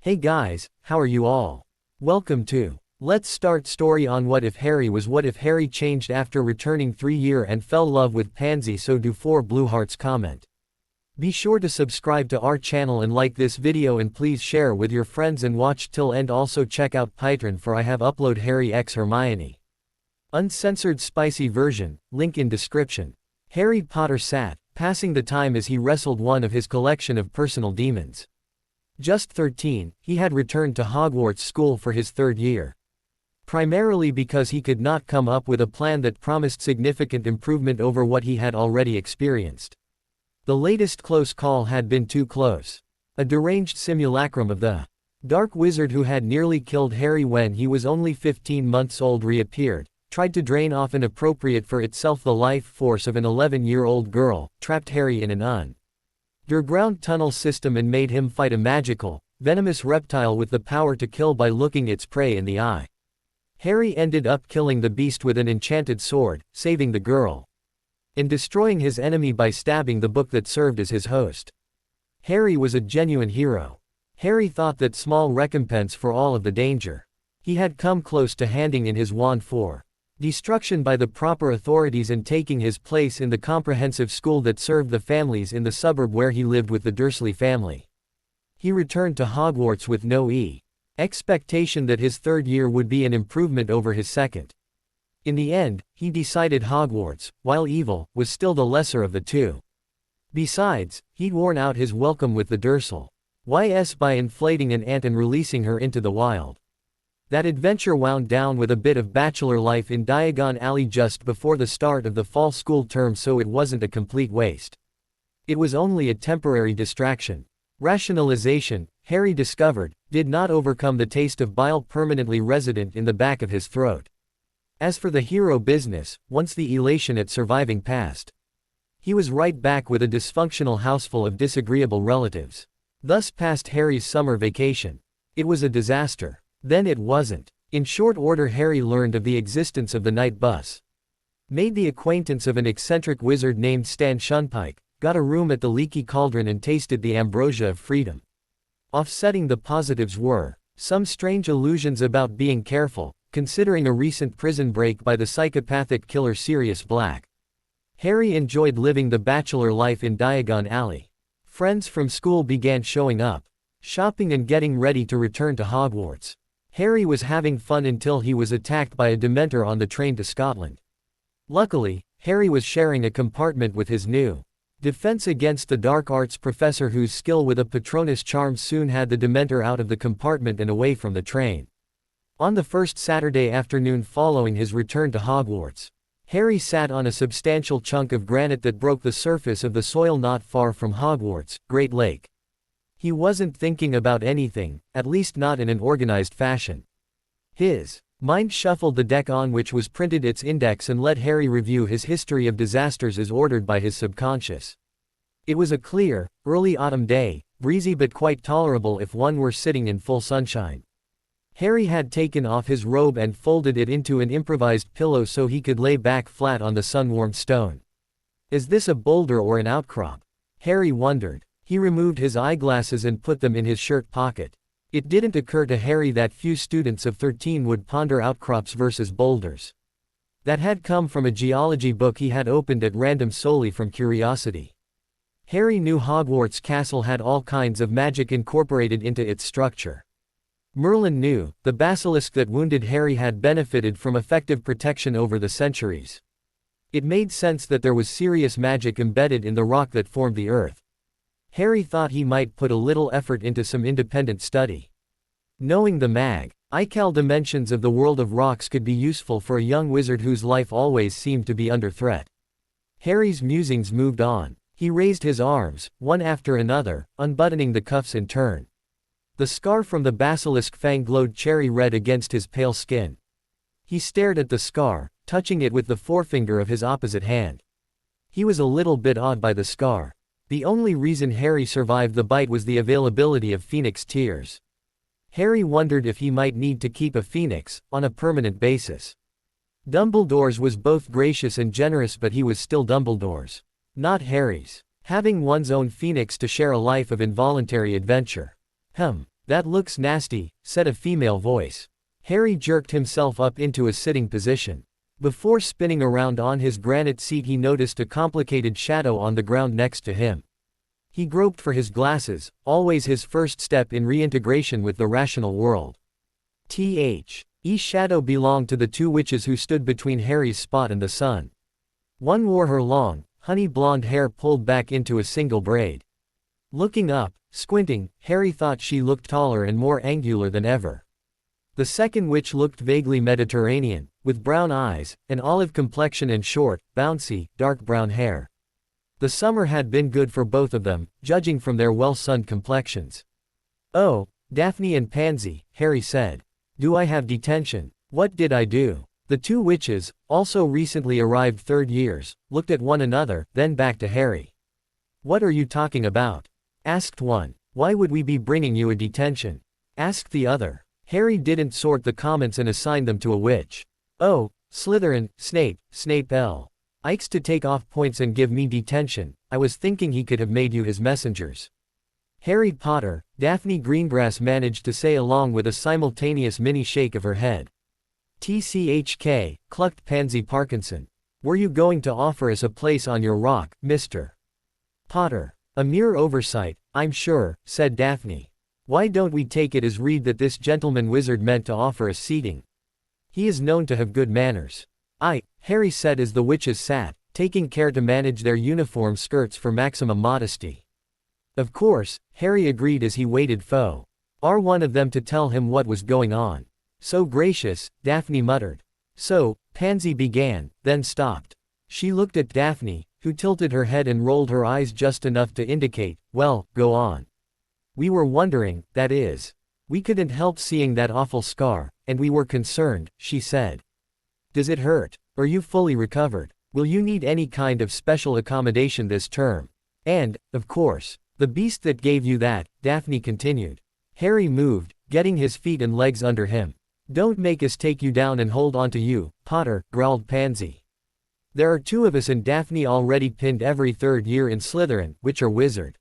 Hey guys, how are you all? Welcome to Let's Start Story on What If Harry Was What If Harry changed after returning 3 year and fell love with Pansy, so do 4 blue hearts comment. Be sure to subscribe to our channel and like this video, and please share with your friends and watch till end. Also check out Patreon for I have upload Harry x Hermione uncensored spicy version, link in description. Harry Potter sat, passing the time as he wrestled one of his collection of personal demons. Just 13, he had returned to Hogwarts school for his 3rd year. Primarily because he could not come up with a plan that promised significant improvement over what he had already experienced. The latest close call had been too close. A deranged simulacrum of the dark wizard who had nearly killed Harry when he was only 15 months old reappeared, tried to drain off inappropriate for itself the life force of an 11-year-old girl, trapped Harry in an underground tunnel system and made him fight a magical, venomous reptile with the power to kill by looking its prey in the eye. Harry ended up killing the beast with an enchanted sword, saving the girl, and destroying his enemy by stabbing the book that served as his host. Harry was a genuine hero. Harry thought that small recompense for all of the danger he had come close to handing in his wand for destruction by the proper authorities and taking his place in the comprehensive school that served the families in the suburb where he lived with the Dursley family. He returned to Hogwarts with no expectation that his 3rd year would be an improvement over his 2nd. In the end, he decided Hogwarts, while evil, was still the lesser of the two. Besides, he'd worn out his welcome with the Dursleys by inflating an ant and releasing her into the wild. That adventure wound down with a bit of bachelor life in Diagon Alley just before the start of the fall school term, so it wasn't a complete waste. It was only a temporary distraction. Rationalization, Harry discovered, did not overcome the taste of bile permanently resident in the back of his throat. As for the hero business, once the elation at surviving passed, he was right back with a dysfunctional houseful of disagreeable relatives. Thus passed Harry's summer vacation. It was a disaster. Then it wasn't. In short order, Harry learned of the existence of the night bus, made the acquaintance of an eccentric wizard named Stan Shunpike, got a room at the Leaky Cauldron and tasted the ambrosia of freedom. Offsetting the positives were some strange illusions about being careful, considering a recent prison break by the psychopathic killer Sirius Black. Harry enjoyed living the bachelor life in Diagon Alley. Friends from school began showing up, shopping and getting ready to return to Hogwarts. Harry was having fun until he was attacked by a Dementor on the train to Scotland. Luckily, Harry was sharing a compartment with his new defense against the dark arts professor, whose skill with a Patronus charm soon had the Dementor out of the compartment and away from the train. On the first Saturday afternoon following his return to Hogwarts, Harry sat on a substantial chunk of granite that broke the surface of the soil not far from Hogwarts' Great Lake. He wasn't thinking about anything, at least not in an organized fashion. His mind shuffled the deck on which was printed its index and let Harry review his history of disasters as ordered by his subconscious. It was a clear, early autumn day, breezy but quite tolerable if one were sitting in full sunshine. Harry had taken off his robe and folded it into an improvised pillow so he could lay back flat on the sun-warmed stone. Is this a boulder or an outcrop? Harry wondered. He removed his eyeglasses and put them in his shirt pocket. It didn't occur to Harry that few students of 13 would ponder outcrops versus boulders. That had come from a geology book he had opened at random solely from curiosity. Harry knew Hogwarts Castle had all kinds of magic incorporated into its structure. Merlin knew, the basilisk that wounded Harry had benefited from effective protection over the centuries. It made sense that there was serious magic embedded in the rock that formed the earth. Harry thought he might put a little effort into some independent study. Knowing the magical dimensions of the world of rocks could be useful for a young wizard whose life always seemed to be under threat. Harry's musings moved on. He raised his arms, one after another, unbuttoning the cuffs in turn. The scar from the basilisk fang glowed cherry red against his pale skin. He stared at the scar, touching it with the forefinger of his opposite hand. He was a little bit awed by the scar. The only reason Harry survived the bite was the availability of phoenix tears. Harry wondered if he might need to keep a phoenix, on a permanent basis. Dumbledore's was both gracious and generous, but he was still Dumbledore's, not Harry's. Having one's own phoenix to share a life of involuntary adventure. That looks nasty, said a female voice. Harry jerked himself up into a sitting position. Before spinning around on his granite seat he noticed a complicated shadow on the ground next to him. He groped for his glasses, always his first step in reintegration with the rational world. Shadow belonged to the two witches who stood between Harry's spot and the sun. One wore her long, honey blonde hair pulled back into a single braid. Looking up, squinting, Harry thought she looked taller and more angular than ever. The second witch looked vaguely Mediterranean, with brown eyes, an olive complexion and short, bouncy, dark brown hair. The summer had been good for both of them, judging from their well-sunned complexions. "Oh, Daphne and Pansy," Harry said. "Do I have detention? What did I do?" The two witches, also recently arrived third years, looked at one another, then back to Harry. "What are you talking about?" asked one. "Why would we be bringing you a detention?" asked the other. Harry didn't sort the comments and assign them to a witch. "Oh, Slytherin, Snape L. Ikes to take off points and give me detention. I was thinking he could have made you his messengers." "Harry Potter," Daphne Greengrass managed to say along with a simultaneous mini shake of her head. "TCHK, clucked Pansy Parkinson. "Were you going to offer us a place on your rock, Mr. Potter?" "A mere oversight, I'm sure," said Daphne. "Why don't we take it as read that this gentleman wizard meant to offer us seating? He is known to have good manners." Harry said as the witches sat, taking care to manage their uniform skirts for maximum modesty. Of course, Harry agreed as he waited for one of them to tell him what was going on. "So gracious," Daphne muttered. "So," Pansy began, then stopped. She looked at Daphne, who tilted her head and rolled her eyes just enough to indicate, "Well, go on." "We were wondering, that is. We couldn't help seeing that awful scar, and we were concerned," she said. "Does it hurt? Are you fully recovered? Will you need any kind of special accommodation this term? And, of course, the beast that gave you that," Daphne continued. Harry moved, getting his feet and legs under him. "Don't make us take you down and hold on to you, Potter," growled Pansy. "There are two of us and Daphne already pinned every third year in Slytherin, witch or wizard."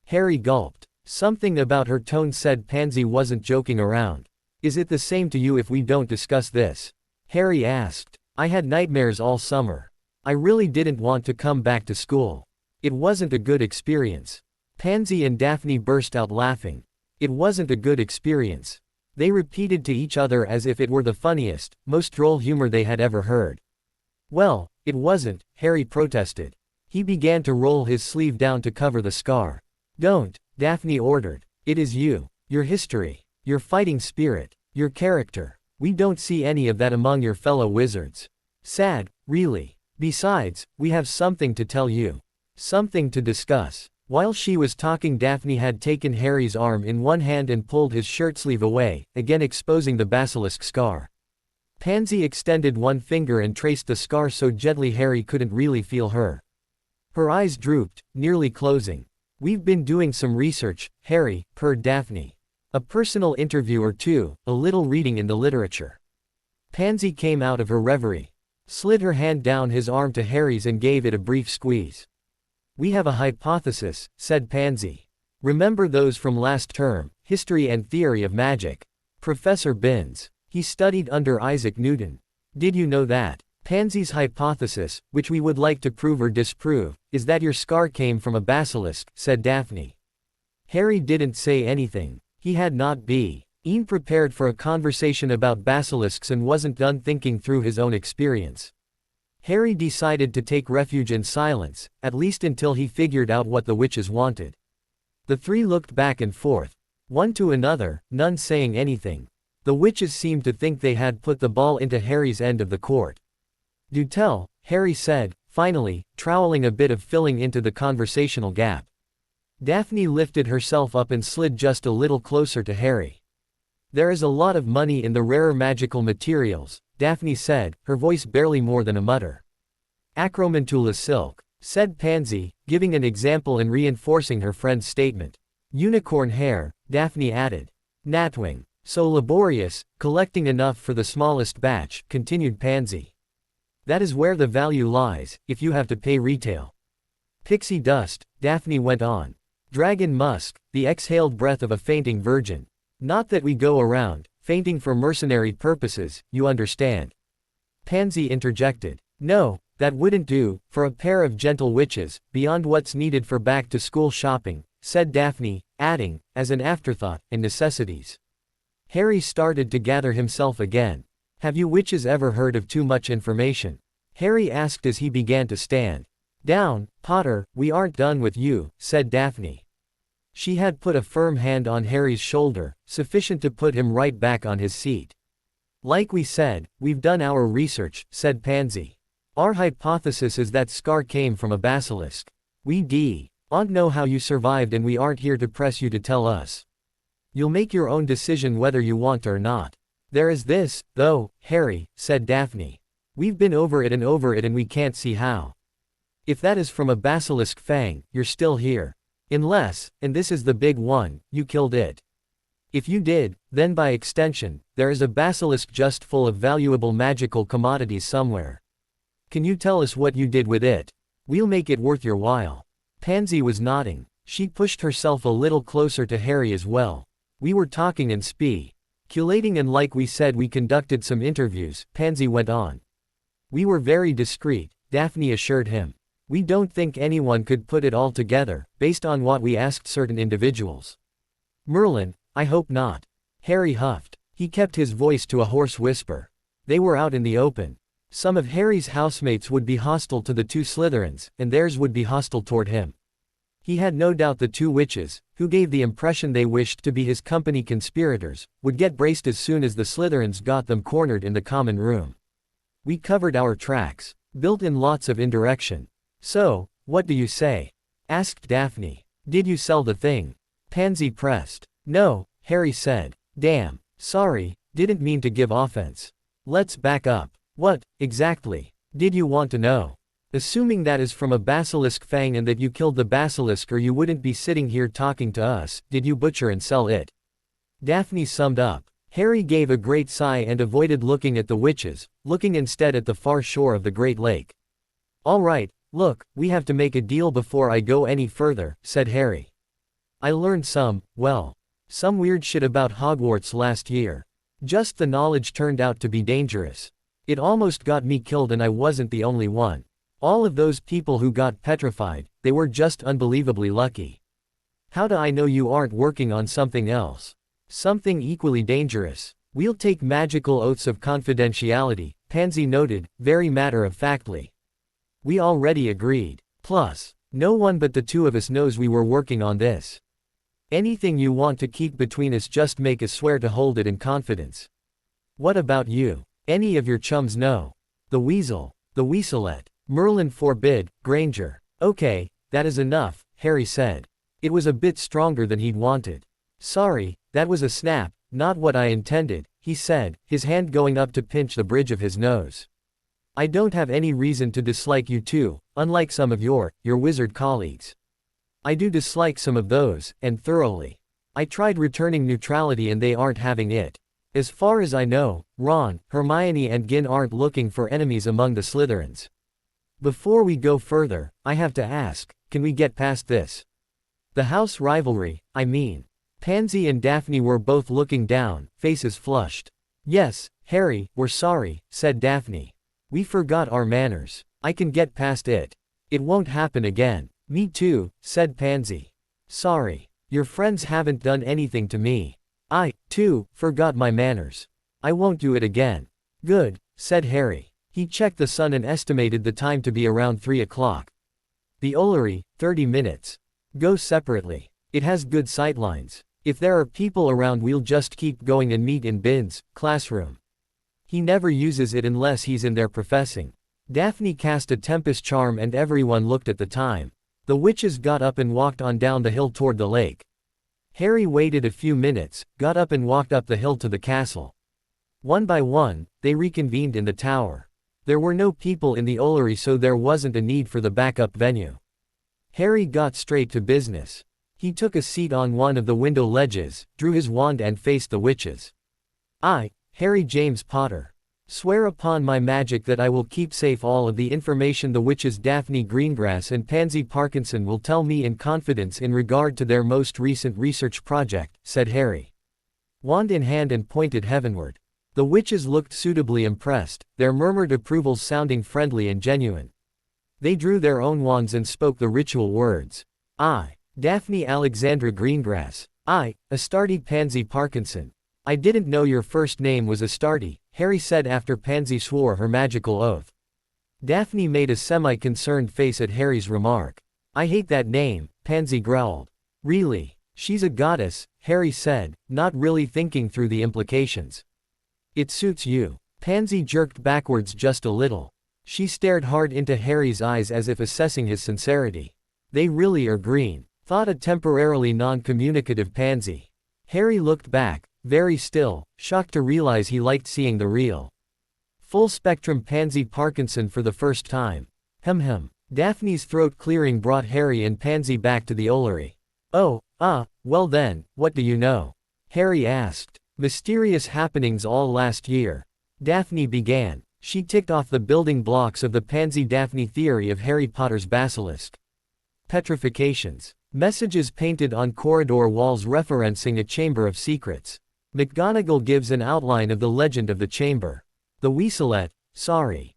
Harry gulped. Something about her tone said Pansy wasn't joking around. "Is it the same to you if we don't discuss this?" Harry asked. "I had nightmares all summer. I really didn't want to come back to school. It wasn't a good experience." Pansy and Daphne burst out laughing. "It wasn't a good experience." They repeated to each other as if it were the funniest, most droll humor they had ever heard. "Well, it wasn't," Harry protested. He began to roll his sleeve down to cover the scar. "Don't," Daphne ordered. "It is you. Your history. Your fighting spirit. Your character. We don't see any of that among your fellow wizards. Sad, really. Besides, we have something to tell you. Something to discuss." While she was talking, Daphne had taken Harry's arm in one hand and pulled his shirt sleeve away, again exposing the basilisk scar. Pansy extended one finger and traced the scar so gently Harry couldn't really feel her. Her eyes drooped, nearly closing. "We've been doing some research, Harry," purred Daphne. "A personal interview or two, a little reading in the literature." Pansy came out of her reverie. Slid her hand down his arm to Harry's and gave it a brief squeeze. "We have a hypothesis," said Pansy. "Remember those from last term, History and Theory of Magic? Professor Binns. He studied under Isaac Newton. Did you know that? Pansy's hypothesis, which we would like to prove or disprove, is that your scar came from a basilisk," said Daphne. Harry didn't say anything. He had not been prepared for a conversation about basilisks and wasn't done thinking through his own experience. Harry decided to take refuge in silence, at least until he figured out what the witches wanted. The three looked back and forth, one to another, none saying anything. The witches seemed to think they had put the ball into Harry's end of the court. "Do tell," Harry said, finally, troweling a bit of filling into the conversational gap. Daphne lifted herself up and slid just a little closer to Harry. "There is a lot of money in the rarer magical materials," Daphne said, her voice barely more than a mutter. "Acromantula silk," said Pansy, giving an example and reinforcing her friend's statement. "Unicorn hair," Daphne added. "Gnatwing. So laborious, collecting enough for the smallest batch," continued Pansy. "That is where the value lies, if you have to pay retail." "Pixie dust," Daphne went on. "Dragon musk, the exhaled breath of a fainting virgin. Not that we go around, fainting for mercenary purposes, you understand. Pansy interjected. No, that wouldn't do, for a pair of gentle witches, beyond what's needed for back-to-school shopping, said Daphne, adding, as an afterthought, and necessities. Harry started to gather himself again. Have you witches ever heard of too much information? Harry asked as he began to stand. Down, Potter, we aren't done with you, said Daphne. She had put a firm hand on Harry's shoulder, sufficient to put him right back on his seat. Like we said, we've done our research, said Pansy. Our hypothesis is that Scar came from a basilisk. We don't know how you survived and we aren't here to press you to tell us. You'll make your own decision whether you want or not. There is this, though, Harry, said Daphne. We've been over it and we can't see how. If that is from a basilisk fang, you're still here. Unless, and this is the big one, you killed it. If you did, then by extension, there is a basilisk just full of valuable magical commodities somewhere. Can you tell us what you did with it? We'll make it worth your while. Pansy was nodding. She pushed herself a little closer to Harry as well. We were talking and speculating and like we said we conducted some interviews, Pansy went on. We were very discreet, Daphne assured him. We don't think anyone could put it all together, based on what we asked certain individuals. Merlin, I hope not. Harry huffed. He kept his voice to a hoarse whisper. They were out in the open. Some of Harry's housemates would be hostile to the two Slytherins, and theirs would be hostile toward him. He had no doubt the two witches, who gave the impression they wished to be his company conspirators, would get braced as soon as the Slytherins got them cornered in the common room. We covered our tracks, built in lots of indirection. So, what do you say? Asked Daphne. Did you sell the thing? Pansy pressed. No, Harry said. Damn, sorry, didn't mean to give offense. Let's back up. What, exactly, did you want to know? Assuming that is from a basilisk fang and that you killed the basilisk or you wouldn't be sitting here talking to us, did you butcher and sell it? Daphne summed up. Harry gave a great sigh and avoided looking at the witches, looking instead at the far shore of the Great Lake. All right, look, we have to make a deal before I go any further, said Harry. I learned some weird shit about Hogwarts last year. Just the knowledge turned out to be dangerous. It almost got me killed and I wasn't the only one. All of those people who got petrified, they were just unbelievably lucky. How do I know you aren't working on something else? Something equally dangerous. We'll take magical oaths of confidentiality, Pansy noted, very matter-of-factly. We already agreed. Plus, no one but the two of us knows we were working on this. Anything you want to keep between us, just make us swear to hold it in confidence. What about you? Any of your chums know? The Weaselette. Merlin forbid, Granger. Okay, that is enough, Harry said. It was a bit stronger than he'd wanted. Sorry, that was a snap, not what I intended, he said, his hand going up to pinch the bridge of his nose. I don't have any reason to dislike you two, unlike some of your wizard colleagues. I do dislike some of those, and thoroughly. I tried returning neutrality and they aren't having it. As far as I know, Ron, Hermione and Gin aren't looking for enemies among the Slytherins. Before we go further, I have to ask, can we get past this? The house rivalry, I mean. Pansy and Daphne were both looking down, faces flushed. Yes, Harry, we're sorry, said Daphne. We forgot our manners. I can get past it. It won't happen again. Me too, said Pansy. Sorry. Your friends haven't done anything to me. I, too, forgot my manners. I won't do it again. Good, said Harry. He checked the sun and estimated the time to be around 3 o'clock. The Ollery, 30 minutes. Go separately. It has good sightlines. If there are people around, we'll just keep going and meet in Bin's classroom. He never uses it unless he's in there professing. Daphne cast a Tempest charm and everyone looked at the time. The witches got up and walked on down the hill toward the lake. Harry waited a few minutes, got up and walked up the hill to the castle. One by one, they reconvened in the tower. There were no people in the Ollery, so there wasn't a need for the backup venue. Harry got straight to business. He took a seat on one of the window ledges, drew his wand and faced the witches. I, Harry James Potter, swear upon my magic that I will keep safe all of the information the witches Daphne Greengrass and Pansy Parkinson will tell me in confidence in regard to their most recent research project, said Harry. wand in hand, and pointed heavenward. The witches looked suitably impressed, their murmured approvals sounding friendly and genuine. They drew their own wands and spoke the ritual words. I, Daphne Alexandra Greengrass. I, Astarte Pansy Parkinson. I didn't know your first name was Astarte, Harry said after Pansy swore her magical oath. Daphne made a semi-concerned face at Harry's remark. I hate that name, Pansy growled. Really? She's a goddess, Harry said, not really thinking through the implications. It suits you. Pansy jerked backwards just a little. She stared hard into Harry's eyes as if assessing his sincerity. They really are green, thought a temporarily non-communicative Pansy. Harry looked back, very still, shocked to realize he liked seeing the real full-spectrum Pansy Parkinson for the first time. Hem. Daphne's throat clearing brought Harry and Pansy back to the Ollery. Oh, well then, what do you know? Harry asked. Mysterious happenings all last year. Daphne began. She ticked off the building blocks of the Pansy-Daphne theory of Harry Potter's basilisk. Petrifications. Messages painted on corridor walls referencing a chamber of secrets. McGonagall gives an outline of the legend of the chamber. The Weaselette, sorry.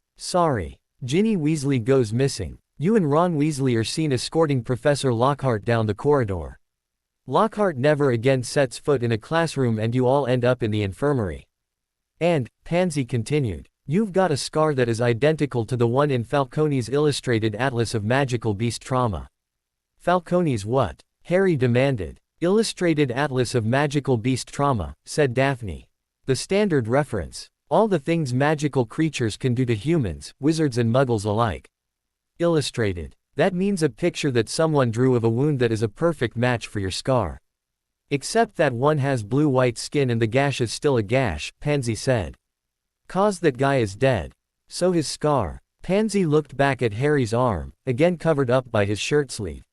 Ginny Weasley goes missing. You and Ron Weasley are seen escorting Professor Lockhart down the corridor. Lockhart never again sets foot in a classroom and you all end up in the infirmary. And, Pansy continued, you've got a scar that is identical to the one in Falcone's illustrated Atlas of Magical Beast Trauma. Falcone's what? Harry demanded. Illustrated Atlas of Magical Beast Trauma, said Daphne. The standard reference. All the things magical creatures can do to humans, wizards and muggles alike. Illustrated. That means a picture that someone drew of a wound that is a perfect match for your scar. Except that one has blue-white skin and the gash is still a gash, Pansy said. 'Cause that guy is dead. So his scar. Pansy looked back at Harry's arm, again covered up by his shirt sleeve.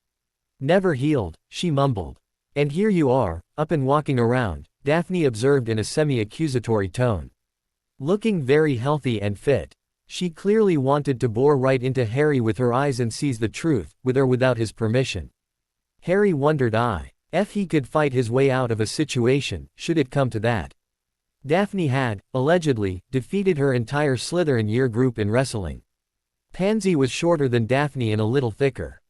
Never healed, she mumbled. And here you are, up and walking around, Daphne observed in a semi-accusatory tone. Looking very healthy and fit. She clearly wanted to bore right into Harry with her eyes and seize the truth, with or without his permission. Harry wondered if he could fight his way out of a situation, should it come to that. Daphne had, allegedly, defeated her entire Slytherin year group in wrestling. Pansy was shorter than Daphne and a little thicker.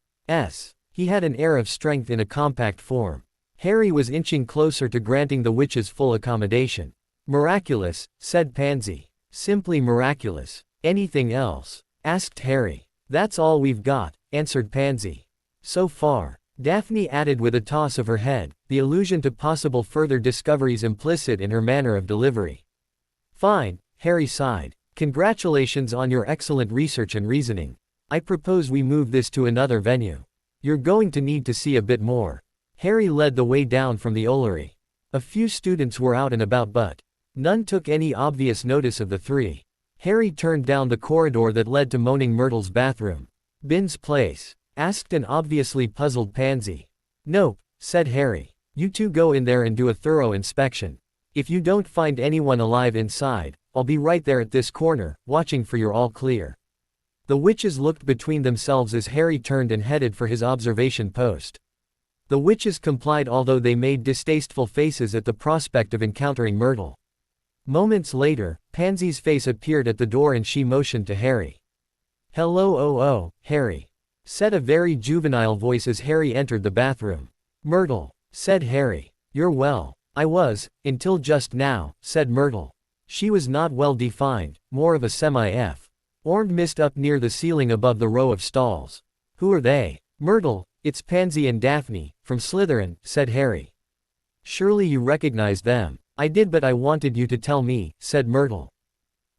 He had an air of strength in a compact form. Harry was inching closer to granting the witches full accommodation. Miraculous, said Pansy. Simply miraculous. Anything else? Asked Harry. That's all we've got, answered Pansy. So far. Daphne added with a toss of her head, the allusion to possible further discoveries implicit in her manner of delivery. Fine, Harry sighed. Congratulations on your excellent research and reasoning. I propose we move this to another venue. You're going to need to see a bit more. Harry led the way down from the Ollery. A few students were out and about but none took any obvious notice of the three. Harry turned down the corridor that led to Moaning Myrtle's bathroom. Bin's place? Asked an obviously puzzled Pansy. Nope, said Harry. You two go in there and do a thorough inspection. If you don't find anyone alive inside, I'll be right there at this corner, watching for your all clear. The witches looked between themselves as Harry turned and headed for his observation post. The witches complied, although they made distasteful faces at the prospect of encountering Myrtle. Moments later, Pansy's face appeared at the door and she motioned to Harry. Hello, Harry, said a very juvenile voice as Harry entered the bathroom. Myrtle, said Harry. You're well. I was, until just now, said Myrtle. She was not well defined, more of a semi-F. Orange mist up near the ceiling above the row of stalls. Who are they? Myrtle, it's Pansy and Daphne, from Slytherin, said Harry. Surely you recognized them. I did, but I wanted you to tell me, said Myrtle.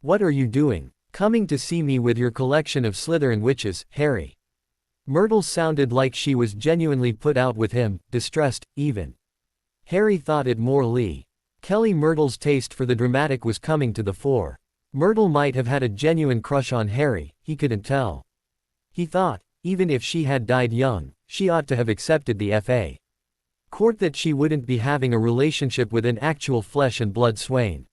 What are you doing? Coming to see me with your collection of Slytherin witches, Harry. Myrtle sounded like she was genuinely put out with him, distressed, even. Harry thought it morally. Kelly Myrtle's taste for the dramatic was coming to the fore. Myrtle might have had a genuine crush on Harry, he couldn't tell. He thought, even if she had died young, she ought to have accepted the F.A. court that she wouldn't be having a relationship with an actual flesh and blood swain.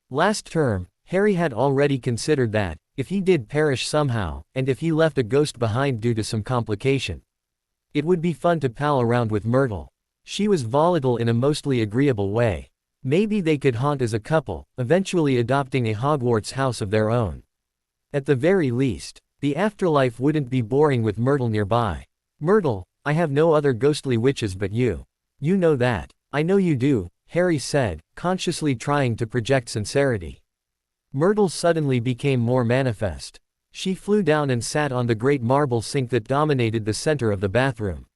Last term, Harry had already considered that, if he did perish somehow, and if he left a ghost behind due to some complication, it would be fun to pal around with Myrtle. She was volatile in a mostly agreeable way. Maybe they could haunt as a couple, eventually adopting a Hogwarts house of their own. At the very least, the afterlife wouldn't be boring with Myrtle nearby. Myrtle, I have no other ghostly witches but you. You know that. I know you do, Harry said, consciously trying to project sincerity. Myrtle suddenly became more manifest. She flew down and sat on the great marble sink that dominated the center of the bathroom.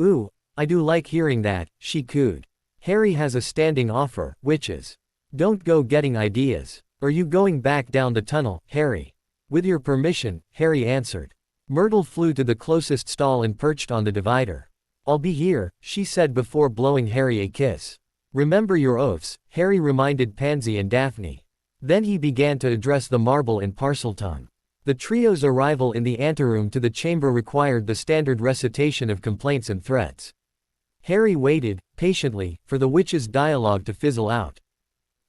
Ooh, I do like hearing that, she cooed. Harry has a standing offer, witches. Don't go getting ideas. Are you going back down the tunnel, Harry? With your permission, Harry answered. Myrtle flew to the closest stall and perched on the divider. I'll be here, she said before blowing Harry a kiss. Remember your oaths, Harry reminded Pansy and Daphne. Then he began to address the marble in Parseltongue. The trio's arrival in the anteroom to the chamber required the standard recitation of complaints and threats. Harry waited, patiently, for the witch's dialogue to fizzle out.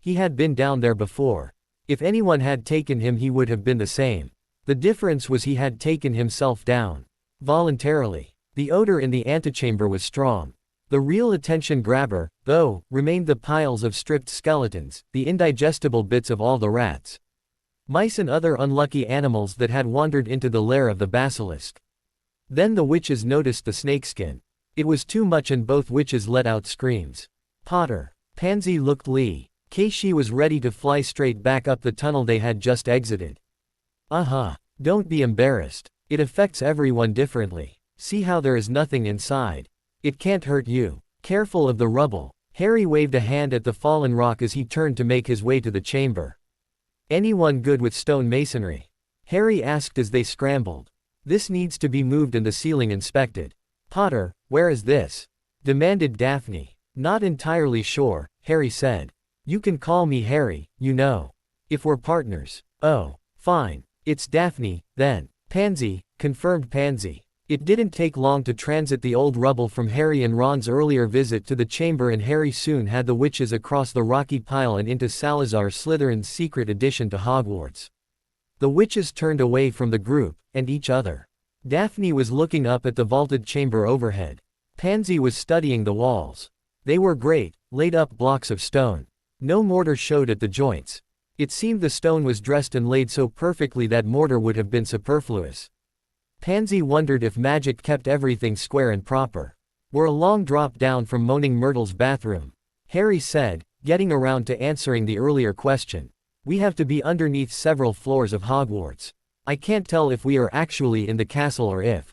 He had been down there before. If anyone had taken him he would have been the same. The difference was he had taken himself down. Voluntarily. The odor in the antechamber was strong. The real attention grabber, though, remained the piles of stripped skeletons, the indigestible bits of all the rats, mice and other unlucky animals that had wandered into the lair of the basilisk. Then the witches noticed the snakeskin. It was too much and both witches let out screams. Potter. Pansy looked Lee. She was ready to fly straight back up the tunnel they had just exited. Don't be embarrassed. It affects everyone differently. See how there is nothing inside. It can't hurt you. Careful of the rubble. Harry waved a hand at the fallen rock as he turned to make his way to the chamber. Anyone good with stone masonry? Harry asked as they scrambled. This needs to be moved and the ceiling inspected. Potter, where is this? Demanded Daphne. Not entirely sure, Harry said. You can call me Harry, you know. If we're partners. Oh, fine. It's Daphne, then. Pansy, confirmed Pansy. It didn't take long to transit the old rubble from Harry and Ron's earlier visit to the chamber, and Harry soon had the witches across the rocky pile and into Salazar Slytherin's secret addition to Hogwarts. The witches turned away from the group, and each other. Daphne was looking up at the vaulted chamber overhead. Pansy was studying the walls. They were great, laid-up blocks of stone. No mortar showed at the joints. It seemed the stone was dressed and laid so perfectly that mortar would have been superfluous. Pansy wondered if magic kept everything square and proper. We're a long drop down from Moaning Myrtle's bathroom, Harry said, getting around to answering the earlier question. We have to be underneath several floors of Hogwarts. I can't tell if we are actually in the castle or if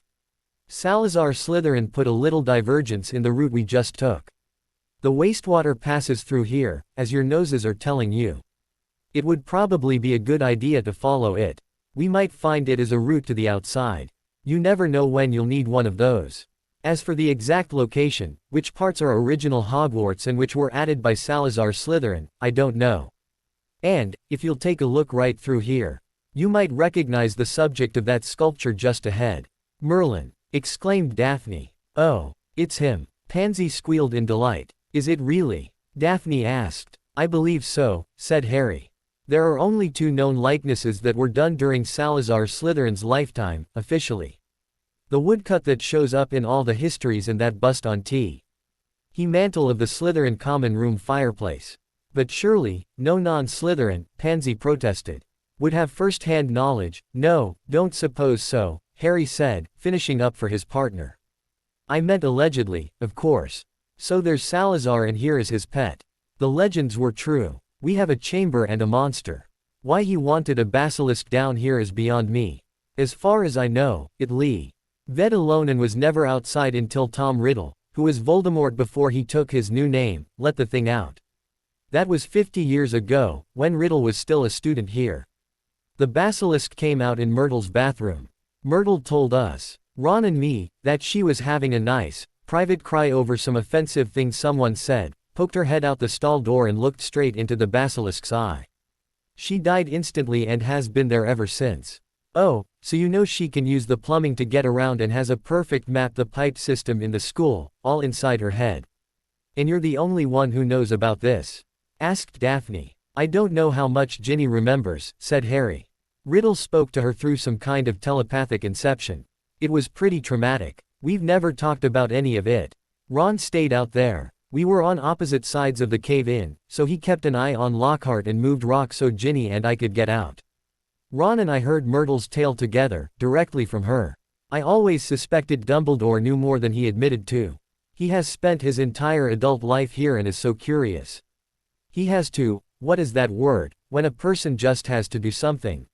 Salazar Slytherin put a little divergence in the route we just took. The wastewater passes through here, as your noses are telling you. It would probably be a good idea to follow it. We might find it as a route to the outside. You never know when you'll need one of those. As for the exact location, which parts are original Hogwarts and which were added by Salazar Slytherin, I don't know. And, if you'll take a look right through here, you might recognize the subject of that sculpture just ahead. Merlin, exclaimed Daphne. Oh, it's him. Pansy squealed in delight. Is it really? Daphne asked. I believe so, said Harry. There are only 2 known likenesses that were done during Salazar Slytherin's lifetime, officially. The woodcut that shows up in all the histories and that bust on T. He mantle of the Slytherin common room fireplace. But surely, no non-Slytherin, Pansy protested, would have first-hand knowledge. No, don't suppose so, Harry said, finishing up for his partner. I meant allegedly, of course. So there's Salazar and here is his pet. The legends were true. We have a chamber and a monster. Why he wanted a basilisk down here is beyond me. As far as I know, it ved alone and was never outside until Tom Riddle, who was Voldemort before he took his new name, let the thing out. That was 50 years ago, when Riddle was still a student here. The basilisk came out in Myrtle's bathroom. Myrtle told us, Ron and me, that she was having a nice, private cry over some offensive thing someone said, poked her head out the stall door and looked straight into the basilisk's eye. She died instantly and has been there ever since. Oh, so you know she can use the plumbing to get around and has a perfect map the pipe system in the school, all inside her head. And you're the only one who knows about this? Asked Daphne. I don't know how much Ginny remembers, said Harry. Riddle spoke to her through some kind of telepathic inception. It was pretty traumatic. We've never talked about any of it. Ron stayed out there. We were on opposite sides of the cave-in, so he kept an eye on Lockhart and moved rocks so Ginny and I could get out. Ron and I heard Myrtle's tale together, directly from her. I always suspected Dumbledore knew more than he admitted to. He has spent his entire adult life here and is so curious. He has to, what is that word, when a person just has to do something?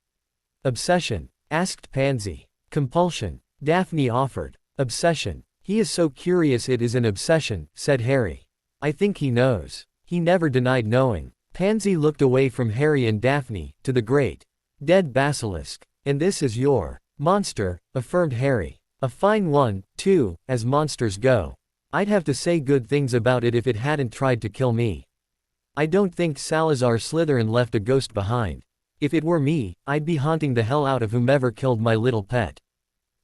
Obsession? Asked Pansy. Compulsion? Daphne offered. Obsession. He is so curious it is an obsession, said Harry. I think he knows. He never denied knowing. Pansy looked away from Harry and Daphne, to the great dead basilisk. And this is your monster, affirmed Harry. A fine one, too, as monsters go. I'd have to say good things about it if it hadn't tried to kill me. I don't think Salazar Slytherin left a ghost behind. If it were me, I'd be haunting the hell out of whomever killed my little pet.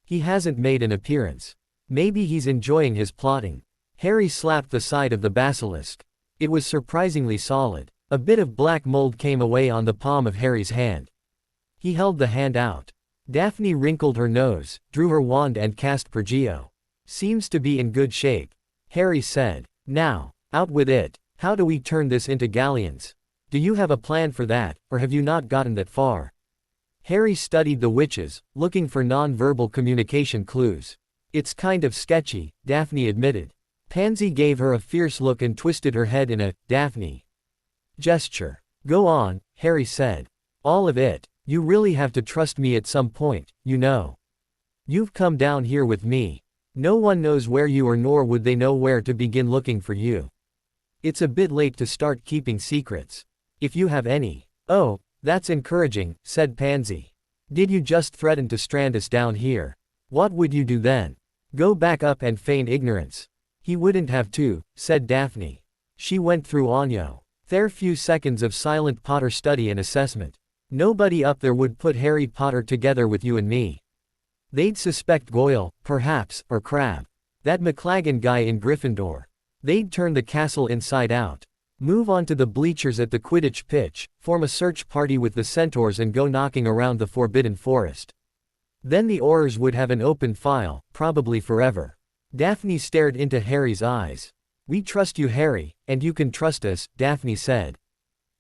He hasn't made an appearance. Maybe he's enjoying his plotting. Harry slapped the side of the basilisk. It was surprisingly solid. A bit of black mold came away on the palm of Harry's hand. He held the hand out. Daphne wrinkled her nose, drew her wand and cast Pergeo. Seems to be in good shape. Harry said. Now, out with it. How do we turn this into galleons? Do you have a plan for that, or have you not gotten that far? Harry studied the witches, looking for non-verbal communication clues. It's kind of sketchy, Daphne admitted. Pansy gave her a fierce look and twisted her head in a, Daphne gesture. Go on, Harry said. All of it. You really have to trust me at some point, you know. You've come down here with me. No one knows where you are, nor would they know where to begin looking for you. It's a bit late to start keeping secrets. If you have any. Oh, that's encouraging, said Pansy. Did you just threaten to strand us down here? What would you do then? Go back up and feign ignorance. He wouldn't have to, said Daphne. She went through Onyo. Their few seconds of silent Potter study and assessment. Nobody up there would put Harry Potter together with you and me. They'd suspect Goyle, perhaps, or Crabbe. That McLaggen guy in Gryffindor. They'd turn the castle inside out. Move on to the bleachers at the Quidditch pitch, form a search party with the centaurs and go knocking around the Forbidden Forest. Then the Aurors would have an open file, probably forever. Daphne stared into Harry's eyes. We trust you, Harry, and you can trust us, Daphne said.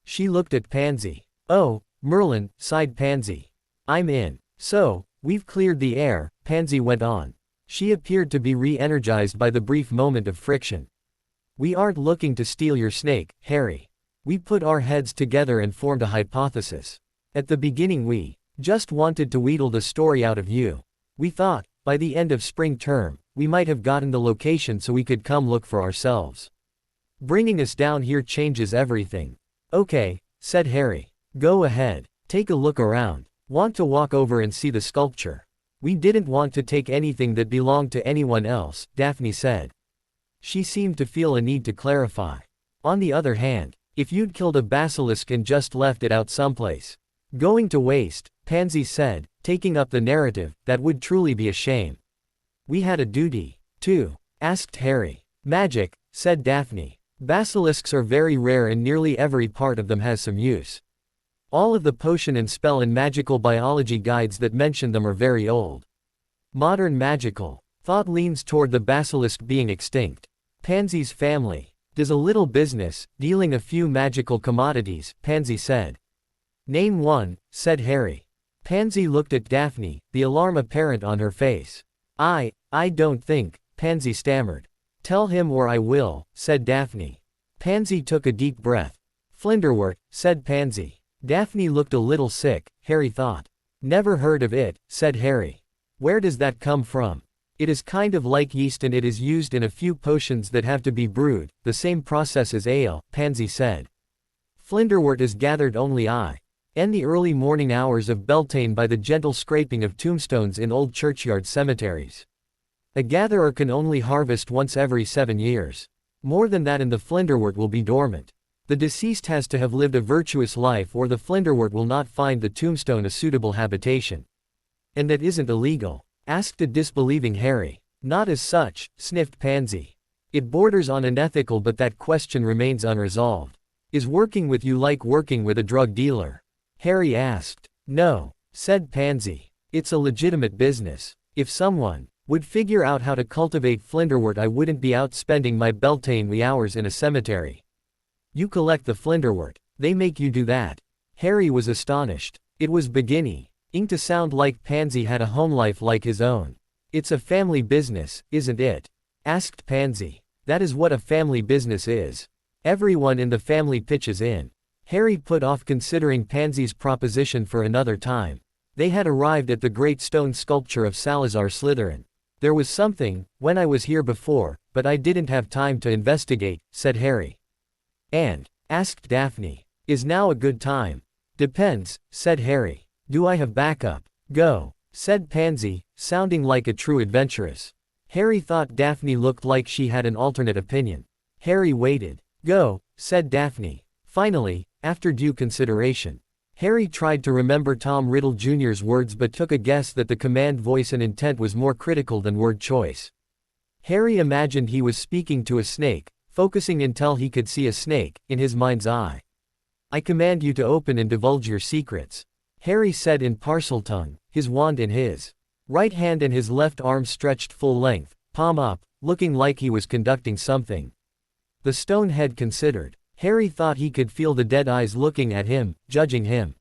She looked at Pansy. Oh, Merlin, sighed Pansy. I'm in. So, we've cleared the air, Pansy went on. She appeared to be re-energized by the brief moment of friction. We aren't looking to steal your snake, Harry. We put our heads together and formed a hypothesis. At the beginning we just wanted to wheedle the story out of you. We thought, by the end of spring term, we might have gotten the location so we could come look for ourselves. Bringing us down here changes everything. Okay, said Harry. Go ahead. Take a look around. Want to walk over and see the sculpture? We didn't want to take anything that belonged to anyone else, Daphne said. She seemed to feel a need to clarify. On the other hand, if you'd killed a basilisk and just left it out someplace, going to waste, Pansy said, taking up the narrative, that would truly be a shame. We had a duty, too, asked Harry. Magic, said Daphne. Basilisks are very rare and nearly every part of them has some use. All of the potion and spell and magical biology guides that mention them are very old. Modern magical thought leans toward the basilisk being extinct. Pansy's family does a little business, dealing a few magical commodities, Pansy said. Name one, said Harry. Pansy looked at Daphne, the alarm apparent on her face. I don't think, Pansy stammered. Tell him or I will, said Daphne. Pansy took a deep breath. Flinderwort, said Pansy. Daphne looked a little sick, Harry thought. Never heard of it, said Harry. Where does that come from? It is kind of like yeast and it is used in a few potions that have to be brewed, the same process as ale, Pansy said. Flinderwort is gathered only in the early morning hours of Beltane by the gentle scraping of tombstones in old churchyard cemeteries. A gatherer can only harvest once every 7 years. More than that and the Flinderwort will be dormant. The deceased has to have lived a virtuous life or the Flinderwort will not find the tombstone a suitable habitation. And that isn't illegal? Asked a disbelieving Harry. Not as such, sniffed Pansy. It borders on unethical, but that question remains unresolved. Is working with you like working with a drug dealer? Harry asked. No, said Pansy. It's a legitimate business. If someone Would figure out how to cultivate flinderwort. I wouldn't be out spending my Beltane hours in a cemetery. You collect the flinderwort. They make you do that. Harry was astonished. It was beginning to sound like Pansy had a home life like his own. It's a family business, isn't it? Asked Pansy. That is what a family business is. Everyone in the family pitches in. Harry put off considering Pansy's proposition for another time. They had arrived at the great stone sculpture of Salazar Slytherin. There was something, when I was here before, but I didn't have time to investigate, said Harry. And, asked Daphne, is now a good time? Depends, said Harry. Do I have backup? Go, said Pansy, sounding like a true adventuress. Harry thought Daphne looked like she had an alternate opinion. Harry waited. Go, said Daphne. Finally, after due consideration. Harry tried to remember Tom Riddle Jr.'s words but took a guess that the command voice and intent was more critical than word choice. Harry imagined he was speaking to a snake, focusing until he could see a snake, in his mind's eye. I command you to open and divulge your secrets. Harry said in Parseltongue, his wand in his right hand and his left arm stretched full length, palm up, looking like he was conducting something. The stone head considered. Harry thought he could feel the dead eyes looking at him, judging him.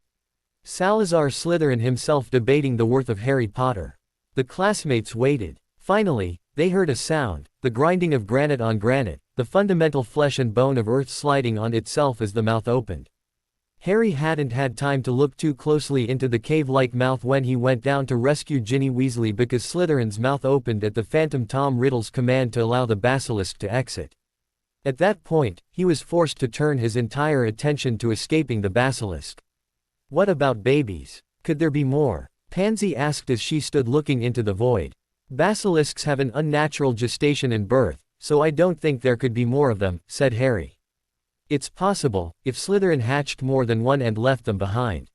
Salazar Slytherin himself debating the worth of Harry Potter. The classmates waited. Finally, they heard a sound, the grinding of granite on granite, the fundamental flesh and bone of earth sliding on itself as the mouth opened. Harry hadn't had time to look too closely into the cave-like mouth when he went down to rescue Ginny Weasley because Slytherin's mouth opened at the Phantom Tom Riddle's command to allow the basilisk to exit. At that point, he was forced to turn his entire attention to escaping the basilisk. What about babies? Could there be more? Pansy asked as she stood looking into the void. Basilisks have an unnatural gestation and birth, so I don't think there could be more of them, said Harry. It's possible, if Slytherin hatched more than one and left them behind.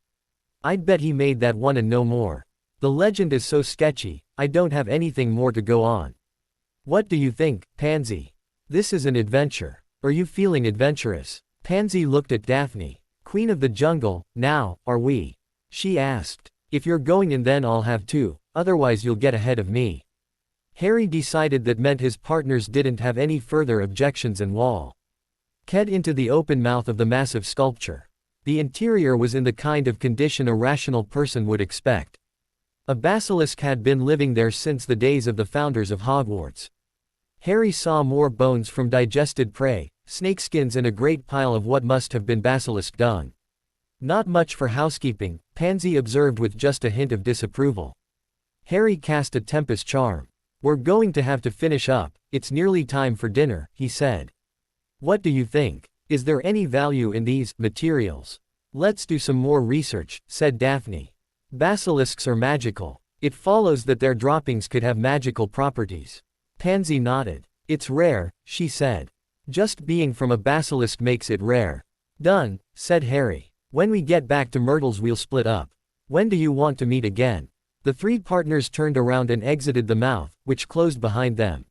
I'd bet he made that one and no more. The legend is so sketchy, I don't have anything more to go on. What do you think, Pansy? This is an adventure. Are you feeling adventurous? Pansy looked at Daphne. Queen of the jungle, now, are we? She asked. If you're going in then I'll have to, otherwise you'll get ahead of me. Harry decided that meant his partners didn't have any further objections and head into the open mouth of the massive sculpture. The interior was in the kind of condition a rational person would expect. A basilisk had been living there since the days of the founders of Hogwarts. Harry saw more bones from digested prey, snakeskins and a great pile of what must have been basilisk dung. Not much for housekeeping, Pansy observed with just a hint of disapproval. Harry cast a Tempest charm. We're going to have to finish up, it's nearly time for dinner, he said. What do you think? Is there any value in these materials? Let's do some more research, said Daphne. Basilisks are magical. It follows that their droppings could have magical properties. Pansy nodded. It's rare, she said. Just being from a basilisk makes it rare. Done, said Harry. When we get back to Myrtle's we'll split up. When do you want to meet again? The three partners turned around and exited the mouth, which closed behind them.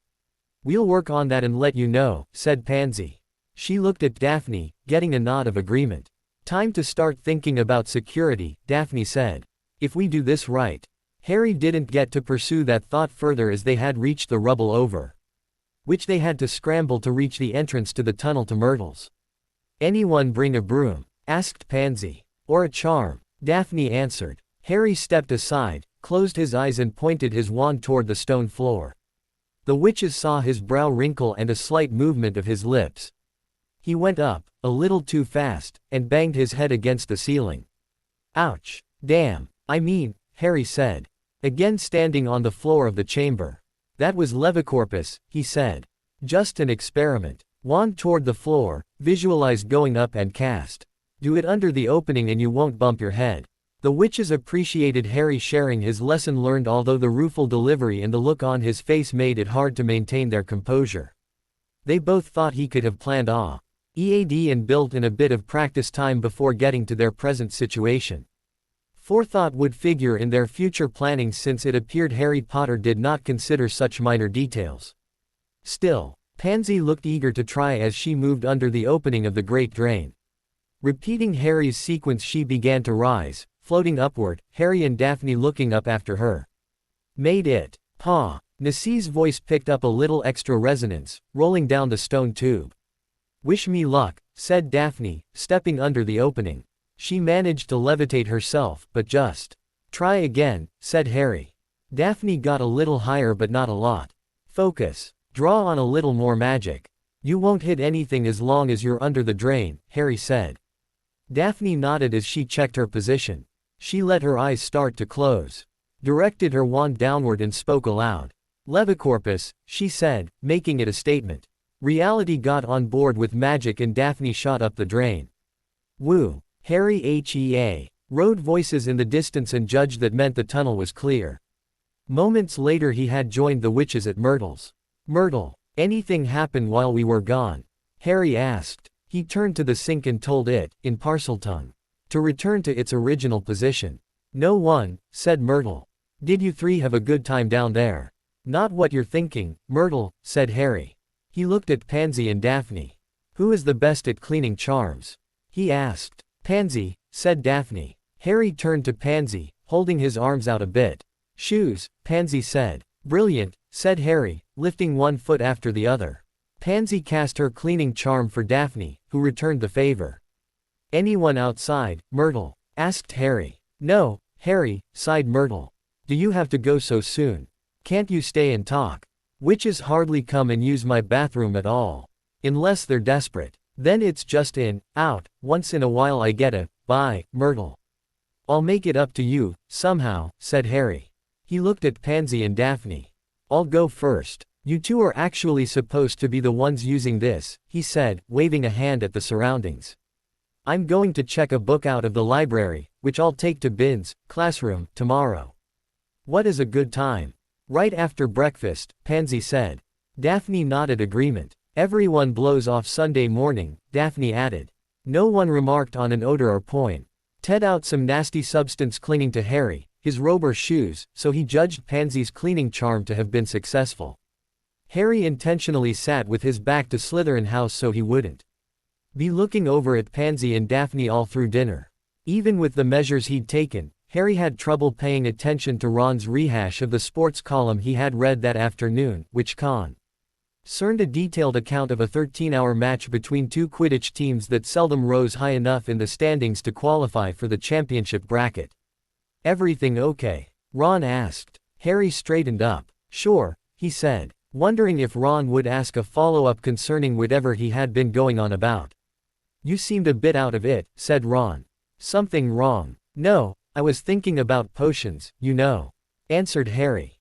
We'll work on that and let you know, said Pansy. She looked at Daphne, getting a nod of agreement. Time to start thinking about security, Daphne said. If we do this right. Harry didn't get to pursue that thought further as they had reached the rubble over which they had to scramble to reach the entrance to the tunnel to Myrtle's. Anyone bring a broom? Asked Pansy. Or a charm? Daphne answered. Harry stepped aside, closed his eyes and pointed his wand toward the stone floor. The witches saw his brow wrinkle and a slight movement of his lips. He went up, a little too fast, and banged his head against the ceiling. Ouch. Damn. I mean, Harry said. Again standing on the floor of the chamber. That was Levicorpus, he said. Just an experiment. Wand toward the floor, visualized going up and cast. Do it under the opening and you won't bump your head. The witches appreciated Harry sharing his lesson learned, although the rueful delivery and the look on his face made it hard to maintain their composure. They both thought he could have planned EAD and built in a bit of practice time before getting to their present situation. Forethought would figure in their future planning since it appeared Harry Potter did not consider such minor details. Still, Pansy looked eager to try as she moved under the opening of the great drain. Repeating Harry's sequence, she began to rise, floating upward, Harry and Daphne looking up after her. Made it. Paw. Nessie's voice picked up a little extra resonance, rolling down the stone tube. "Wish me luck," said Daphne, stepping under the opening. She managed to levitate herself, but just. "Try again," said Harry. Daphne got a little higher but not a lot. "Focus. Draw on a little more magic. You won't hit anything as long as you're under the drain," Harry said. Daphne nodded as she checked her position. She let her eyes start to close. Directed her wand downward and spoke aloud. "Levicorpus," she said, making it a statement. Reality got on board with magic and Daphne shot up the drain. "Woo." Harry rode voices in the distance and judged that meant the tunnel was clear. Moments later he had joined the witches at Myrtle's. "Myrtle, anything happen while we were gone?" Harry asked. He turned to the sink and told it, in Parseltongue, to return to its original position. "No one," said Myrtle. "Did you three have a good time down there?" "Not what you're thinking, Myrtle," said Harry. He looked at Pansy and Daphne. "Who is the best at cleaning charms?" he asked. "Pansy," said Daphne. Harry turned to Pansy, holding his arms out a bit. "Shoes," Pansy said. "Brilliant," said Harry, lifting one foot after the other. Pansy cast her cleaning charm for Daphne, who returned the favor. "Anyone outside, Myrtle?" asked Harry. "No, Harry," sighed Myrtle. "Do you have to go so soon? Can't you stay and talk? Witches hardly come and use my bathroom at all. Unless they're desperate. Then it's just in, out, once in a while I get a, bye, Myrtle." "I'll make it up to you, somehow," said Harry. He looked at Pansy and Daphne. "I'll go first. You two are actually supposed to be the ones using this," he said, waving a hand at the surroundings. "I'm going to check a book out of the library, which I'll take to Bin's classroom tomorrow." "What is a good time?" "Right after breakfast," Pansy said. Daphne nodded agreement. "Everyone blows off Sunday morning," Daphne added. No one remarked on an odor or point. Ted out some nasty substance clinging to Harry, his robe or shoes, so he judged Pansy's cleaning charm to have been successful. Harry intentionally sat with his back to Slytherin House so he wouldn't be looking over at Pansy and Daphne all through dinner. Even with the measures he'd taken, Harry had trouble paying attention to Ron's rehash of the sports column he had read that afternoon, which concerned a detailed account of a 13-hour match between two Quidditch teams that seldom rose high enough in the standings to qualify for the championship bracket. "Everything okay?" Ron asked. Harry straightened up. "Sure," he said, wondering if Ron would ask a follow-up concerning whatever he had been going on about. "You seemed a bit out of it," said Ron. "Something wrong?" "No, I was thinking about potions, you know," answered Harry.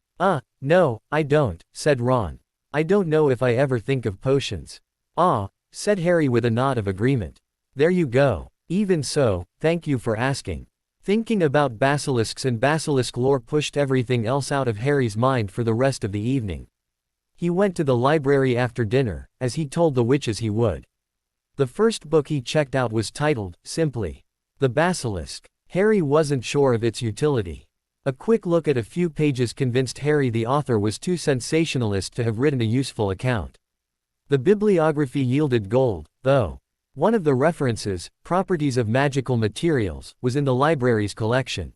No, I don't," said Ron. "I don't know if I ever think of potions." "Ah," said Harry with a nod of agreement. "There you go. Even so, thank you for asking." Thinking about basilisks and basilisk lore pushed everything else out of Harry's mind for the rest of the evening. He went to the library after dinner, as he told the witches he would. The first book he checked out was titled, simply, The Basilisk. Harry wasn't sure of its utility. A quick look at a few pages convinced Harry the author was too sensationalist to have written a useful account. The bibliography yielded gold, though. One of the references, Properties of Magical Materials, was in the library's collection.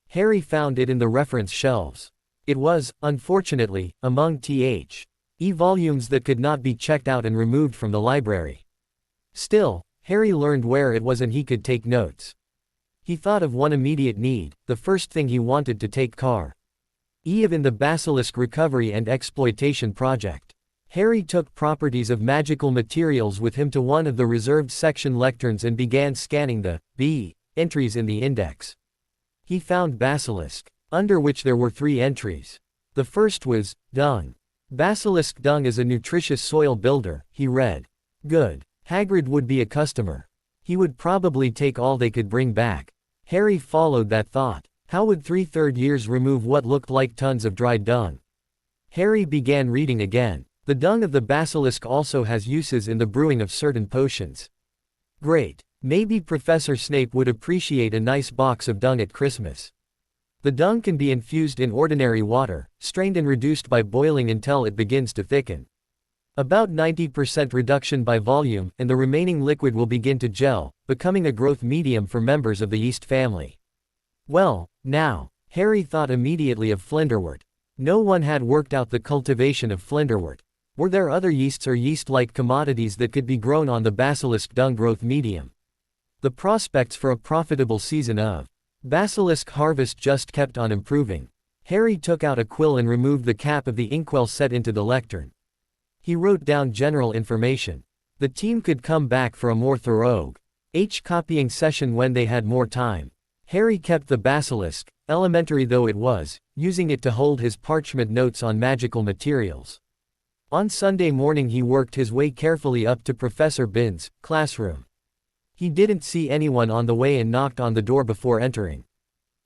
Harry found it in the reference shelves. It was, unfortunately, among the volumes that could not be checked out and removed from the library. Still, Harry learned where it was and he could take notes. He thought of one immediate need, the first thing he wanted to take Car. Eve in the Basilisk Recovery and Exploitation Project. Harry took Properties of Magical Materials with him to one of the reserved section lecterns and began scanning the entries in the index. He found Basilisk, under which there were 3 entries. The first was, dung. Basilisk dung is a nutritious soil builder, he read. Good. Hagrid would be a customer. He would probably take all they could bring back. Harry followed that thought. How would 3 third years remove what looked like tons of dried dung? Harry began reading again. The dung of the basilisk also has uses in the brewing of certain potions. Great. Maybe Professor Snape would appreciate a nice box of dung at Christmas. The dung can be infused in ordinary water, strained and reduced by boiling until it begins to thicken. About 90% reduction by volume, and the remaining liquid will begin to gel, becoming a growth medium for members of the yeast family. Well, now, Harry thought immediately of Flinderwort. No one had worked out the cultivation of flinderwort. Were there other yeasts or yeast-like commodities that could be grown on the basilisk dung growth medium? The prospects for a profitable season of basilisk harvest just kept on improving. Harry took out a quill and removed the cap of the inkwell set into the lectern. He wrote down general information. The team could come back for a more thorough copying session when they had more time. Harry kept the basilisk, elementary though it was, using it to hold his parchment notes on magical materials. On Sunday morning he worked his way carefully up to Professor Binns' classroom. He didn't see anyone on the way and knocked on the door before entering.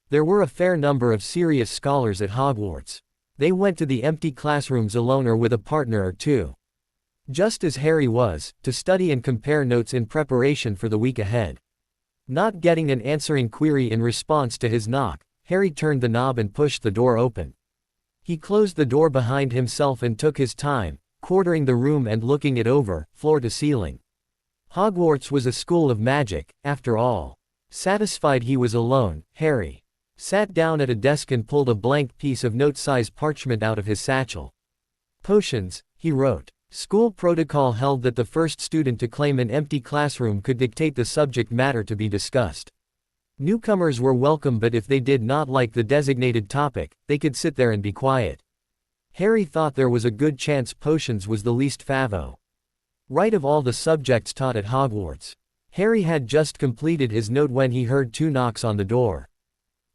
There were a fair number of serious scholars at Hogwarts. They went to the empty classrooms alone or with a partner or two. Just as Harry was, to study and compare notes in preparation for the week ahead. Not getting an answering query in response to his knock, Harry turned the knob and pushed the door open. He closed the door behind himself and took his time, quartering the room and looking it over, floor to ceiling. Hogwarts was a school of magic, after all. Satisfied he was alone, Harry sat down at a desk and pulled a blank piece of note-sized parchment out of his satchel. Potions, he wrote. School protocol held that the first student to claim an empty classroom could dictate the subject matter to be discussed. Newcomers were welcome, but if they did not like the designated topic, they could sit there and be quiet. Harry thought there was a good chance potions was the least favo. Right of all the subjects taught at Hogwarts. Harry had just completed his note when he heard 2 knocks on the door.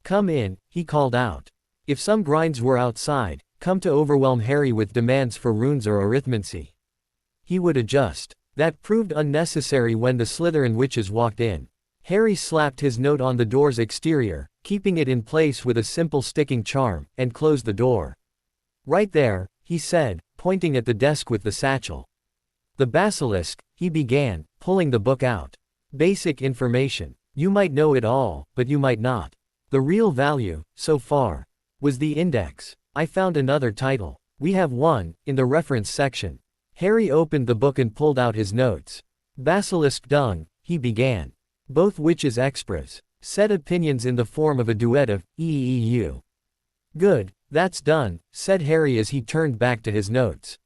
Come in, he called out. If some grinds were outside, come to overwhelm Harry with demands for runes or arithmancy. He would adjust. That proved unnecessary when the Slytherin witches walked in. Harry slapped his note on the door's exterior, keeping it in place with a simple sticking charm, and closed the door. Right there, he said, pointing at the desk with the satchel. The basilisk, he began, pulling the book out. Basic information. You might know it all, but you might not. The real value, so far, was the index. I found another title. We have one, in the reference section. Harry opened the book and pulled out his notes. Basilisk dung, he began. Both witches' expras. Said opinions in the form of a duet of EEU. Good, that's done, said Harry as he turned back to his notes.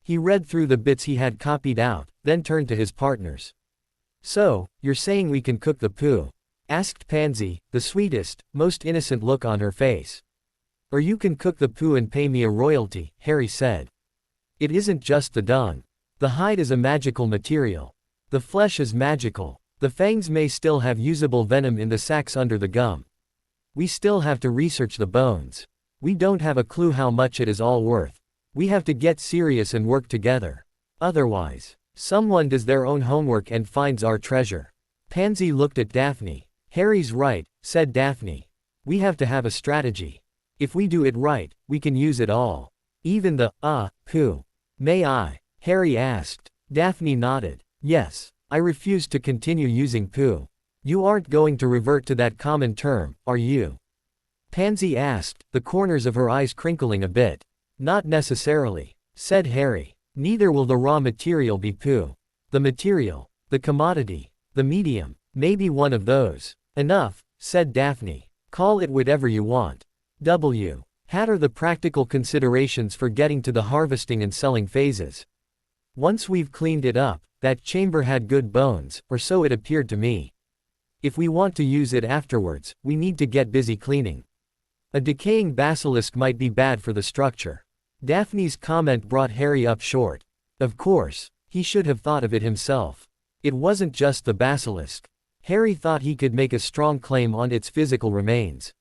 He read through the bits he had copied out, then turned to his partners. So, you're saying we can cook the poo? Asked Pansy, the sweetest, most innocent look on her face. Or you can cook the poo and pay me a royalty, Harry said. It isn't just the dung. The hide is a magical material. The flesh is magical. The fangs may still have usable venom in the sacs under the gum. We still have to research the bones. We don't have a clue how much it is all worth. We have to get serious and work together. Otherwise, someone does their own homework and finds our treasure. Pansy looked at Daphne. Harry's right, said Daphne. We have to have a strategy. If we do it right, we can use it all. Even the, poo. May I? Harry asked. Daphne nodded. Yes, I refuse to continue using poo. You aren't going to revert to that common term, are you? Pansy asked, the corners of her eyes crinkling a bit. Not necessarily, said Harry. Neither will the raw material be poo. The material, the commodity, the medium, maybe one of those. Enough, said Daphne. Call it whatever you want. Had are the practical considerations for getting to the harvesting and selling phases. Once we've cleaned it up, that chamber had good bones, or so it appeared to me. If we want to use it afterwards, we need to get busy cleaning. A decaying basilisk might be bad for the structure. Daphne's comment brought Harry up short. Of course, he should have thought of it himself. It wasn't just the basilisk. Harry thought he could make a strong claim on its physical remains.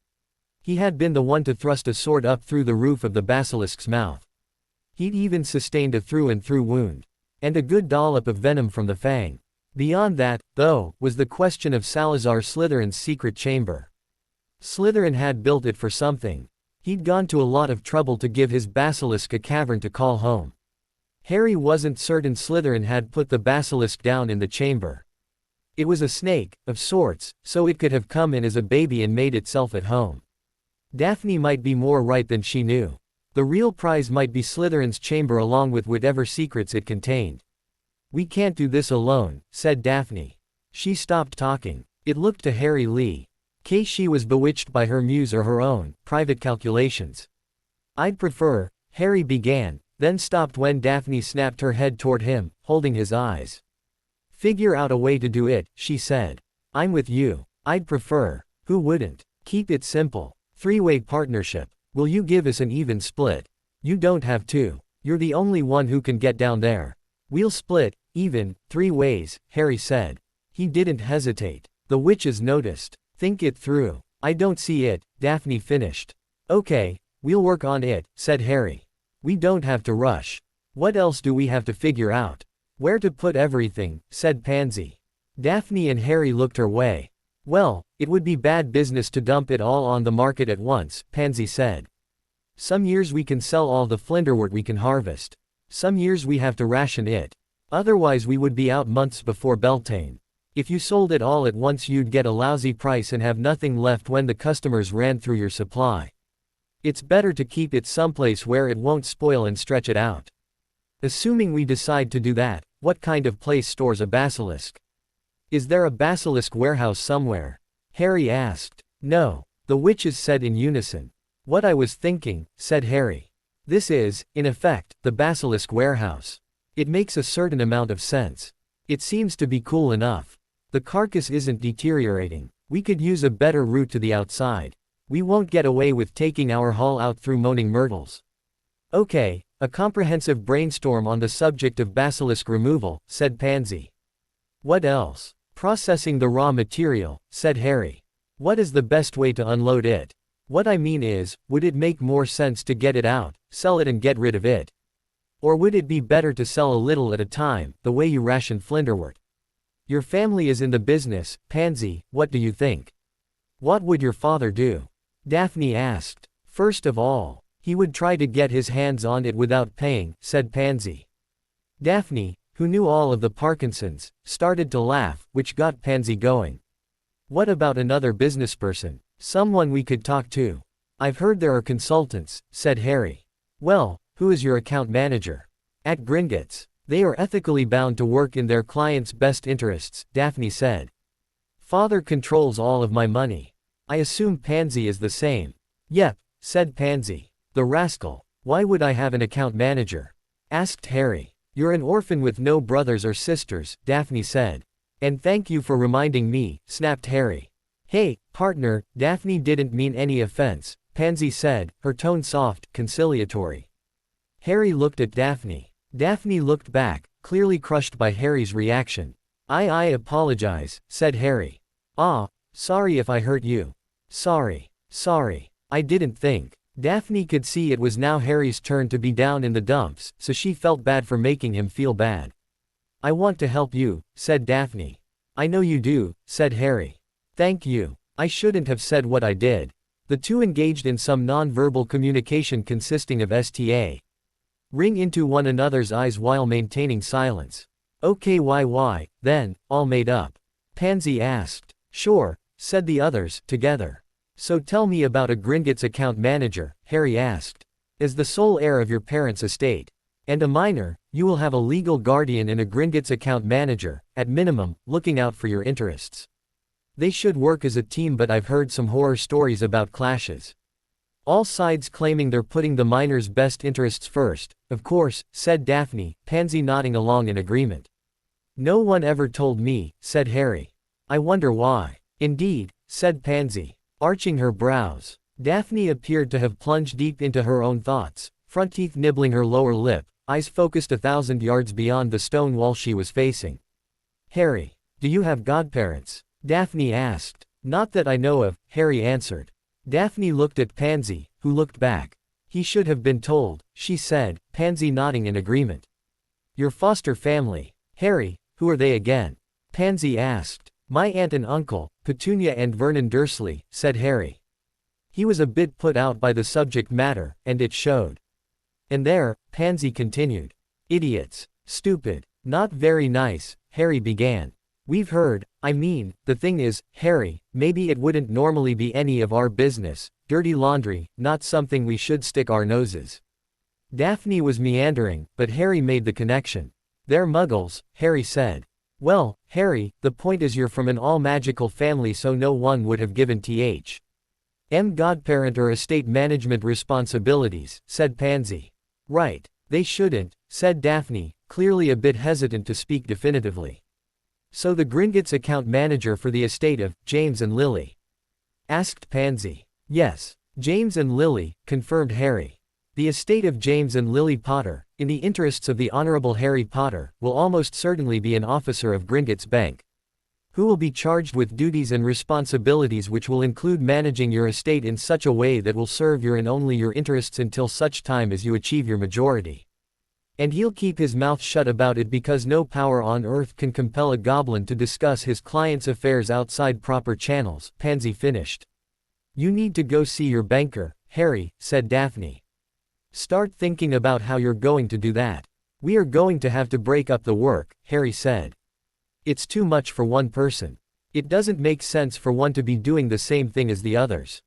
He had been the one to thrust a sword up through the roof of the basilisk's mouth. He'd even sustained a through-and-through wound. And a good dollop of venom from the fang. Beyond that, though, was the question of Salazar Slytherin's secret chamber. Slytherin had built it for something. He'd gone to a lot of trouble to give his basilisk a cavern to call home. Harry wasn't certain Slytherin had put the basilisk down in the chamber. It was a snake, of sorts, so it could have come in as a baby and made itself at home. Daphne might be more right than she knew. The real prize might be Slytherin's chamber along with whatever secrets it contained. We can't do this alone, said Daphne. She stopped talking. It looked to Harry Lee. Case she was bewitched by her muse or her own private calculations. I'd prefer, Harry began, then stopped when Daphne snapped her head toward him, holding his eyes. Figure out a way to do it, she said. I'm with you. I'd prefer. Who wouldn't? Keep it simple. Three-way partnership. Will you give us an even split? You don't have to. You're the only one who can get down there. We'll split, even, 3 ways, Harry said. He didn't hesitate. The witches noticed. Think it through. I don't see it, Daphne finished. Okay, we'll work on it, said Harry. We don't have to rush. What else do we have to figure out? Where to put everything, said Pansy. Daphne and Harry looked her way. Well, it would be bad business to dump it all on the market at once, Pansy said. Some years we can sell all the flinderwort we can harvest. Some years we have to ration it. Otherwise we would be out months before Beltane. If you sold it all at once you'd get a lousy price and have nothing left when the customers ran through your supply. It's better to keep it someplace where it won't spoil and stretch it out. Assuming we decide to do that, what kind of place stores a basilisk? Is there a basilisk warehouse somewhere? Harry asked. No, the witches said in unison. What I was thinking, said Harry. This is, in effect, the basilisk warehouse. It makes a certain amount of sense. It seems to be cool enough. The carcass isn't deteriorating. We could use a better route to the outside. We won't get away with taking our haul out through Moaning Myrtles. Okay, a comprehensive brainstorm on the subject of basilisk removal, said Pansy. What else? Processing the raw material, said Harry. What is the best way to unload it? What I mean is, would it make more sense to get it out, sell it and get rid of it? Or would it be better to sell a little at a time, the way you ration flinderwort? Your family is in the business, Pansy, what do you think? What would your father do? Daphne asked. First of all, he would try to get his hands on it without paying, said Pansy. Daphne, who knew all of the Parkinsons, started to laugh, which got Pansy going. What about another businessperson? Someone we could talk to? I've heard there are consultants, said Harry. Well, who is your account manager? At Gringotts. They are ethically bound to work in their clients' best interests, Daphne said. Father controls all of my money. I assume Pansy is the same. Yep, said Pansy. The rascal. Why would I have an account manager? Asked Harry. You're an orphan with no brothers or sisters, Daphne said. And thank you for reminding me, snapped Harry. Hey, partner, Daphne didn't mean any offense, Pansy said, her tone soft, conciliatory. Harry looked at Daphne. Daphne looked back, clearly crushed by Harry's reaction. I apologize, said Harry. Ah, sorry if I hurt you. Sorry. I didn't think. Daphne could see it was now Harry's turn to be down in the dumps, so she felt bad for making him feel bad. I want to help you, said Daphne. I know you do, said Harry. Thank you. I shouldn't have said what I did. The two engaged in some non-verbal communication consisting of sta. Ring into one another's eyes while maintaining silence. Okay, why, then, all made up? Pansy asked. Sure, said the others, together. So tell me about a Gringotts account manager, Harry asked. As the sole heir of your parents' estate, and a minor, you will have a legal guardian and a Gringotts account manager, at minimum, looking out for your interests. They should work as a team, but I've heard some horror stories about clashes. All sides claiming they're putting the minor's best interests first, of course, said Daphne, Pansy nodding along in agreement. No one ever told me, said Harry. I wonder why. Indeed, said Pansy, arching her brows. Daphne appeared to have plunged deep into her own thoughts, front teeth nibbling her lower lip, eyes focused 1,000 yards beyond the stone wall she was facing. Harry, do you have godparents? Daphne asked. Not that I know of, Harry answered. Daphne looked at Pansy, who looked back. He should have been told, she said, Pansy nodding in agreement. Your foster family. Harry, who are they again? Pansy asked. My aunt and uncle, Petunia and Vernon Dursley, said Harry. He was a bit put out by the subject matter, and it showed. And there, Pansy continued. Idiots. Stupid. Not very nice, Harry began. We've heard, the thing is, Harry, maybe it wouldn't normally be any of our business, dirty laundry, not something we should stick our noses. Daphne was meandering, but Harry made the connection. They're muggles, Harry said. Well, Harry, the point is you're from an all-magical family, so no one would have given th. Godparent or estate management responsibilities, said Pansy. Right. They shouldn't, said Daphne, clearly a bit hesitant to speak definitively. So the Gringotts account manager for the estate of James and Lily? Asked Pansy. Yes. James and Lily, confirmed Harry. The estate of James and Lily Potter, in the interests of the Honorable Harry Potter, will almost certainly be an officer of Gringotts Bank, who will be charged with duties and responsibilities which will include managing your estate in such a way that will serve your and only your interests until such time as you achieve your majority. And he'll keep his mouth shut about it because no power on earth can compel a goblin to discuss his client's affairs outside proper channels, Pansy finished. You need to go see your banker, Harry, said Daphne. Start thinking about how you're going to do that. We are going to have to break up the work, Harry said. It's too much for one person. It doesn't make sense for one to be doing the same thing as the others.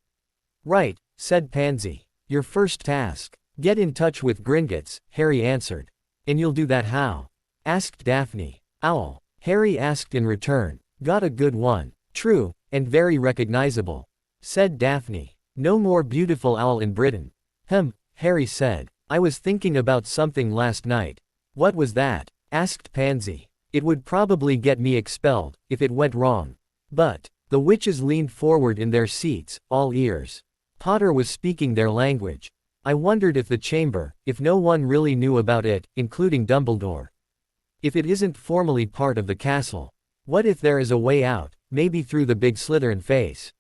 Right, said Pansy. Your first task. Get in touch with Gringotts, Harry answered. And you'll do that how? Asked Daphne. Owl. Harry asked in return. Got a good one. True, and very recognizable, said Daphne. No more beautiful owl in Britain. Harry said. I was thinking about something last night. What was that? Asked Pansy. It would probably get me expelled, if it went wrong. But, the witches leaned forward in their seats, all ears. Potter was speaking their language. I wondered if the chamber, if no one really knew about it, including Dumbledore. If it isn't formally part of the castle. What if there is a way out, maybe through the big Slytherin face?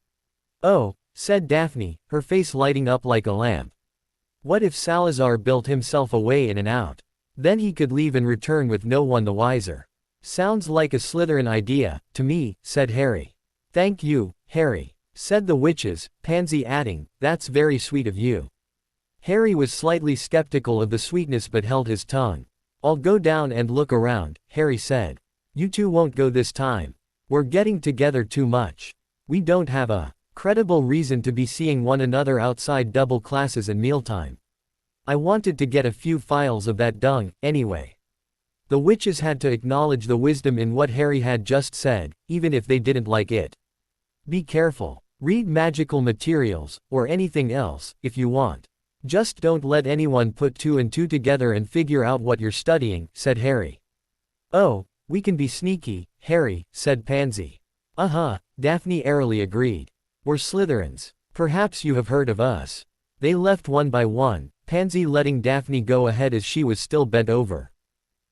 Oh, said Daphne, her face lighting up like a lamp. What if Salazar built himself a way in and out? Then he could leave and return with no one the wiser. Sounds like a Slytherin idea, to me, said Harry. Thank you, Harry, said the witches, Pansy adding, that's very sweet of you. Harry was slightly skeptical of the sweetness but held his tongue. I'll go down and look around, Harry said. You two won't go this time. We're getting together too much. We don't have a credible reason to be seeing one another outside double classes and mealtime. I wanted to get a few files of that dung, anyway. The witches had to acknowledge the wisdom in what Harry had just said, even if they didn't like it. Be careful. Read magical materials, or anything else, if you want. Just don't let anyone put two and two together and figure out what you're studying, said Harry. Oh, we can be sneaky, Harry, said Pansy. Daphne airily agreed. We're Slytherins. Perhaps you have heard of us. They left one by one, Pansy letting Daphne go ahead as she was still bent over,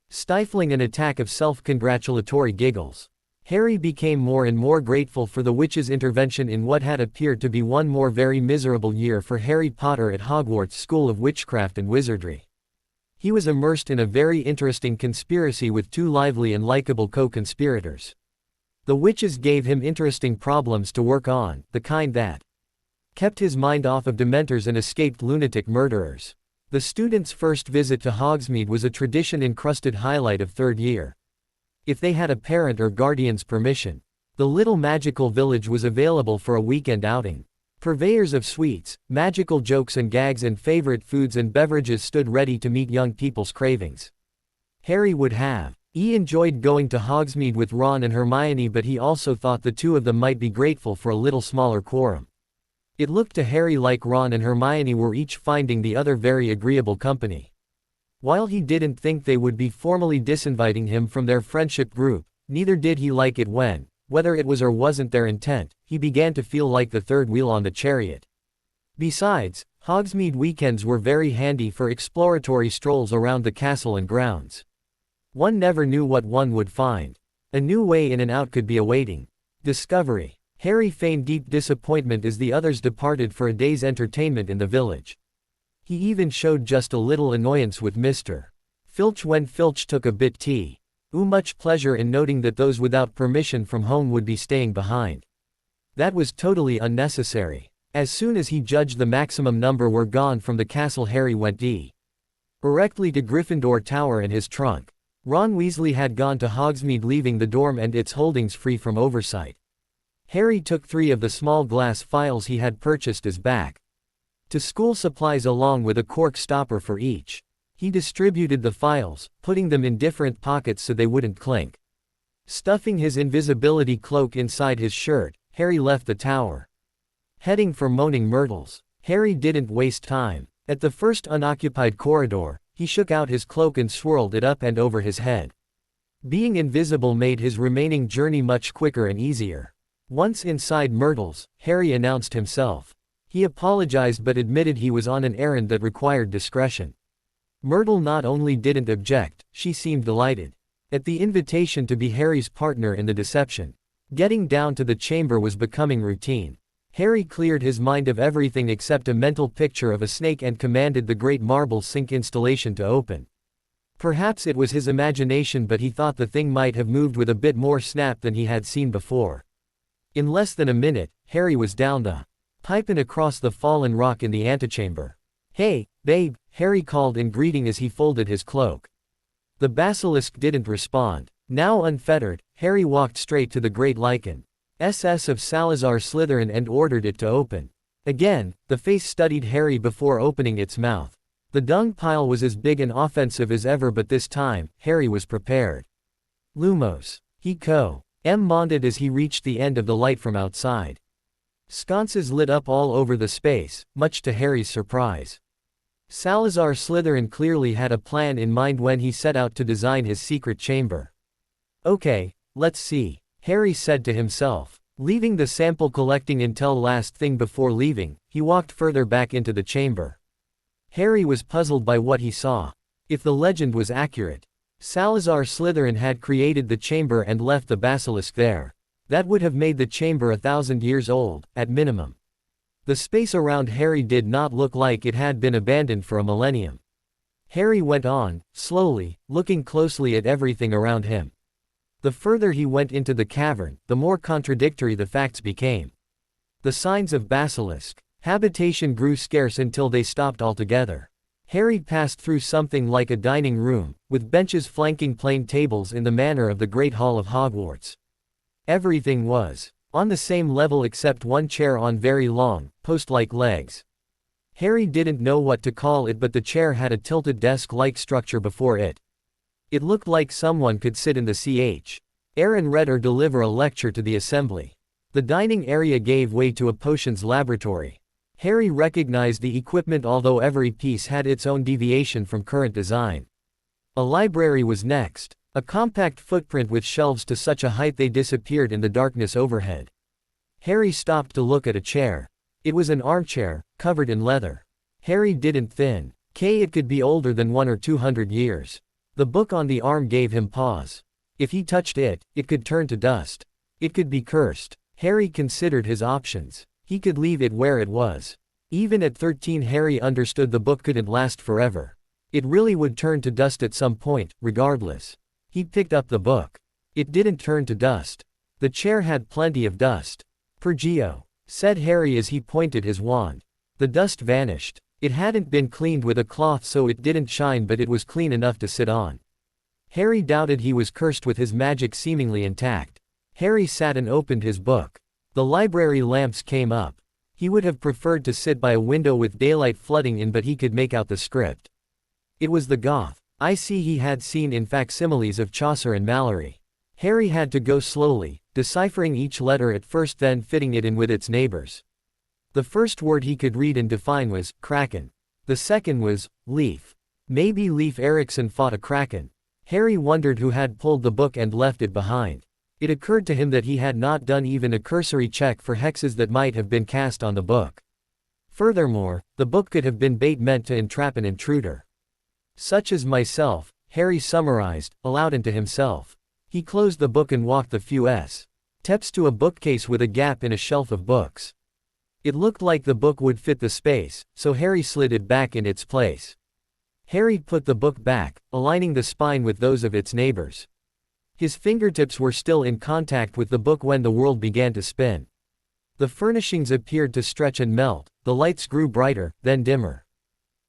stifling an attack of self-congratulatory giggles. Harry became more and more grateful for the witch's intervention in what had appeared to be one more very miserable year for Harry Potter at Hogwarts School of Witchcraft and Wizardry. He was immersed in a very interesting conspiracy with two lively and likable co-conspirators. The witches gave him interesting problems to work on, the kind that kept his mind off of dementors and escaped lunatic murderers. The students' first visit to Hogsmeade was a tradition-encrusted highlight of third year. If they had a parent or guardian's permission, the little magical village was available for a weekend outing. Purveyors of sweets, magical jokes and gags and favorite foods and beverages stood ready to meet young people's cravings. Harry would have. He enjoyed going to Hogsmeade with Ron and Hermione, but he also thought the two of them might be grateful for a little smaller quorum. It looked to Harry like Ron and Hermione were each finding the other very agreeable company. While he didn't think they would be formally disinviting him from their friendship group, neither did he like it when, whether it was or wasn't their intent, he began to feel like the third wheel on the chariot. Besides, Hogsmeade weekends were very handy for exploratory strolls around the castle and grounds. One never knew what one would find. A new way in and out could be awaiting. Discovery. Harry feigned deep disappointment as the others departed for a day's entertainment in the village. He even showed just a little annoyance with Mr. Filch when Filch took a bit tea. Much pleasure in noting that those without permission from home would be staying behind. That was totally unnecessary. As soon as he judged the maximum number were gone from the castle, Harry went directly to Gryffindor Tower in his trunk. Ron Weasley had gone to Hogsmeade, leaving the dorm and its holdings free from oversight. Harry took 3 of the small glass files he had purchased as back-to-school supplies along with a cork stopper for each. He distributed the files, putting them in different pockets so they wouldn't clink. Stuffing his invisibility cloak inside his shirt, Harry left the tower. heading for Moaning Myrtles. Harry didn't waste time. At the first unoccupied corridor, he shook out his cloak and swirled it up and over his head. Being invisible made his remaining journey much quicker and easier. Once inside Myrtles, Harry announced himself. He apologized but admitted he was on an errand that required discretion. Myrtle not only didn't object, she seemed delighted. At the invitation to be Harry's partner in the deception. Getting down to the chamber was becoming routine. Harry cleared his mind of everything except a mental picture of a snake and commanded the great marble sink installation to open. Perhaps it was his imagination, but he thought the thing might have moved with a bit more snap than he had seen before. In less than a minute, Harry was down the pipe and across the fallen rock in the antechamber. "Hey, babe," Harry called in greeting as he folded his cloak. The basilisk didn't respond. Now unfettered, Harry walked straight to the great lichen. SS of Salazar Slytherin and ordered it to open. Again, the face studied Harry before opening its mouth. The dung pile was as big and offensive as ever, but this time, Harry was prepared. "Lumos," he commanded as he reached the end of the light from outside. Sconces lit up all over the space, much to Harry's surprise. Salazar Slytherin clearly had a plan in mind when he set out to design his secret chamber. "Okay, let's see," Harry said to himself. Leaving the sample collecting intel last thing before leaving, he walked further back into the chamber. Harry was puzzled by what he saw. If the legend was accurate, Salazar Slytherin had created the chamber and left the basilisk there. That would have made the chamber 1,000 years old, at minimum. The space around Harry did not look like it had been abandoned for a millennium. Harry went on, slowly, looking closely at everything around him. The further he went into the cavern, the more contradictory the facts became. The signs of basilisk habitation grew scarce until they stopped altogether. Harry passed through something like a dining room, with benches flanking plain tables in the manner of the Great Hall of Hogwarts. Everything was on the same level except one chair on very long, post-like legs. Harry didn't know what to call it, but the chair had a tilted desk-like structure before it. It looked like someone could sit in the chair and read or deliver a lecture to the assembly. The dining area gave way to a potions laboratory. Harry recognized the equipment, although every piece had its own deviation from current design. A library was next. A compact footprint with shelves to such a height they disappeared in the darkness overhead. Harry stopped to look at a chair. It was an armchair, covered in leather. Harry didn't think it could be older than 100 or 200 years. The book on the arm gave him pause. If he touched it, it could turn to dust. It could be cursed. Harry considered his options. He could leave it where it was. Even at 13, Harry understood the book couldn't last forever. It really would turn to dust at some point, regardless. He picked up the book. It didn't turn to dust. The chair had plenty of dust. "Pergio," said Harry as he pointed his wand. The dust vanished. It hadn't been cleaned with a cloth, so it didn't shine, but it was clean enough to sit on. Harry doubted he was cursed with his magic seemingly intact. Harry sat and opened his book. The library lamps came up. He would have preferred to sit by a window with daylight flooding in, but he could make out the script. It was the Goth I see he had seen in facsimiles of Chaucer and Malory. Harry had to go slowly, deciphering each letter at first, then fitting it in with its neighbors. The first word he could read and define was kraken. The second was leaf. Maybe Leif Erikson fought a kraken. Harry wondered who had pulled the book and left it behind. It occurred to him that he had not done even a cursory check for hexes that might have been cast on the book. Furthermore, the book could have been bait meant to entrap an intruder. "Such as myself," Harry summarized, aloud and to himself. He closed the book and walked the few steps to a bookcase with a gap in a shelf of books. It looked like the book would fit the space, so Harry slid it back in its place. Harry put the book back, aligning the spine with those of its neighbors. His fingertips were still in contact with the book when the world began to spin. The furnishings appeared to stretch and melt, the lights grew brighter, then dimmer.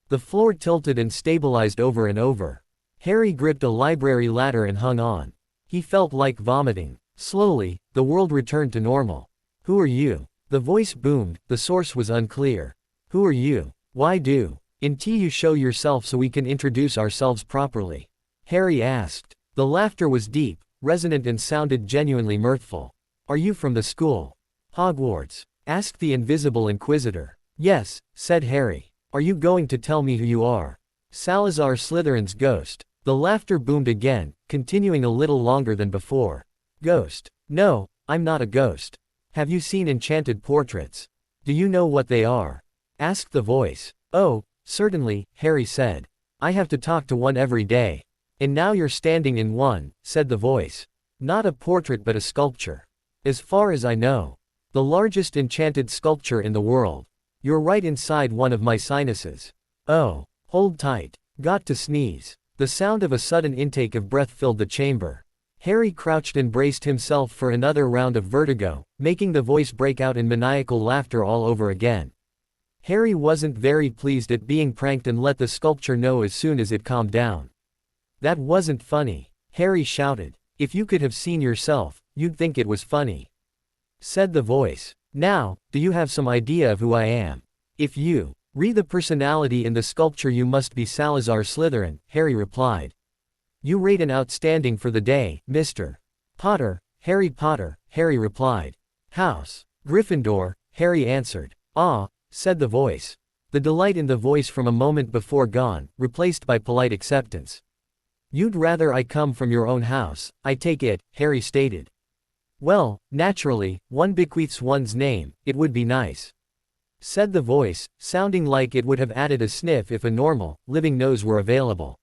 The floor tilted and stabilized over and over. Harry gripped a library ladder and hung on. He felt like vomiting. Slowly, the world returned to normal. "Who are you?" The voice boomed, the source was unclear. "Who are you? Why do you show yourself so we can introduce ourselves properly?" Harry asked. The laughter was deep, resonant and sounded genuinely mirthful. "Are you from the school? Hogwarts?" asked the invisible inquisitor. Yes, said Harry. Are you going to tell me who you are? Salazar Slytherin's ghost. The laughter boomed again, continuing a little longer than before. Ghost. No, I'm not a ghost. Have you seen enchanted portraits? Do you know what they are? Asked the voice. Oh, certainly, Harry said. I have to talk to one every day. And now you're standing in one, said the voice. Not a portrait but a sculpture. As far as I know. The largest enchanted sculpture in the world. You're right inside one of my sinuses. Oh, hold tight. Got to sneeze. The sound of a sudden intake of breath filled the chamber. Harry crouched and braced himself for another round of vertigo, making the voice break out in maniacal laughter all over again. Harry wasn't very pleased at being pranked and let the sculpture know as soon as it calmed down. That wasn't funny, Harry shouted. If you could have seen yourself, you'd think it was funny. Said the voice. Now, do you have some idea of who I am? If you read the personality in the sculpture you must be Salazar Slytherin, Harry replied. You rate an outstanding for the day, Mr. Potter, Harry Potter, Harry replied. House. Gryffindor, Harry answered. Ah, said the voice. The delight in the voice from a moment before gone, replaced by polite acceptance. You'd rather I come from your own house, I take it, Harry stated. Well, naturally, one bequeaths one's name, it would be nice. Said the voice, sounding like it would have added a sniff if a normal, living nose were available.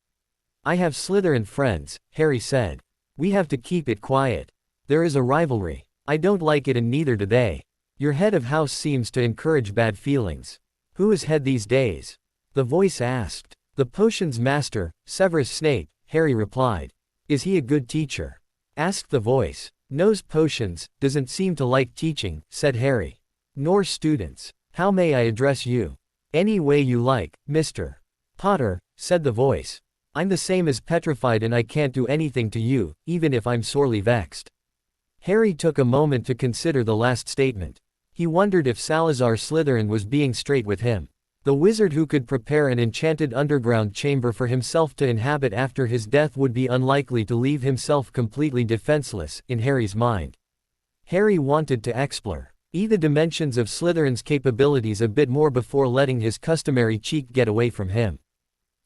I have Slytherin friends, Harry said. We have to keep it quiet. There is a rivalry. I don't like it and neither do they. Your head of house seems to encourage bad feelings. Who is head these days? The voice asked. The potions master, Severus Snape, Harry replied. Is he a good teacher? Asked the voice. Knows potions, doesn't seem to like teaching, said Harry. Nor students. How may I address you? Any way you like, Mr. Potter, said the voice. I'm the same as petrified and I can't do anything to you, even if I'm sorely vexed. Harry took a moment to consider the last statement. He wondered if Salazar Slytherin was being straight with him. The wizard who could prepare an enchanted underground chamber for himself to inhabit after his death would be unlikely to leave himself completely defenseless, in Harry's mind. Harry wanted to explore the dimensions of Slytherin's capabilities a bit more before letting his customary cheek get away from him.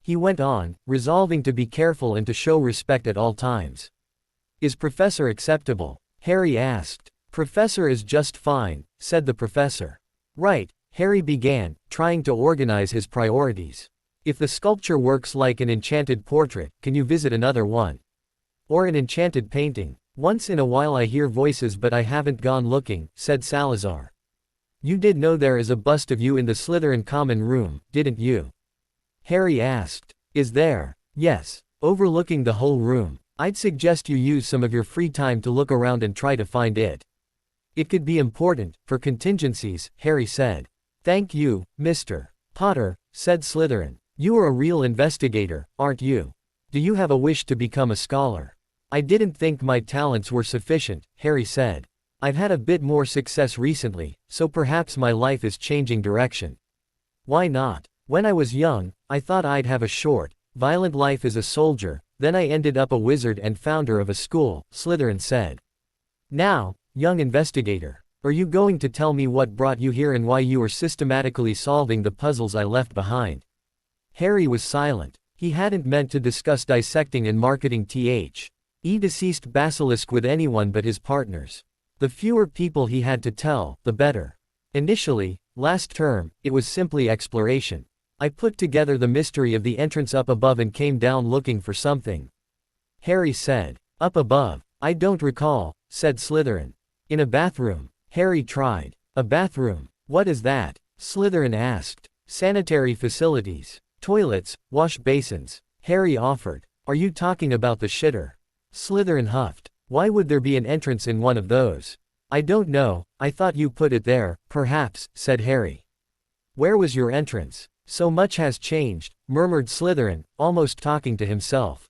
He went on, resolving to be careful and to show respect at all times. Is Professor acceptable? Harry asked. Professor is just fine, said the professor. Right, Harry began, trying to organize his priorities. If the sculpture works like an enchanted portrait, can you visit another one? Or an enchanted painting? Once in a while I hear voices but I haven't gone looking, said Salazar. You did know there is a bust of you in the Slytherin common room, didn't you? Harry asked. Is there? Yes. Overlooking the whole room. I'd suggest you use some of your free time to look around and try to find it. It could be important, for contingencies, Harry said. Thank you, Mr. Potter, said Slytherin. You are a real investigator, aren't you? Do you have a wish to become a scholar? I didn't think my talents were sufficient, Harry said. I've had a bit more success recently, so perhaps my life is changing direction. Why not? When I was young, I thought I'd have a short, violent life as a soldier, then I ended up a wizard and founder of a school, Slytherin said. Now, young investigator, are you going to tell me what brought you here and why you are systematically solving the puzzles I left behind? Harry was silent. He hadn't meant to discuss dissecting and marketing deceased basilisk with anyone but his partners. The fewer people he had to tell, the better. Initially, last term, it was simply exploration. I put together the mystery of the entrance up above and came down looking for something. Harry said. Up above? I don't recall, said Slytherin. In a bathroom. Harry tried. A bathroom? What is that? Slytherin asked. Sanitary facilities. Toilets, wash basins. Harry offered. Are you talking about the shitter? Slytherin huffed. Why would there be an entrance in one of those? I don't know, I thought you put it there, perhaps, said Harry. Where was your entrance? So much has changed, murmured Slytherin, almost talking to himself.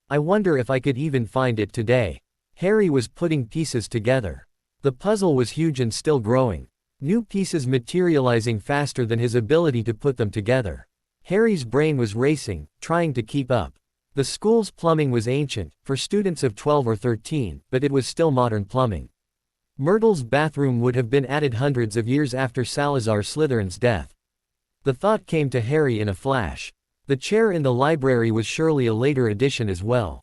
I wonder if I could even find it today. Harry was putting pieces together. The puzzle was huge and still growing. New pieces materializing faster than his ability to put them together. Harry's brain was racing, trying to keep up. The school's plumbing was ancient, for students of 12 or 13, but it was still modern plumbing. Myrtle's bathroom would have been added hundreds of years after Salazar Slytherin's death. The thought came to Harry in a flash. The chair in the library was surely a later addition as well.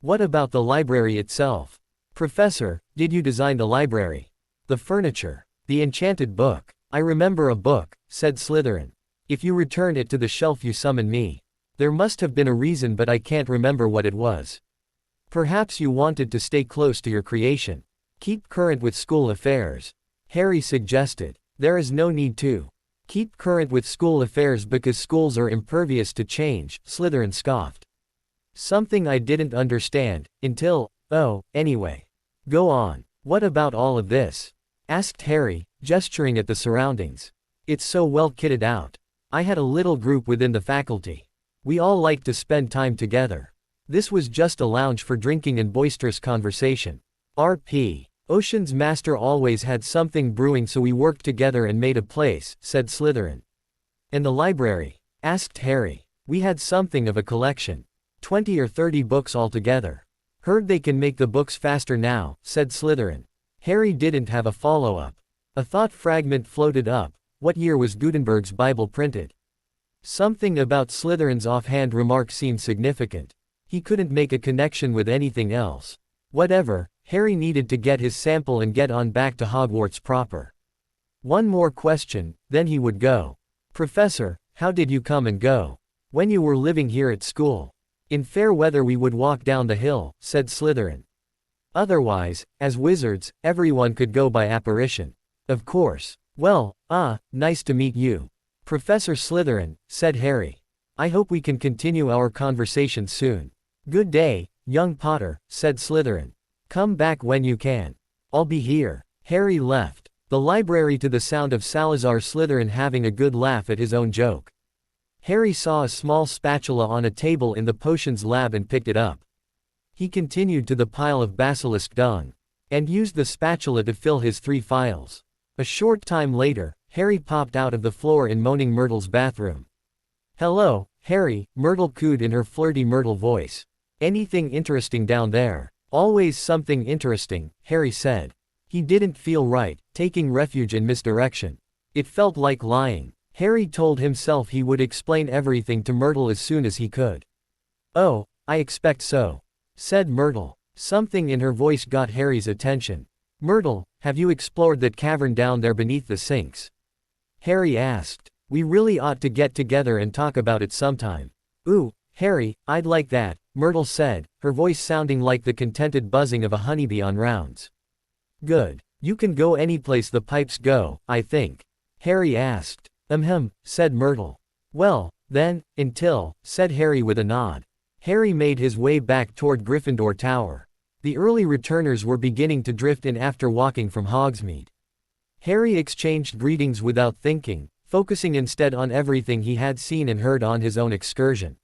What about the library itself? Professor, did you design the library? The furniture? The enchanted book? I remember a book, said Slytherin. If you return it to the shelf you summon me. There must have been a reason but I can't remember what it was. Perhaps you wanted to stay close to your creation. Keep current with school affairs. Harry suggested. There is no need to. Keep current with school affairs because schools are impervious to change, Slytherin scoffed. Something I didn't understand, until, anyway. Go on. What about all of this? Asked Harry, gesturing at the surroundings. It's so well kitted out. I had a little group within the faculty. We all liked to spend time together. This was just a lounge for drinking and boisterous conversation. R.P. Ocean's master always had something brewing so we worked together and made a place, said Slytherin. And the library? Asked Harry. We had something of a collection. 20 or 30 books altogether. Heard they can make the books faster now, said Slytherin. Harry didn't have a follow-up. A thought fragment floated up. What year was Gutenberg's Bible printed? Something about Slytherin's offhand remark seemed significant. He couldn't make a connection with anything else. Whatever, Harry needed to get his sample and get on back to Hogwarts proper. One more question, then he would go. Professor, how did you come and go? When you were living here at school. In fair weather we would walk down the hill, said Slytherin. Otherwise, as wizards, everyone could go by apparition. Of course. Well, nice to meet you. Professor Slytherin, said Harry. I hope we can continue our conversation soon. Good day, young Potter, said Slytherin. Come back when you can. I'll be here. Harry left the library to the sound of Salazar Slytherin having a good laugh at his own joke. Harry saw a small spatula on a table in the potions lab and picked it up. He continued to the pile of basilisk dung, and used the spatula to fill his 3 phials. A short time later, Harry popped out of the floor in Moaning Myrtle's bathroom. Hello, Harry, Myrtle cooed in her flirty Myrtle voice. Anything interesting down there? Always something interesting, Harry said. He didn't feel right, taking refuge in misdirection. It felt like lying. Harry told himself he would explain everything to Myrtle as soon as he could. Oh, I expect so, said Myrtle. Something in her voice got Harry's attention. Myrtle, have you explored that cavern down there beneath the sinks? Harry asked. We really ought to get together and talk about it sometime. Ooh, Harry, I'd like that, Myrtle said, her voice sounding like the contented buzzing of a honeybee on rounds. Good. You can go anyplace the pipes go, I think. Harry asked. Said Myrtle. Well, then, until, said Harry with a nod. Harry made his way back toward Gryffindor Tower. The early returners were beginning to drift in after walking from Hogsmeade. Harry exchanged greetings without thinking, focusing instead on everything he had seen and heard on his own excursion.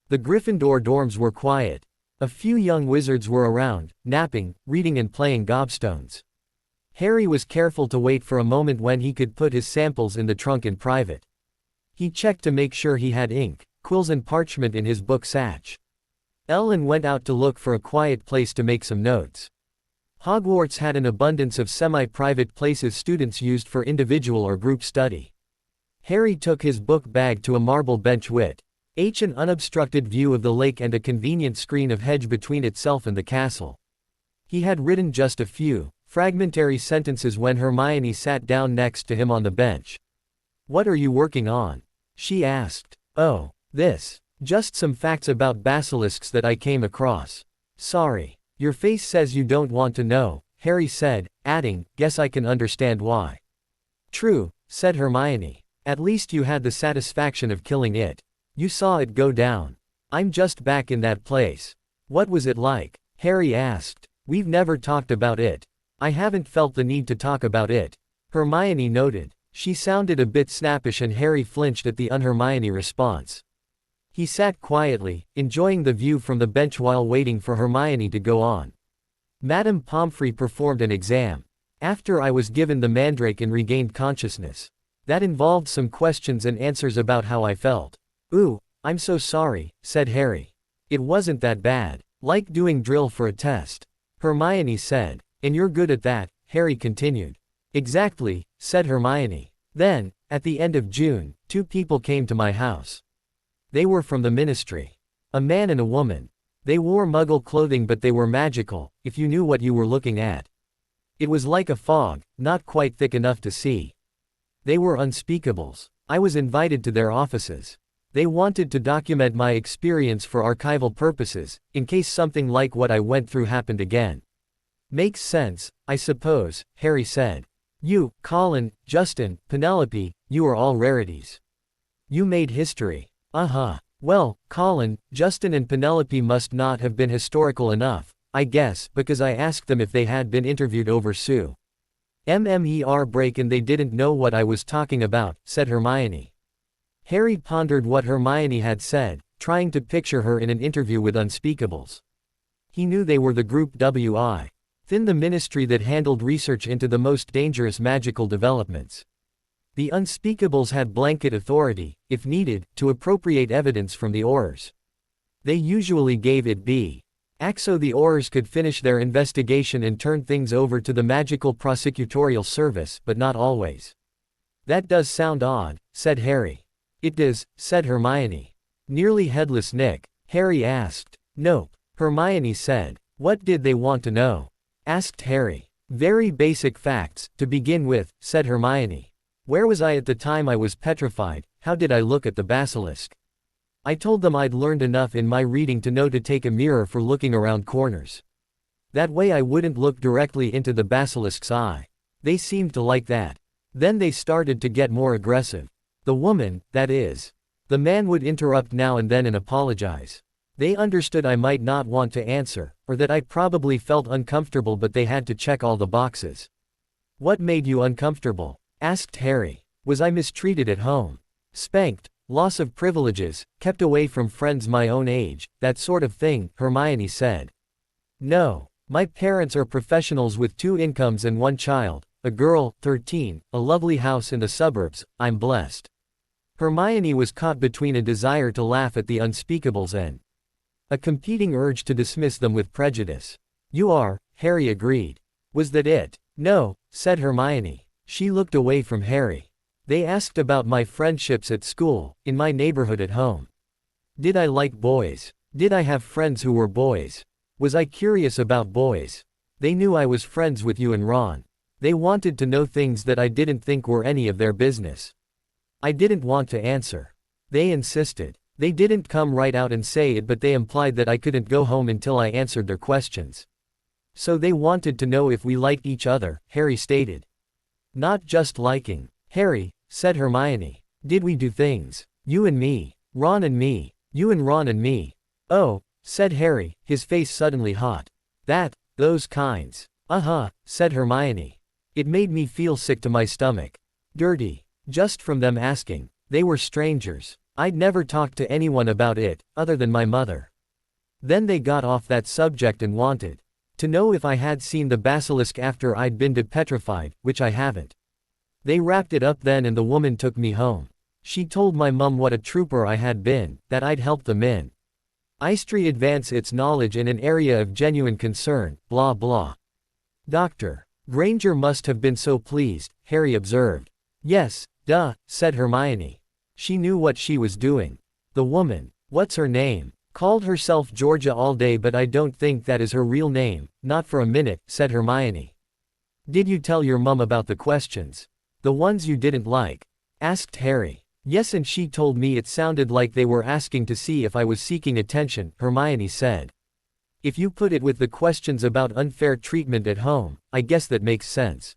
The Gryffindor dorms were quiet. A few young wizards were around, napping, reading and playing gobstones. Harry was careful to wait for a moment when he could put his samples in the trunk in private. He checked to make sure he had ink, quills and parchment in his book satch. Ellen went out to look for a quiet place to make some notes. Hogwarts had an abundance of semi-private places students used for individual or group study. Harry took his book bag to a marble bench with an unobstructed view of the lake and a convenient screen of hedge between itself and the castle. He had written just a few fragmentary sentences when Hermione sat down next to him on the bench. What are you working on? She asked. Oh, this. Just some facts about basilisks that I came across. Sorry. Your face says you don't want to know, Harry said, adding, guess I can understand why. True, said Hermione. At least you had the satisfaction of killing it. You saw it go down. I'm just back in that place. What was it like? Harry asked. We've never talked about it. I haven't felt the need to talk about it. Hermione noted. She sounded a bit snappish and Harry flinched at the un-Hermione response. He sat quietly, enjoying the view from the bench while waiting for Hermione to go on. Madame Pomfrey performed an exam. After I was given the mandrake and regained consciousness. That involved some questions and answers about how I felt. Ooh, I'm so sorry, said Harry. It wasn't that bad. Like doing drill for a test. Hermione said. And you're good at that, Harry continued. Exactly, said Hermione. Then, at the end of June, 2 people came to my house. They were from the ministry. A man and a woman. They wore muggle clothing but they were magical, if you knew what you were looking at. It was like a fog, not quite thick enough to see. They were unspeakables. I was invited to their offices. They wanted to document my experience for archival purposes, in case something like what I went through happened again. Makes sense, I suppose, Harry said. You, Colin, Justin, Penelope, you are all rarities. You made history. Well, Colin, Justin and Penelope must not have been historical enough, I guess, because I asked them if they had been interviewed over Sue. Break and they didn't know what I was talking about, said Hermione. Harry pondered what Hermione had said, trying to picture her in an interview with Unspeakables. He knew they were the group within the ministry that handled research into the most dangerous magical developments. The Unspeakables had blanket authority, if needed, to appropriate evidence from the Aurors. They usually gave it so the Aurors could finish their investigation and turn things over to the Magical Prosecutorial Service, but not always. That does sound odd, said Harry. It does, said Hermione. Nearly headless Nick? Harry asked. Nope, Hermione said. What did they want to know? Asked Harry. Very basic facts, to begin with, said Hermione. Where was I at the time I was petrified? How did I look at the basilisk? I told them I'd learned enough in my reading to know to take a mirror for looking around corners. That way I wouldn't look directly into the basilisk's eye. They seemed to like that. Then they started to get more aggressive. The woman, that is. The man would interrupt now and then and apologize. They understood I might not want to answer, or that I probably felt uncomfortable but they had to check all the boxes. What made you uncomfortable? Asked Harry. Was I mistreated at home? Spanked? Loss of privileges, kept away from friends my own age, that sort of thing, Hermione said. No. My parents are professionals with 2 incomes and 1 child, a girl, 13, a lovely house in the suburbs, I'm blessed. Hermione was caught between a desire to laugh at the Unspeakables and a competing urge to dismiss them with prejudice. You are, Harry agreed. Was that it? No, said Hermione. She looked away from Harry. They asked about my friendships at school, in my neighborhood at home. Did I like boys? Did I have friends who were boys? Was I curious about boys? They knew I was friends with you and Ron. They wanted to know things that I didn't think were any of their business. I didn't want to answer. They insisted. They didn't come right out and say it but they implied that I couldn't go home until I answered their questions. So they wanted to know if we liked each other, Harry stated. Not just liking. Harry, said Hermione. Did we do things? You and me. Ron and me. You and Ron and me. Oh, said Harry, his face suddenly hot. Those kinds. Said Hermione. It made me feel sick to my stomach. Dirty. Just from them asking. They were strangers. I'd never talked to anyone about it, other than my mother. Then they got off that subject and wanted to know if I had seen the basilisk after I'd been depetrified, which I haven't. They wrapped it up then and the woman took me home. She told my mum what a trooper I had been, that I'd helped them in Istri advance its knowledge in an area of genuine concern, blah blah. Dr. Granger must have been so pleased, Harry observed. Yes, duh, said Hermione. She knew what she was doing. The woman, what's her name? Called herself Georgia all day but I don't think that is her real name, not for a minute, said Hermione. Did you tell your mum about the questions? The ones you didn't like? Asked Harry. Yes, and she told me it sounded like they were asking to see if I was seeking attention, Hermione said. If you put it with the questions about unfair treatment at home, I guess that makes sense.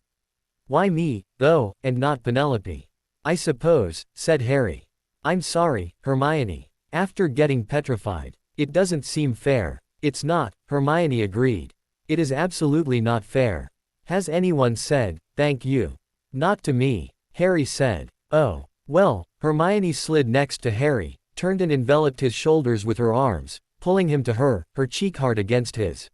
Why me, though, and not Penelope? I suppose, said Harry. I'm sorry, Hermione. After getting petrified. It doesn't seem fair. It's not, Hermione agreed. It is absolutely not fair. Has anyone said, thank you? Not to me, Harry said. Oh, well, Hermione slid next to Harry, turned and enveloped his shoulders with her arms, pulling him to her, her cheek hard against his.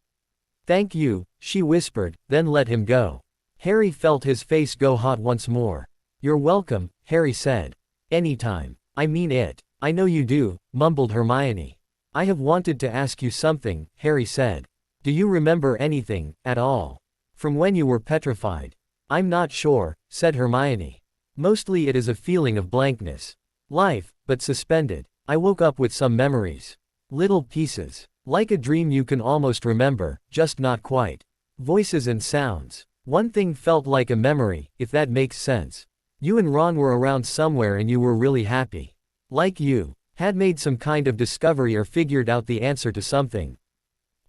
Thank you, she whispered, then let him go. Harry felt his face go hot once more. You're welcome, Harry said. Anytime. I mean it. I know you do, mumbled Hermione. I have wanted to ask you something, Harry said. Do you remember anything, at all? From when you were petrified. I'm not sure, said Hermione. Mostly it is a feeling of blankness. Life, but suspended. I woke up with some memories. Little pieces. Like a dream you can almost remember, just not quite. Voices and sounds. One thing felt like a memory, if that makes sense. You and Ron were around somewhere and you were really happy. Like you had made some kind of discovery or figured out the answer to something.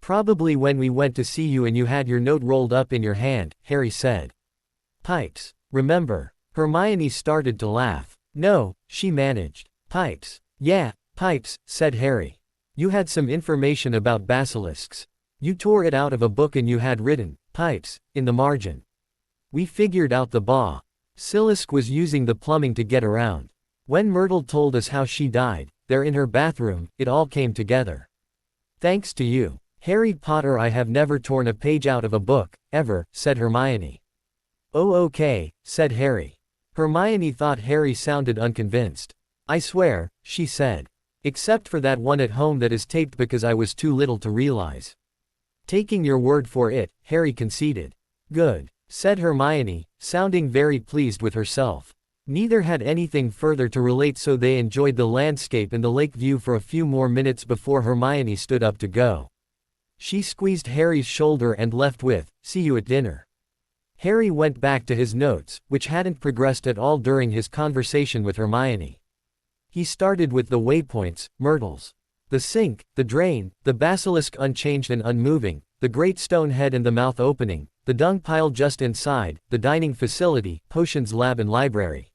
Probably when we went to see you and you had your note rolled up in your hand, Harry said. Pipes. Remember? Hermione started to laugh. No, she managed. Pipes. Yeah, pipes, said Harry. You had some information about basilisks. You tore it out of a book and you had written, pipes, in the margin. We figured out the basilisk was using the plumbing to get around. When Myrtle told us how she died, there in her bathroom, it all came together. Thanks to you. Harry Potter. I have never torn a page out of a book, ever, said Hermione. Oh okay, said Harry. Hermione thought Harry sounded unconvinced. I swear, she said. Except for that one at home that is taped because I was too little to realize. Taking your word for it, Harry conceded. Good, said Hermione, sounding very pleased with herself. Neither had anything further to relate, so they enjoyed the landscape and the lake view for a few more minutes before Hermione stood up to go. She squeezed Harry's shoulder and left with, "See you at dinner." Harry went back to his notes, which hadn't progressed at all during his conversation with Hermione. He started with the waypoints, Myrtles. The sink, the drain, the basilisk unchanged and unmoving, the great stone head and the mouth opening, the dung pile just inside, the dining facility, potions lab and library.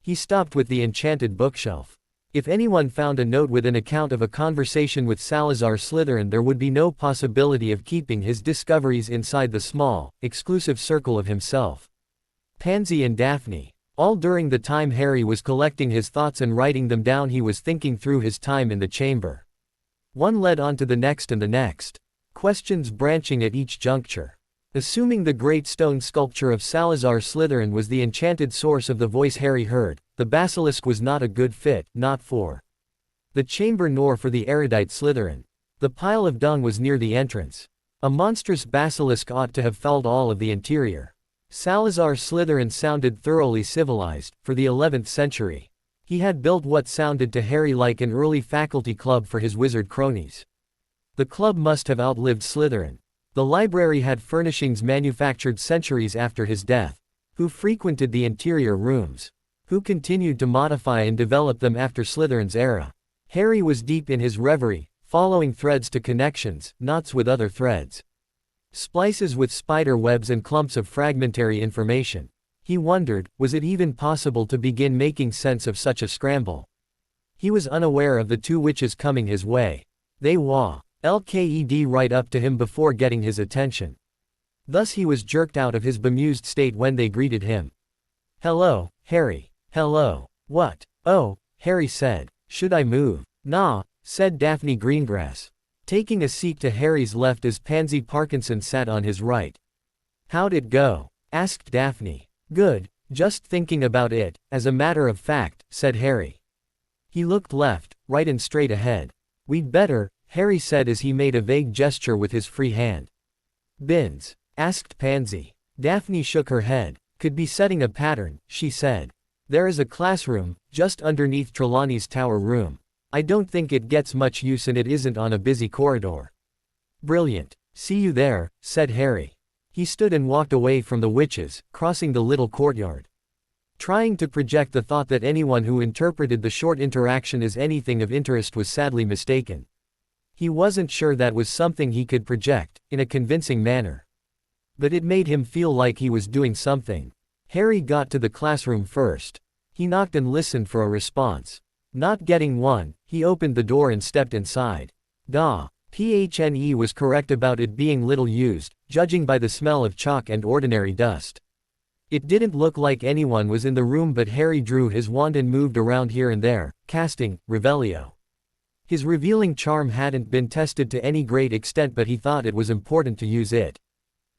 He stopped with the enchanted bookshelf. If anyone found a note with an account of a conversation with Salazar Slytherin, there would be no possibility of keeping his discoveries inside the small, exclusive circle of himself. Pansy and Daphne. All during the time Harry was collecting his thoughts and writing them down, he was thinking through his time in the chamber. One led on to the next and the next. Questions branching at each juncture. Assuming the great stone sculpture of Salazar Slytherin was the enchanted source of the voice Harry heard, the basilisk was not a good fit, not for the chamber nor for the erudite Slytherin. The pile of dung was near the entrance. A monstrous basilisk ought to have felled all of the interior. Salazar Slytherin sounded thoroughly civilized, for the 11th century. He had built what sounded to Harry like an early faculty club for his wizard cronies. The club must have outlived Slytherin. The library had furnishings manufactured centuries after his death. Who frequented the interior rooms? Who continued to modify and develop them after Slytherin's era? Harry was deep in his reverie, following threads to connections, knots with other threads. Splices with spider webs and clumps of fragmentary information. He wondered, was it even possible to begin making sense of such a scramble? He was unaware of the two witches coming his way. They walked right up to him before getting his attention. Thus he was jerked out of his bemused state when they greeted him. "Hello, Harry." "Hello. What?" "Oh," Harry said. "Should I move?" "Nah," said Daphne Greengrass. Taking a seat to Harry's left as Pansy Parkinson sat on his right. "How'd it go?" asked Daphne. "Good, just thinking about it, as a matter of fact," said Harry. He looked left, right and straight ahead. "We'd better," Harry said as he made a vague gesture with his free hand. "Bins?" asked Pansy. Daphne shook her head. "Could be setting a pattern," she said. "There is a classroom, just underneath Trelawney's tower room. I don't think it gets much use and it isn't on a busy corridor." "Brilliant. See you there," said Harry. He stood and walked away from the witches, crossing the little courtyard. Trying to project the thought that anyone who interpreted the short interaction as anything of interest was sadly mistaken. He wasn't sure that was something he could project, in a convincing manner. But it made him feel like he was doing something. Harry got to the classroom first. He knocked and listened for a response. Not getting one, he opened the door and stepped inside. PHNE was correct about it being little used, judging by the smell of chalk and ordinary dust. It didn't look like anyone was in the room, but Harry drew his wand and moved around here and there, casting Revelio. His revealing charm hadn't been tested to any great extent, but he thought it was important to use it.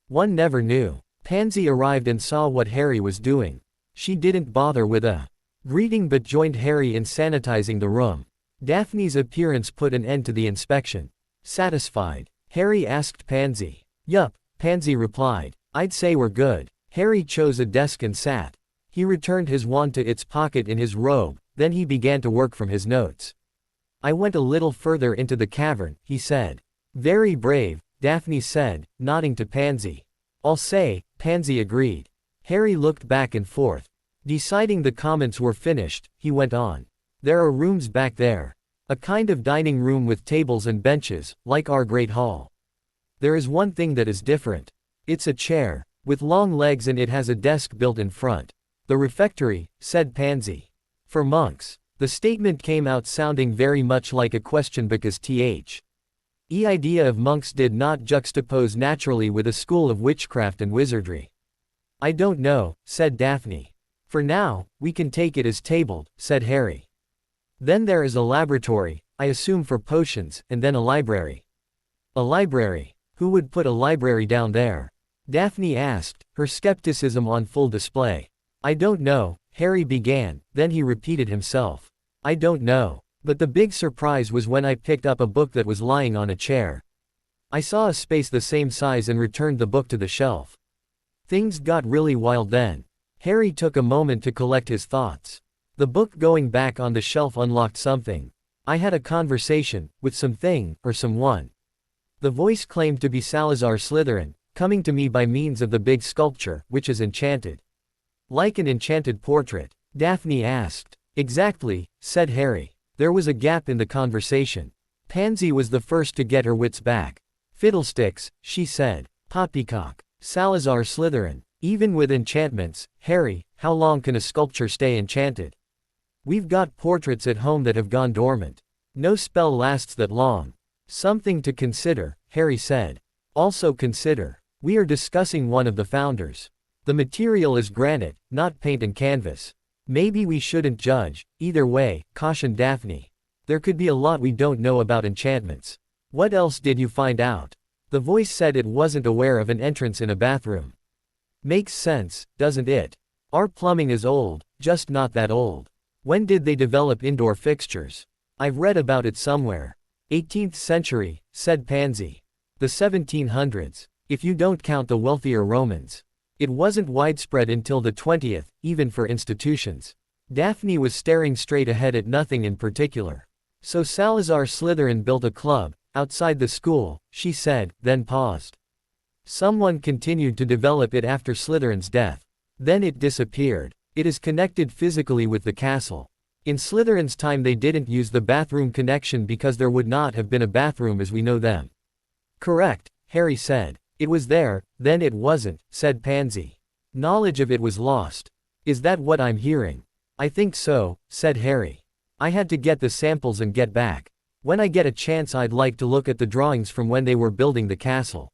One never knew. Pansy arrived and saw what Harry was doing. She didn't bother with a greeting but joined Harry in sanitizing the room. Daphne's appearance put an end to the inspection. "Satisfied?" Harry asked Pansy. "Yup," Pansy replied. I'd say we're good. Harry chose a desk and sat. He returned his wand to its pocket in his robe, then he began to work from his notes. I went a little further into the cavern, he said. Very brave, Daphne said, nodding to Pansy. I'll say, Pansy agreed. Harry looked back and forth. Deciding the comments were finished, he went on. There are rooms back there. A kind of dining room with tables and benches, like our great hall. There is one thing that is different. It's a chair, with long legs, and it has a desk built in front. The refectory, said Pansy. For monks. The statement came out sounding very much like a question because the idea of monks did not juxtapose naturally with a school of witchcraft and wizardry. I don't know, said Daphne. For now, we can take it as tabled, said Harry. Then there is a laboratory, I assume for potions, and then a library. A library? Who would put a library down there? Daphne asked, her skepticism on full display. I don't know, Harry began, then he repeated himself. I don't know. But the big surprise was when I picked up a book that was lying on a chair. I saw a space the same size and returned the book to the shelf. Things got really wild then. Harry took a moment to collect his thoughts. The book going back on the shelf unlocked something. I had a conversation, with something, or someone. The voice claimed to be Salazar Slytherin, coming to me by means of the big sculpture, which is enchanted. Like an enchanted portrait? Daphne asked. Exactly, said Harry. There was a gap in the conversation. Pansy was the first to get her wits back. Fiddlesticks, she said. Poppycock. Salazar Slytherin. Even with enchantments, Harry, how long can a sculpture stay enchanted? We've got portraits at home that have gone dormant. No spell lasts that long. Something to consider, Harry said. Also consider. We are discussing one of the founders. The material is granite, not paint and canvas. Maybe we shouldn't judge. Either way, cautioned Daphne. There could be a lot we don't know about enchantments. What else did you find out? The voice said it wasn't aware of an entrance in a bathroom. Makes sense, doesn't it? Our plumbing is old, just not that old. When did they develop indoor fixtures? I've read about it somewhere. 18th century, said Pansy. The 1700s, if you don't count the wealthier Romans. It wasn't widespread until the 20th, even for institutions. Daphne was staring straight ahead at nothing in particular. So Salazar Slytherin built a club, outside the school, she said, then paused. Someone continued to develop it after Slytherin's death. Then it disappeared. It is connected physically with the castle. In Slytherin's time they didn't use the bathroom connection because there would not have been a bathroom as we know them. Correct, Harry said. It was there, then it wasn't, said Pansy. Knowledge of it was lost. Is that what I'm hearing? I think so, said Harry. I had to get the samples and get back. When I get a chance I'd like to look at the drawings from when they were building the castle.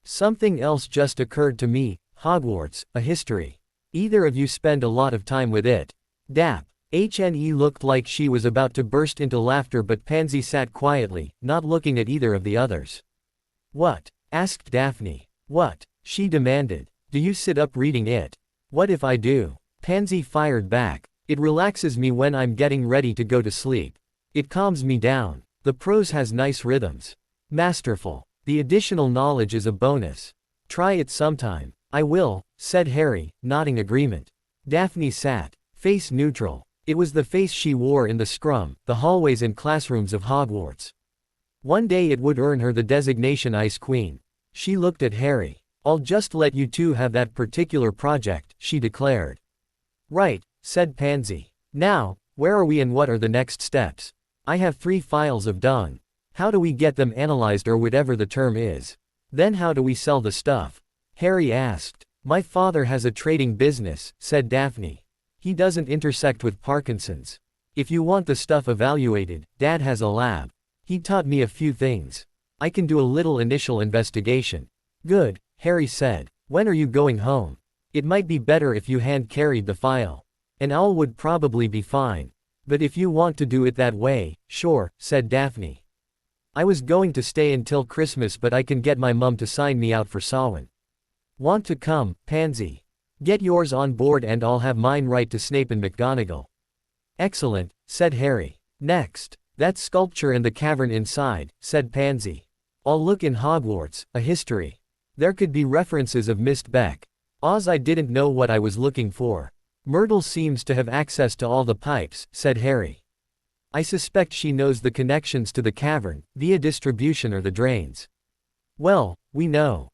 Something else just occurred to me, Hogwarts, a history. Either of you spend a lot of time with it. Dap. HNE looked like she was about to burst into laughter but Pansy sat quietly, not looking at either of the others. What? Asked Daphne. What? She demanded. Do you sit up reading it? What if I do? Pansy fired back. It relaxes me when I'm getting ready to go to sleep. It calms me down. The prose has nice rhythms. Masterful. The additional knowledge is a bonus. Try it sometime. I will, said Harry, nodding agreement. Daphne sat, face neutral. It was the face she wore in the scrum, the hallways and classrooms of Hogwarts. One day it would earn her the designation Ice Queen. She looked at Harry. I'll just let you two have that particular project, she declared. Right, said Pansy. Now, where are we and what are the next steps? I have 3 files of dung. How do we get them analyzed or whatever the term is? Then how do we sell the stuff? Harry asked. My father has a trading business, said Daphne. He doesn't intersect with Parkinson's. If you want the stuff evaluated, Dad has a lab. He taught me a few things. I can do a little initial investigation. Good, Harry said. When are you going home? It might be better if you hand-carried the file. An owl would probably be fine. But if you want to do it that way, sure, said Daphne. I was going to stay until Christmas but I can get my mum to sign me out for Samhain. Want to come, Pansy? Get yours on board and I'll have mine write to Snape and McGonagall. Excellent, said Harry. Next. That sculpture and the cavern inside, said Pansy. I'll look in Hogwarts, a history. There could be references of Mist Beck. Oz, I didn't know what I was looking for. Myrtle seems to have access to all the pipes, said Harry. I suspect she knows the connections to the cavern, via distribution or the drains. Well, we know.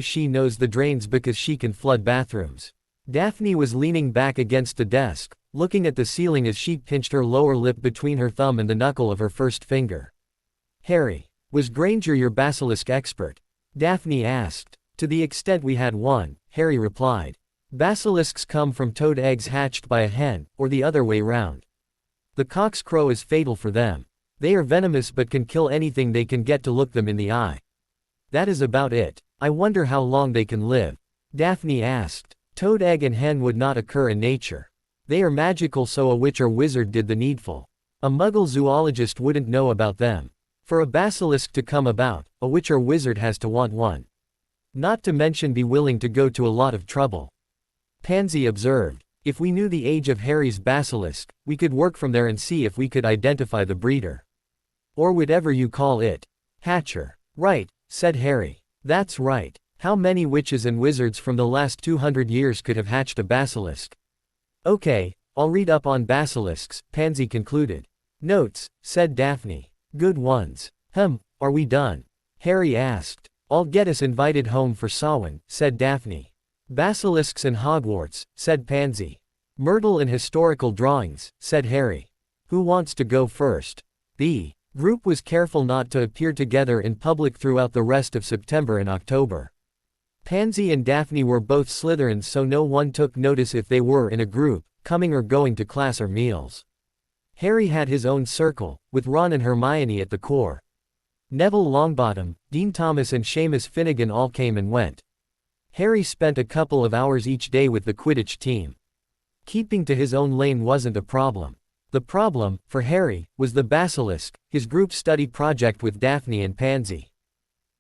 She knows the drains because she can flood bathrooms. Daphne was leaning back against the desk, looking at the ceiling as she pinched her lower lip between her thumb and the knuckle of her first finger. Harry, was Granger your basilisk expert? Daphne asked. To the extent we had one, Harry replied. Basilisks come from toad eggs hatched by a hen, or the other way round. The cock's crow is fatal for them. They are venomous but can kill anything they can get to look them in the eye. That is about it. I wonder how long they can live. Daphne asked. Toad egg and hen would not occur in nature. They are magical, so a witch or wizard did the needful. A muggle zoologist wouldn't know about them. For a basilisk to come about, a witch or wizard has to want one. Not to mention be willing to go to a lot of trouble. Pansy observed. If we knew the age of Harry's basilisk, we could work from there and see if we could identify the breeder. Or whatever you call it. Hatcher. Right, said Harry. That's right. How many witches and wizards from the last 200 years could have hatched a basilisk? Okay, I'll read up on basilisks, Pansy concluded. Notes, said Daphne. Good ones. Are we done? Harry asked. I'll get us invited home for Samhain, said Daphne. Basilisks and Hogwarts, said Pansy. Myrtle and historical drawings, said Harry. Who wants to go first? The group was careful not to appear together in public throughout the rest of September and October. Pansy and Daphne were both Slytherins, so no one took notice if they were in a group, coming or going to class or meals. Harry had his own circle, with Ron and Hermione at the core. Neville Longbottom, Dean Thomas and Seamus Finnegan all came and went. Harry spent a couple of hours each day with the Quidditch team. Keeping to his own lane wasn't a problem. The problem, for Harry, was the basilisk, his group study project with Daphne and Pansy.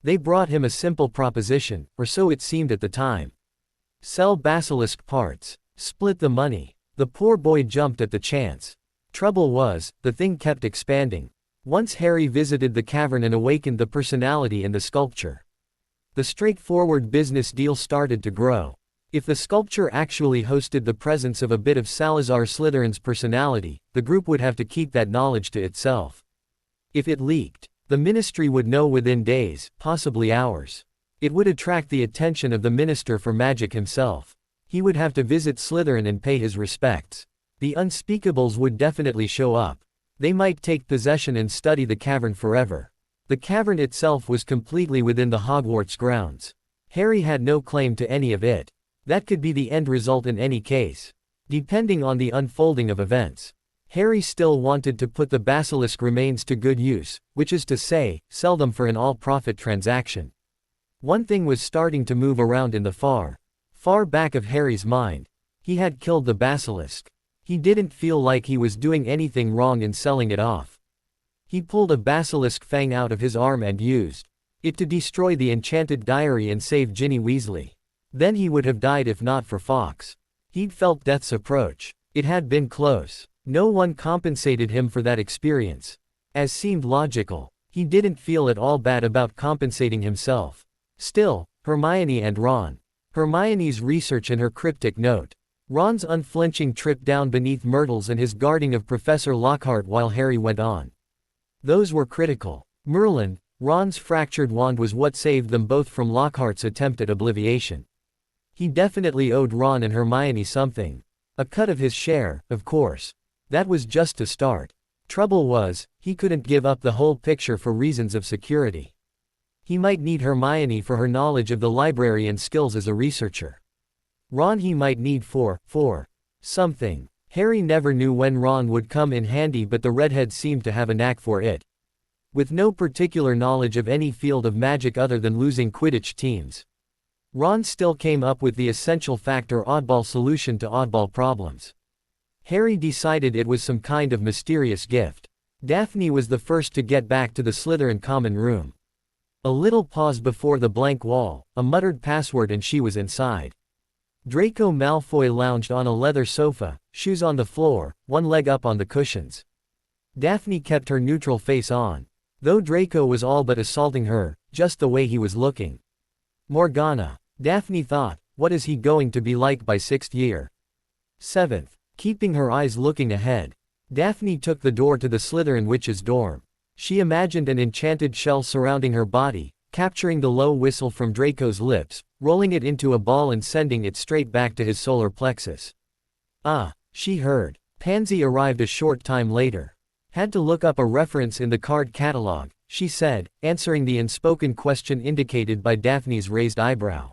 They brought him a simple proposition, or so it seemed at the time. Sell basilisk parts. Split the money. The poor boy jumped at the chance. Trouble was, the thing kept expanding. Once Harry visited the cavern and awakened the personality in the sculpture. The straightforward business deal started to grow. If the sculpture actually hosted the presence of a bit of Salazar Slytherin's personality, the group would have to keep that knowledge to itself. If it leaked, the ministry would know within days, possibly hours. It would attract the attention of the Minister for Magic himself. He would have to visit Slytherin and pay his respects. The unspeakables would definitely show up. They might take possession and study the cavern forever. The cavern itself was completely within the Hogwarts grounds. Harry had no claim to any of it. That could be the end result in any case. Depending on the unfolding of events. Harry still wanted to put the basilisk remains to good use, which is to say, sell them for an all-profit transaction. One thing was starting to move around in the far back of Harry's mind. He had killed the basilisk. He didn't feel like he was doing anything wrong in selling it off. He pulled a basilisk fang out of his arm and used it to destroy the enchanted diary and save Ginny Weasley. Then he would have died if not for Fawkes. He'd felt death's approach. It had been close. No one compensated him for that experience. As seemed logical, he didn't feel at all bad about compensating himself. Still, Hermione and Ron. Hermione's research and her cryptic note. Ron's unflinching trip down beneath Myrtle's and his guarding of Professor Lockhart while Harry went on. Those were critical. Merlin, Ron's fractured wand, was what saved them both from Lockhart's attempt at obliviation. He definitely owed Ron and Hermione something. A cut of his share, of course. That was just to start. Trouble was, he couldn't give up the whole picture for reasons of security. He might need Hermione for her knowledge of the library and skills as a researcher. Ron he might need for something. Harry never knew when Ron would come in handy, but the redhead seemed to have a knack for it. With no particular knowledge of any field of magic other than losing Quidditch teams, Ron still came up with the essential factor oddball solution to oddball problems. Harry decided it was some kind of mysterious gift. Daphne was the first to get back to the Slytherin common room. A little pause before the blank wall, a muttered password, and she was inside. Draco Malfoy lounged on a leather sofa, shoes on the floor, one leg up on the cushions. Daphne kept her neutral face on. Though Draco was all but assaulting her, just the way he was looking. Morgana. Daphne thought, what is he going to be like by 6th year? 7th. Keeping her eyes looking ahead, Daphne took the door to the Slytherin witch's dorm. She imagined an enchanted shell surrounding her body, capturing the low whistle from Draco's lips, rolling it into a ball and sending it straight back to his solar plexus. Ah, she heard. Pansy arrived a short time later. Had to look up a reference in the card catalog, she said, answering the unspoken question indicated by Daphne's raised eyebrow.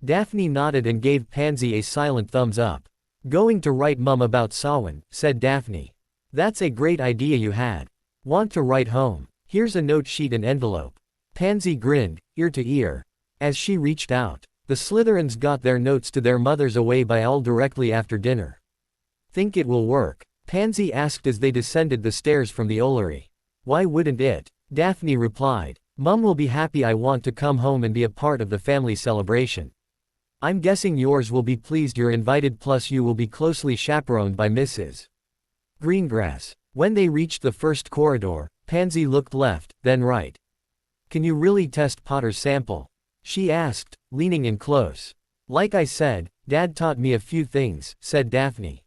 Daphne nodded and gave Pansy a silent thumbs up. Going to write Mum about Samhain, said Daphne. That's a great idea you had. Want to write home? Here's a note sheet and envelope. Pansy grinned, ear to ear. As she reached out, the Slytherins got their notes to their mothers away by owl directly after dinner. Think it will work? Pansy asked as they descended the stairs from the Ollery. Why wouldn't it? Daphne replied. Mum will be happy I want to come home and be a part of the family celebration. I'm guessing yours will be pleased you're invited, plus you will be closely chaperoned by Mrs. Greengrass. When they reached the first corridor, Pansy looked left, then right. Can you really test Potter's sample? She asked, leaning in close. Like I said, Dad taught me a few things, said Daphne.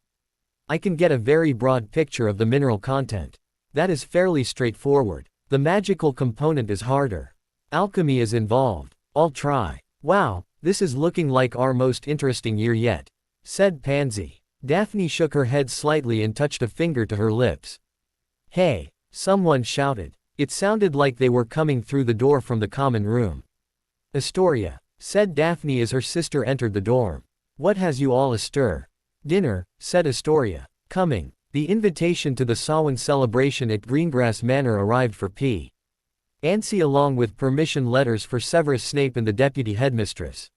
I can get a very broad picture of the mineral content. That is fairly straightforward. The magical component is harder. Alchemy is involved. I'll try. Wow, this is looking like our most interesting year yet, said Pansy. Daphne shook her head slightly and touched a finger to her lips. Hey, someone shouted. It sounded like they were coming through the door from the common room. Astoria, said Daphne as her sister entered the dorm. What has you all astir? Dinner, said Astoria. Coming. The invitation to the Samhain celebration at Greengrass Manor arrived for P. Pansy along with permission letters for Severus Snape and the deputy headmistress.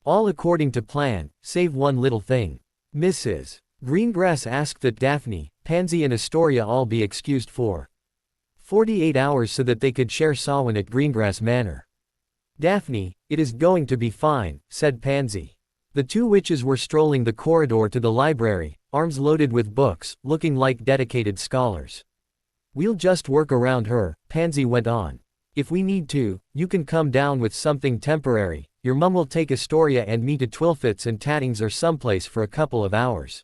All according to plan, save one little thing. Mrs. Greengrass asked that Daphne, Pansy and Astoria all be excused for 48 hours so that they could share Samhain at Greengrass Manor. Daphne, it is going to be fine, said Pansy. The two witches were strolling the corridor to the library, arms loaded with books, looking like dedicated scholars. We'll just work around her, Pansy went on. If we need to, you can come down with something temporary. Your mum will take Astoria and me to Twilfits and Tattings or someplace for a couple of hours.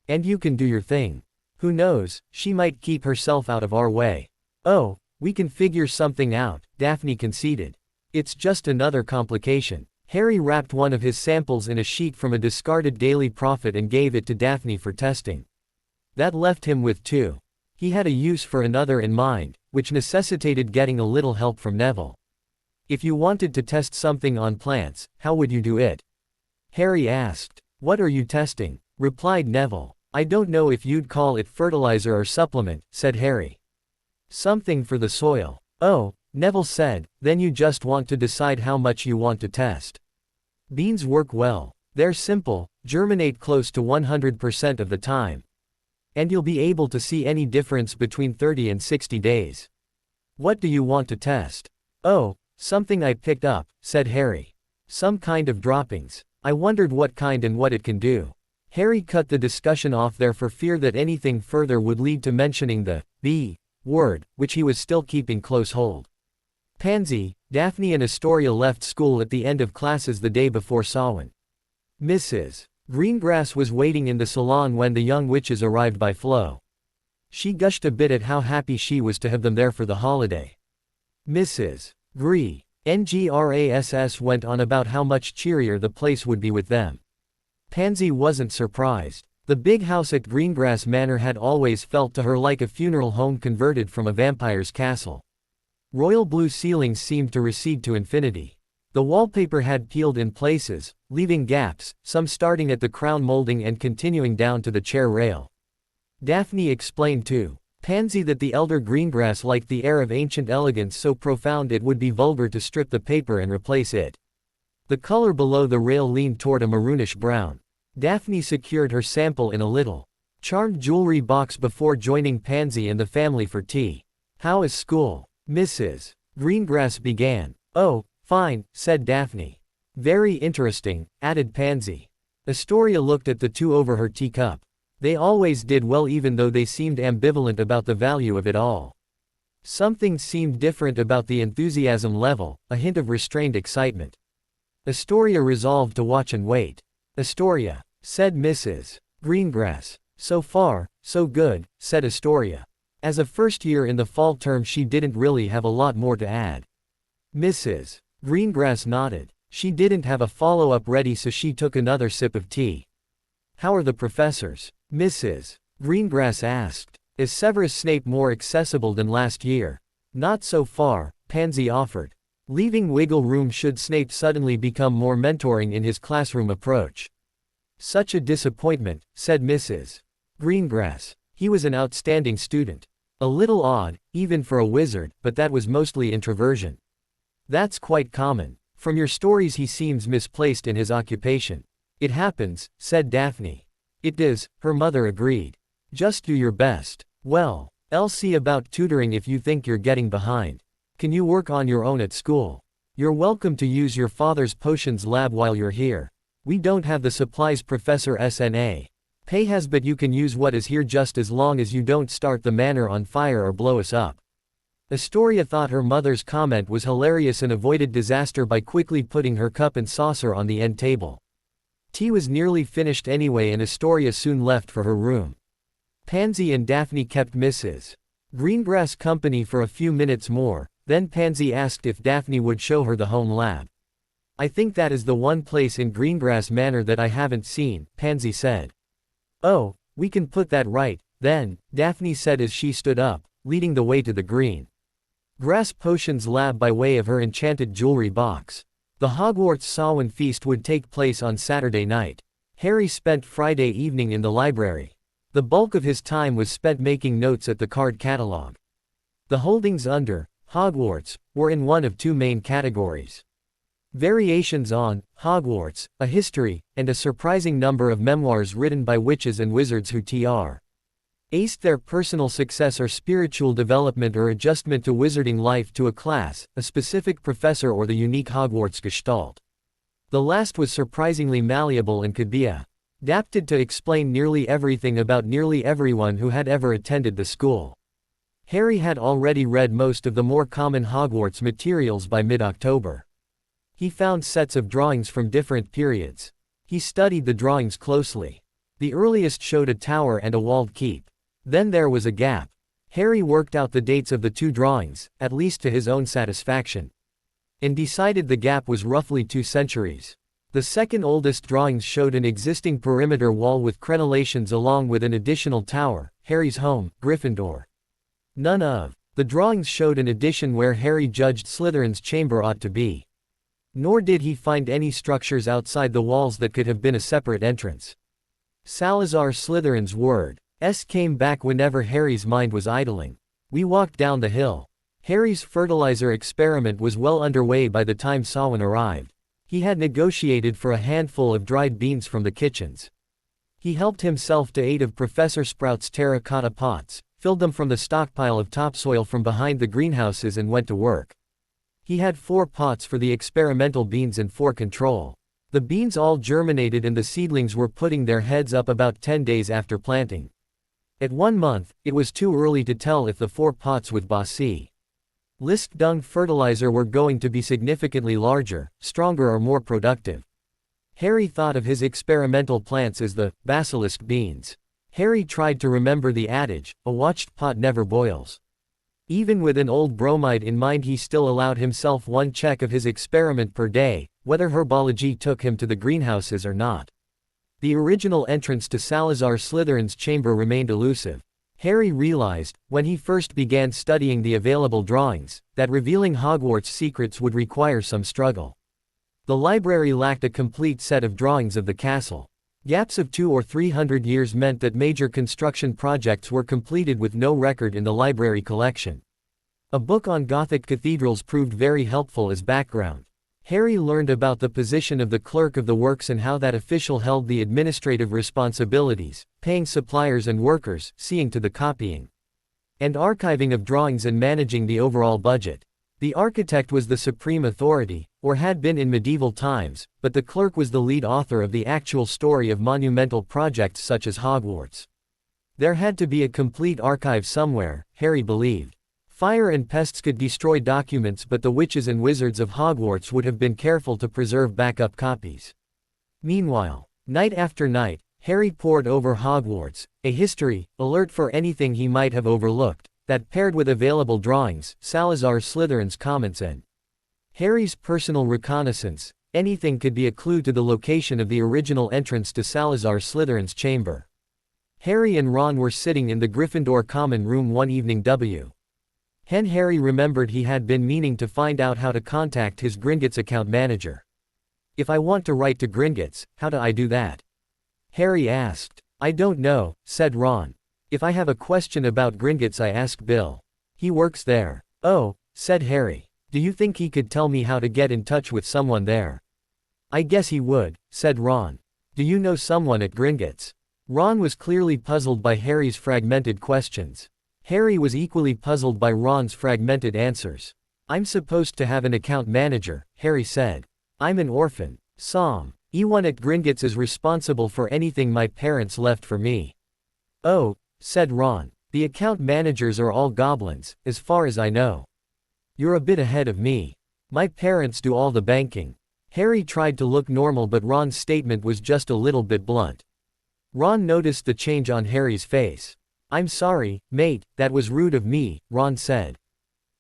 And you can do your thing. Who knows, she might keep herself out of our way. Oh, we can figure something out, Daphne conceded. It's just another complication. Harry wrapped one of his samples in a sheet from a discarded Daily Prophet and gave it to Daphne for testing. That left him with two. He had a use for another in mind, which necessitated getting a little help from Neville. If you wanted to test something on plants, how would you do it? Harry asked. What are you testing? Replied Neville. I don't know if you'd call it fertilizer or supplement, said Harry. Something for the soil. Oh, Neville said, then you just want to decide how much you want to test. Beans work well. They're simple, germinate close to 100% of the time. And you'll be able to see any difference between 30 and 60 days. What do you want to test? Oh, something I picked up, said Harry. Some kind of droppings. I wondered what kind and what it can do. Harry cut the discussion off there for fear that anything further would lead to mentioning the B word, which he was still keeping close hold. Pansy, Daphne and Astoria left school at the end of classes the day before Samhain. Mrs. Greengrass was waiting in the salon when the young witches arrived by flow. She gushed a bit at how happy she was to have them there for the holiday. Mrs. Ngrass went on about how much cheerier the place would be with them. Pansy wasn't surprised. The big house at Greengrass Manor had always felt to her like a funeral home converted from a vampire's castle. Royal blue ceilings seemed to recede to infinity. The wallpaper had peeled in places, leaving gaps, some starting at the crown molding and continuing down to the chair rail. Daphne explained to Pansy that the elder Greengrass liked the air of ancient elegance so profound it would be vulgar to strip the paper and replace it. The color below the rail leaned toward a maroonish brown. Daphne secured her sample in a little charmed jewelry box before joining Pansy and the family for tea. How is school? Mrs. Greengrass began. Oh, fine, said Daphne. Very interesting, added Pansy. Astoria looked at the two over her teacup. They always did well even though they seemed ambivalent about the value of it all. Something seemed different about the enthusiasm level, a hint of restrained excitement. Astoria resolved to watch and wait. Astoria, said Mrs. Greengrass. So far, so good, said Astoria. As a first year in the fall term she didn't really have a lot more to add. Mrs. Greengrass nodded. She didn't have a follow-up ready so she took another sip of tea. How are the professors? Mrs. Greengrass asked. Is Severus Snape more accessible than last year? Not so far, Pansy offered. Leaving wiggle room should Snape suddenly become more mentoring in his classroom approach. Such a disappointment, said Mrs. Greengrass. He was an outstanding student. A little odd, even for a wizard, but that was mostly introversion. That's quite common. From your stories he seems misplaced in his occupation. It happens, said Daphne. It does, her mother agreed. Just do your best. Well, I'll see about tutoring if you think you're getting behind. Can you work on your own at school? You're welcome to use your father's potions lab while you're here. We don't have the supplies Professor SNA. Pay has, but you can use what is here just as long as you don't start the manor on fire or blow us up. Astoria thought her mother's comment was hilarious and avoided disaster by quickly putting her cup and saucer on the end table. Tea was nearly finished anyway and Astoria soon left for her room. Pansy and Daphne kept Mrs. Greengrass company for a few minutes more, then Pansy asked if Daphne would show her the home lab. I think that is the one place in Greengrass Manor that I haven't seen, Pansy said. Oh, we can put that right, then, Daphne said as she stood up, leading the way to the Green-Grass Potions lab by way of her enchanted jewelry box. The Hogwarts Samhain feast would take place on Saturday night. Harry spent Friday evening in the library. The bulk of his time was spent making notes at the card catalog. The holdings under Hogwarts were in one of two main categories. Variations on Hogwarts, a history, and a surprising number of memoirs written by witches and wizards who aced their personal success or spiritual development or adjustment to wizarding life to a class, a specific professor or the unique Hogwarts gestalt. The last was surprisingly malleable and could be adapted to explain nearly everything about nearly everyone who had ever attended the school. Harry had already read most of the more common Hogwarts materials by mid-October. He found sets of drawings from different periods. He studied the drawings closely. The earliest showed a tower and a walled keep. Then there was a gap. Harry worked out the dates of the two drawings, at least to his own satisfaction, and decided the gap was roughly 2 centuries. The second oldest drawings showed an existing perimeter wall with crenellations along with an additional tower, Harry's home, Gryffindor. None of the drawings showed an addition where Harry judged Slytherin's chamber ought to be. Nor did he find any structures outside the walls that could have been a separate entrance. Salazar Slytherin's words came back whenever Harry's mind was idling. We walked down the hill. Harry's fertilizer experiment was well underway by the time Samhain arrived. He had negotiated for a handful of dried beans from the kitchens. He helped himself to 8 of Professor Sprout's terracotta pots, filled them from the stockpile of topsoil from behind the greenhouses and went to work. He had 4 pots for the experimental beans and 4 control. The beans all germinated and the seedlings were putting their heads up about 10 days after planting. At 1 month, it was too early to tell if the 4 pots with Bossy Lisk dung fertilizer were going to be significantly larger, stronger or more productive. Harry thought of his experimental plants as the basilisk beans. Harry tried to remember the adage, a watched pot never boils. Even with an old bromide in mind he still allowed himself 1 check of his experiment per day, whether herbology took him to the greenhouses or not. The original entrance to Salazar Slytherin's chamber remained elusive. Harry realized, when he first began studying the available drawings, that revealing Hogwarts' secrets would require some struggle. The library lacked a complete set of drawings of the castle. Gaps of 200 or 300 years meant that major construction projects were completed with no record in the library collection. A book on Gothic cathedrals proved very helpful as background. Harry learned about the position of the clerk of the works and how that official held the administrative responsibilities, paying suppliers and workers, seeing to the copying and archiving of drawings and managing the overall budget. The architect was the supreme authority, or had been in medieval times, but the clerk was the lead author of the actual story of monumental projects such as Hogwarts. There had to be a complete archive somewhere, Harry believed. Fire and pests could destroy documents, but the witches and wizards of Hogwarts would have been careful to preserve backup copies. Meanwhile, night after night, Harry pored over Hogwarts, a history, alert for anything he might have overlooked, that paired with available drawings, Salazar Slytherin's comments and Harry's personal reconnaissance, anything could be a clue to the location of the original entrance to Salazar Slytherin's chamber. Harry and Ron were sitting in the Gryffindor common room one evening. Harry remembered he had been meaning to find out how to contact his Gringotts account manager. If I want to write to Gringotts, how do I do that? Harry asked. I don't know, said Ron. If I have a question about Gringotts I ask Bill. He works there. Oh, said Harry. Do you think he could tell me how to get in touch with someone there? I guess he would, said Ron. Do you know someone at Gringotts? Ron was clearly puzzled by Harry's fragmented questions. Harry was equally puzzled by Ron's fragmented answers. I'm supposed to have an account manager, Harry said. I'm an orphan. Someone at Gringotts is responsible for anything my parents left for me. Oh, said Ron. The account managers are all goblins, as far as I know. You're a bit ahead of me. My parents do all the banking. Harry tried to look normal, but Ron's statement was just a little bit blunt. Ron noticed the change on Harry's face. I'm sorry, mate, that was rude of me, Ron said.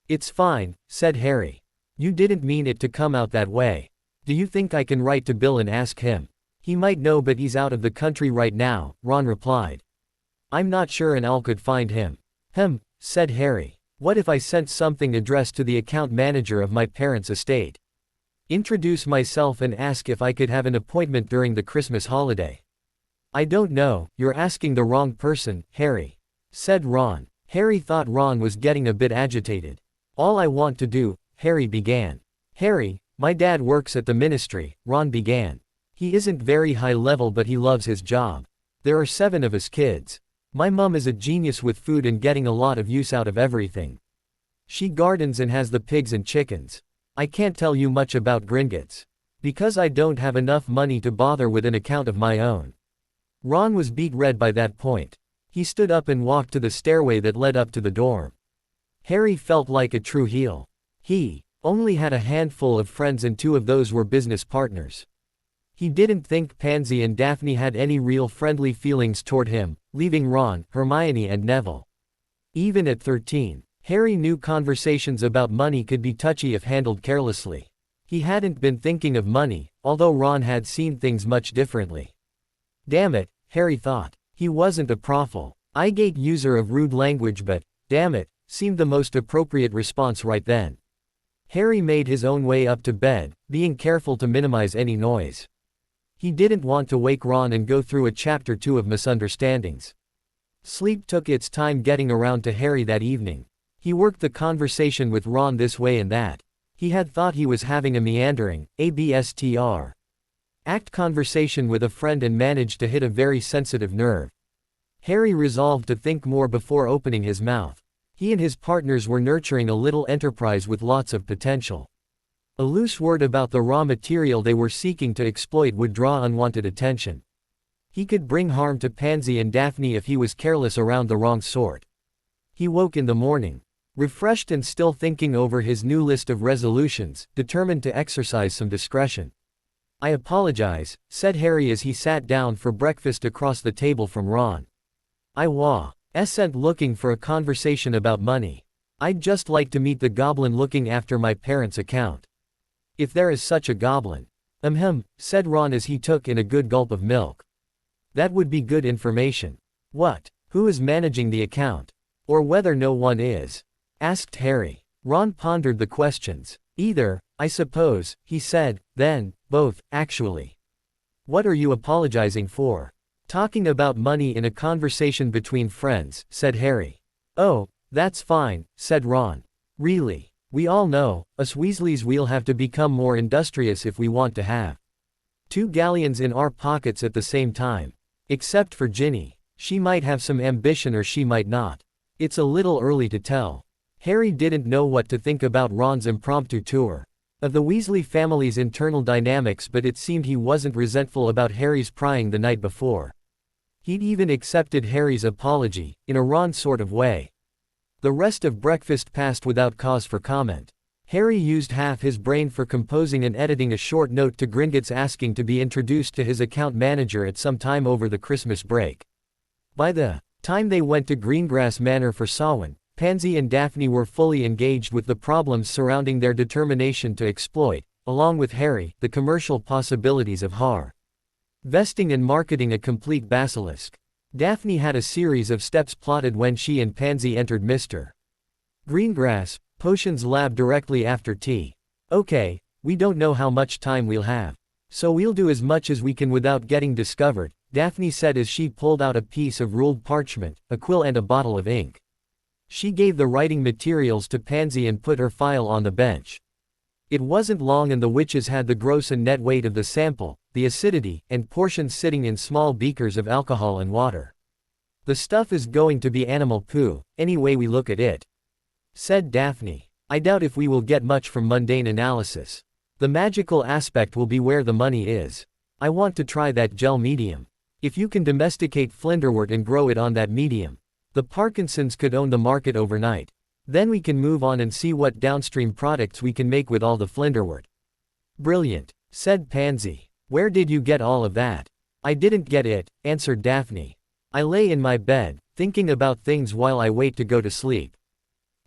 It's fine, said Harry. You didn't mean it to come out that way. Do you think I can write to Bill and ask him? He might know, but he's out of the country right now, Ron replied. I'm not sure and Al could find him. Said Harry. What if I sent something addressed to the account manager of my parents' estate? Introduce myself and ask if I could have an appointment during the Christmas holiday. I don't know, you're asking the wrong person, Harry, said Ron. Harry thought Ron was getting a bit agitated. All I want to do, Harry began. Harry, my dad works at the ministry, Ron began. He isn't very high level, but he loves his job. There are 7 of us kids. My mum is a genius with food and getting a lot of use out of everything. She gardens and has the pigs and chickens. I can't tell you much about Gringotts. Because I don't have enough money to bother with an account of my own. Ron was beet red by that point. He stood up and walked to the stairway that led up to the dorm. Harry felt like a true heel. He only had a handful of friends and 2 of those were business partners. He didn't think Pansy and Daphne had any real friendly feelings toward him, leaving Ron, Hermione and Neville. Even at 13, Harry knew conversations about money could be touchy if handled carelessly. He hadn't been thinking of money, although Ron had seen things much differently. Damn it, Harry thought. He wasn't a profligate user of rude language, but, damn it, seemed the most appropriate response right then. Harry made his own way up to bed, being careful to minimize any noise. He didn't want to wake Ron and go through a chapter 2 of misunderstandings. Sleep took its time getting around to Harry that evening. He worked the conversation with Ron this way and that. He had thought he was having a meandering, act conversation with a friend and managed to hit a very sensitive nerve. Harry resolved to think more before opening his mouth. He and his partners were nurturing a little enterprise with lots of potential. A loose word about the raw material they were seeking to exploit would draw unwanted attention. He could bring harm to Pansy and Daphne if he was careless around the wrong sort. He woke in the morning, refreshed and still thinking over his new list of resolutions, determined to exercise some discretion. I apologize, said Harry as he sat down for breakfast across the table from Ron. I wasn't looking for a conversation about money. I'd just like to meet the goblin looking after my parents' account. If there is such a goblin. Said Ron as he took in a good gulp of milk. That would be good information. What? Who is managing the account? Or whether no one is? Asked Harry. Ron pondered the questions. Either, I suppose, he said, then, both, actually. What are you apologizing for? Talking about money in a conversation between friends, said Harry. Oh, that's fine, said Ron. Really. We all know, us Weasleys we'll have to become more industrious if we want to have 2 galleons in our pockets at the same time. Except for Ginny. She might have some ambition or she might not. It's a little early to tell. Harry didn't know what to think about Ron's impromptu tour of the Weasley family's internal dynamics, but it seemed he wasn't resentful about Harry's prying the night before. He'd even accepted Harry's apology, in a Ron sort of way. The rest of breakfast passed without cause for comment. Harry used half his brain for composing and editing a short note to Gringotts asking to be introduced to his account manager at some time over the Christmas break. By the time they went to Greengrass Manor for Samhain, Pansy and Daphne were fully engaged with the problems surrounding their determination to exploit, along with Harry, the commercial possibilities of harvesting and marketing a complete basilisk. Daphne had a series of steps plotted when she and Pansy entered Mr. Greengrass Potion's lab directly after tea. Okay, we don't know how much time we'll have. So we'll do as much as we can without getting discovered, Daphne said as she pulled out a piece of ruled parchment, a quill and a bottle of ink. She gave the writing materials to Pansy and put her file on the bench. It wasn't long and the witches had the gross and net weight of the sample, the acidity, and portions sitting in small beakers of alcohol and water. The stuff is going to be animal poo, any way we look at it, said Daphne. I doubt if we will get much from mundane analysis. The magical aspect will be where the money is. I want to try that gel medium. If you can domesticate flinderwort and grow it on that medium, the Parkinsons could own the market overnight. Then we can move on and see what downstream products we can make with all the flinderwort. Brilliant, said Pansy. Where did you get all of that? I didn't get it, answered Daphne. I lay in my bed, thinking about things while I wait to go to sleep.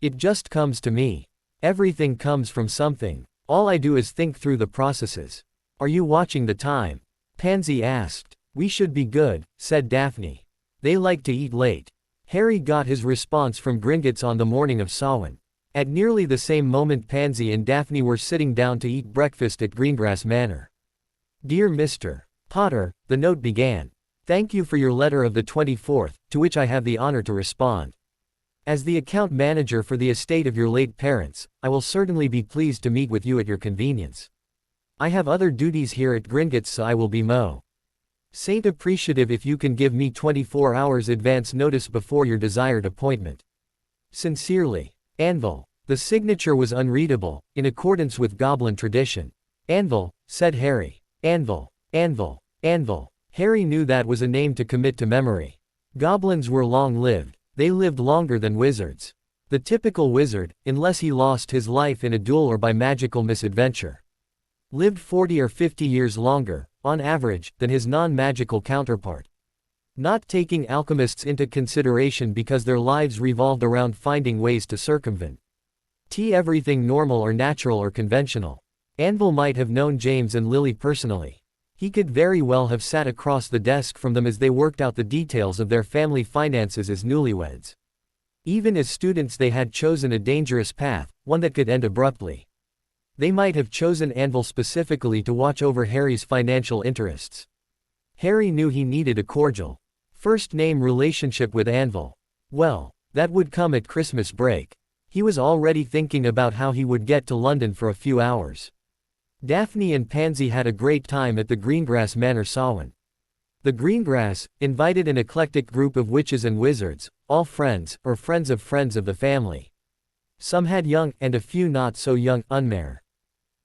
It just comes to me. Everything comes from something. All I do is think through the processes. Are you watching the time? Pansy asked. We should be good, said Daphne. They like to eat late. Harry got his response from Gringotts on the morning of Samhain. At nearly the same moment Pansy and Daphne were sitting down to eat breakfast at Greengrass Manor. Dear Mr. Potter, the note began. Thank you for your letter of the 24th, to which I have the honor to respond. As the account manager for the estate of your late parents, I will certainly be pleased to meet with you at your convenience. I have other duties here at Gringotts, so I will be Saint appreciative if you can give me 24 hours advance notice before your desired appointment. Sincerely, Anvil. The signature was unreadable, in accordance with goblin tradition. Anvil, said Harry. Anvil, Anvil, Anvil. Harry knew that was a name to commit to memory. Goblins were long-lived. They lived longer than wizards. The typical wizard, unless he lost his life in a duel or by magical misadventure, lived 40 or 50 years longer, on average, than his non-magical counterpart. Not taking alchemists into consideration because their lives revolved around finding ways to circumvent everything normal or natural or conventional. Anvil might have known James and Lily personally. He could very well have sat across the desk from them as they worked out the details of their family finances as newlyweds. Even as students they had chosen a dangerous path, one that could end abruptly. They might have chosen Anvil specifically to watch over Harry's financial interests. Harry knew he needed a cordial first-name relationship with Anvil. Well, that would come at Christmas break. He was already thinking about how he would get to London for a few hours. Daphne and Pansy had a great time at the Greengrass Manor Samhain. The Greengrass invited an eclectic group of witches and wizards, all friends, or friends of the family. Some had young, and a few not so young, unmarried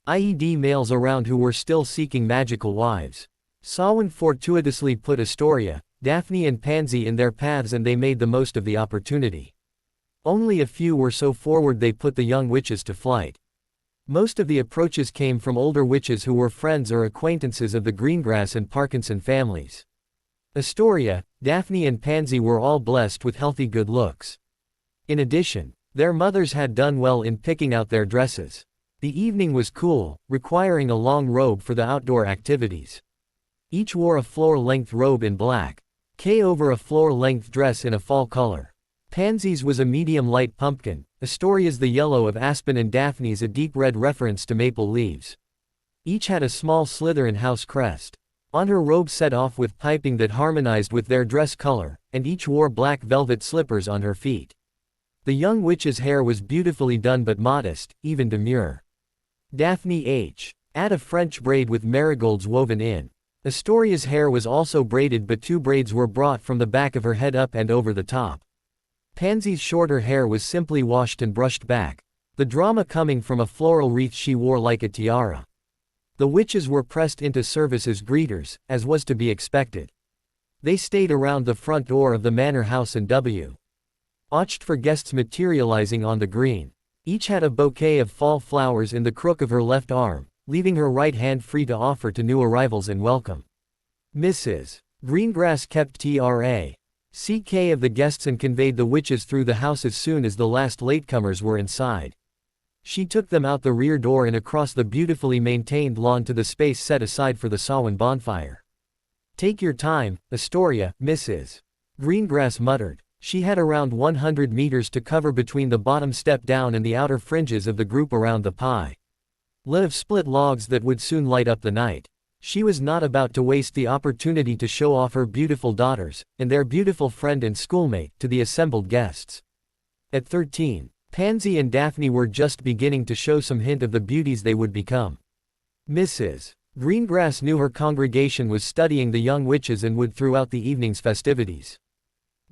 males around who were still seeking magical wives. Samhain fortuitously put Astoria, Daphne and Pansy in their paths and they made the most of the opportunity. Only a few were so forward they put the young witches to flight. Most of the approaches came from older witches who were friends or acquaintances of the Greengrass and Parkinson families. Astoria, Daphne and Pansy were all blessed with healthy good looks. In addition, their mothers had done well in picking out their dresses. The evening was cool, requiring a long robe for the outdoor activities. Each wore a floor-length robe in black. Over a floor-length dress in a fall color. Pansy's was a medium light pumpkin, Astoria's the yellow of aspen and Daphne's a deep red reference to maple leaves. Each had a small Slytherin house crest. On her robe set off with piping that harmonized with their dress color, and each wore black velvet slippers on her feet. The young witch's hair was beautifully done but modest, even demure. Daphne had a French braid with marigolds woven in. Astoria's hair was also braided but two braids were brought from the back of her head up and over the top. Pansy's shorter hair was simply washed and brushed back, the drama coming from a floral wreath she wore like a tiara. The witches were pressed into service as greeters, as was to be expected. They stayed around the front door of the manor house and watched for guests materializing on the green. Each had a bouquet of fall flowers in the crook of her left arm, leaving her right hand free to offer to new arrivals in welcome. Mrs. Greengrass kept track of the guests and conveyed the witches through the house as soon as the last latecomers were inside. She took them out the rear door and across the beautifully maintained lawn to the space set aside for the Samhain bonfire. "Take your time, Astoria," Mrs. Greengrass muttered. She had around 100 meters to cover between the bottom step down and the outer fringes of the group around the pile of split logs that would soon light up the night. She was not about to waste the opportunity to show off her beautiful daughters, and their beautiful friend and schoolmate, to the assembled guests. At 13, Pansy and Daphne were just beginning to show some hint of the beauties they would become. Mrs. Greengrass knew her congregation was studying the young witches and would throughout the evening's festivities.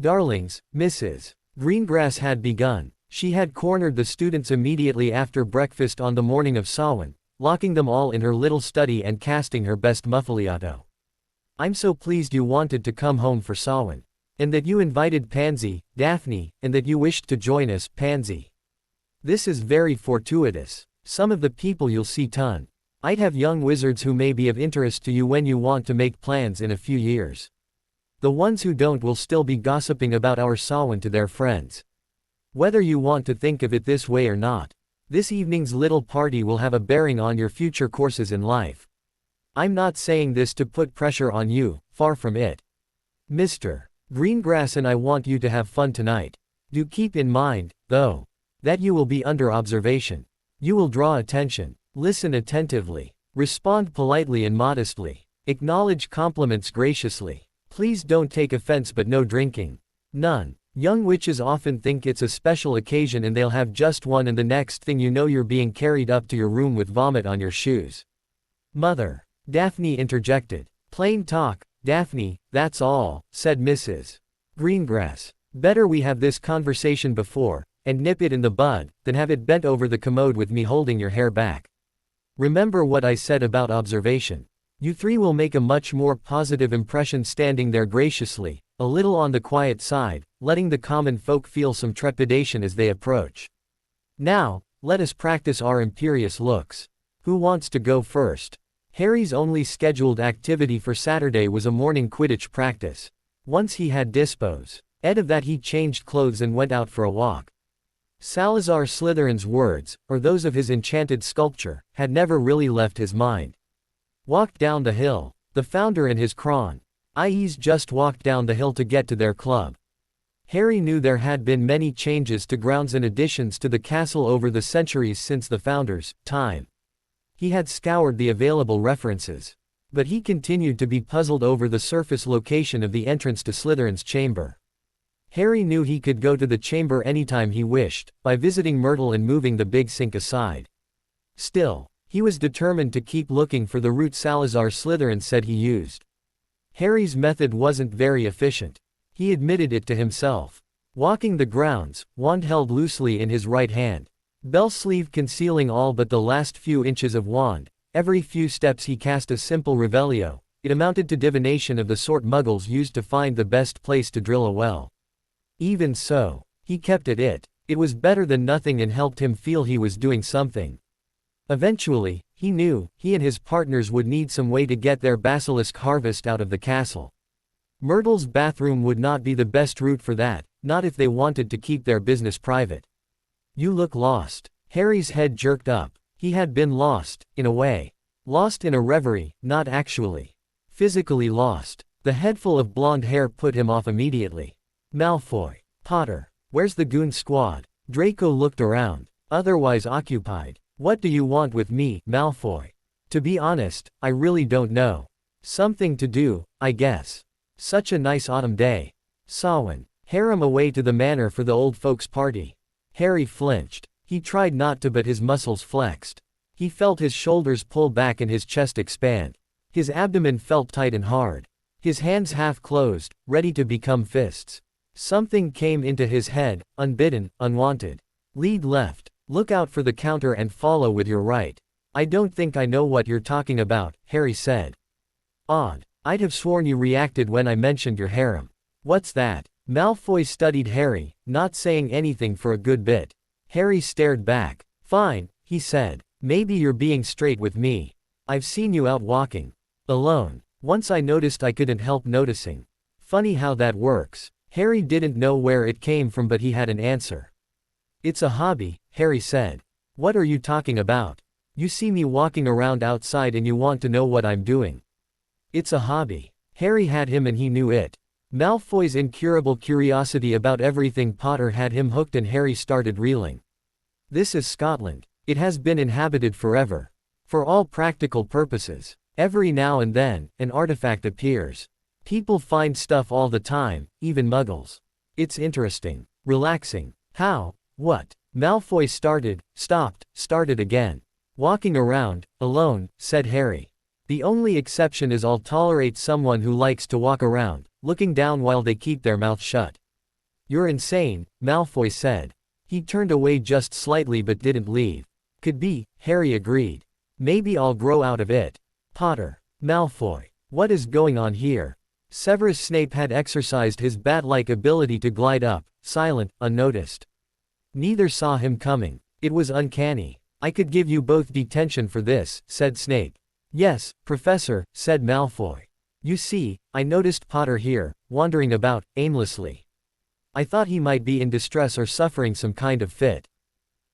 "Darlings," Mrs. Greengrass had begun. She had cornered the students immediately after breakfast on the morning of Samhain, locking them all in her little study and casting her best muffaliato. "I'm so pleased you wanted to come home for Samhain. And that you invited Pansy, Daphne, and that you wished to join us, Pansy. This is very fortuitous. Some of the people you'll see I'd have young wizards who may be of interest to you when you want to make plans in a few years. The ones who don't will still be gossiping about our Samhain to their friends. Whether you want to think of it this way or not, this evening's little party will have a bearing on your future courses in life. I'm not saying this to put pressure on you, far from it. Mr. Greengrass and I want you to have fun tonight. Do keep in mind, though, that you will be under observation. You will draw attention, listen attentively, respond politely and modestly, acknowledge compliments graciously. Please don't take offense, but no drinking. None. Young witches often think it's a special occasion and they'll have just one, and the next thing you know you're being carried up to your room with vomit on your shoes." "Mother," Daphne interjected. "Plain talk, Daphne, that's all," said Mrs. Greengrass. "Better we have this conversation before, and nip it in the bud, than have it bent over the commode with me holding your hair back. Remember what I said about observation. You three will make a much more positive impression standing there graciously, a little on the quiet side, letting the common folk feel some trepidation as they approach. Now, let us practice our imperious looks. Who wants to go first?" Harry's only scheduled activity for Saturday was a morning Quidditch practice. Once he had disposed of that, he changed clothes and went out for a walk. Salazar Slytherin's words, or those of his enchanted sculpture, had never really left his mind. "Walked down the hill. The founder and his cronies just walked down the hill to get to their club." Harry knew there had been many changes to grounds and additions to the castle over the centuries since the founder's time. He had scoured the available references. But he continued to be puzzled over the surface location of the entrance to Slytherin's chamber. Harry knew he could go to the chamber anytime he wished, by visiting Myrtle and moving the big sink aside. Still, he was determined to keep looking for the route Salazar Slytherin said he used. Harry's method wasn't very efficient. He admitted it to himself. Walking the grounds, wand held loosely in his right hand, bell sleeve concealing all but the last few inches of wand. Every few steps he cast a simple revelio. It amounted to divination of the sort Muggles used to find the best place to drill a well. Even so, he kept at it. It was better than nothing and helped him feel he was doing something. Eventually, he knew, he and his partners would need some way to get their basilisk harvest out of the castle. Myrtle's bathroom would not be the best route for that, not if they wanted to keep their business private. "You look lost." Harry's head jerked up. He had been lost, in a way. Lost in a reverie, not actually. Physically lost. The headful of blonde hair put him off immediately. "Malfoy. Potter. Where's the goon squad?" Draco looked around. "Otherwise occupied." "What do you want with me, Malfoy?" "To be honest, I really don't know. Something to do, I guess. Such a nice autumn day. Samhain. Harem away to the manor for the old folks' party." Harry flinched. He tried not to, but his muscles flexed. He felt his shoulders pull back and his chest expand. His abdomen felt tight and hard. His hands half closed, ready to become fists. Something came into his head, unbidden, unwanted. "Lead left. Look out for the counter and follow with your right." "I don't think I know what you're talking about," Harry said. "Odd. I'd have sworn you reacted when I mentioned your harem." "What's that?" Malfoy studied Harry, not saying anything for a good bit. Harry stared back. Fine, he said. Maybe you're being straight with me. I've seen you out walking. Alone. Once I noticed I couldn't help noticing. Funny how that works. Harry didn't know where it came from, but he had an answer. It's a hobby, Harry said. What are you talking about? You see me walking around outside and you want to know what I'm doing. It's a hobby. Harry had him and he knew it. Malfoy's incurable curiosity about everything Potter had him hooked, and Harry started reeling. This is Scotland. It has been inhabited forever. For all practical purposes. Every now and then, an artifact appears. People find stuff all the time, even muggles. It's interesting. Relaxing. How? What? Malfoy started again. Walking around, alone, said Harry. The only exception is I'll tolerate someone who likes to walk around, looking down while they keep their mouth shut. You're insane, Malfoy said. He turned away just slightly but didn't leave. Could be, Harry agreed. Maybe I'll grow out of it. Potter. Malfoy. What is going on here? Severus Snape had exercised his bat-like ability to glide up, silent, unnoticed. Neither saw him coming. It was uncanny. I could give you both detention for this, said Snape. Yes, Professor, said Malfoy. You see, I noticed Potter here, wandering about, aimlessly. I thought he might be in distress or suffering some kind of fit.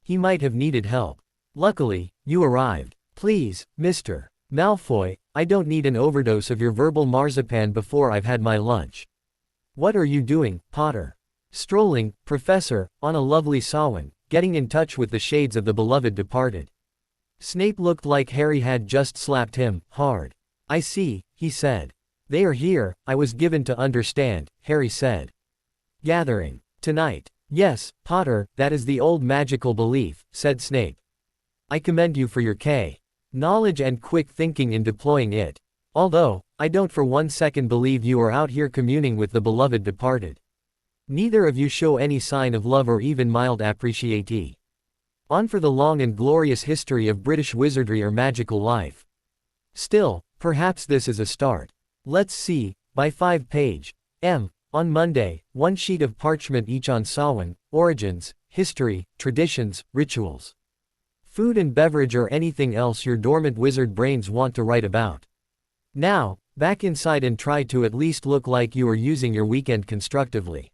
He might have needed help. Luckily, you arrived. Please, Mr. Malfoy, I don't need an overdose of your verbal marzipan before I've had my lunch. What are you doing, Potter? Strolling, Professor, on a lovely Samhain, getting in touch with the shades of the beloved departed. Snape looked like Harry had just slapped him, hard. I see, he said. They are here, I was given to understand, Harry said. Gathering. Tonight. Yes, Potter, that is the old magical belief, said Snape. I commend you for your knowledge and quick thinking in deploying it. Although, I don't for 1 second believe you are out here communing with the beloved departed. Neither of you show any sign of love or even mild appreciation. On for the long and glorious history of British wizardry or magical life. Still, perhaps this is a start. Let's see, by 5-page. On Monday, 1 sheet of parchment each on Samhain, origins, history, traditions, rituals. Food and beverage or anything else your dormant wizard brains want to write about. Now, back inside and try to at least look like you are using your weekend constructively.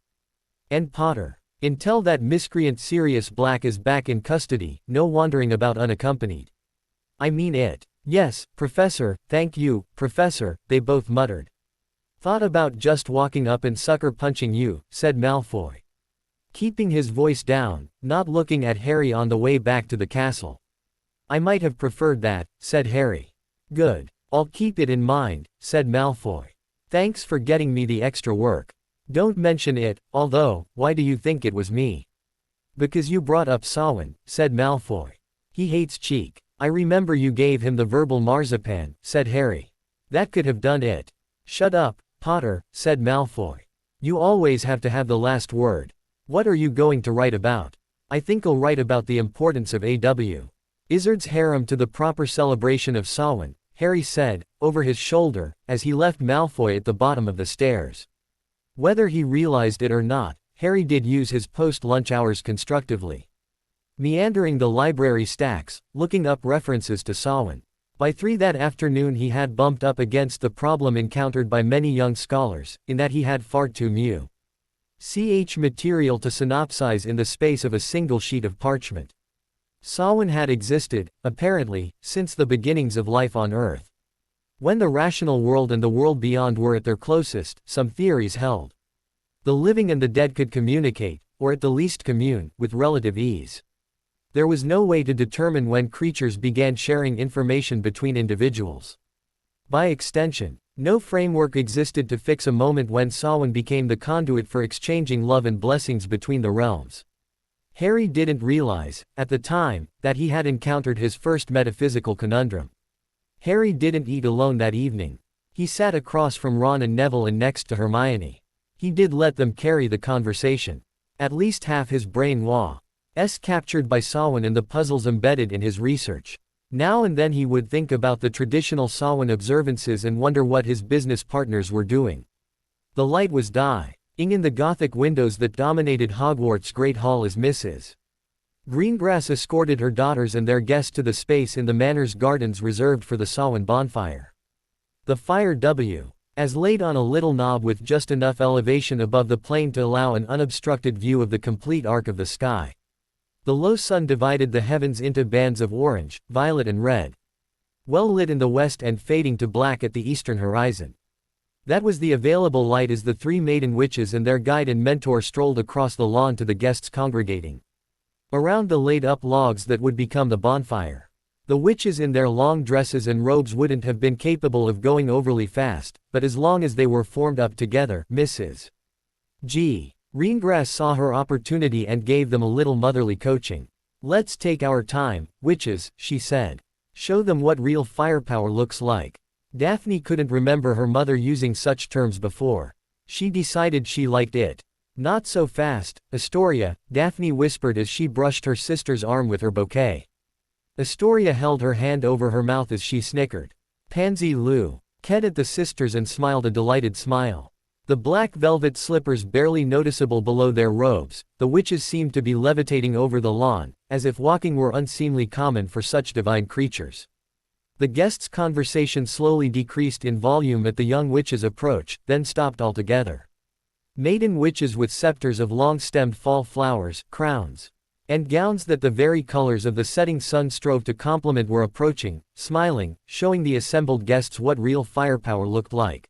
And Potter. Until that miscreant Sirius Black is back in custody, no wandering about unaccompanied. I mean it. Yes, Professor, thank you, Professor, they both muttered. Thought about just walking up and sucker punching you, said Malfoy. Keeping his voice down, not looking at Harry on the way back to the castle. I might have preferred that, said Harry. Good. I'll keep it in mind, said Malfoy. Thanks for getting me the extra work. Don't mention it, although, why do you think it was me? Because you brought up Samhain, said Malfoy. He hates cheek. I remember you gave him the verbal marzipan, said Harry. That could have done it. Shut up, Potter, said Malfoy. You always have to have the last word. What are you going to write about? I think I'll write about the importance of A.W. Izzard's harem to the proper celebration of Samhain, Harry said, over his shoulder, as he left Malfoy at the bottom of the stairs. Whether he realized it or not, Harry did use his post-lunch hours constructively. Meandering the library stacks, looking up references to Samhain. By 3 that afternoon he had bumped up against the problem encountered by many young scholars, in that he had far too much material to synopsize in the space of a single sheet of parchment. Samhain had existed, apparently, since the beginnings of life on Earth. When the rational world and the world beyond were at their closest, some theories held. The living and the dead could communicate, or at the least commune, with relative ease. There was no way to determine when creatures began sharing information between individuals. By extension, no framework existed to fix a moment when Samhain became the conduit for exchanging love and blessings between the realms. Harry didn't realize, at the time, that he had encountered his first metaphysical conundrum. Harry didn't eat alone that evening. He sat across from Ron and Neville and next to Hermione. He did let them carry the conversation. At least half his brain was captured by Samhain and the puzzles embedded in his research. Now and then he would think about the traditional Samhain observances and wonder what his business partners were doing. The light was ing in the Gothic windows that dominated Hogwarts' Great Hall as Mrs. Greengrass escorted her daughters and their guests to the space in the manor's gardens reserved for the Samhain bonfire. The fire was laid on a little knob with just enough elevation above the plain to allow an unobstructed view of the complete arc of the sky. The low sun divided the heavens into bands of orange, violet and red. Well lit in the west and fading to black at the eastern horizon. That was the available light as the three maiden witches and their guide and mentor strolled across the lawn to the guests congregating around the laid-up logs that would become the bonfire. The witches in their long dresses and robes wouldn't have been capable of going overly fast, but as long as they were formed up together, Mrs. Greengrass saw her opportunity and gave them a little motherly coaching. "Let's take our time, witches," she said. "Show them what real firepower looks like." Daphne couldn't remember her mother using such terms before. She decided she liked it. "Not so fast, Astoria," Daphne whispered as she brushed her sister's arm with her bouquet. Astoria held her hand over her mouth as she snickered. "Pansy Lou," Ked at the sisters and smiled a delighted smile. The black velvet slippers barely noticeable below their robes, the witches seemed to be levitating over the lawn, as if walking were unseemly common for such divine creatures. The guests' conversation slowly decreased in volume at the young witches' approach, then stopped altogether. Maiden witches with scepters of long-stemmed fall flowers, crowns, and gowns that the very colors of the setting sun strove to complement were approaching, smiling, showing the assembled guests what real firepower looked like.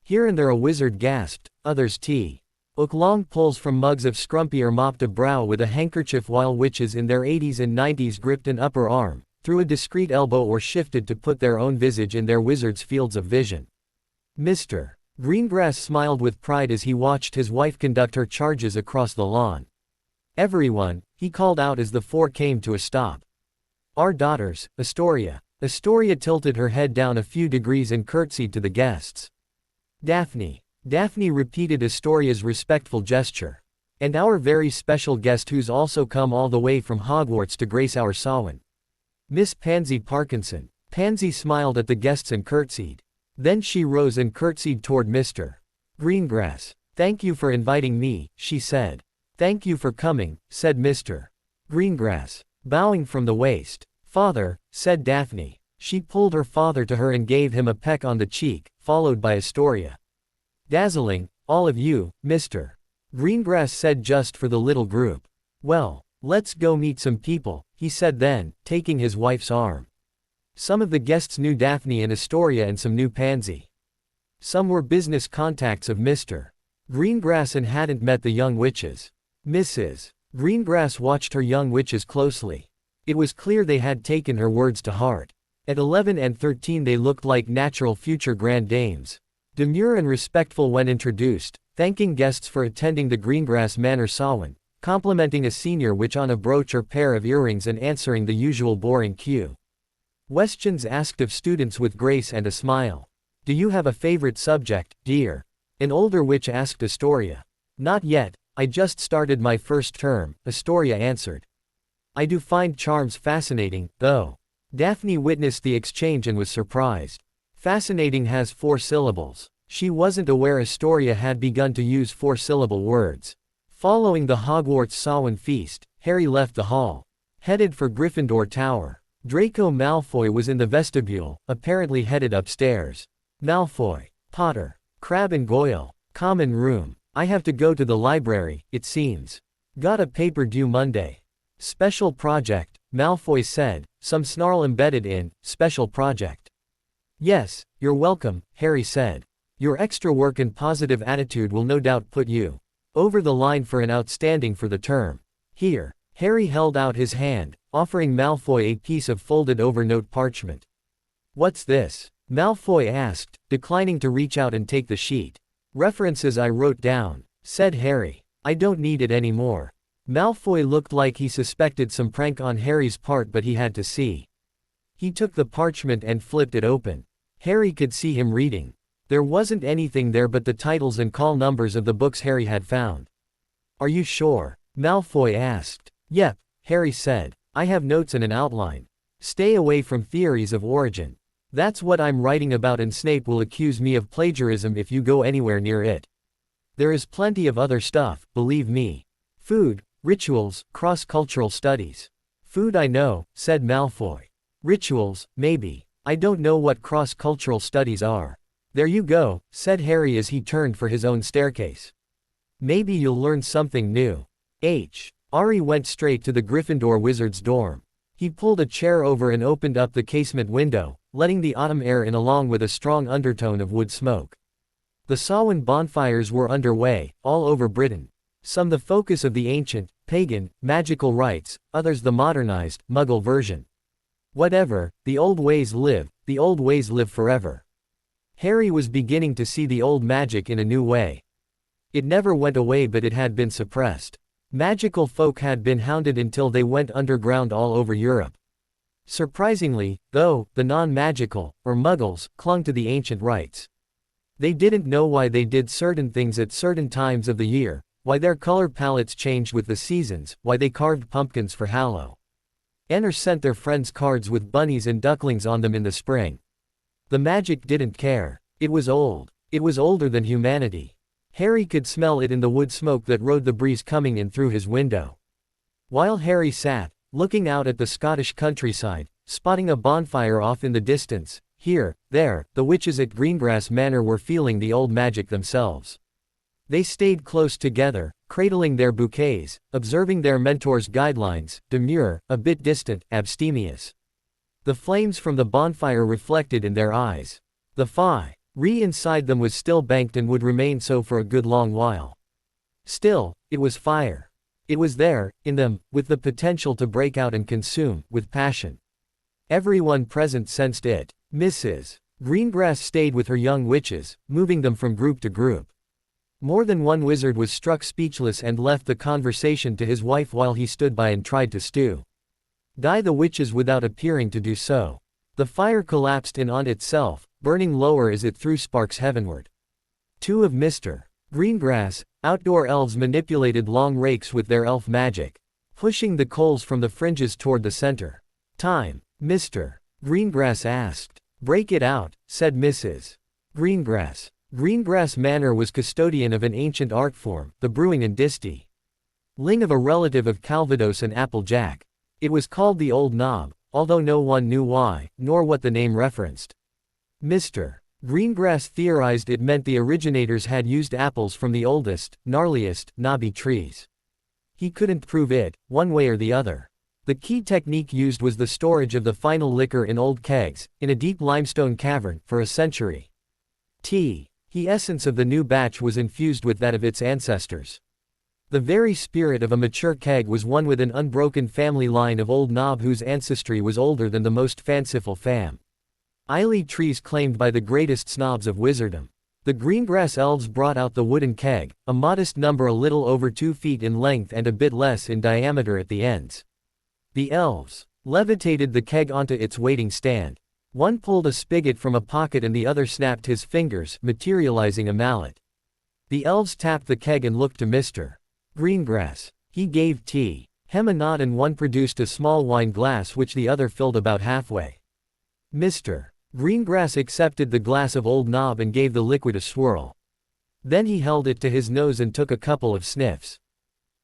Here and there a wizard gasped, others took long pulls from mugs of scrumpy or mopped a brow with a handkerchief while witches in their 80s and 90s gripped an upper arm, threw a discreet elbow or shifted to put their own visage in their wizard's fields of vision. Mr. Greengrass smiled with pride as he watched his wife conduct her charges across the lawn. "Everyone," he called out as the four came to a stop. "Our daughters, Astoria." Astoria tilted her head down a few degrees and curtsied to the guests. "Daphne." Daphne repeated Astoria's respectful gesture. "And our very special guest who's also come all the way from Hogwarts to grace our Samhain. Miss Pansy Parkinson." Pansy smiled at the guests and curtsied. Then she rose and curtsied toward Mr. Greengrass. "Thank you for inviting me," she said. "Thank you for coming," said Mr. Greengrass, bowing from the waist. "Father," said Daphne. She pulled her father to her and gave him a peck on the cheek, followed by Astoria. "Dazzling, all of you," Mr. Greengrass said just for the little group. "Well, let's go meet some people," he said then, taking his wife's arm. Some of the guests knew Daphne and Astoria and some knew Pansy. Some were business contacts of Mr. Greengrass and hadn't met the young witches. Mrs. Greengrass watched her young witches closely. It was clear they had taken her words to heart. At 11 and 13 they looked like natural future grand dames. Demure and respectful when introduced, thanking guests for attending the Greengrass Manor Samhain, complimenting a senior witch on a brooch or pair of earrings and answering the usual boring questions asked of students with grace and a smile. "Do you have a favorite subject, dear?" an older witch asked Astoria. "Not yet, I just started my first term," Astoria answered. "I do find charms fascinating, though." Daphne witnessed the exchange and was surprised. Fascinating has 4 syllables. She wasn't aware Astoria had begun to use 4-syllable words. Following the Hogwarts Samhain feast, Harry left the hall, headed for Gryffindor Tower. Draco Malfoy was in the vestibule, apparently headed upstairs. "Malfoy, Potter, Crabbe and Goyle, common room. I have to go to the library, it seems. Got a paper due Monday." "Special project," Malfoy said, some snarl embedded in special project. "Yes, you're welcome," Harry said. "Your extra work and positive attitude will no doubt put you over the line for an outstanding for the term. Here." Harry held out his hand, offering Malfoy a piece of folded-over note parchment. "What's this?" Malfoy asked, declining to reach out and take the sheet. "References I wrote down," said Harry. "I don't need it anymore." Malfoy looked like he suspected some prank on Harry's part, but he had to see. He took the parchment and flipped it open. Harry could see him reading. There wasn't anything there but the titles and call numbers of the books Harry had found. "Are you sure?" Malfoy asked. "Yep," Harry said. "I have notes and an outline. Stay away from theories of origin. That's what I'm writing about and Snape will accuse me of plagiarism if you go anywhere near it." There is plenty of other stuff, believe me. Food, rituals, cross-cultural studies. Food I know, said Malfoy. Rituals, maybe. I don't know what cross-cultural studies are. There you go, said Harry as he turned for his own staircase. Maybe you'll learn something new. Ari went straight to the Gryffindor wizard's dorm. He pulled a chair over and opened up the casement window, letting the autumn air in along with a strong undertone of wood smoke. The Samhain bonfires were underway, all over Britain. Some the focus of the ancient, pagan, magical rites, others the modernized, Muggle version. Whatever, the old ways live forever. Harry was beginning to see the old magic in a new way. It never went away, but it had been suppressed. Magical folk had been hounded until they went underground all over Europe. Surprisingly, though, the non-magical, or Muggles, clung to the ancient rites. They didn't know why they did certain things at certain times of the year, why their color palettes changed with the seasons, why they carved pumpkins for Hallow. Or sent their friends cards with bunnies and ducklings on them in the spring. The magic didn't care. It was old. It was older than humanity. Harry could smell it in the wood smoke that rode the breeze coming in through his window. While Harry sat, looking out at the Scottish countryside, spotting a bonfire off in the distance, here, there, the witches at Greengrass Manor were feeling the old magic themselves. They stayed close together, cradling their bouquets, observing their mentor's guidelines, demure, a bit distant, abstemious. The flames from the bonfire reflected in their eyes. The fire inside them was still banked and would remain so for a good long while. Still, it was fire. It was there, in them, with the potential to break out and consume, with passion. Everyone present sensed it. Mrs. Greengrass stayed with her young witches, moving them from group to group. More than one wizard was struck speechless and left the conversation to his wife while he stood by and tried to stew. The witches without appearing to do so. The fire collapsed in on itself, burning lower as it threw sparks heavenward. Two of Mr. Greengrass, outdoor elves manipulated long rakes with their elf magic, pushing the coals from the fringes toward the center. Time, Mr. Greengrass asked. Break it out, said Mrs. Greengrass. Greengrass Manor was custodian of an ancient art form, the brewing and disty. Ling of a relative of Calvados and Applejack. It was called the Old Knob, although no one knew why, nor what the name referenced. Mr. Greengrass theorized it meant the originators had used apples from the oldest, gnarliest, knobby trees. He couldn't prove it, one way or the other. The key technique used was the storage of the final liquor in old kegs, in a deep limestone cavern, for a century. The essence of the new batch was infused with that of its ancestors. The very spirit of a mature keg was one with an unbroken family line of old knob whose ancestry was older than the most fanciful family trees claimed by the greatest snobs of wizardom. The Greengrass elves brought out the wooden keg, a modest number a little over 2 feet in length and a bit less in diameter at the ends. The elves levitated the keg onto its waiting stand. One pulled a spigot from a pocket and the other snapped his fingers, materializing a mallet. The elves tapped the keg and looked to Mr. Greengrass. He gave Hem a nod and one produced a small wine glass which the other filled about halfway. Mr. Greengrass accepted the glass of old knob and gave the liquid a swirl. Then he held it to his nose and took a couple of sniffs.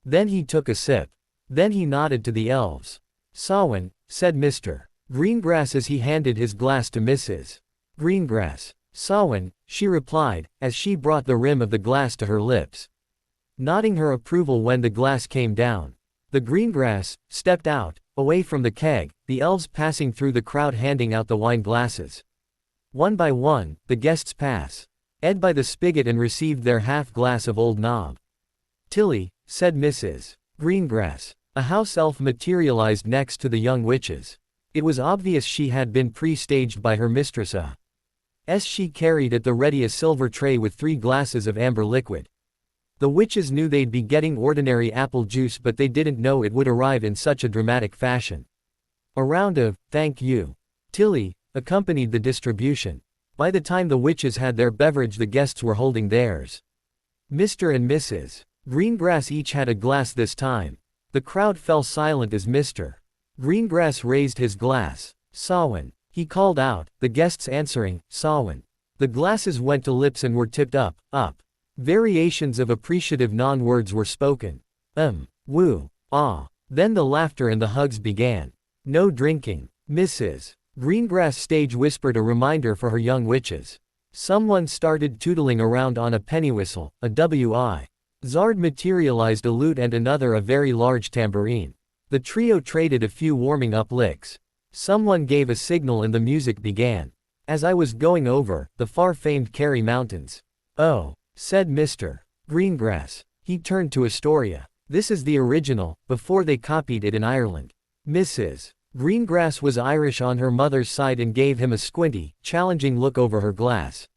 Then he took a sip. Then he nodded to the elves. Samhain, said Mr. Greengrass as he handed his glass to Mrs. Greengrass. Samhain, she replied, as she brought the rim of the glass to her lips, nodding her approval when the glass came down. The Greengrass stepped out, away from the keg, the elves passing through the crowd handing out the wine glasses. One by one, the guests passed by the spigot and received their half glass of old knob. Tilly, said Mrs. Greengrass. A house elf materialized next to the young witches. It was obvious she had been pre-staged by her mistress. She carried at the ready a silver tray with 3 glasses of amber liquid. The witches knew they'd be getting ordinary apple juice, but they didn't know it would arrive in such a dramatic fashion. A round of "thank you, Tilly" accompanied the distribution. By the time the witches had their beverage, the guests were holding theirs. Mr. and Mrs. Greengrass each had a glass this time. The crowd fell silent as Mr. Greengrass raised his glass. Samhain, he called out, the guests answering, Samhain. The glasses went to lips and were tipped up. Variations of appreciative non-words were spoken. Woo, ah. Then the laughter and the hugs began. No drinking. Mrs. Greengrass stage whispered a reminder for her young witches. Someone started tootling around on a pennywhistle, a W.I. Zard materialized a lute and another a very large tambourine. The trio traded a few warming up licks. Someone gave a signal and the music began. As I was going over the far-famed Kerry Mountains. Oh, said Mr. Greengrass. He turned to Astoria. This is the original, before they copied it in Ireland. Mrs. Greengrass was Irish on her mother's side and gave him a squinty, challenging look over her glass.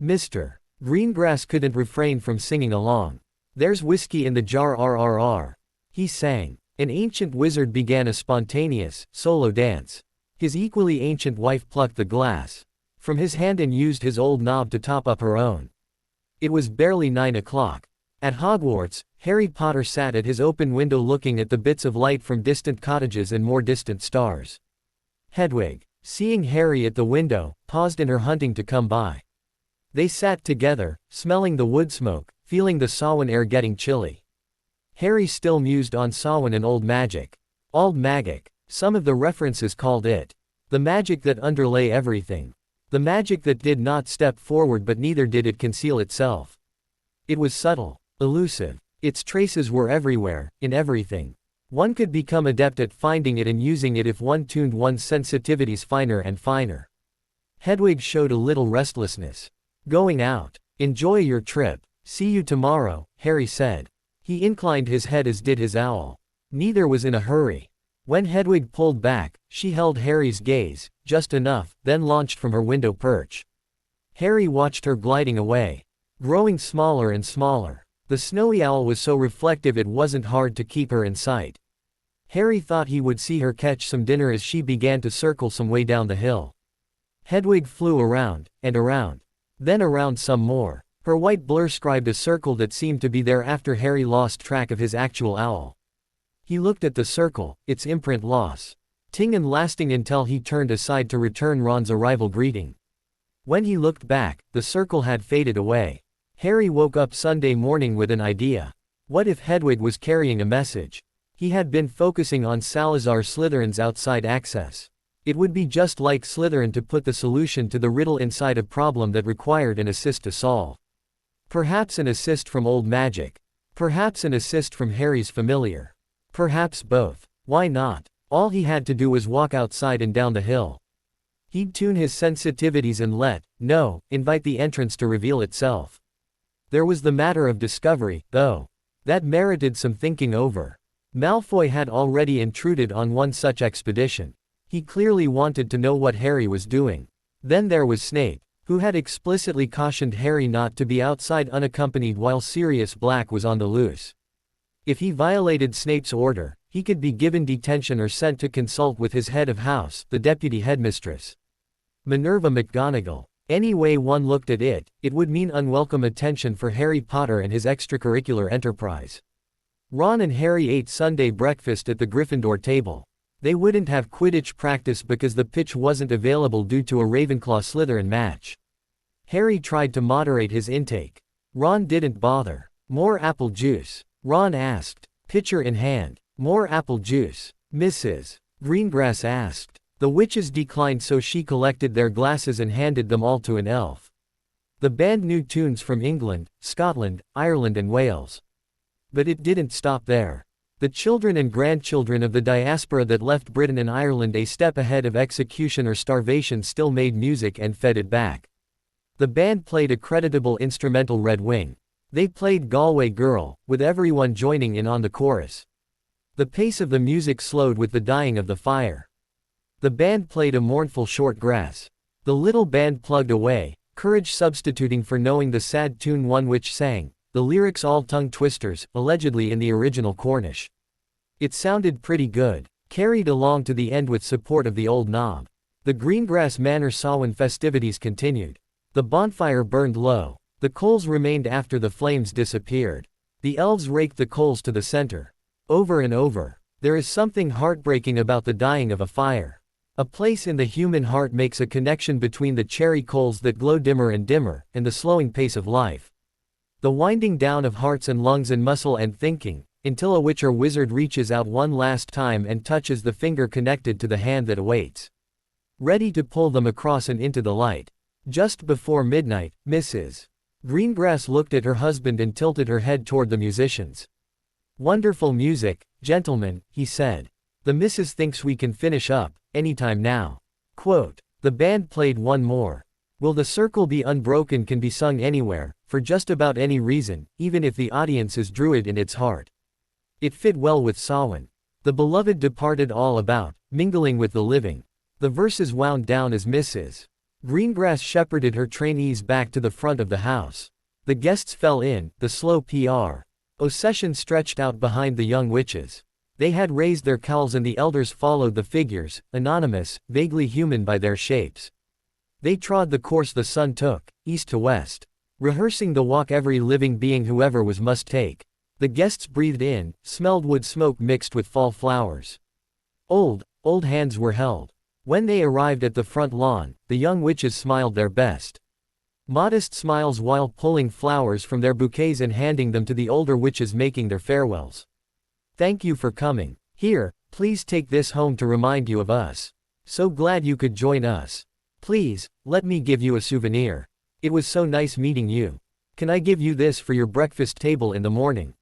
Mr. Greengrass couldn't refrain from singing along. There's whiskey in the jar RRR. He sang. An ancient wizard began a spontaneous, solo dance. His equally ancient wife plucked the glass from his hand and used his old knob to top up her own. It was barely 9 o'clock. At Hogwarts, Harry Potter sat at his open window looking at the bits of light from distant cottages and more distant stars. Hedwig, seeing Harry at the window, paused in her hunting to come by. They sat together, smelling the wood smoke, feeling the Samhain air getting chilly. Harry still mused on Samhain and old magic. Old magic. Some of the references called it the magic that underlay everything. The magic that did not step forward but neither did it conceal itself. It was subtle, elusive. Its traces were everywhere, in everything. One could become adept at finding it and using it if one tuned one's sensitivities finer and finer. Hedwig showed a little restlessness. Going out. Enjoy your trip. See you tomorrow, Harry said. He inclined his head as did his owl. Neither was in a hurry. When Hedwig pulled back, she held Harry's gaze, just enough, then launched from her window perch. Harry watched her gliding away. Growing smaller and smaller. The snowy owl was so reflective it wasn't hard to keep her in sight. Harry thought he would see her catch some dinner as she began to circle some way down the hill. Hedwig flew around, and around. Then around some more. Her white blur scribed a circle that seemed to be there after Harry lost track of his actual owl. He looked at the circle, its imprint loss. Ting and lasting until he turned aside to return Ron's arrival greeting. When he looked back, the circle had faded away. Harry woke up Sunday morning with an idea. What if Hedwig was carrying a message? He had been focusing on Salazar Slytherin's outside access. It would be just like Slytherin to put the solution to the riddle inside a problem that required an assist to solve. Perhaps an assist from old magic. Perhaps an assist from Harry's familiar. Perhaps both. Why not? All he had to do was walk outside and down the hill. He'd tune his sensitivities and invite the entrance to reveal itself. There was the matter of discovery, though. That merited some thinking over. Malfoy had already intruded on one such expedition. He clearly wanted to know what Harry was doing. Then there was Snape, who had explicitly cautioned Harry not to be outside unaccompanied while Sirius Black was on the loose. If he violated Snape's order, he could be given detention or sent to consult with his head of house, the deputy headmistress, Minerva McGonagall. Any way one looked at it, it would mean unwelcome attention for Harry Potter and his extracurricular enterprise. Ron and Harry ate Sunday breakfast at the Gryffindor table. They wouldn't have Quidditch practice because the pitch wasn't available due to a Ravenclaw-Slytherin match. Harry tried to moderate his intake. Ron didn't bother. More apple juice? Ron asked. Pitcher in hand. More apple juice? Mrs. Greengrass asked. The witches declined, so she collected their glasses and handed them all to an elf. The band knew tunes from England, Scotland, Ireland and Wales. But it didn't stop there. The children and grandchildren of the diaspora that left Britain and Ireland a step ahead of execution or starvation still made music and fed it back. The band played a creditable instrumental Red Wing. They played Galway Girl, with everyone joining in on the chorus. The pace of the music slowed with the dying of the fire. The band played a mournful Short Grass. The little band plugged away, courage substituting for knowing the sad tune one which sang, the lyrics all tongue twisters, allegedly in the original Cornish. It sounded pretty good, carried along to the end with support of the old knob. The Greengrass Manor Samhain festivities continued. The bonfire burned low. The coals remained after the flames disappeared. The elves raked the coals to the center. Over and over. There is something heartbreaking about the dying of a fire. A place in the human heart makes a connection between the cherry coals that glow dimmer and dimmer, and the slowing pace of life. The winding down of hearts and lungs and muscle and thinking, until a witch or wizard reaches out one last time and touches the finger connected to the hand that awaits, ready to pull them across and into the light. Just before midnight, Mrs. Greengrass looked at her husband and tilted her head toward the musicians. "Wonderful music, gentlemen," he said. "The missus thinks we can finish up, anytime now." Quote. The band played one more. "Will the Circle Be Unbroken" can be sung anywhere, for just about any reason, even if the audience is druid in its heart. It fit well with Samhain. The beloved departed all about, mingling with the living. The verses wound down as Mrs. Greengrass shepherded her trainees back to the front of the house. The guests fell in, the slow procession stretched out behind the young witches. They had raised their cowls and the elders followed the figures, anonymous, vaguely human by their shapes. They trod the course the sun took, east to west, rehearsing the walk every living being whoever was must take. The guests breathed in, smelled wood smoke mixed with fall flowers. Old hands were held. When they arrived at the front lawn, the young witches smiled their best. Modest smiles while pulling flowers from their bouquets and handing them to the older witches making their farewells. "Thank you for coming. Here, please take this home to remind you of us. So glad you could join us. Please, let me give you a souvenir. It was so nice meeting you. Can I give you this for your breakfast table in the morning?"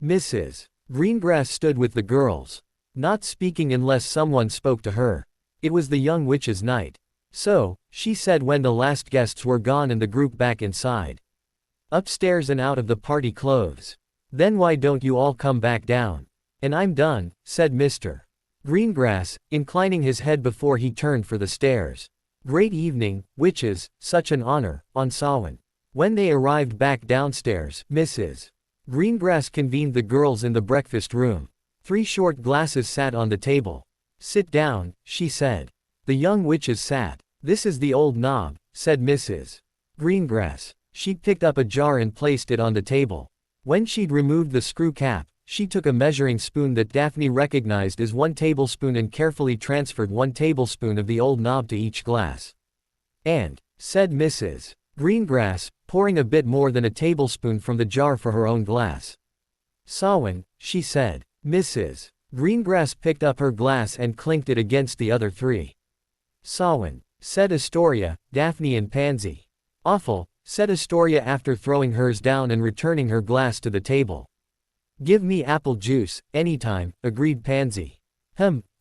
Mrs. Greengrass stood with the girls, not speaking unless someone spoke to her. It was the young witch's night. "So," she said when the last guests were gone and the group back inside. "Upstairs and out of the party clothes. Then why don't you all come back down?" "And I'm done," said Mr. Greengrass, inclining his head before he turned for the stairs. "Great evening, witches, such an honor, on Samhain." When they arrived back downstairs, Mrs. Greengrass convened the girls in the breakfast room. 3 short glasses sat on the table. "Sit down," she said. The young witches sat. "This is the old knob," said Mrs. Greengrass. She picked up a jar and placed it on the table. When she'd removed the screw cap, she took a measuring spoon that Daphne recognized as 1 tablespoon and carefully transferred 1 tablespoon of the old knob to each glass. "And," said Mrs. Greengrass, pouring a bit more than a tablespoon from the jar for her own glass. "Samhain," she said. Mrs. Greengrass picked up her glass and clinked it against the other 3. "Samhain," said Astoria, Daphne and Pansy. "Awful," said Astoria after throwing hers down and returning her glass to the table. "Give me apple juice, anytime," agreed Pansy.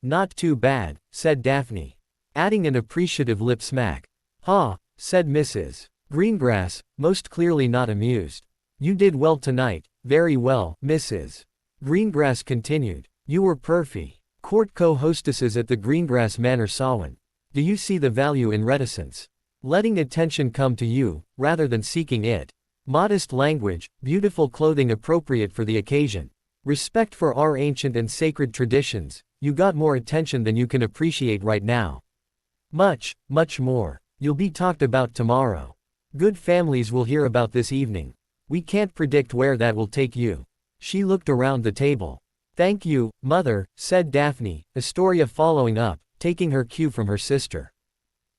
Not too bad," said Daphne, adding an appreciative lip smack. "Ha," said Mrs. Greengrass, most clearly not amused. "You did well tonight, very well," Mrs. Greengrass continued. "You were perfy. Court co-hostesses at the Greengrass Manor Samhain. Do you see the value in reticence? Letting attention come to you, rather than seeking it. Modest language, beautiful clothing appropriate for the occasion. Respect for our ancient and sacred traditions. You got more attention than you can appreciate right now. Much, much more. You'll be talked about tomorrow. Good families will hear about this evening. We can't predict where that will take you." She looked around the table. "Thank you, Mother," said Daphne, Astoria following up, taking her cue from her sister.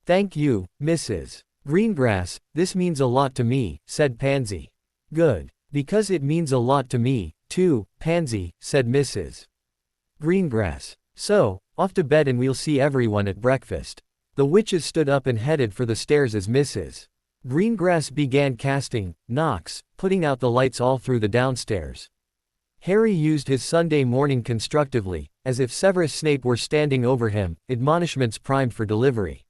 "Thank you, Mrs. Greengrass, this means a lot to me," said Pansy. "Good. Because it means a lot to me, too, Pansy," said Mrs. Greengrass. "So, off to bed and we'll see everyone at breakfast." The witches stood up and headed for the stairs as Mrs. Greengrass began casting knocks, putting out the lights all through the downstairs. Harry used his Sunday morning constructively, as if Severus Snape were standing over him, admonishments primed for delivery.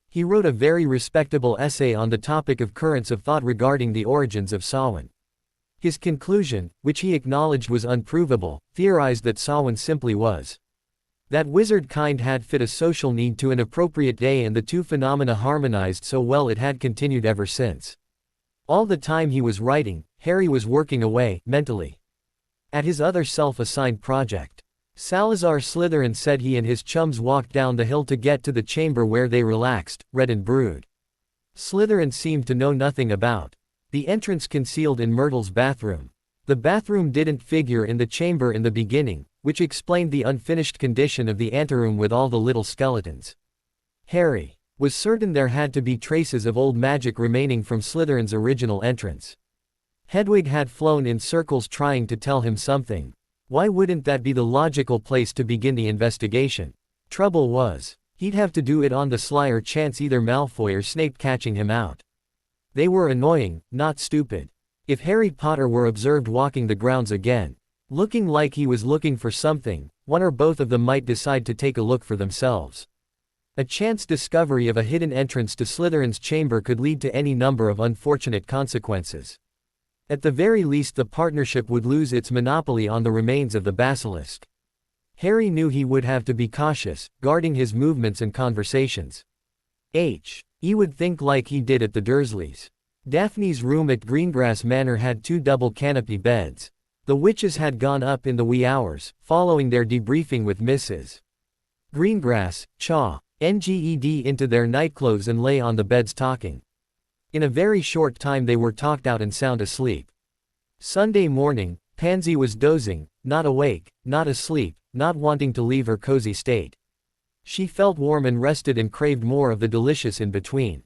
He wrote a very respectable essay on the topic of currents of thought regarding the origins of Samhain. His conclusion, which he acknowledged was unprovable, theorized that Samhain simply was. That wizard kind had fit a social need to an appropriate day, and the two phenomena harmonized so well it had continued ever since. All the time he was writing, Harry was working away, mentally, at his other self-assigned project. Salazar Slytherin said he and his chums walked down the hill to get to the chamber where they relaxed, read and brewed. Slytherin seemed to know nothing about the entrance concealed in Myrtle's bathroom. The bathroom didn't figure in the chamber in the beginning, which explained the unfinished condition of the anteroom with all the little skeletons. Harry was certain there had to be traces of old magic remaining from Slytherin's original entrance. Hedwig had flown in circles trying to tell him something. Why wouldn't that be the logical place to begin the investigation? Trouble was, he'd have to do it on the sly or chance either Malfoy or Snape catching him out. They were annoying, not stupid. If Harry Potter were observed walking the grounds again, looking like he was looking for something, one or both of them might decide to take a look for themselves. A chance discovery of a hidden entrance to Slytherin's chamber could lead to any number of unfortunate consequences. At the very least, the partnership would lose its monopoly on the remains of the basilisk. Harry knew he would have to be cautious, guarding his movements and conversations. He would think like he did at the Dursleys. Daphne's room at Greengrass Manor had 2 double canopy beds. The witches had gone up in the wee hours, following their debriefing with Mrs. Greengrass, Nged into their nightclothes and lay on the beds talking. In a very short time they were talked out and sound asleep. Sunday morning, Pansy was dozing, not awake, not asleep, not wanting to leave her cozy state. She felt warm and rested and craved more of the delicious in between.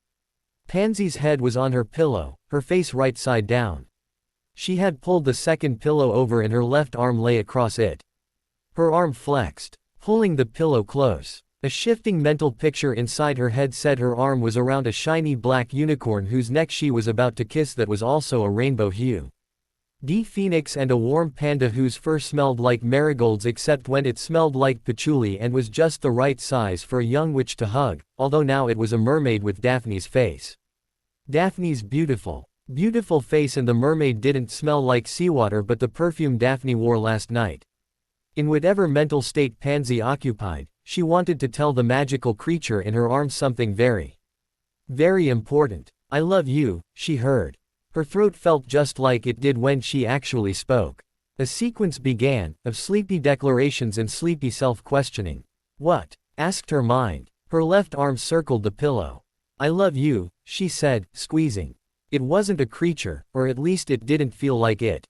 Pansy's head was on her pillow, her face right side down. She had pulled the second pillow over and her left arm lay across it. Her arm flexed, pulling the pillow close. A shifting mental picture inside her head said her arm was around a shiny black unicorn whose neck she was about to kiss that was also a rainbow hue. Phoenix and a warm panda whose fur smelled like marigolds except when it smelled like patchouli and was just the right size for a young witch to hug, although now it was a mermaid with Daphne's face. Daphne's beautiful face, and the mermaid didn't smell like seawater but the perfume Daphne wore last night. In whatever mental state Pansy occupied, she wanted to tell the magical creature in her arms something very, very important. "I love you," she heard. Her throat felt just like it did when she actually spoke. A sequence began, of sleepy declarations and sleepy self-questioning. "What?" asked her mind. Her left arm circled the pillow. "I love you," she said, squeezing. It wasn't a creature, or at least it didn't feel like it.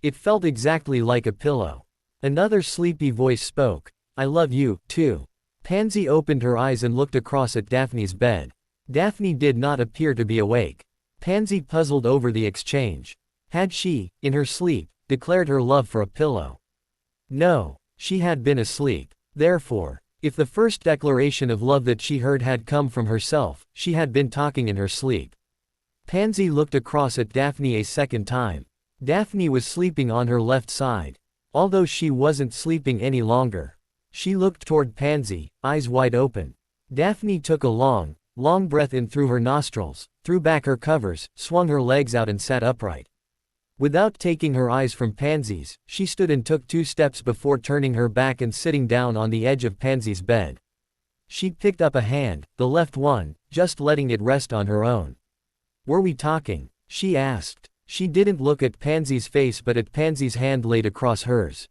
It felt exactly like a pillow. Another sleepy voice spoke. "I love you, too." Pansy opened her eyes and looked across at Daphne's bed. Daphne did not appear to be awake. Pansy puzzled over the exchange. Had she, in her sleep, declared her love for a pillow? No, she had been asleep. Therefore, if the first declaration of love that she heard had come from herself, she had been talking in her sleep. Pansy looked across at Daphne a second time. Daphne was sleeping on her left side. Although she wasn't sleeping any longer. She looked toward Pansy, eyes wide open. Daphne took a long breath in through her nostrils, threw back her covers, swung her legs out and sat upright. Without taking her eyes from Pansy's, she stood and took 2 steps before turning her back and sitting down on the edge of Pansy's bed. She picked up a hand, the left one, just letting it rest on her own. "Were we talking?" she asked. She didn't look at Pansy's face but at Pansy's hand laid across hers.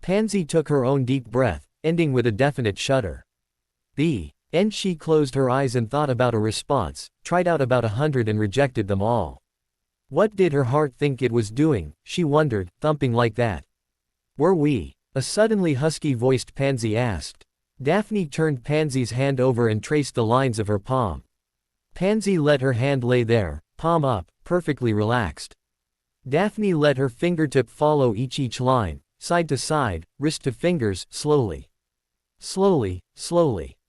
Pansy took her own deep breath, ending with a definite shudder. And she closed her eyes and thought about a response, tried out about 100 and rejected them all. What did her heart think it was doing, she wondered, thumping like that? "Were we?" a suddenly husky-voiced Pansy asked. Daphne turned Pansy's hand over and traced the lines of her palm. Pansy let her hand lay there, palm up, perfectly relaxed. Daphne let her fingertip follow each line, side to side, wrist to fingers, slowly. Slowly.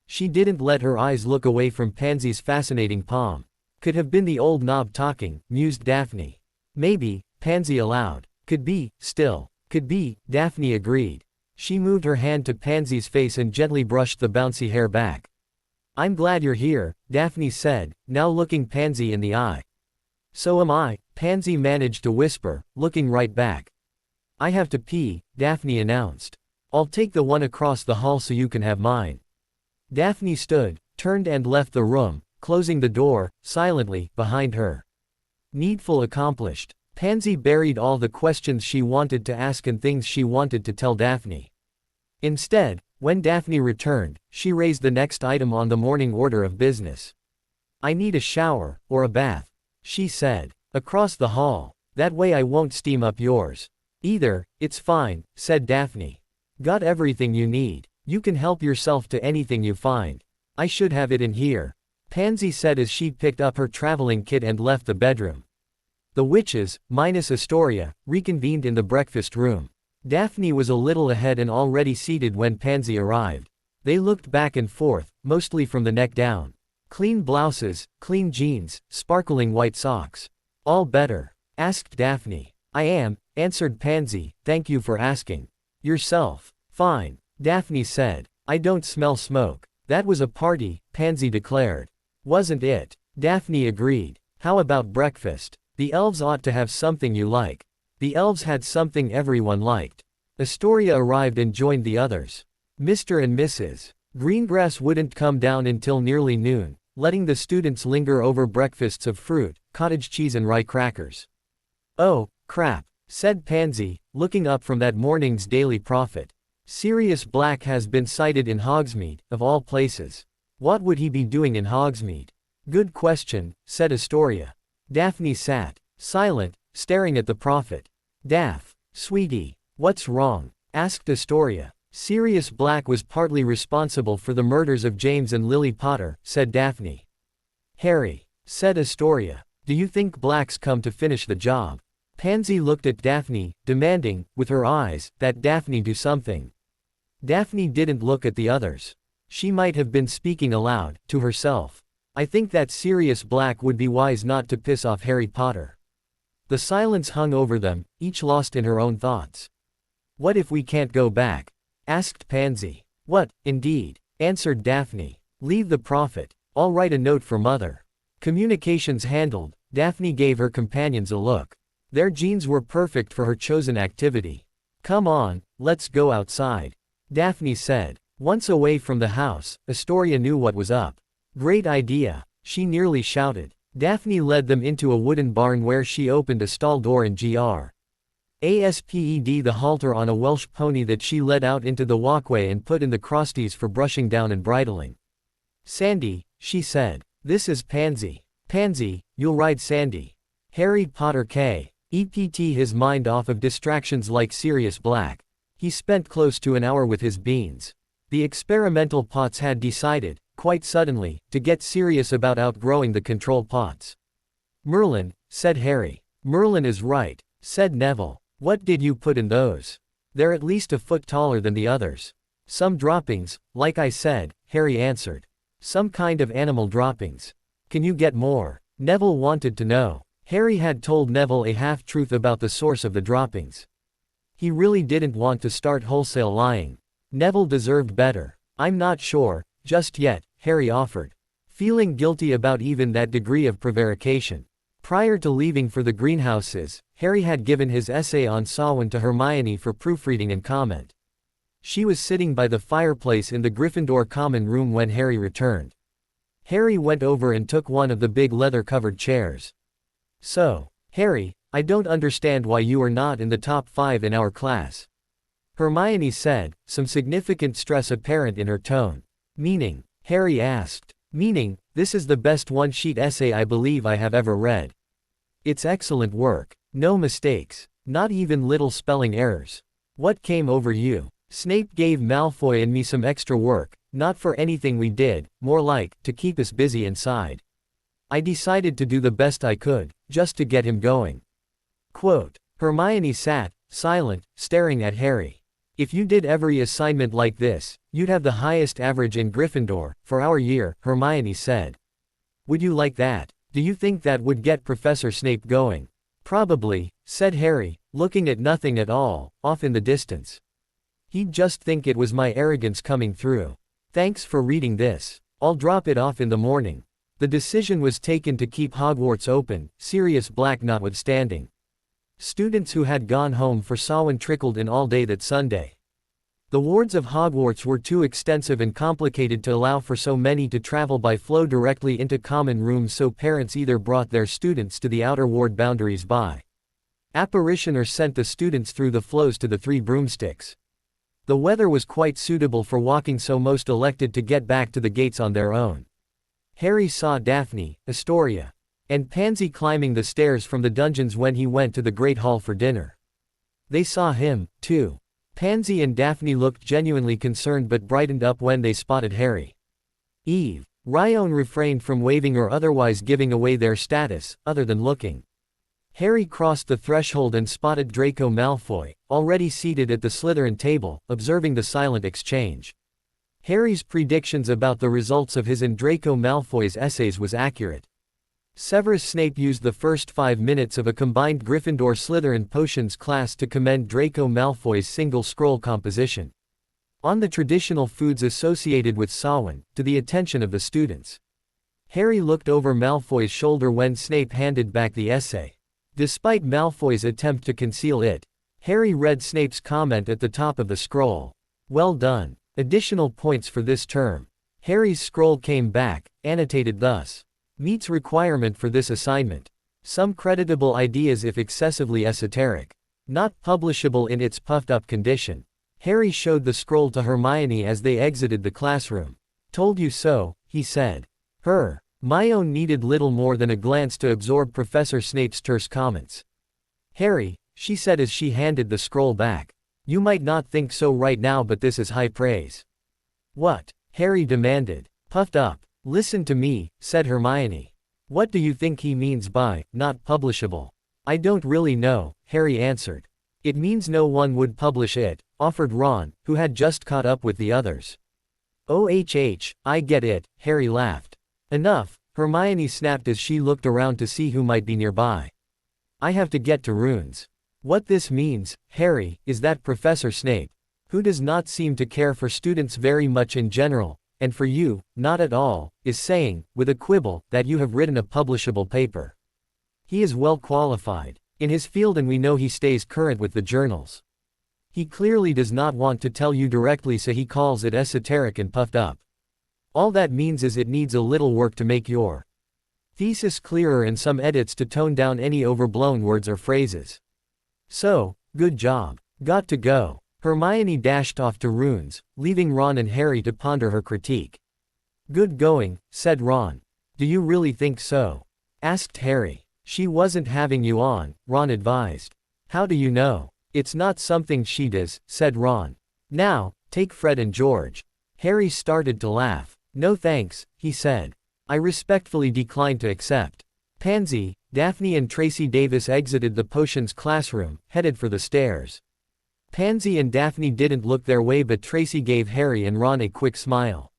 She didn't let her eyes look away from Pansy's fascinating palm. Could have been the old knob talking, mused Daphne. Maybe, Pansy allowed. Could be, still. Could be, Daphne agreed. She moved her hand to Pansy's face and gently brushed the bouncy hair back. "I'm glad you're here," Daphne said, now looking Pansy in the eye. "So am I," Pansy managed to whisper, looking right back. "I have to pee," Daphne announced. "I'll take the one across the hall so you can have mine." Daphne stood, turned and left the room, closing the door, silently, behind her. Needful accomplished. Pansy buried all the questions she wanted to ask and things she wanted to tell Daphne. Instead, when Daphne returned, she raised the next item on the morning order of business. "I need a shower, or a bath," she said. "Across the hall. That way I won't steam up yours." "Either, it's fine," said Daphne. "Got everything you need. You can help yourself to anything you find. I should have it in here," Pansy said as she picked up her traveling kit and left the bedroom. The witches, minus Astoria, reconvened in the breakfast room. Daphne was a little ahead and already seated when Pansy arrived. They looked back and forth, mostly from the neck down. Clean blouses, clean jeans, sparkling white socks. All better? Asked Daphne. I am, answered Pansy, thank you for asking. Yourself? Fine, Daphne said. I don't smell smoke. That was a party, Pansy declared. Wasn't it? Daphne agreed. How about breakfast? The elves ought to have something you like. The elves had something everyone liked. Astoria arrived and joined the others. Mr. and Mrs. Greengrass wouldn't come down until nearly noon, letting the students linger over breakfasts of fruit, cottage cheese and rye crackers. Oh, crap, said Pansy, looking up from that morning's Daily Prophet. Sirius Black has been sighted in Hogsmeade, of all places. What would he be doing in Hogsmeade? Good question, said Astoria. Daphne sat, silent, staring at the prophet. Daph, sweetie, what's wrong? Asked Astoria. Sirius Black was partly responsible for the murders of James and Lily Potter, said Daphne. Harry, said Astoria. Do you think Black's come to finish the job? Pansy looked at Daphne, demanding, with her eyes, that Daphne do something. Daphne didn't look at the others. She might have been speaking aloud, to herself. I think that Sirius Black would be wise not to piss off Harry Potter. The silence hung over them, each lost in her own thoughts. What if we can't go back? Asked Pansy. What, indeed? Answered Daphne. Leave the prophet. I'll write a note for Mother. Communications handled, Daphne gave her companions a look. Their jeans were perfect for her chosen activity. Come on, let's go outside. Daphne said. Once away from the house, Astoria knew what was up. Great idea, she nearly shouted. Daphne led them into a wooden barn where she opened a stall door and asped the halter on a Welsh pony that she led out into the walkway and put in the crosties for brushing down and bridling. Sandy, she said. This is Pansy. Pansy, you'll ride Sandy. Harry Potter kept his mind off of distractions like Sirius Black. He spent close to an hour with his beans. The experimental pots had decided, quite suddenly, to get serious about outgrowing the control pots. Merlin, said Harry. Merlin is right, said Neville. What did you put in those? They're at least a foot taller than the others. Some droppings, like I said, Harry answered. Some kind of animal droppings. Can you get more? Neville wanted to know. Harry had told Neville a half-truth about the source of the droppings. He really didn't want to start wholesale lying. Neville deserved better. I'm not sure, just yet, Harry offered. Feeling guilty about even that degree of prevarication. Prior to leaving for the greenhouses, Harry had given his essay on Samhain to Hermione for proofreading and comment. She was sitting by the fireplace in the Gryffindor common room when Harry returned. Harry went over and took one of the big leather-covered chairs. So, Harry, I don't understand why you are not in the top 5 in our class. Hermione said, some significant stress apparent in her tone. Meaning? Harry asked. Meaning, this is the best one-sheet essay I believe I have ever read. It's excellent work. No mistakes. Not even little spelling errors. What came over you? Snape gave Malfoy and me some extra work, not for anything we did, more like, to keep us busy inside. I decided to do the best I could, just to get him going. Quote. Hermione sat, silent, staring at Harry. If you did every assignment like this, you'd have the highest average in Gryffindor, for our year, Hermione said. Would you like that? Do you think that would get Professor Snape going? Probably, said Harry, looking at nothing at all, off in the distance. He'd just think it was my arrogance coming through. Thanks for reading this. I'll drop it off in the morning. The decision was taken to keep Hogwarts open, Sirius Black notwithstanding. Students who had gone home for Samhain trickled in all day that Sunday. The wards of Hogwarts were too extensive and complicated to allow for so many to travel by flow directly into common rooms, so parents either brought their students to the outer ward boundaries by apparition or sent the students through the flows to the 3 broomsticks. The weather was quite suitable for walking, so most elected to get back to the gates on their own. Harry saw Daphne, Astoria, and Pansy climbing the stairs from the dungeons when he went to the Great Hall for dinner. They saw him, too. Pansy and Daphne looked genuinely concerned but brightened up when they spotted Harry. Eve, Ryan refrained from waving or otherwise giving away their status, other than looking. Harry crossed the threshold and spotted Draco Malfoy, already seated at the Slytherin table, observing the silent exchange. Harry's predictions about the results of his and Draco Malfoy's essays was accurate. Severus Snape used the first 5 minutes of a combined Gryffindor-Slytherin potions class to commend Draco Malfoy's single scroll composition on the traditional foods associated with Samhain, to the attention of the students. Harry looked over Malfoy's shoulder when Snape handed back the essay. Despite Malfoy's attempt to conceal it, Harry read Snape's comment at the top of the scroll. Well done. Additional points for this term. Harry's scroll came back, annotated thus. Meets requirement for this assignment. Some creditable ideas if excessively esoteric. Not publishable in its puffed-up condition. Harry showed the scroll to Hermione as they exited the classroom. Told you so, he said. Hermione needed little more than a glance to absorb Professor Snape's terse comments. Harry, she said as she handed the scroll back. You might not think so right now, but this is high praise. What? Harry demanded. Puffed up. Listen to me, said Hermione. What do you think he means by, not publishable? I don't really know, Harry answered. It means no one would publish it, offered Ron, who had just caught up with the others. I get it, Harry laughed. Enough, Hermione snapped as she looked around to see who might be nearby. I have to get to runes. What this means, Harry, is that Professor Snape, who does not seem to care for students very much in general, and for you, not at all, is saying, with a quibble, that you have written a publishable paper. He is well qualified in his field and we know he stays current with the journals. He clearly does not want to tell you directly, so he calls it esoteric and puffed up. All that means is it needs a little work to make your thesis clearer and some edits to tone down any overblown words or phrases. So, good job. Got to go. Hermione dashed off to runes, leaving Ron and Harry to ponder her critique. Good going, said Ron. Do you really think so? Asked Harry. She wasn't having you on, Ron advised. How do you know? It's not something she does, said Ron. Now, take Fred and George. Harry started to laugh. No thanks, he said. I respectfully declined to accept. Pansy, Daphne and Tracy Davis exited the potions classroom, headed for the stairs. Pansy and Daphne didn't look their way, but Tracy gave Harry and Ron a quick smile.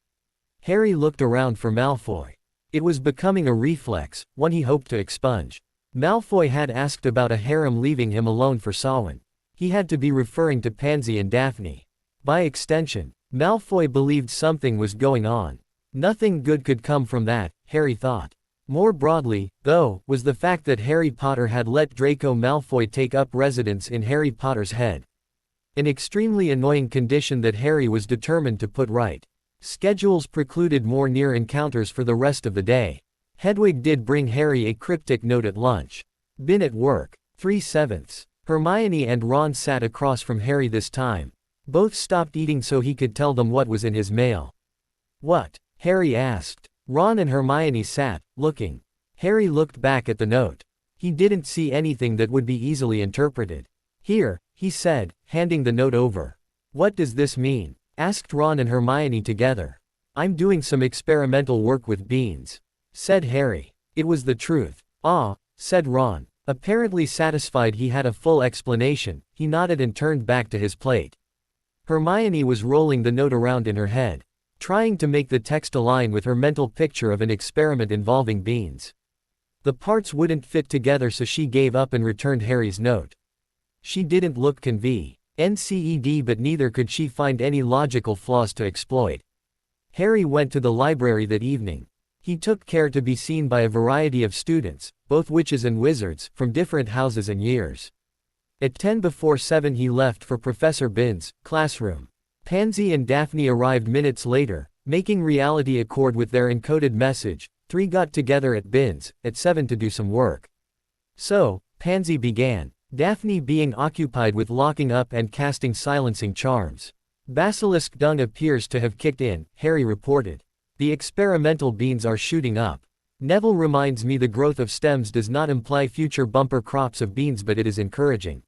Harry looked around for Malfoy. It was becoming a reflex, one he hoped to expunge. Malfoy had asked about a harem leaving him alone for Samhain. He had to be referring to Pansy and Daphne. By extension, Malfoy believed something was going on. Nothing good could come from that, Harry thought. More broadly, though, was the fact that Harry Potter had let Draco Malfoy take up residence in Harry Potter's head. An extremely annoying condition that Harry was determined to put right. Schedules precluded more near encounters for the rest of the day. Hedwig did bring Harry a cryptic note at lunch. Been at work. 3/7. Hermione and Ron sat across from Harry this time. Both stopped eating so he could tell them what was in his mail. What? Harry asked. Ron and Hermione sat, looking. Harry looked back at the note. He didn't see anything that would be easily interpreted. Here, he said, handing the note over. What does this mean? Asked Ron and Hermione together. I'm doing some experimental work with beans, said Harry. It was the truth. Ah, said Ron. Apparently satisfied he had a full explanation, he nodded and turned back to his plate. Hermione was rolling the note around in her head, trying to make the text align with her mental picture of an experiment involving beans. The parts wouldn't fit together, so she gave up and returned Harry's note. She didn't look convinced, but neither could she find any logical flaws to exploit. Harry went to the library that evening. He took care to be seen by a variety of students, both witches and wizards, from different houses and years. At 7:10 he left for Professor Binns' classroom. Pansy and Daphne arrived minutes later, making reality accord with their encoded message. Three got together at Binns' at 7 to do some work. So, Pansy began, Daphne being occupied with locking up and casting silencing charms. Basilisk dung appears to have kicked in, Harry reported. The experimental beans are shooting up. Neville reminds me the growth of stems does not imply future bumper crops of beans, but it is encouraging.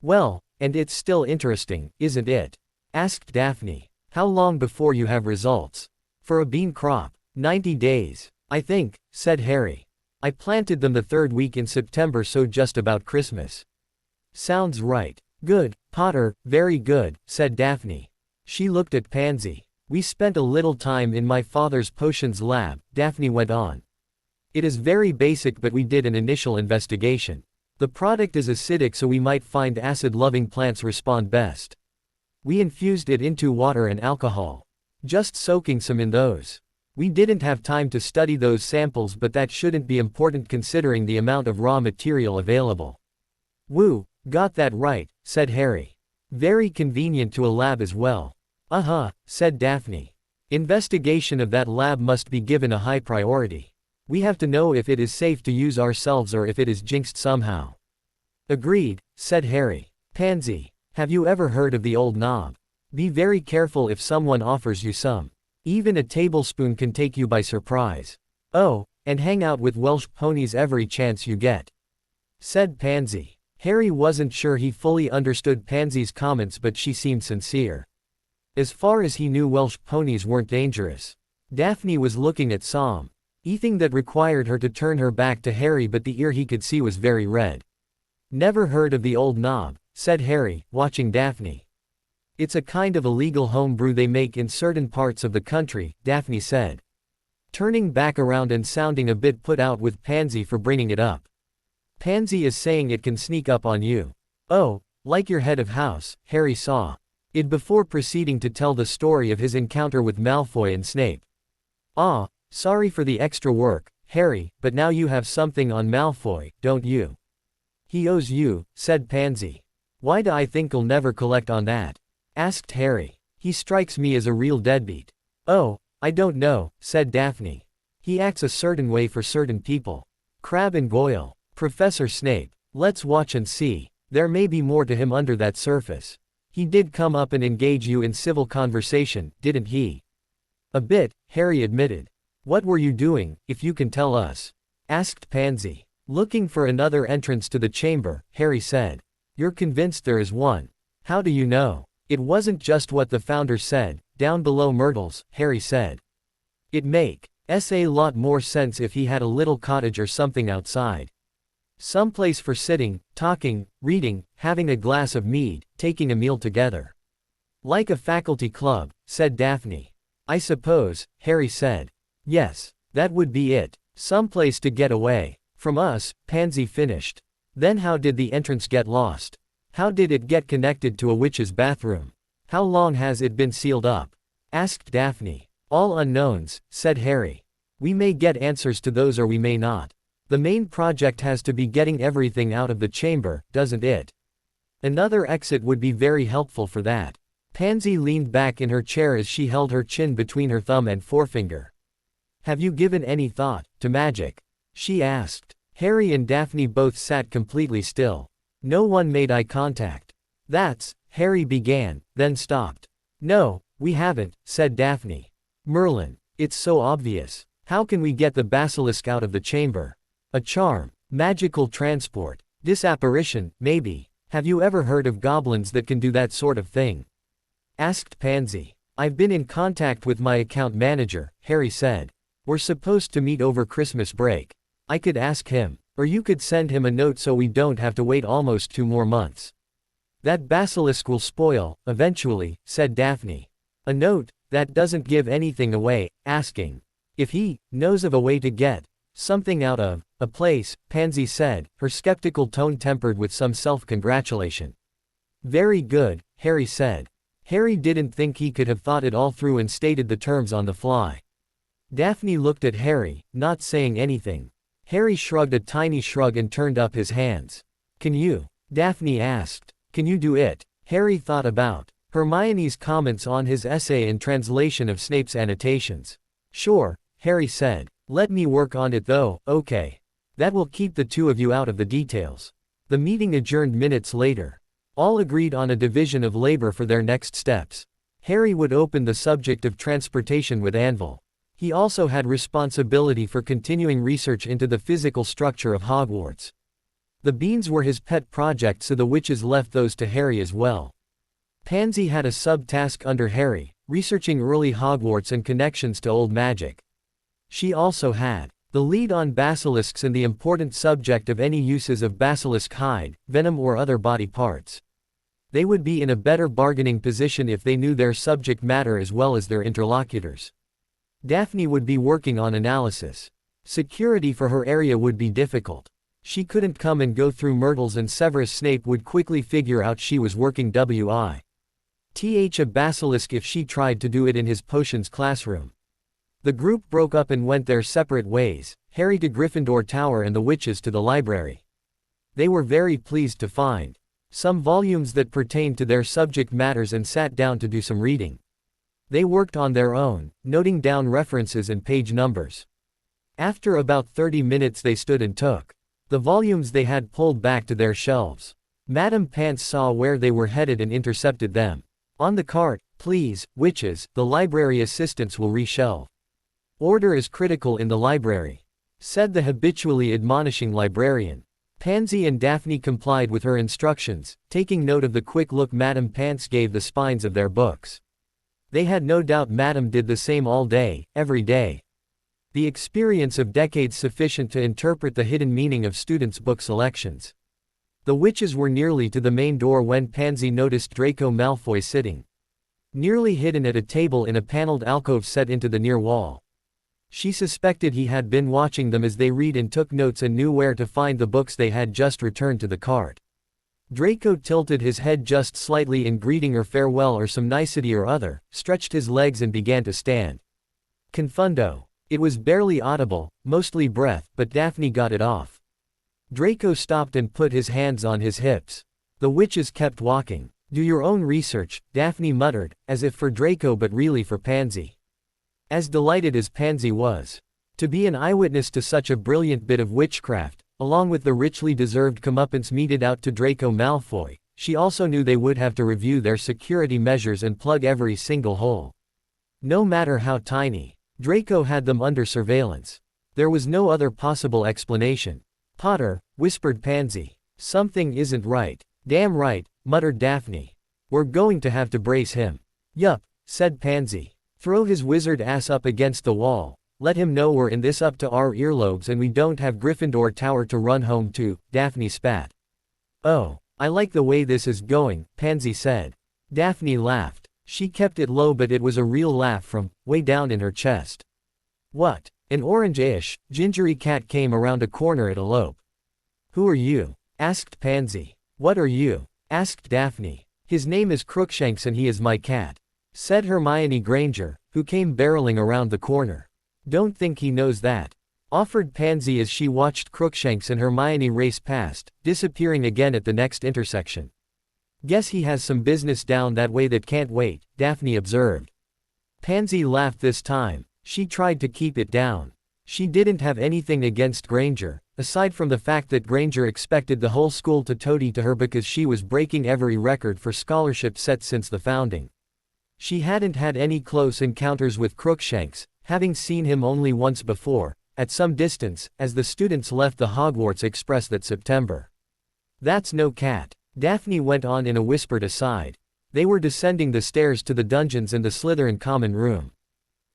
Well, and it's still interesting, isn't it? Asked Daphne. How long before you have results? For a bean crop? 90 days, I think, said Harry. I planted them the third week in September, so just about Christmas. Sounds right. Good, Potter, very good, said Daphne. She looked at Pansy. We spent a little time in my father's potions lab, Daphne went on. It is very basic, but we did an initial investigation. The product is acidic, so we might find acid-loving plants respond best. We infused it into water and alcohol. Just soaking some in those. We didn't have time to study those samples, but that shouldn't be important considering the amount of raw material available. Woo, got that right, said Harry. Very convenient to a lab as well. Said Daphne. Investigation of that lab must be given a high priority. We have to know if it is safe to use ourselves or if it is jinxed somehow. Agreed, said Harry. Pansy, have you ever heard of the old knob? Be very careful if someone offers you some. Even a tablespoon can take you by surprise. Oh, and hang out with Welsh ponies every chance you get, said Pansy. Harry wasn't sure he fully understood Pansy's comments, but she seemed sincere. As far as he knew, Welsh ponies weren't dangerous. Daphne was looking at Sam. Anything that required her to turn her back to Harry, but the ear he could see was very red. Never heard of the old knob, said Harry, watching Daphne. It's a kind of illegal home brew they make in certain parts of the country, Daphne said. Turning back around and sounding a bit put out with Pansy for bringing it up. Pansy is saying it can sneak up on you. Oh, like your head of house, Harry saw it before proceeding to tell the story of his encounter with Malfoy and Snape. Ah, sorry for the extra work, Harry, but now you have something on Malfoy, don't you? He owes you, said Pansy. Why do I think he'll never collect on that? Asked Harry. He strikes me as a real deadbeat. Oh, I don't know, said Daphne. He acts a certain way for certain people. Crabbe and Goyle. Professor Snape. Let's watch and see. There may be more to him under that surface. He did come up and engage you in civil conversation, didn't he? A bit, Harry admitted. What were you doing, if you can tell us? Asked Pansy. Looking for another entrance to the chamber, Harry said. You're convinced there is one. How do you know? It wasn't just what the founder said, down below Myrtle's, Harry said. It'd make a lot more sense if he had a little cottage or something outside. Someplace for sitting, talking, reading, having a glass of mead, taking a meal together. Like a faculty club, said Daphne. I suppose, Harry said. Yes, that would be it. Someplace to get away from us, Pansy finished. Then how did the entrance get lost? How did it get connected to a witch's bathroom? How long has it been sealed up? Asked Daphne. All unknowns, said Harry. We may get answers to those or we may not. The main project has to be getting everything out of the chamber, doesn't it? Another exit would be very helpful for that. Pansy leaned back in her chair as she held her chin between her thumb and forefinger. Have you given any thought to magic? She asked. Harry and Daphne both sat completely still. No one made eye contact. That's, Harry began, then stopped. No, we haven't, said Daphne. Merlin, it's so obvious. How can we get the basilisk out of the chamber? A charm, magical transport, disapparition, maybe. Have you ever heard of goblins that can do that sort of thing? Asked Pansy. I've been in contact with my account manager, Harry said. We're supposed to meet over Christmas break. I could ask him, or you could send him a note so we don't have to wait almost 2 more months. That basilisk will spoil, eventually, said Daphne. A note, that doesn't give anything away, asking if he knows of a way to get something out of a place, Pansy said, her skeptical tone tempered with some self-congratulation. Very good, Harry said. Harry didn't think he could have thought it all through and stated the terms on the fly. Daphne looked at Harry, not saying anything. Harry shrugged a tiny shrug and turned up his hands. Can you? Daphne asked. Can you do it? Harry thought about Hermione's comments on his essay and translation of Snape's annotations. Sure, Harry said. Let me work on it though, okay. That will keep the two of you out of the details. The meeting adjourned minutes later. All agreed on a division of labor for their next steps. Harry would open the subject of transportation with Anvil. He also had responsibility for continuing research into the physical structure of Hogwarts. The beans were his pet project, so the witches left those to Harry as well. Pansy had a sub-task under Harry, researching early Hogwarts and connections to old magic. She also had The lead on basilisks and the important subject of any uses of basilisk hide, venom or other body parts. They would be in a better bargaining position if they knew their subject matter as well as their interlocutors. Daphne would be working on analysis. Security for her area would be difficult. She couldn't come and go through Myrtles, and Severus Snape would quickly figure out she was working with a basilisk if she tried to do it in his potions classroom. The group broke up and went their separate ways, Harry to Gryffindor Tower and the witches to the library. They were very pleased to find some volumes that pertained to their subject matters and sat down to do some reading. They worked on their own, noting down references and page numbers. After about 30 minutes they stood and took the volumes they had pulled back to their shelves. Madame Pants saw where they were headed and intercepted them. "On the cart, please, witches, the library assistants will reshelve. Order is critical in the library," said the habitually admonishing librarian. Pansy and Daphne complied with her instructions, taking note of the quick look Madame Pants gave the spines of their books. They had no doubt Madame did the same all day, every day. The experience of decades sufficient to interpret the hidden meaning of students' book selections. The witches were nearly to the main door when Pansy noticed Draco Malfoy sitting nearly hidden at a table in a paneled alcove set into the near wall. She suspected he had been watching them as they read and took notes and knew where to find the books they had just returned to the cart. Draco tilted his head just slightly in greeting or farewell or some nicety or other, stretched his legs and began to stand. Confundo. It was barely audible, mostly breath, but Daphne got it off. Draco stopped and put his hands on his hips. The witches kept walking. "Do your own research," Daphne muttered, as if for Draco but really for Pansy. As delighted as Pansy was to be an eyewitness to such a brilliant bit of witchcraft, along with the richly deserved comeuppance meted out to Draco Malfoy, she also knew they would have to review their security measures and plug every single hole. No matter how tiny, Draco had them under surveillance. There was no other possible explanation. "Potter," whispered Pansy. "Something isn't right." "Damn right," muttered Daphne. "We're going to have to brace him." "Yup," said Pansy. "Throw his wizard ass up against the wall. Let him know we're in this up to our earlobes and we don't have Gryffindor Tower to run home to." Daphne spat. "Oh, I like the way this is going," Pansy said. Daphne laughed. She kept it low but it was a real laugh from way down in her chest. "What?" An orange-ish, gingery cat came around a corner at a lope. "Who are you?" asked Pansy. "What are you?" asked Daphne. "His name is Crookshanks and he is my cat," said Hermione Granger, who came barreling around the corner. "Don't think he knows that," offered Pansy as she watched Crookshanks and Hermione race past, disappearing again at the next intersection. "Guess he has some business down that way that can't wait," Daphne observed. Pansy laughed this time. She tried to keep it down. She didn't have anything against Granger, aside from the fact that Granger expected the whole school to toady to her because she was breaking every record for scholarship set since the founding. She hadn't had any close encounters with Crookshanks, having seen him only once before, at some distance, as the students left the Hogwarts Express that September. "That's no cat," Daphne went on in a whispered aside. They were descending the stairs to the dungeons and the Slytherin common room.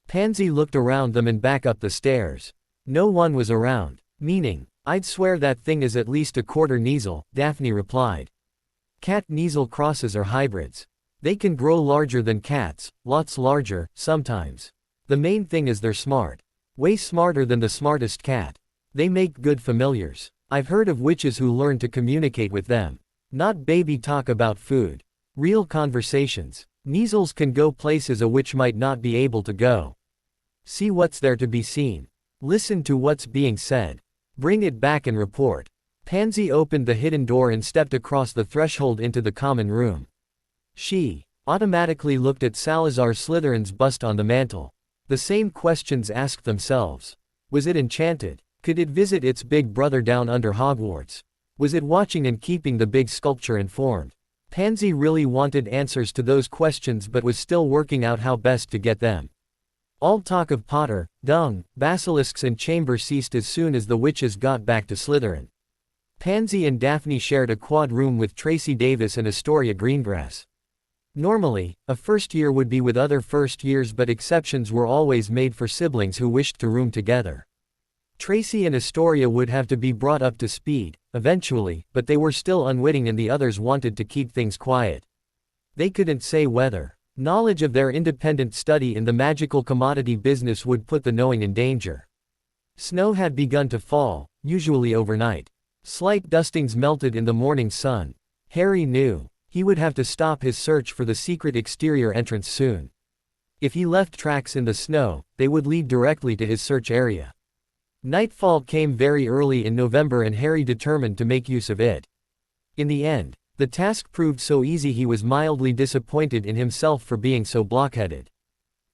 Pansy looked around them and back up the stairs. No one was around. "Meaning, I'd swear that thing is at least a quarter Kneasel," Daphne replied. Cat-Kneasel crosses are hybrids. They can grow larger than cats, lots larger, sometimes. The main thing is they're smart. Way smarter than the smartest cat. They make good familiars. I've heard of witches who learn to communicate with them. Not baby talk about food. Real conversations. Kneasels can go places a witch might not be able to go. See what's there to be seen. Listen to what's being said. Bring it back and report." Pansy opened the hidden door and stepped across the threshold into the common room. She automatically looked at Salazar Slytherin's bust on the mantel. The same questions asked themselves. Was it enchanted? Could it visit its big brother down under Hogwarts? Was it watching and keeping the big sculpture informed? Pansy really wanted answers to those questions but was still working out how best to get them. All talk of Potter, dung, basilisks and chamber ceased as soon as the witches got back to Slytherin. Pansy and Daphne shared a quad room with Tracy Davis and Astoria Greengrass. Normally, a first year would be with other first years but exceptions were always made for siblings who wished to room together. Tracy and Astoria would have to be brought up to speed, eventually, but they were still unwitting and the others wanted to keep things quiet. They couldn't say whether knowledge of their independent study in the magical commodity business would put the knowing in danger. Snow had begun to fall, usually overnight. Slight dustings melted in the morning sun. Harry knew he would have to stop his search for the secret exterior entrance soon. If he left tracks in the snow, they would lead directly to his search area. Nightfall came very early in November and Harry determined to make use of it. In the end, the task proved so easy he was mildly disappointed in himself for being so blockheaded.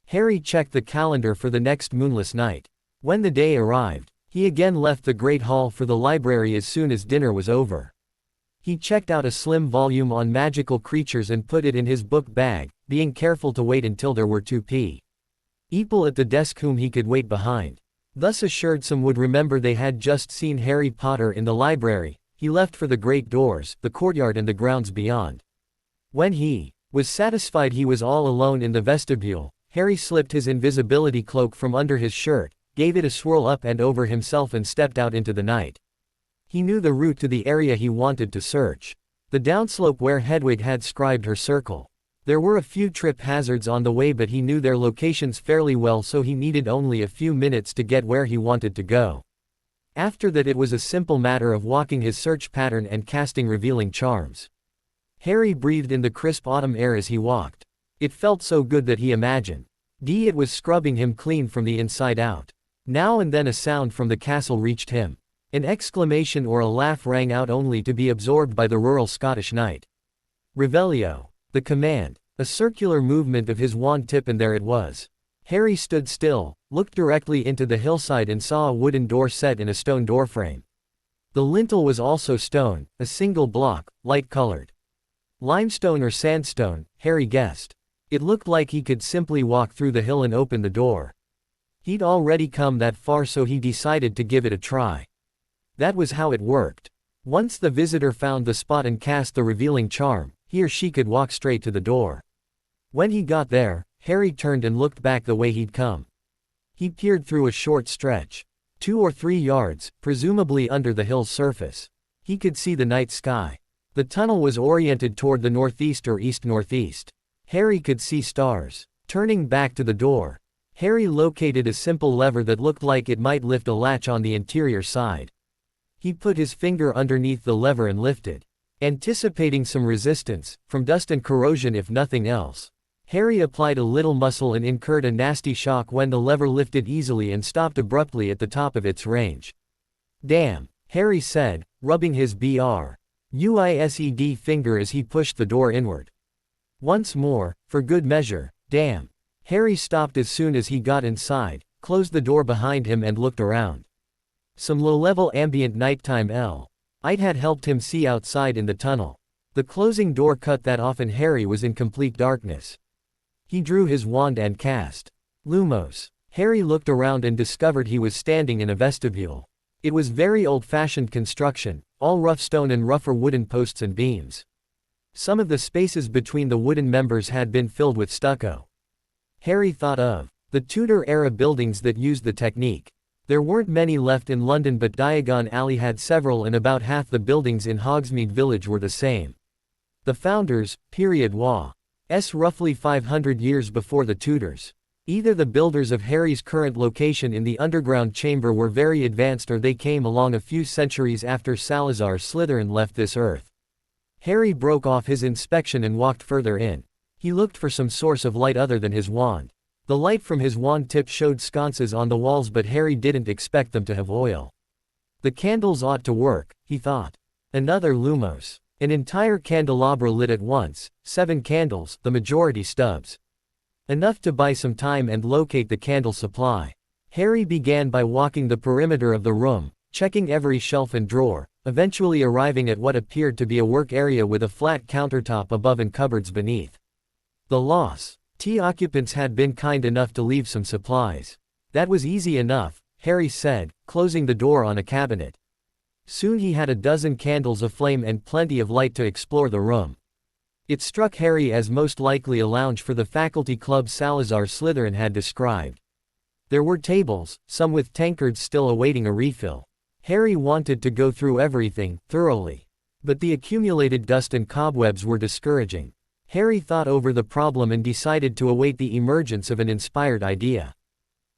Harry checked the calendar for the next moonless night. When the day arrived, he again left the Great Hall for the library as soon as dinner was over. He checked out a slim volume on magical creatures and put it in his book bag, being careful to wait until there were two people at the desk whom he could wait behind. Thus assured some would remember they had just seen Harry Potter in the library, he left for the great doors, the courtyard and the grounds beyond. When he was satisfied he was all alone in the vestibule, Harry slipped his invisibility cloak from under his shirt, gave it a swirl up and over himself and stepped out into the night. He knew the route to the area he wanted to search. The downslope where Hedwig had scribed her circle. There were a few trip hazards on the way but he knew their locations fairly well so he needed only a few minutes to get where he wanted to go. After that it was a simple matter of walking his search pattern and casting revealing charms. Harry breathed in the crisp autumn air as he walked. It felt so good that he imagined it was scrubbing him clean from the inside out. Now and then a sound from the castle reached him. An exclamation or a laugh rang out only to be absorbed by the rural Scottish night. Revelio. The command. A circular movement of his wand tip and there it was. Harry stood still, looked directly into the hillside and saw a wooden door set in a stone doorframe. The lintel was also stone, a single block, light-colored. Limestone or sandstone, Harry guessed. It looked like he could simply walk through the hill and open the door. He'd already come that far so he decided to give it a try. That was how it worked. Once the visitor found the spot and cast the revealing charm, he or she could walk straight to the door. When he got there, Harry turned and looked back the way he'd come. He peered through a short stretch. 2 or 3 yards, presumably under the hill's surface. He could see the night sky. The tunnel was oriented toward the northeast or east-northeast. Harry could see stars. Turning back to the door, Harry located a simple lever that looked like it might lift a latch on the interior side. He put his finger underneath the lever and lifted. Anticipating some resistance, from dust and corrosion if nothing else. Harry applied a little muscle and incurred a nasty shock when the lever lifted easily and stopped abruptly at the top of its range. Damn, Harry said, rubbing his buised finger as he pushed the door inward. Once more, for good measure, damn. Harry stopped as soon as he got inside, closed the door behind him and looked around. Some low-level ambient nighttime light had helped him see outside in the tunnel. The closing door cut that off and Harry was in complete darkness. He drew his wand and cast Lumos. Harry looked around and discovered he was standing in a vestibule. It was very old-fashioned construction, all rough stone and rougher wooden posts and beams. Some of the spaces between the wooden members had been filled with stucco. Harry thought of the Tudor-era buildings that used the technique. There weren't many left in London but Diagon Alley had several and about half the buildings in Hogsmeade Village were the same. The founders, period was roughly 500 years before the Tudors. Either the builders of Harry's current location in the underground chamber were very advanced or they came along a few centuries after Salazar Slytherin left this earth. Harry broke off his inspection and walked further in. He looked for some source of light other than his wand. The light from his wand tip showed sconces on the walls but Harry didn't expect them to have oil. The candles ought to work, he thought. Another Lumos. An entire candelabra lit at once, 7 candles, the majority stubs. Enough to buy some time and locate the candle supply. Harry began by walking the perimeter of the room, checking every shelf and drawer, eventually arriving at what appeared to be a work area with a flat countertop above and cupboards beneath. The lost occupants had been kind enough to leave some supplies. That was easy enough, Harry said, closing the door on a cabinet. Soon he had a dozen candles aflame and plenty of light to explore the room. It struck Harry as most likely a lounge for the faculty club Salazar Slytherin had described. There were tables, some with tankards still awaiting a refill. Harry wanted to go through everything, thoroughly. But the accumulated dust and cobwebs were discouraging. Harry thought over the problem and decided to await the emergence of an inspired idea.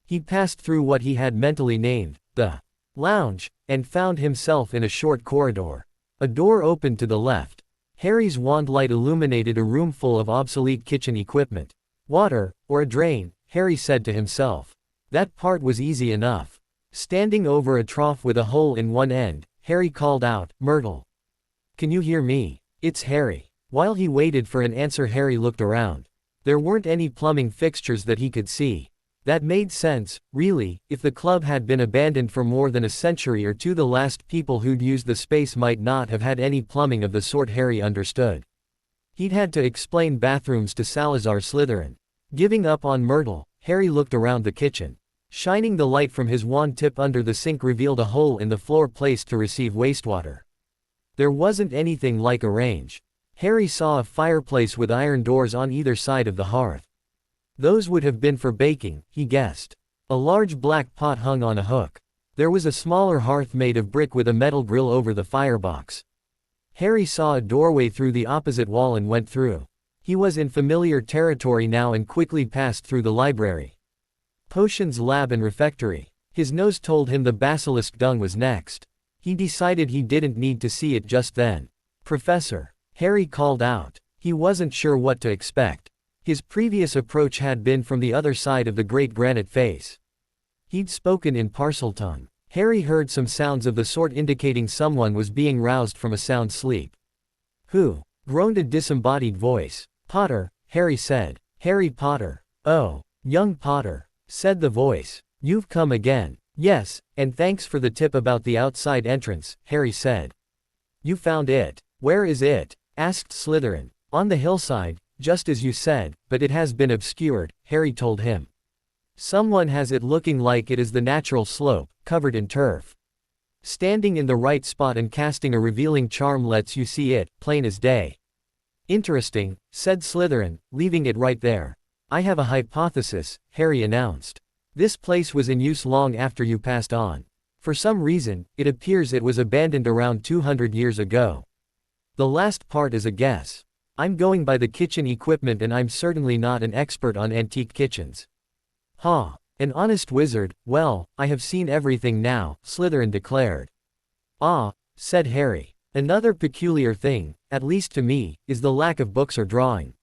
He passed through what he had mentally named the lounge, and found himself in a short corridor. A door opened to the left. Harry's wand light illuminated a room full of obsolete kitchen equipment. Water, or a drain, Harry said to himself. That part was easy enough. Standing over a trough with a hole in one end, Harry called out, "Myrtle. Can you hear me? It's Harry." While he waited for an answer, Harry looked around. There weren't any plumbing fixtures that he could see. That made sense, really. If the club had been abandoned for more than a century or two, the last people who'd used the space might not have had any plumbing of the sort Harry understood. He'd had to explain bathrooms to Salazar Slytherin. Giving up on Myrtle, Harry looked around the kitchen. Shining the light from his wand tip under the sink revealed a hole in the floor placed to receive wastewater. There wasn't anything like a range. Harry saw a fireplace with iron doors on either side of the hearth. Those would have been for baking, he guessed. A large black pot hung on a hook. There was a smaller hearth made of brick with a metal grill over the firebox. Harry saw a doorway through the opposite wall and went through. He was in familiar territory now and quickly passed through the library. Potions lab and refectory. His nose told him the basilisk dung was next. He decided he didn't need to see it just then. "Professor," Harry called out. He wasn't sure what to expect. His previous approach had been from the other side of the great granite face. He'd spoken in Parseltongue. Harry heard some sounds of the sort indicating someone was being roused from a sound sleep. "Who?" groaned a disembodied voice. "Potter," Harry said. "Harry Potter." "Oh, young Potter," said the voice. "You've come again." "Yes, and thanks for the tip about the outside entrance," Harry said. "You found it. Where is it?" asked Slytherin. "On the hillside, just as you said, but it has been obscured," Harry told him. "Someone has it looking like it is the natural slope, covered in turf. Standing in the right spot and casting a revealing charm lets you see it, plain as day." "Interesting," said Slytherin, leaving it right there. "I have a hypothesis," Harry announced. "This place was in use long after you passed on. For some reason, it appears it was abandoned around 200 years ago. The last part is a guess. I'm going by the kitchen equipment and I'm certainly not an expert on antique kitchens." "Ha! An honest wizard. Well, I have seen everything now," Slytherin declared. "Ah," said Harry. "Another peculiar thing, at least to me, is the lack of books or drawings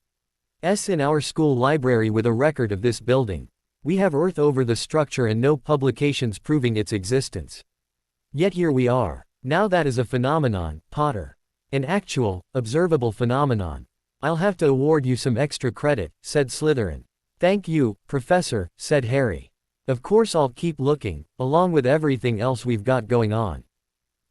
in our school library with a record of this building. We have earth over the structure and no publications proving its existence. Yet here we are. Now that is a phenomenon, Potter. An actual, observable phenomenon. I'll have to award you some extra credit," said Slytherin. "Thank you, Professor," said Harry. "Of course I'll keep looking, along with everything else we've got going on."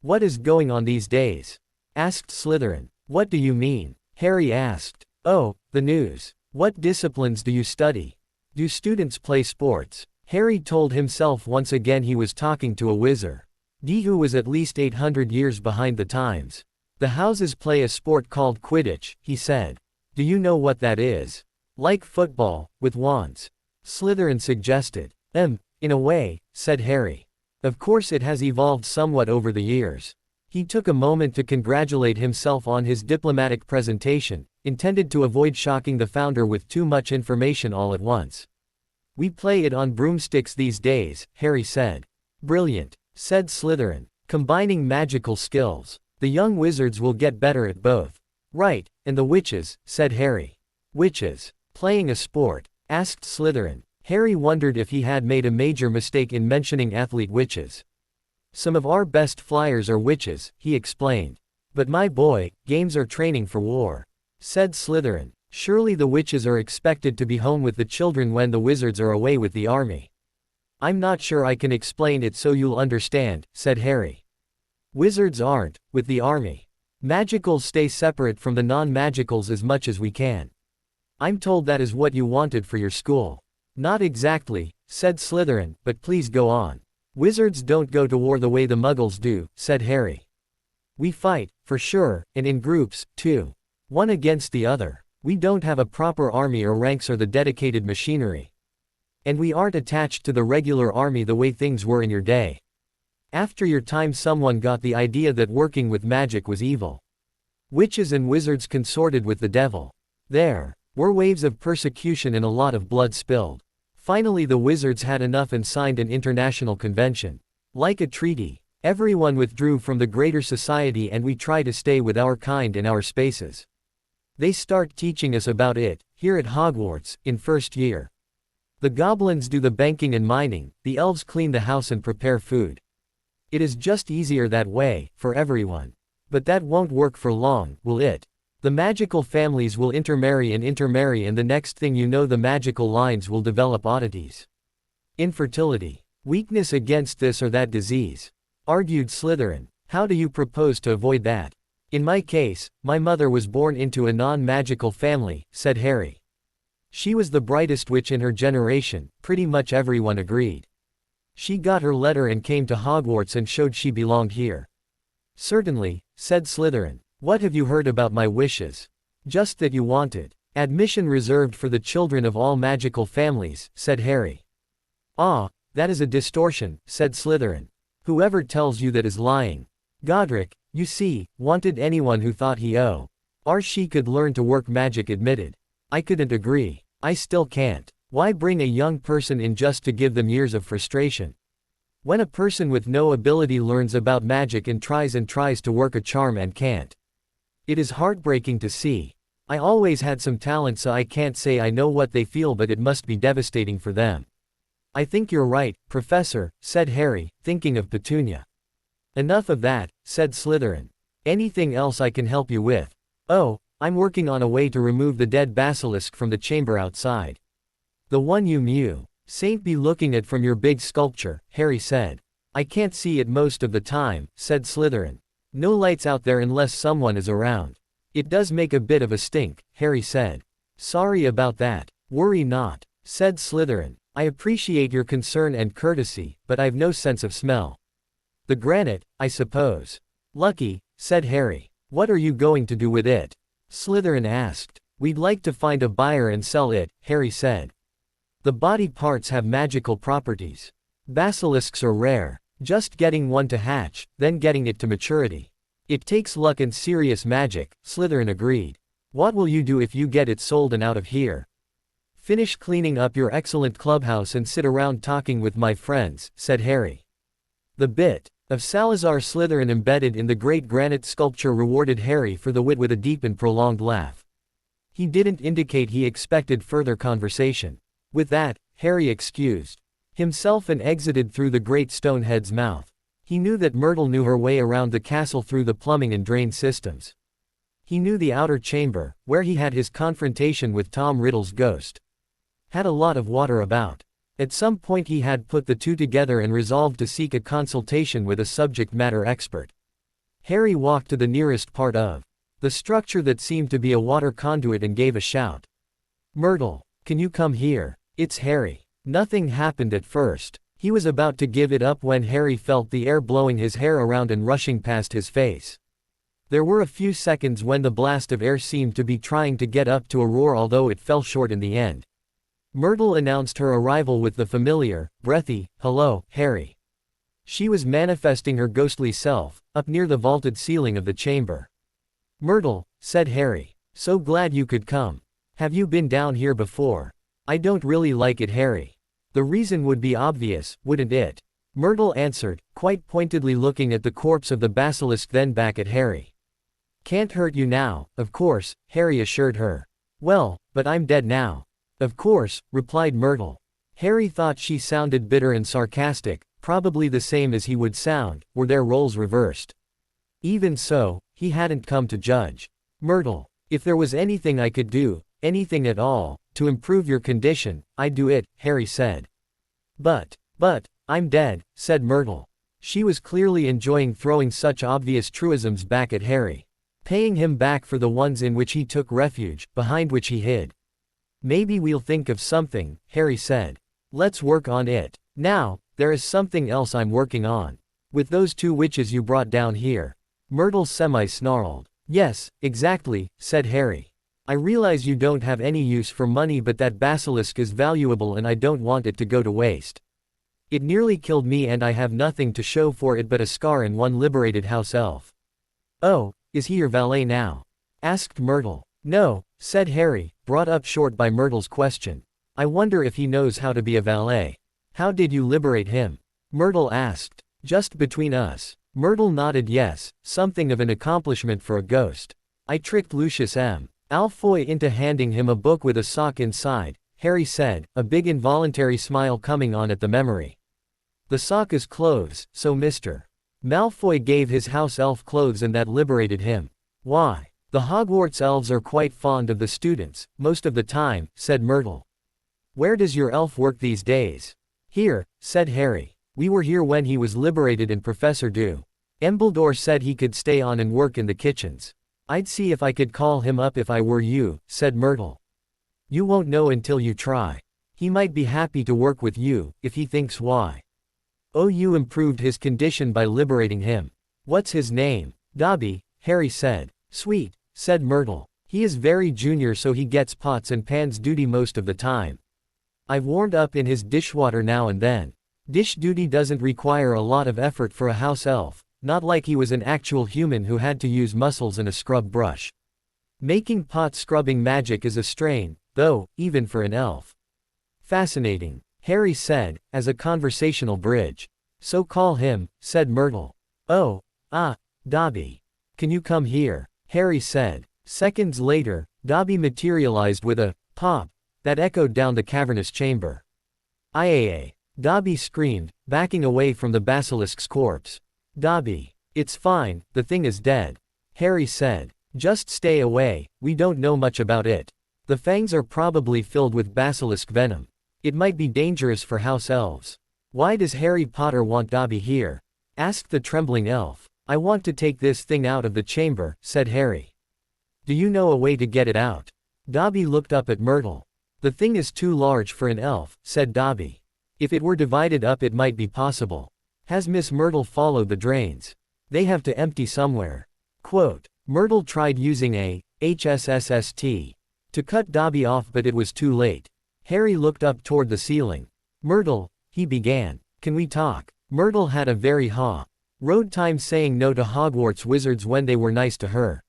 "What is going on these days?" asked Slytherin. "What do you mean?" Harry asked. "Oh, the news. What disciplines do you study? Do students play sports?" Harry told himself once again he was talking to a wizard. Who was at least 800 years behind the times. "The houses play a sport called Quidditch," he said. "Do you know what that is?" "Like football, with wands," Slytherin suggested. In a way," said Harry. "Of course it has evolved somewhat over the years." He took a moment to congratulate himself on his diplomatic presentation, intended to avoid shocking the founder with too much information all at once. "We play it on broomsticks these days," Harry said. "Brilliant," said Slytherin. "Combining magical skills. The young wizards will get better at both." "Right, and the witches," said Harry. "Witches? Playing a sport?" asked Slytherin. Harry wondered if he had made a major mistake in mentioning athlete witches. "Some of our best flyers are witches," he explained. "But my boy, games are training for war," said Slytherin. "Surely the witches are expected to be home with the children when the wizards are away with the army." "I'm not sure I can explain it so you'll understand," said Harry. "Wizards aren't, with the army. Magicals stay separate from the non-magicals as much as we can." "I'm told that is what you wanted for your school." "Not exactly," said Slytherin, "but please go on." "Wizards don't go to war the way the muggles do," said Harry. "We fight, for sure, and in groups, too. One against the other. We don't have a proper army or ranks or the dedicated machinery." And we aren't attached to the regular army the way things were in your day. After your time someone got the idea that working with magic was evil. Witches and wizards consorted with the devil. There were waves of persecution and a lot of blood spilled. Finally the wizards had enough and signed an international convention. Like a treaty, everyone withdrew from the greater society and we try to stay with our kind in our spaces. They start teaching us about it, here at Hogwarts, in first year. The goblins do the banking and mining, the elves clean the house and prepare food. It is just easier that way, for everyone. But that won't work for long, will it? The magical families will intermarry and the next thing you know the magical lines will develop oddities. Infertility. Weakness against this or that disease. Argued Slytherin. How do you propose to avoid that? In my case, my mother was born into a non-magical family, said Harry. She was the brightest witch in her generation, pretty much everyone agreed. She got her letter and came to Hogwarts and showed she belonged here. Certainly, said Slytherin. What have you heard about my wishes? Just that you wanted admission reserved for the children of all magical families, said Harry. Ah, that is a distortion, said Slytherin. Whoever tells you that is lying. Godric, you see, wanted anyone who thought he or she could learn to work magic admitted. I couldn't agree. I still can't. Why bring a young person in just to give them years of frustration? When a person with no ability learns about magic and tries to work a charm and can't. It is heartbreaking to see. I always had some talent so I can't say I know what they feel but it must be devastating for them. I think you're right, Professor, said Harry, thinking of Petunia. Enough of that, said Slytherin. Anything else I can help you with? Oh, I'm working on a way to remove the dead basilisk from the chamber outside. The one you Saint be looking at from your big sculpture, Harry said. I can't see it most of the time, said Slytherin. No lights out there unless someone is around. It does make a bit of a stink, Harry said. Sorry about that. Worry not, said Slytherin. I appreciate your concern and courtesy, but I've no sense of smell. The granite, I suppose. Lucky, said Harry. What are you going to do with it? Slytherin asked. We'd like to find a buyer and sell it, Harry said. The body parts have magical properties. Basilisks are rare. Just getting one to hatch, then getting it to maturity. It takes luck and serious magic, Slytherin agreed. What will you do if you get it sold and out of here? Finish cleaning up your excellent clubhouse and sit around talking with my friends, said Harry. The bit of Salazar Slytherin embedded in the great granite sculpture rewarded Harry for the wit with a deep and prolonged laugh. He didn't indicate he expected further conversation. With that, Harry excused himself and exited through the great stonehead's mouth. He knew that Myrtle knew her way around the castle through the plumbing and drain systems. He knew the outer chamber, where he had his confrontation with Tom Riddle's ghost, had a lot of water about. At some point he had put the two together and resolved to seek a consultation with a subject matter expert. Harry walked to the nearest part of the structure that seemed to be a water conduit and gave a shout. Myrtle, can you come here? It's Harry. Nothing happened at first. He was about to give it up when Harry felt the air blowing his hair around and rushing past his face. There were a few seconds when the blast of air seemed to be trying to get up to a roar, although it fell short in the end. Myrtle announced her arrival with the familiar, breathy, "Hello, Harry." She was manifesting her ghostly self, up near the vaulted ceiling of the chamber. "Myrtle," said Harry. "So glad you could come. Have you been down here before?" "I don't really like it, Harry." "The reason would be obvious, wouldn't it?" Myrtle answered, quite pointedly looking at the corpse of the basilisk then back at Harry. "Can't hurt you now, of course," Harry assured her. "Well, but I'm dead now." "Of course," replied Myrtle. Harry thought she sounded bitter and sarcastic, probably the same as he would sound, were their roles reversed. Even so, he hadn't come to judge. "Myrtle, if there was anything I could do, anything at all, to improve your condition, I'd do it," Harry said. But, I'm dead," said Myrtle. She was clearly enjoying throwing such obvious truisms back at Harry, paying him back for the ones in which he took refuge, behind which he hid. "Maybe we'll think of something," Harry said. "Let's work on it. Now, there is something else I'm working on. With those two witches you brought down here." Myrtle semi-snarled. "Yes, exactly," said Harry. I realize you don't have any use for money, but that basilisk is valuable and I don't want it to go to waste. It nearly killed me and I have nothing to show for it but a scar and one liberated house elf. Oh, is he your valet now? Asked Myrtle. No, said Harry, brought up short by Myrtle's question. I wonder if he knows how to be a valet. How did you liberate him? Myrtle asked. Just between us. Myrtle nodded yes, something of an accomplishment for a ghost. I tricked Lucius M. Malfoy into handing him a book with a sock inside, Harry said, a big involuntary smile coming on at the memory. The sock is clothes, so Mr. Malfoy gave his house elf clothes and that liberated him. Why? The Hogwarts elves are quite fond of the students, most of the time, said Myrtle. Where does your elf work these days? Here, said Harry. We were here when he was liberated and Professor Dumbledore said he could stay on and work in the kitchens. I'd see if I could call him up if I were you, said Myrtle. You won't know until you try. He might be happy to work with you, if he thinks why. Oh, you improved his condition by liberating him. What's his name? Dobby, Harry said. Sweet, said Myrtle. He is very junior so he gets pots and pans duty most of the time. I've warmed up in his dishwater now and then. Dish duty doesn't require a lot of effort for a house elf. Not like he was an actual human who had to use muscles and a scrub brush. Making pot scrubbing magic is a strain, though, even for an elf. Fascinating, Harry said, as a conversational bridge. So call him, said Myrtle. Oh, Dobby. Can you come here? Harry said. Seconds later, Dobby materialized with a pop that echoed down the cavernous chamber. Aye, Dobby screamed, backing away from the basilisk's corpse. Dobby. It's fine, the thing is dead. Harry said. Just stay away, we don't know much about it. The fangs are probably filled with basilisk venom. It might be dangerous for house elves. Why does Harry Potter want Dobby here? Asked the trembling elf. I want to take this thing out of the chamber, said Harry. Do you know a way to get it out? Dobby looked up at Myrtle. The thing is too large for an elf, said Dobby. If it were divided up it might be possible. Has Miss Myrtle followed the drains? They have to empty somewhere. Quote, Myrtle tried using a HSSST to cut Dobby off but it was too late. Harry looked up toward the ceiling. Myrtle, he began. Can we talk? Myrtle had a very road time saying no to Hogwarts wizards when they were nice to her.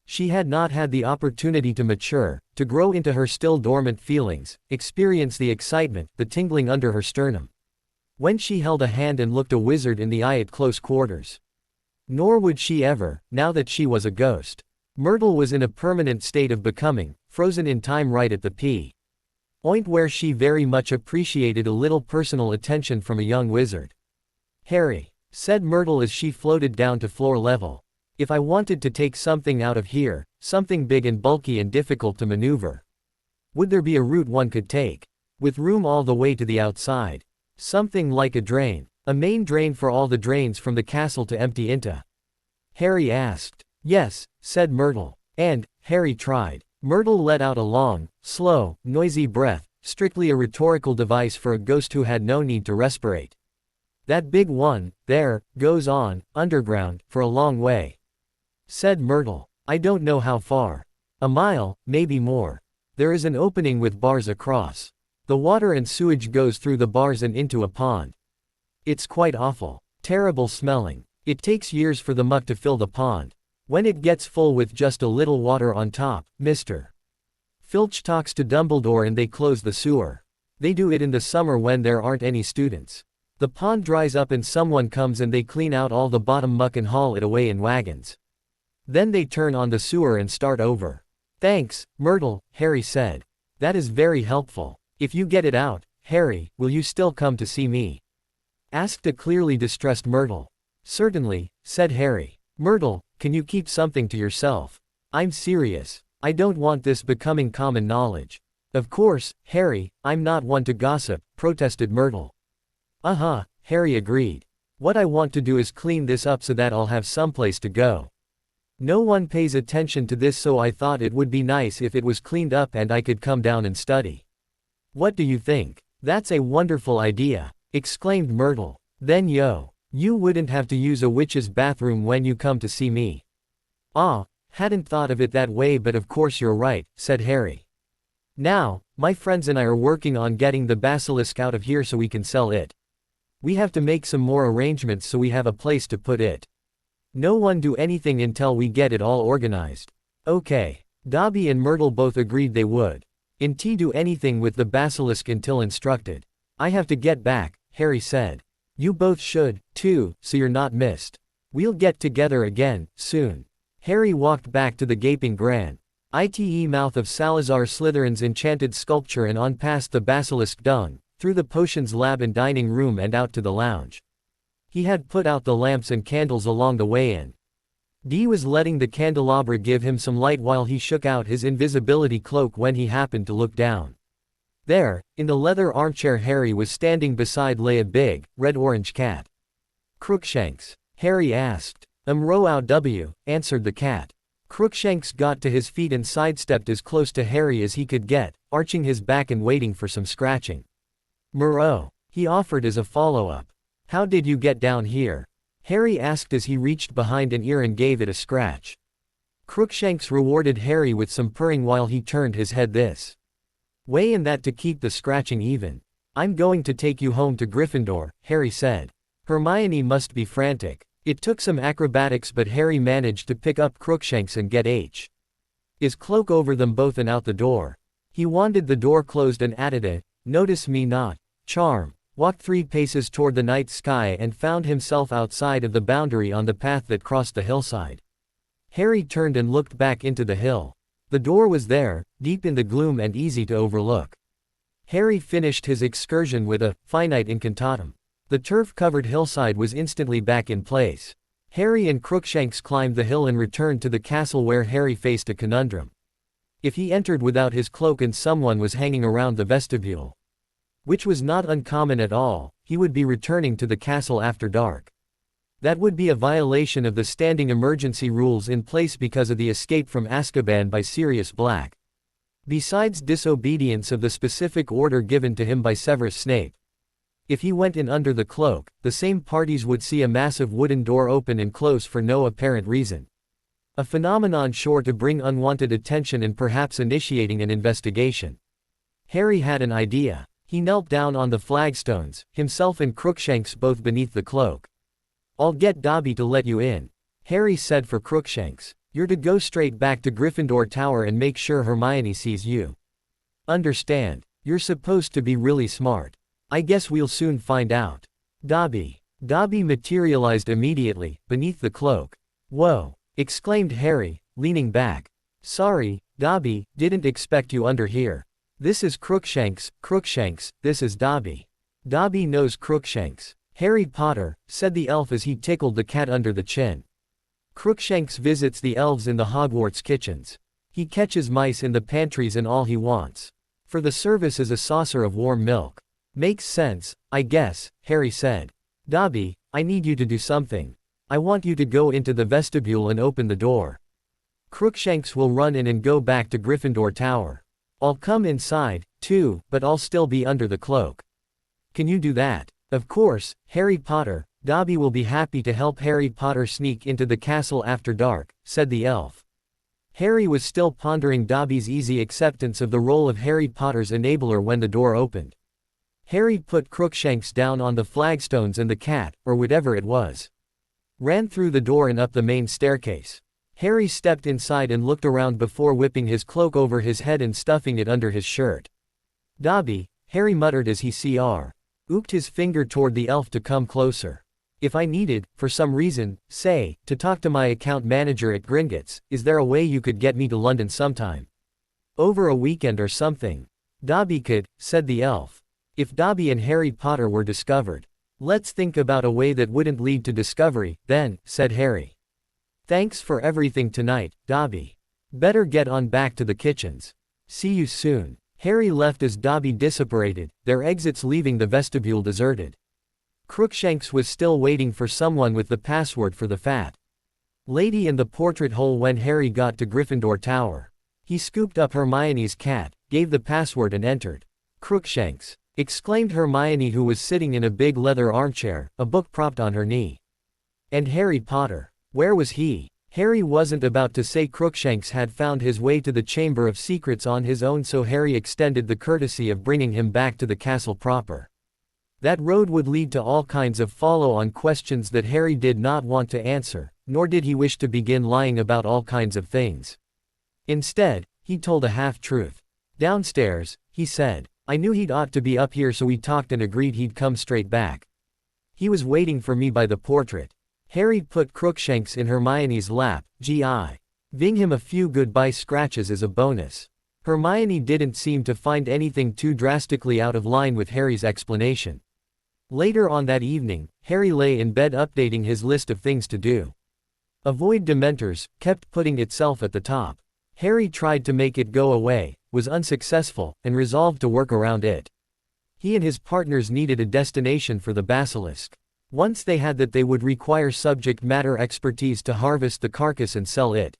She had not had the opportunity to mature, to grow into her still dormant feelings, experience the excitement, the tingling under her sternum. When she held a hand and looked a wizard in the eye at close quarters. Nor would she ever, now that she was a ghost. Myrtle was in a permanent state of becoming, frozen in time right at the point where she very much appreciated a little personal attention from a young wizard. Harry, said Myrtle as she floated down to floor level. If I wanted to take something out of here, something big and bulky and difficult to maneuver. Would there be a route one could take? With room all the way to the outside. Something like a drain. A main drain for all the drains from the castle to empty into. Harry asked. Yes, said Myrtle. And, Harry tried. Myrtle let out a long, slow, noisy breath, strictly a rhetorical device for a ghost who had no need to respirate. That big one, there, goes on, underground, for a long way. Said Myrtle. I don't know how far. A mile, maybe more. There is an opening with bars across. The water and sewage goes through the bars and into a pond. It's quite awful. Terrible smelling. It takes years for the muck to fill the pond. When it gets full with just a little water on top, Mr. Filch talks to Dumbledore and they close the sewer. They do it in the summer when there aren't any students. The pond dries up and someone comes and they clean out all the bottom muck and haul it away in wagons. Then they turn on the sewer and start over. Thanks, Myrtle, Harry said. That is very helpful. If you get it out, Harry, will you still come to see me? Asked a clearly distressed Myrtle. Certainly, said Harry. Myrtle, can you keep something to yourself? I'm serious. I don't want this becoming common knowledge. Of course, Harry, I'm not one to gossip, protested Myrtle. Harry agreed. What I want to do is clean this up so that I'll have someplace to go. No one pays attention to this so I thought it would be nice if it was cleaned up and I could come down and study. What do you think? That's a wonderful idea, exclaimed Myrtle. Then you wouldn't have to use a witch's bathroom when you come to see me. Hadn't thought of it that way, but of course you're right, said Harry. Now, my friends and I are working on getting the basilisk out of here so we can sell it. We have to make some more arrangements so we have a place to put it. No one do anything until we get it all organized. Okay. Dobby and Myrtle both agreed they would. In't do anything with the basilisk until instructed. I have to get back, Harry said. You both should, too, so you're not missed. We'll get together again, soon. Harry walked back to the gaping grand mouth of Salazar Slytherin's enchanted sculpture and on past the basilisk dung, through the potions lab and dining room and out to the lounge. He had put out the lamps and candles along the way in. Dee was letting the candelabra give him some light while he shook out his invisibility cloak when he happened to look down. There, in the leather armchair Harry was standing beside lay a big, red-orange cat. Crookshanks? Harry asked. Row W, answered the cat. Crookshanks got to his feet and sidestepped as close to Harry as he could get, arching his back and waiting for some scratching. Murrow, he offered as a follow-up. How did you get down here? Harry asked as he reached behind an ear and gave it a scratch. Crookshanks rewarded Harry with some purring while he turned his head this way and that to keep the scratching even. I'm going to take you home to Gryffindor, Harry said. Hermione must be frantic. It took some acrobatics but Harry managed to pick up Crookshanks and get his cloak over them both and out the door. He wanted the door closed and added a, "Notice me not" charm, walked 3 paces toward the night sky and found himself outside of the boundary on the path that crossed the hillside. Harry turned and looked back into the hill. The door was there, deep in the gloom and easy to overlook. Harry finished his excursion with a finite incantatum. The turf-covered hillside was instantly back in place. Harry and Crookshanks climbed the hill and returned to the castle where Harry faced a conundrum. If he entered without his cloak and someone was hanging around the vestibule, which was not uncommon at all, he would be returning to the castle after dark. That would be a violation of the standing emergency rules in place because of the escape from Azkaban by Sirius Black. Besides disobedience of the specific order given to him by Severus Snape. If he went in under the cloak, the same parties would see a massive wooden door open and close for no apparent reason. A phenomenon sure to bring unwanted attention and perhaps initiating an investigation. Harry had an idea. He knelt down on the flagstones, himself and Crookshanks both beneath the cloak. I'll get Dobby to let you in, Harry said for Crookshanks. You're to go straight back to Gryffindor Tower and make sure Hermione sees you. Understand? You're supposed to be really smart. I guess we'll soon find out. Dobby. Dobby materialized immediately, beneath the cloak. Whoa! Exclaimed Harry, leaning back. Sorry, Dobby, didn't expect you under here. This is Crookshanks, Crookshanks, this is Dobby. Dobby knows Crookshanks. Harry Potter, said the elf as he tickled the cat under the chin. Crookshanks visits the elves in the Hogwarts kitchens. He catches mice in the pantries and all he wants. For the service is a saucer of warm milk. Makes sense, I guess, Harry said. Dobby, I need you to do something. I want you to go into the vestibule and open the door. Crookshanks will run in and go back to Gryffindor Tower. I'll come inside, too, but I'll still be under the cloak. Can you do that? Of course, Harry Potter. Dobby will be happy to help Harry Potter sneak into the castle after dark, said the elf. Harry was still pondering Dobby's easy acceptance of the role of Harry Potter's enabler when the door opened. Harry put Crookshanks down on the flagstones and the cat, or whatever it was, ran through the door and up the main staircase. Harry stepped inside and looked around before whipping his cloak over his head and stuffing it under his shirt. Dobby, Harry muttered as he ooked his finger toward the elf to come closer. If I needed, for some reason, say, to talk to my account manager at Gringotts, is there a way you could get me to London sometime? Over a weekend or something. Dobby could, said the elf. If Dobby and Harry Potter were discovered. Let's think about a way that wouldn't lead to discovery, then, said Harry. Thanks for everything tonight, Dobby. Better get on back to the kitchens. See you soon. Harry left as Dobby disapparated, their exits leaving the vestibule deserted. Crookshanks was still waiting for someone with the password for the fat lady in the portrait hole when Harry got to Gryffindor Tower. He scooped up Hermione's cat, gave the password and entered. Crookshanks! Exclaimed Hermione, who was sitting in a big leather armchair, a book propped on her knee. And Harry Potter. Where was he? Harry wasn't about to say Crookshanks had found his way to the Chamber of Secrets on his own, so Harry extended the courtesy of bringing him back to the castle proper. That road would lead to all kinds of follow-on questions that Harry did not want to answer, nor did he wish to begin lying about all kinds of things. Instead, he told a half-truth. "Downstairs," he said. "I knew he'd ought to be up here, so we talked and agreed he'd come straight back. He was waiting for me by the portrait." Harry put Crookshanks in Hermione's lap, giving him a few goodbye scratches as a bonus. Hermione didn't seem to find anything too drastically out of line with Harry's explanation. Later on that evening, Harry lay in bed updating his list of things to do. Avoid Dementors kept putting itself at the top. Harry tried to make it go away, was unsuccessful, and resolved to work around it. He and his partners needed a destination for the basilisk. Once they had that, they would require subject matter expertise to harvest the carcass and sell it.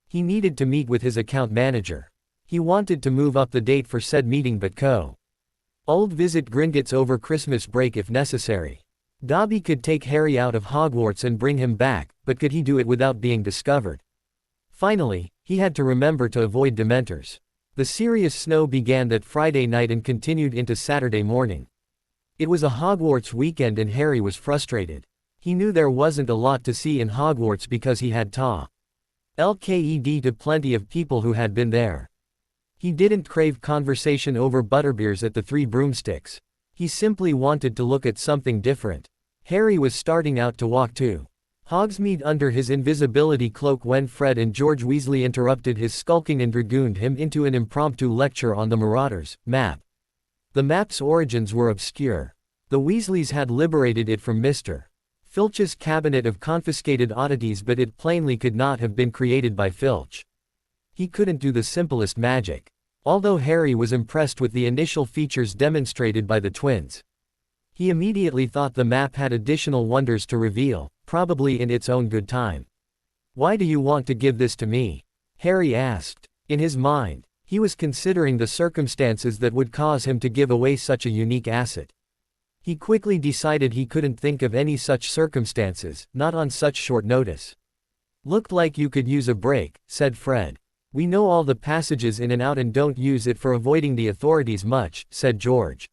He needed to meet with his account manager. He wanted to move up the date for said meeting but could visit Gringotts over Christmas break if necessary. Dobby could take Harry out of Hogwarts and bring him back, but could he do it without being discovered? Finally, he had to remember to avoid Dementors. The serious snow began that Friday night and continued into Saturday morning. It was a Hogwarts weekend and Harry was frustrated. He knew there wasn't a lot to see in Hogwarts because he had talked to plenty of people who had been there. He didn't crave conversation over butterbeers at the Three Broomsticks. He simply wanted to look at something different. Harry was starting out to walk to Hogsmeade under his invisibility cloak when Fred and George Weasley interrupted his skulking and dragooned him into an impromptu lecture on the Marauders map. The map's origins were obscure. The Weasleys had liberated it from Mr. Filch's cabinet of confiscated oddities, but it plainly could not have been created by Filch. He couldn't do the simplest magic. Although Harry was impressed with the initial features demonstrated by the twins, he immediately thought the map had additional wonders to reveal, probably in its own good time. "Why do you want to give this to me?" Harry asked. In his mind, he was considering the circumstances that would cause him to give away such a unique asset. He quickly decided he couldn't think of any such circumstances, not on such short notice. "Looked like you could use a break," said Fred. "We know all the passages in and out and don't use it for avoiding the authorities much," said George.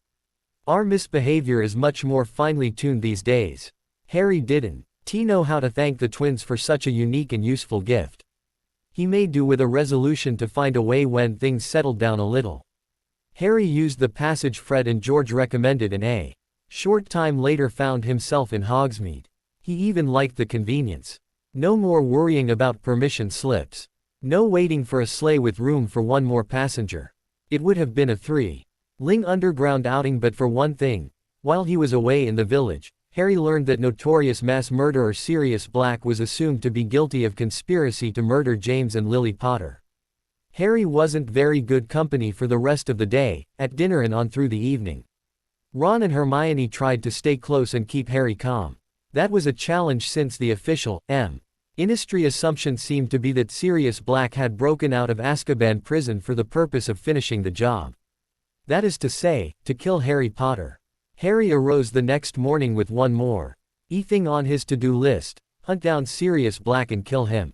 "Our misbehavior is much more finely tuned these days." Harry didn't know how to thank the twins for such a unique and useful gift. He made do with a resolution to find a way when things settled down a little. Harry used the passage Fred and George recommended and a short time later found himself in Hogsmeade. He even liked the convenience. No more worrying about permission slips. No waiting for a sleigh with room for one more passenger. It would have been a thrilling underground outing but for one thing. While he was away in the village, Harry learned that notorious mass murderer Sirius Black was assumed to be guilty of conspiracy to murder James and Lily Potter. Harry wasn't very good company for the rest of the day, at dinner and on through the evening. Ron and Hermione tried to stay close and keep Harry calm. That was a challenge since the official Ministry assumption seemed to be that Sirius Black had broken out of Azkaban prison for the purpose of finishing the job. That is to say, to kill Harry Potter. Harry arose the next morning with one more thing on his to-do list: hunt down Sirius Black and kill him.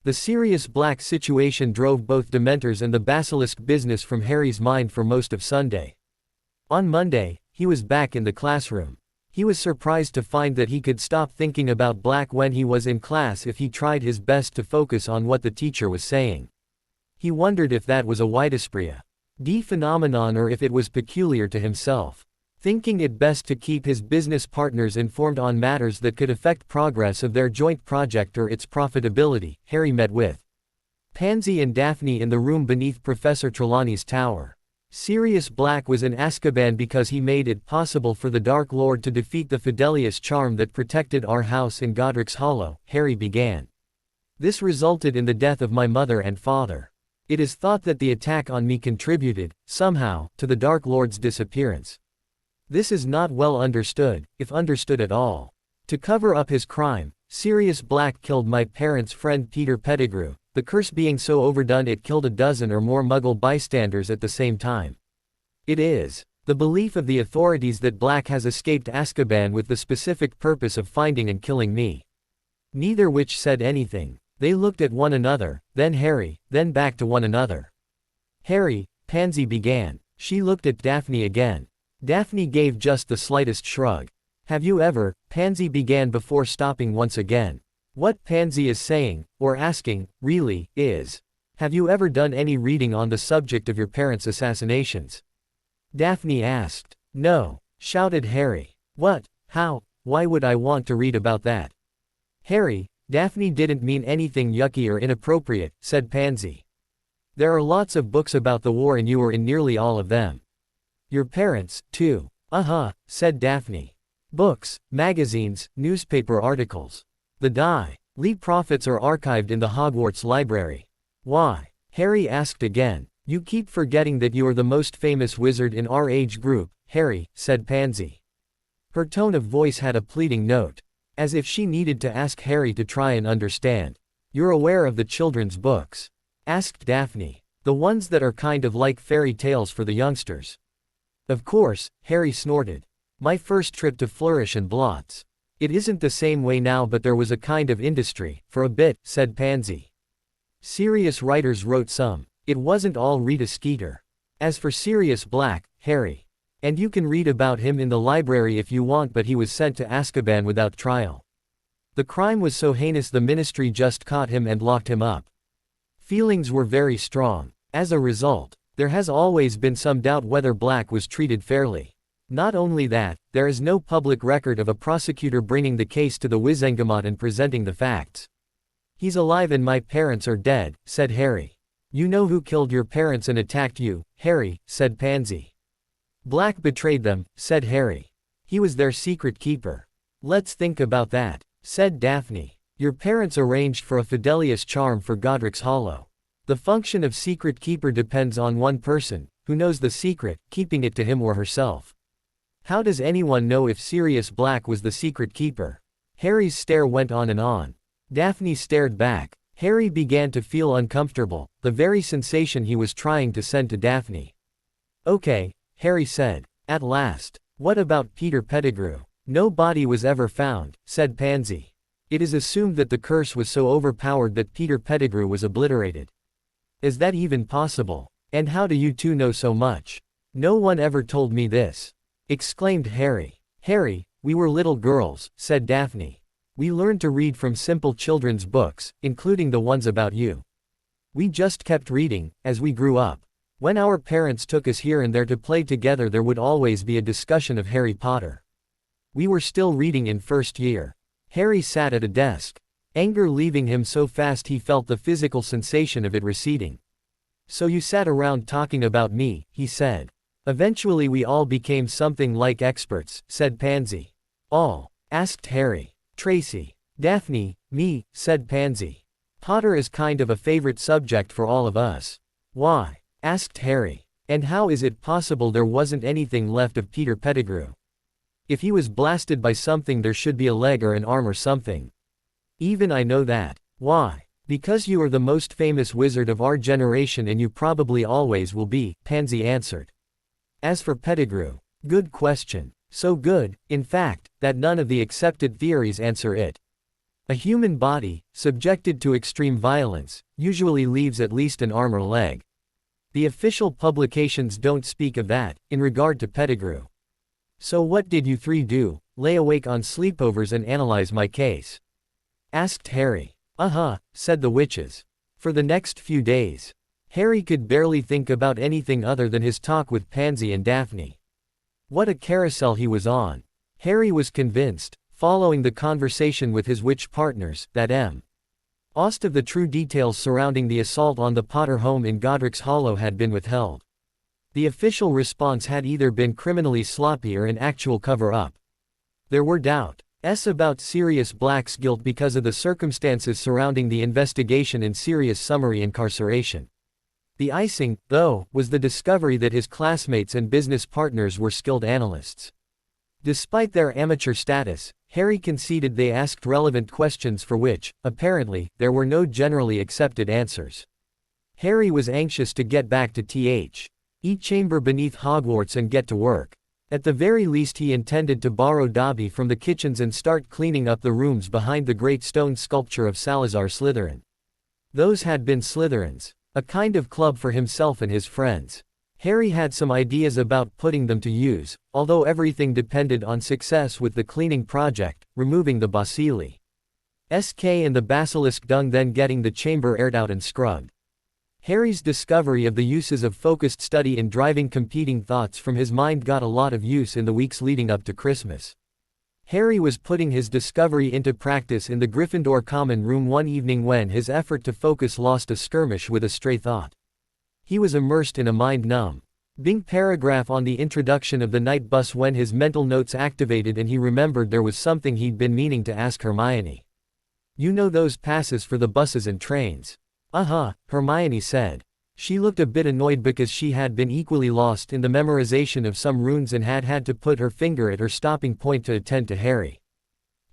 The Sirius Black situation drove both Dementors and the basilisk business from Harry's mind for most of Sunday. On Monday, he was back in the classroom. He was surprised to find that he could stop thinking about Black when he was in class if he tried his best to focus on what the teacher was saying. He wondered if that was a Widespria phenomenon or if it was peculiar to himself. Thinking it best to keep his business partners informed on matters that could affect progress of their joint project or its profitability, Harry met with Pansy and Daphne in the room beneath Professor Trelawney's tower. Sirius Black was in Azkaban because he made it possible for the Dark Lord to defeat the Fidelius charm that protected our house in Godric's Hollow, Harry began. This resulted in the death of my mother and father. It is thought that the attack on me contributed, somehow, to the Dark Lord's disappearance. This is not well understood, if understood at all. To cover up his crime, Sirius Black killed my parents' friend Peter Pettigrew, the curse being so overdone it killed a dozen or more Muggle bystanders at the same time. It is the belief of the authorities that Black has escaped Azkaban with the specific purpose of finding and killing me. Neither which said anything. They looked at one another, then Harry, then back to one another. Harry, Pansy began. She looked at Daphne again. Daphne gave just the slightest shrug. Have you ever, Pansy began before stopping once again. What Pansy is saying, or asking, really, is, have you ever done any reading on the subject of your parents' assassinations? Daphne asked. No, shouted Harry. What, how, why would I want to read about that? Harry, Daphne didn't mean anything yucky or inappropriate, said Pansy. There are lots of books about the war and you were in nearly all of them. Your parents, too. Said Daphne. Books, magazines, newspaper articles. The Lee Prophets are archived in the Hogwarts library. Why? Harry asked again. You keep forgetting that you are the most famous wizard in our age group, Harry, said Pansy. Her tone of voice had a pleading note. As if she needed to ask Harry to try and understand. You're aware of the children's books? Asked Daphne. The ones that are kind of like fairy tales for the youngsters. Of course, Harry snorted. My first trip to Flourish and Blots. It isn't the same way now, but there was a kind of industry, for a bit, said Pansy. Serious writers wrote some. It wasn't all Rita Skeeter. As for Sirius Black, Harry. And you can read about him in the library if you want, but he was sent to Azkaban without trial. The crime was so heinous the ministry just caught him and locked him up. Feelings were very strong. As a result, there has always been some doubt whether Black was treated fairly. Not only that, there is no public record of a prosecutor bringing the case to the Wizengamot and presenting the facts. He's alive and my parents are dead, said Harry. You know who killed your parents and attacked you, Harry, said Pansy. Black betrayed them, said Harry. He was their secret keeper. Let's think about that, said Daphne. Your parents arranged for a Fidelius charm for Godric's Hollow. The function of secret keeper depends on one person, who knows the secret, keeping it to him or herself. How does anyone know if Sirius Black was the secret keeper? Harry's stare went on and on. Daphne stared back. Harry began to feel uncomfortable, the very sensation he was trying to send to Daphne. Okay, Harry said. At last. What about Peter Pettigrew? No body was ever found, said Pansy. It is assumed that the curse was so overpowered that Peter Pettigrew was obliterated. Is that even possible? And how do you two know so much? No one ever told me this, exclaimed Harry. Harry, we were little girls, said Daphne. We learned to read from simple children's books, including the ones about you. We just kept reading, as we grew up. When our parents took us here and there to play together, there would always be a discussion of Harry Potter. We were still reading in first year. Harry sat at a desk. Anger leaving him so fast he felt the physical sensation of it receding. So you sat around talking about me, he said. Eventually we all became something like experts, said Pansy. All? Asked Harry. Tracy. Daphne, me, said Pansy. Potter is kind of a favorite subject for all of us. Why? Asked Harry. And how is it possible there wasn't anything left of Peter Pettigrew? If he was blasted by something, there should be a leg or an arm or something. Even I know that. Why? Because you are the most famous wizard of our generation and you probably always will be, Pansy answered. As for Pettigrew, good question. So good, in fact, that none of the accepted theories answer it. A human body, subjected to extreme violence, usually leaves at least an arm or leg. The official publications don't speak of that, in regard to Pettigrew. So what did you three do, lay awake on sleepovers and analyze my case? Asked Harry. Said the witches. For the next few days. Harry could barely think about anything other than his talk with Pansy and Daphne. What a carousel he was on. Harry was convinced, following the conversation with his witch partners, that most of the true details surrounding the assault on the Potter home in Godric's Hollow had been withheld. The official response had either been criminally sloppy or an actual cover-up. There were doubts about Sirius Black's guilt because of the circumstances surrounding the investigation and Sirius' summary incarceration. The icing, though, was the discovery that his classmates and business partners were skilled analysts. Despite their amateur status, Harry conceded they asked relevant questions for which, apparently, there were no generally accepted answers. Harry was anxious to get back to the chamber beneath Hogwarts and get to work. At the very least he intended to borrow Dobby from the kitchens and start cleaning up the rooms behind the great stone sculpture of Salazar Slytherin. Those had been Slytherins, a kind of club for himself and his friends. Harry had some ideas about putting them to use, although everything depended on success with the cleaning project, removing the bacilli. SK and the basilisk dung, then getting the chamber aired out and scrubbed. Harry's discovery of the uses of focused study in driving competing thoughts from his mind got a lot of use in the weeks leading up to Christmas. Harry was putting his discovery into practice in the Gryffindor common room one evening when his effort to focus lost a skirmish with a stray thought. He was immersed in a mind-numb Bing paragraph on the introduction of the night bus when his mental notes activated and he remembered there was something he'd been meaning to ask Hermione. "You know those passes for the buses and trains?" "Uh-huh," Hermione said. She looked a bit annoyed because she had been equally lost in the memorization of some runes and had had to put her finger at her stopping point to attend to Harry.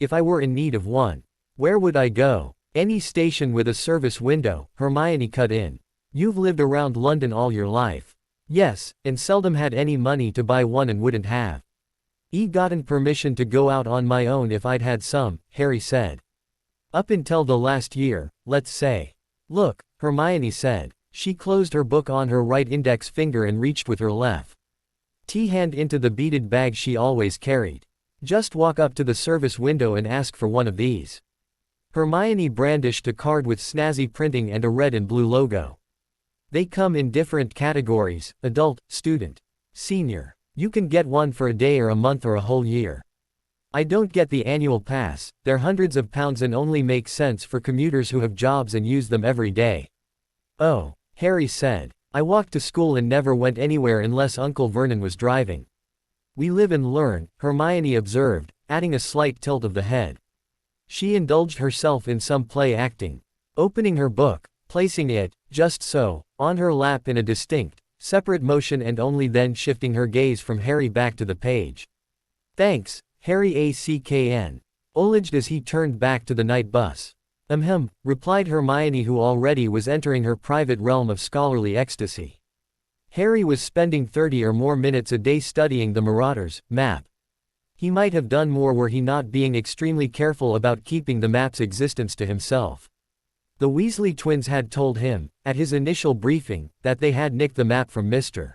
"If I were in need of one, where would I go?" "Any station with a service window," Hermione cut in. "You've lived around London all your life." "Yes, and seldom had any money to buy one and wouldn't have gotten permission to go out on my own if I'd had some," Harry said. "Up until the last year, let's say." "Look," Hermione said. She closed her book on her right index finger and reached with her left hand into the beaded bag she always carried. "Just walk up to the service window and ask for one of these." Hermione brandished a card with snazzy printing and a red and blue logo. "They come in different categories: adult, student, senior. You can get one for a day or a month or a whole year. I don't get the annual pass, they're hundreds of pounds and only make sense for commuters who have jobs and use them every day." "Oh," Harry said. "I walked to school and never went anywhere unless Uncle Vernon was driving." "We live and learn," Hermione observed, adding a slight tilt of the head. She indulged herself in some play acting, opening her book, placing it, just so, on her lap in a distinct, separate motion and only then shifting her gaze from Harry back to the page. "Thanks, Harry ACKN," olaged as he turned back to the night bus. Replied Hermione, who already was entering her private realm of scholarly ecstasy. Harry was spending 30 or more minutes a day studying the Marauders' map. He might have done more were he not being extremely careful about keeping the map's existence to himself. The Weasley twins had told him, at his initial briefing, that they had nicked the map from Mr.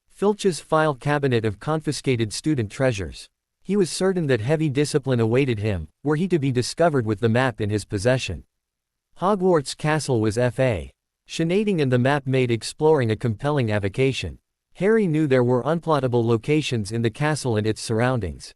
Filch's file cabinet of confiscated student treasures. He was certain that heavy discipline awaited him, were he to be discovered with the map in his possession. Hogwarts Castle was F.A. Shenading and the map made exploring a compelling avocation. Harry knew there were unplottable locations in the castle and its surroundings.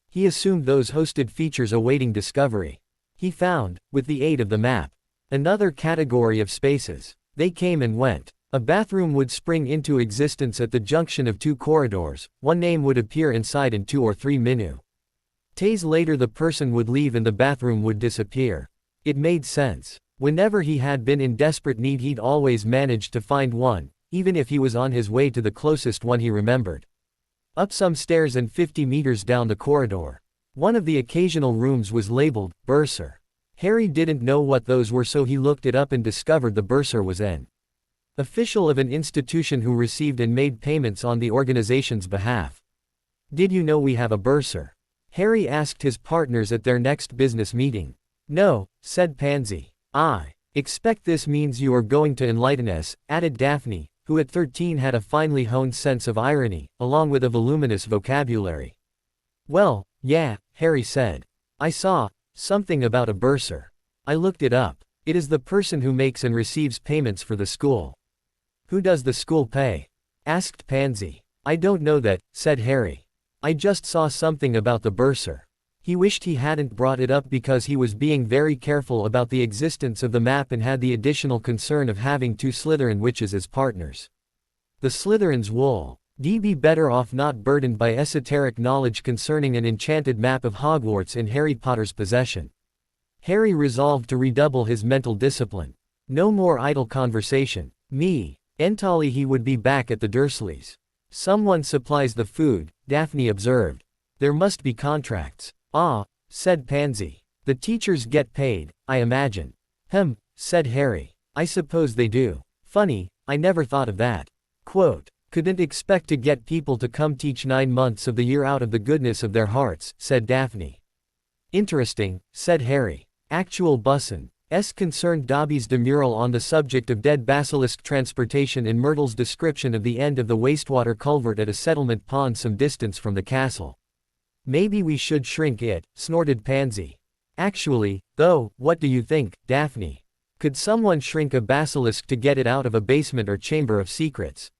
He assumed those hosted features awaiting discovery. He found, with the aid of the map, another category of spaces. They came and went. A bathroom would spring into existence at the junction of two corridors, one name would appear inside in 2 or 3 minutes. Later the person would leave and the bathroom would disappear. It made sense. Whenever he had been in desperate need he'd always managed to find one, even if he was on his way to the closest one he remembered. Up some stairs and 50 meters down the corridor. One of the occasional rooms was labeled, Bursar. Harry didn't know what those were, so he looked it up and discovered the bursar was an official of an institution who received and made payments on the organization's behalf. "Did you know we have a bursar?" Harry asked his partners at their next business meeting. "No," said Pansy. "I expect this means you are going to enlighten us," added Daphne, who at 13 had a finely honed sense of irony, along with a voluminous vocabulary. "Well, yeah," Harry said. "I saw something about a bursar. I looked it up. It is the person who makes and receives payments for the school." "Who does the school pay?" asked Pansy. "I don't know that," said Harry. "I just saw something about the bursar." He wished he hadn't brought it up because he was being very careful about the existence of the map and had the additional concern of having 2 Slytherin witches as partners. The Slytherins would be better off not burdened by esoteric knowledge concerning an enchanted map of Hogwarts in Harry Potter's possession. Harry resolved to redouble his mental discipline. No more idle conversation. Entirely he would be back at the Dursleys. "Someone supplies the food," Daphne observed. "There must be contracts." "Ah," said Pansy. "The teachers get paid, I imagine." Said Harry. "I suppose they do. Funny, I never thought of that." "Couldn't expect to get people to come teach 9 months of the year out of the goodness of their hearts," said Daphne. "Interesting," said Harry. "Actual bussin'. concerned Dobby's demurral on the subject of dead basilisk transportation in Myrtle's description of the end of the wastewater culvert at a settlement pond some distance from the castle. Maybe we should shrink it, snorted Pansy. Actually, though, what do you think, Daphne? Could someone shrink a basilisk to get it out of a basement or chamber of secrets?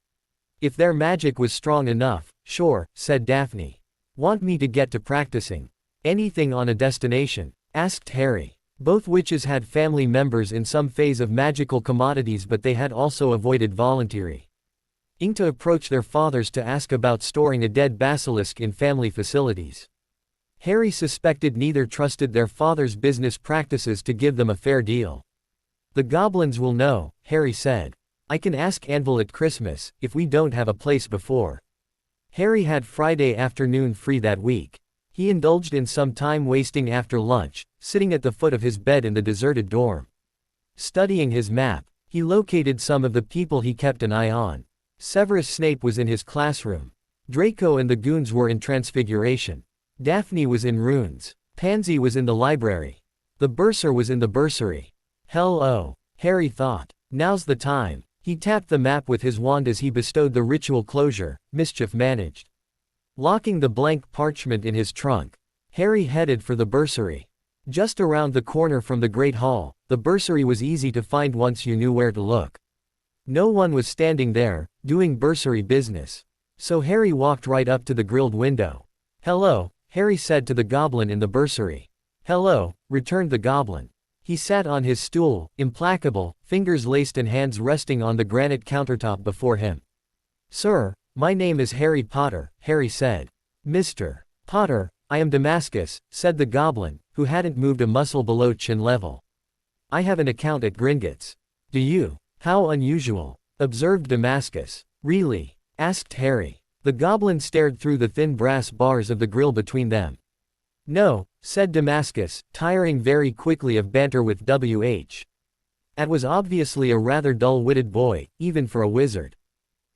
If their magic was strong enough, sure, said Daphne. Want me to get to practicing anything on a destination? Asked Harry. Both witches had family members in some phase of magical commodities, but they had also avoided volunteering to approach their fathers to ask about storing a dead basilisk in family facilities. Harry suspected neither trusted their father's business practices to give them a fair deal. The goblins will know, Harry said. I can ask Anvil at Christmas, if we don't have a place before. Harry had Friday afternoon free that week. He indulged in some time wasting after lunch, sitting at the foot of his bed in the deserted dorm. Studying his map, he located some of the people he kept an eye on. Severus Snape was in his classroom. Draco and the goons were in Transfiguration. Daphne was in Runes. Pansy was in the library. The bursar was in the bursary. Hell oh, Harry thought. Now's the time. He tapped the map with his wand as he bestowed the ritual closure, mischief managed. Locking the blank parchment in his trunk, Harry headed for the bursary. Just around the corner from the Great Hall, the bursary was easy to find once you knew where to look. No one was standing there, doing bursary business. So Harry walked right up to the grilled window. Hello, Harry said to the goblin in the bursary. Hello, returned the goblin. He sat on his stool, implacable, fingers laced and hands resting on the granite countertop before him. Sir, my name is Harry Potter, Harry said. Mr. Potter, I am Damascus, said the goblin, who hadn't moved a muscle below chin level. I have an account at Gringotts. Do you? How unusual, observed Damascus. Really? Asked Harry. The goblin stared through the thin brass bars of the grill between them. No, said Damascus, tiring very quickly of banter with W.H. That was obviously a rather dull-witted boy, even for a wizard.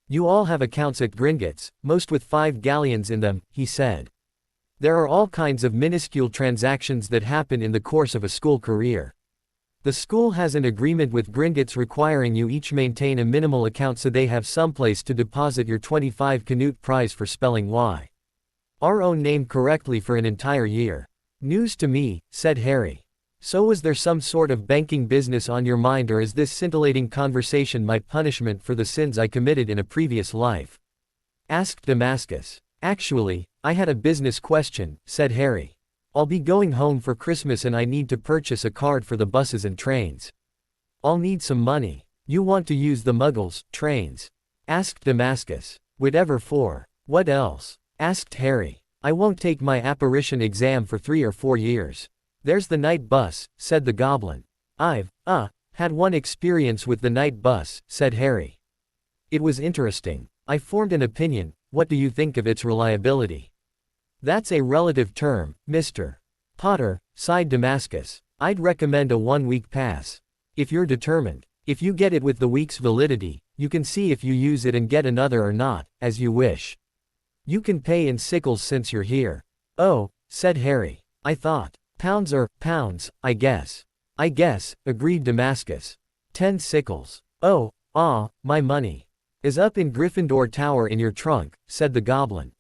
You all have accounts at Gringotts, most with 5 galleons in them, he said. There are all kinds of minuscule transactions that happen in the course of a school career. The school has an agreement with Gringotts requiring you each maintain a minimal account so they have someplace to deposit your 25 Canute prize for spelling Y. Our own name correctly for an entire year. News to me, said Harry. So was there some sort of banking business on your mind, or is this scintillating conversation my punishment for the sins I committed in a previous life? Asked Damascus. Actually, I had a business question, said Harry. I'll be going home for Christmas and I need to purchase a card for the buses and trains. I'll need some money. You want to use the Muggles' trains? Asked Damascus. Whatever for. What else? Asked Harry. I won't take my apparition exam for 3 or 4 years. There's the night bus, said the goblin. I've, had one experience with the night bus, said Harry. It was interesting. I formed an opinion. What do you think of its reliability? That's a relative term, Mr. Potter, sighed Damascus. I'd recommend a 1-week pass. If you're determined. If you get it with the week's validity, you can see if you use it and get another or not, as you wish. You can pay in sickles since you're here. Oh, said Harry. I thought. Pounds or pounds, I guess. I guess, agreed Damascus. 10 sickles. Oh, my money. Is up in Gryffindor Tower in your trunk, said the goblin.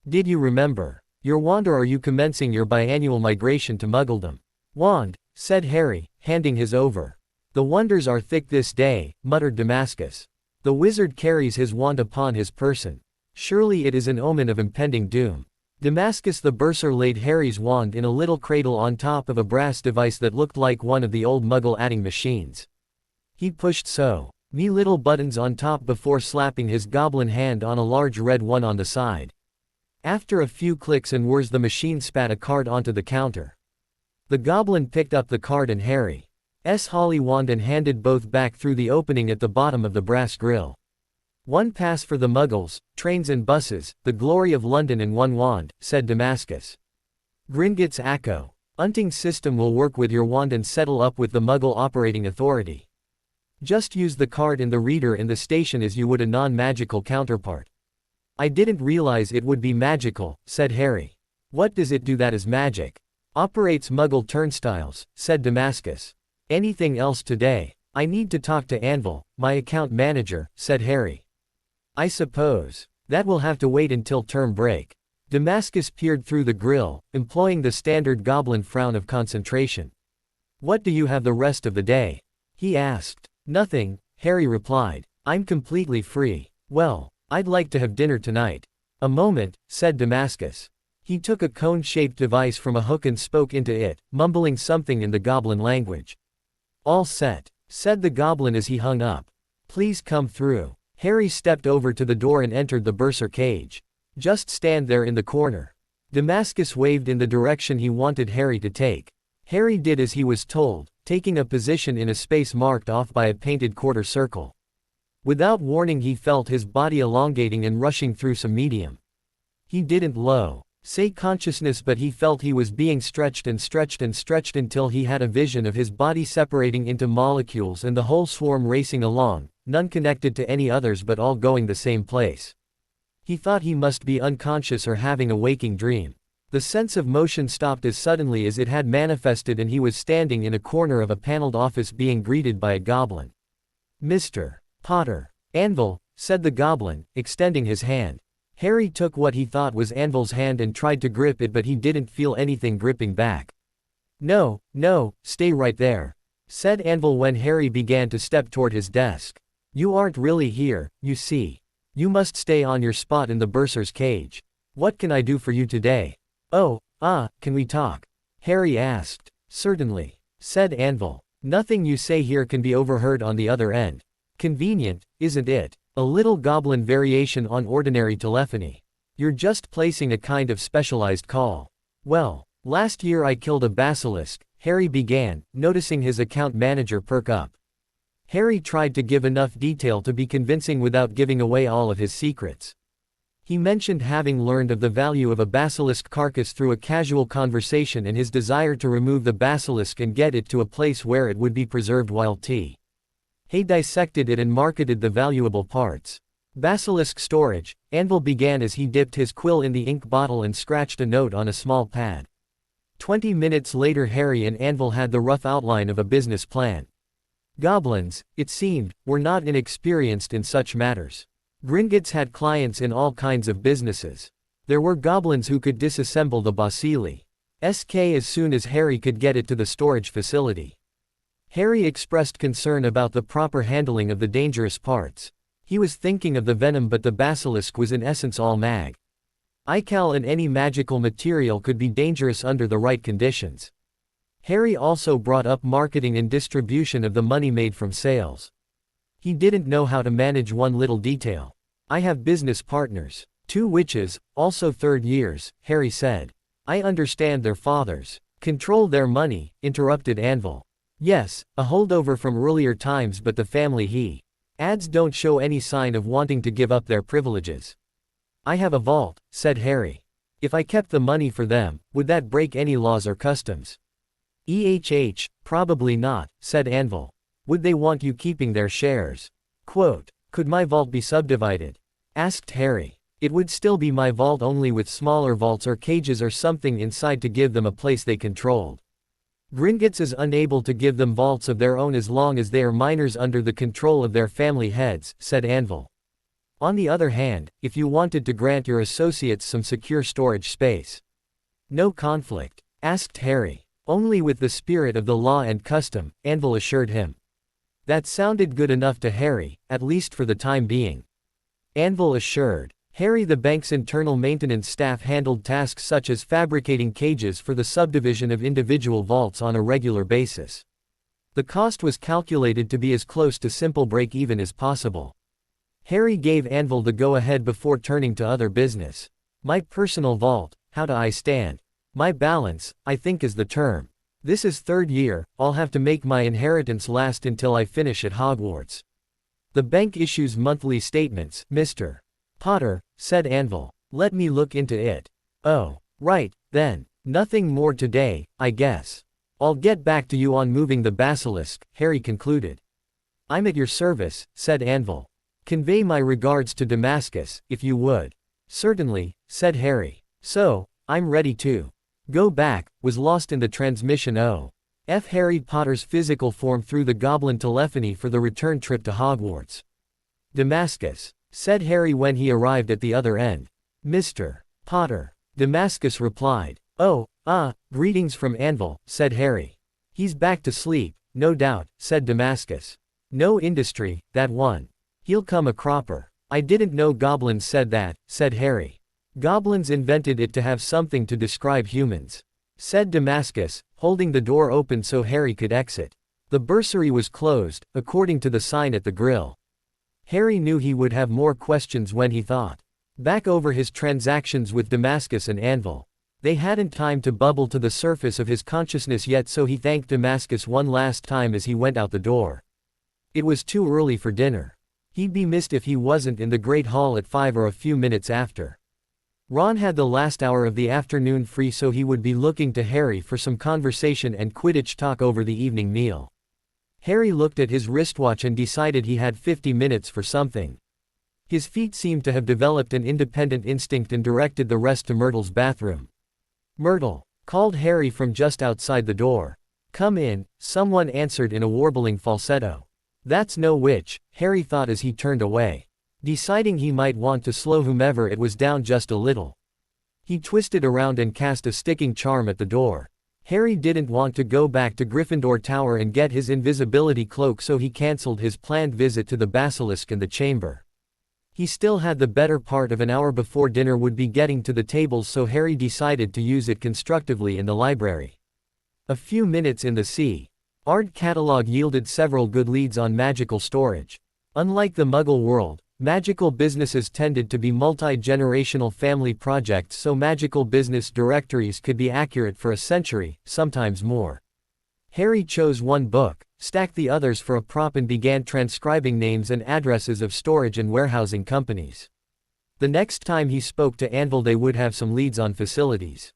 Did you remember your wand, or are you commencing your biannual migration to Muggledom? Wand, said Harry, handing his over. The wonders are thick this day, muttered Damascus. The wizard carries his wand upon his person. Surely it is an omen of impending doom. Damascus the bursar laid Harry's wand in a little cradle on top of a brass device that looked like one of the old Muggle adding machines. He pushed me little buttons on top before slapping his goblin hand on a large red one on the side. After a few clicks and whirs, the machine spat a card onto the counter. The goblin picked up the card and Harry's holly wand and handed both back through the opening at the bottom of the brass grill. 1 pass for the Muggles, trains and buses, the glory of London, and 1 wand, said Damascus. Gringotts Acco. Unting system will work with your wand and settle up with the Muggle operating authority. Just use the card in the reader in the station as you would a non-magical counterpart. I didn't realize it would be magical, said Harry. What does it do that is magic? Operates Muggle turnstiles, said Damascus. Anything else today? I need to talk to Anvil, my account manager, said Harry. I suppose. That will have to wait until term break. Damascus peered through the grill, employing the standard goblin frown of concentration. What do you have the rest of the day? He asked. Nothing, Harry replied. I'm completely free. Well, I'd like to have dinner tonight. A moment, said Damascus. He took a cone-shaped device from a hook and spoke into it, mumbling something in the goblin language. All set, said the goblin as he hung up. Please come through. Harry stepped over to the door and entered the bursar cage. Just stand there in the corner. Damascus waved in the direction he wanted Harry to take. Harry did as he was told, taking a position in a space marked off by a painted quarter circle. Without warning he felt his body elongating and rushing through some medium. He didn't say consciousness, but he felt he was being stretched and stretched and stretched until he had a vision of his body separating into molecules and the whole swarm racing along, none connected to any others but all going the same place. He thought he must be unconscious or having a waking dream. The sense of motion stopped as suddenly as it had manifested and he was standing in a corner of a paneled office being greeted by a goblin. Mr. Potter. Anvil, said the goblin, extending his hand. Harry took what he thought was Anvil's hand and tried to grip it, but he didn't feel anything gripping back. No, stay right there, said Anvil when Harry began to step toward his desk. You aren't really here, you see. You must stay on your spot in the bursar's cage. What can I do for you today? Can we talk? Harry asked. Certainly, said Anvil. Nothing you say here can be overheard on the other end. Convenient, isn't it? A little goblin variation on ordinary telephony. You're just placing a kind of specialized call. Well, last year I killed a basilisk, Harry began, noticing his account manager perk up. Harry tried to give enough detail to be convincing without giving away all of his secrets. He mentioned having learned of the value of a basilisk carcass through a casual conversation and his desire to remove the basilisk and get it to a place where it would be preserved while He dissected it and marketed the valuable parts. Basilisk storage, Anvil began as he dipped his quill in the ink bottle and scratched a note on a small pad. 20 minutes later Harry and Anvil had the rough outline of a business plan. Goblins, it seemed, were not inexperienced in such matters. Gringotts had clients in all kinds of businesses. There were goblins who could disassemble the bacilli. As soon as Harry could get it to the storage facility. Harry expressed concern about the proper handling of the dangerous parts. He was thinking of the venom, but the basilisk was in essence all mag. Ical and any magical material could be dangerous under the right conditions. Harry also brought up marketing and distribution of the money made from sales. He didn't know how to manage one little detail. I have business partners. 2 witches, also third years, Harry said. I understand their fathers. Control their money, interrupted Anvil. Yes, a holdover from earlier times, but the family he adds don't show any sign of wanting to give up their privileges. I have a vault, said Harry. If I kept the money for them, would that break any laws or customs? Probably not, said Anvil. Would they want you keeping their shares? Could my vault be subdivided? Asked Harry. It would still be my vault, only with smaller vaults or cages or something inside to give them a place they controlled. Gringotts is unable to give them vaults of their own as long as they are minors under the control of their family heads, said Anvil. On the other hand, if you wanted to grant your associates some secure storage space. No conflict? Asked Harry. Only with the spirit of the law and custom, Anvil assured him. That sounded good enough to Harry, at least for the time being. Anvil assured Harry the bank's internal maintenance staff handled tasks such as fabricating cages for the subdivision of individual vaults on a regular basis. The cost was calculated to be as close to simple break-even as possible. Harry gave Anvil the go-ahead before turning to other business. My personal vault, how do I stand? My balance, I think is the term. This is third year, I'll have to make my inheritance last until I finish at Hogwarts. The bank issues monthly statements, Mr. Potter, said Anvil. Let me look into it. Oh, right, then. Nothing more today, I guess. I'll get back to you on moving the basilisk, Harry concluded. I'm at your service, said Anvil. Convey my regards to Damascus, if you would. Certainly, said Harry. So, I'm ready to go back, was lost in the transmission. Harry Potter's physical form through the goblin telephony for the return trip to Hogwarts. Damascus, said Harry when he arrived at the other end. Mr. Potter. Damascus replied. Oh, greetings from Anvil, said Harry. He's back to sleep, no doubt, said Damascus. No industry, that one. He'll come a cropper. I didn't know goblins said that, said Harry. Goblins invented it to have something to describe humans, said Damascus, holding the door open so Harry could exit. The bursary was closed, according to the sign at the grill. Harry knew he would have more questions when he thought back over his transactions with Damascus and Anvil. They hadn't time to bubble to the surface of his consciousness yet, so he thanked Damascus one last time as he went out the door. It was too early for dinner. He'd be missed if he wasn't in the Great Hall at 5 or a few minutes after. Ron had the last hour of the afternoon free, so he would be looking to Harry for some conversation and Quidditch talk over the evening meal. Harry looked at his wristwatch and decided he had 50 minutes for something. His feet seemed to have developed an independent instinct and directed the rest to Myrtle's bathroom. Myrtle, called Harry from just outside the door. Come in, someone answered in a warbling falsetto. That's no witch, Harry thought as he turned away, deciding he might want to slow whomever it was down just a little. He twisted around and cast a sticking charm at the door. Harry didn't want to go back to Gryffindor Tower and get his invisibility cloak, so he cancelled his planned visit to the basilisk and the chamber. He still had the better part of an hour before dinner would be getting to the tables, so Harry decided to use it constructively in the library. A few minutes in the Art catalog yielded several good leads on magical storage. Unlike the Muggle world, magical businesses tended to be multi-generational family projects, so magical business directories could be accurate for a century, sometimes more. Harry chose one book, stacked the others for a prop, and began transcribing names and addresses of storage and warehousing companies. The next time he spoke to Anvil, they would have some leads on facilities.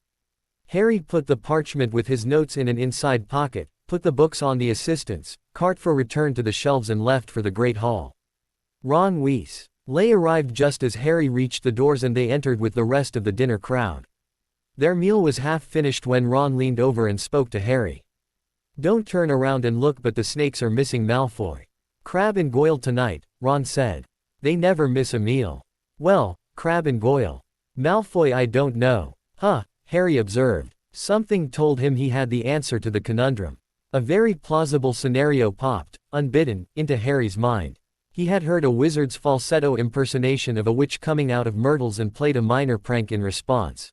Harry put the parchment with his notes in an inside pocket, put the books on the assistant's cart for return to the shelves, and left for the Great Hall. Ron Weasley arrived just as Harry reached the doors, and they entered with the rest of the dinner crowd. Their meal was half finished when Ron leaned over and spoke to Harry. Don't turn around and look, but the snakes are missing Malfoy, Crabbe and Goyle tonight, Ron said. They never miss a meal. Well, Crabbe and Goyle. Malfoy, I don't know. Harry observed. Something told him he had the answer to the conundrum. A very plausible scenario popped, unbidden, into Harry's mind. He had heard a wizard's falsetto impersonation of a witch coming out of Myrtle's and played a minor prank in response.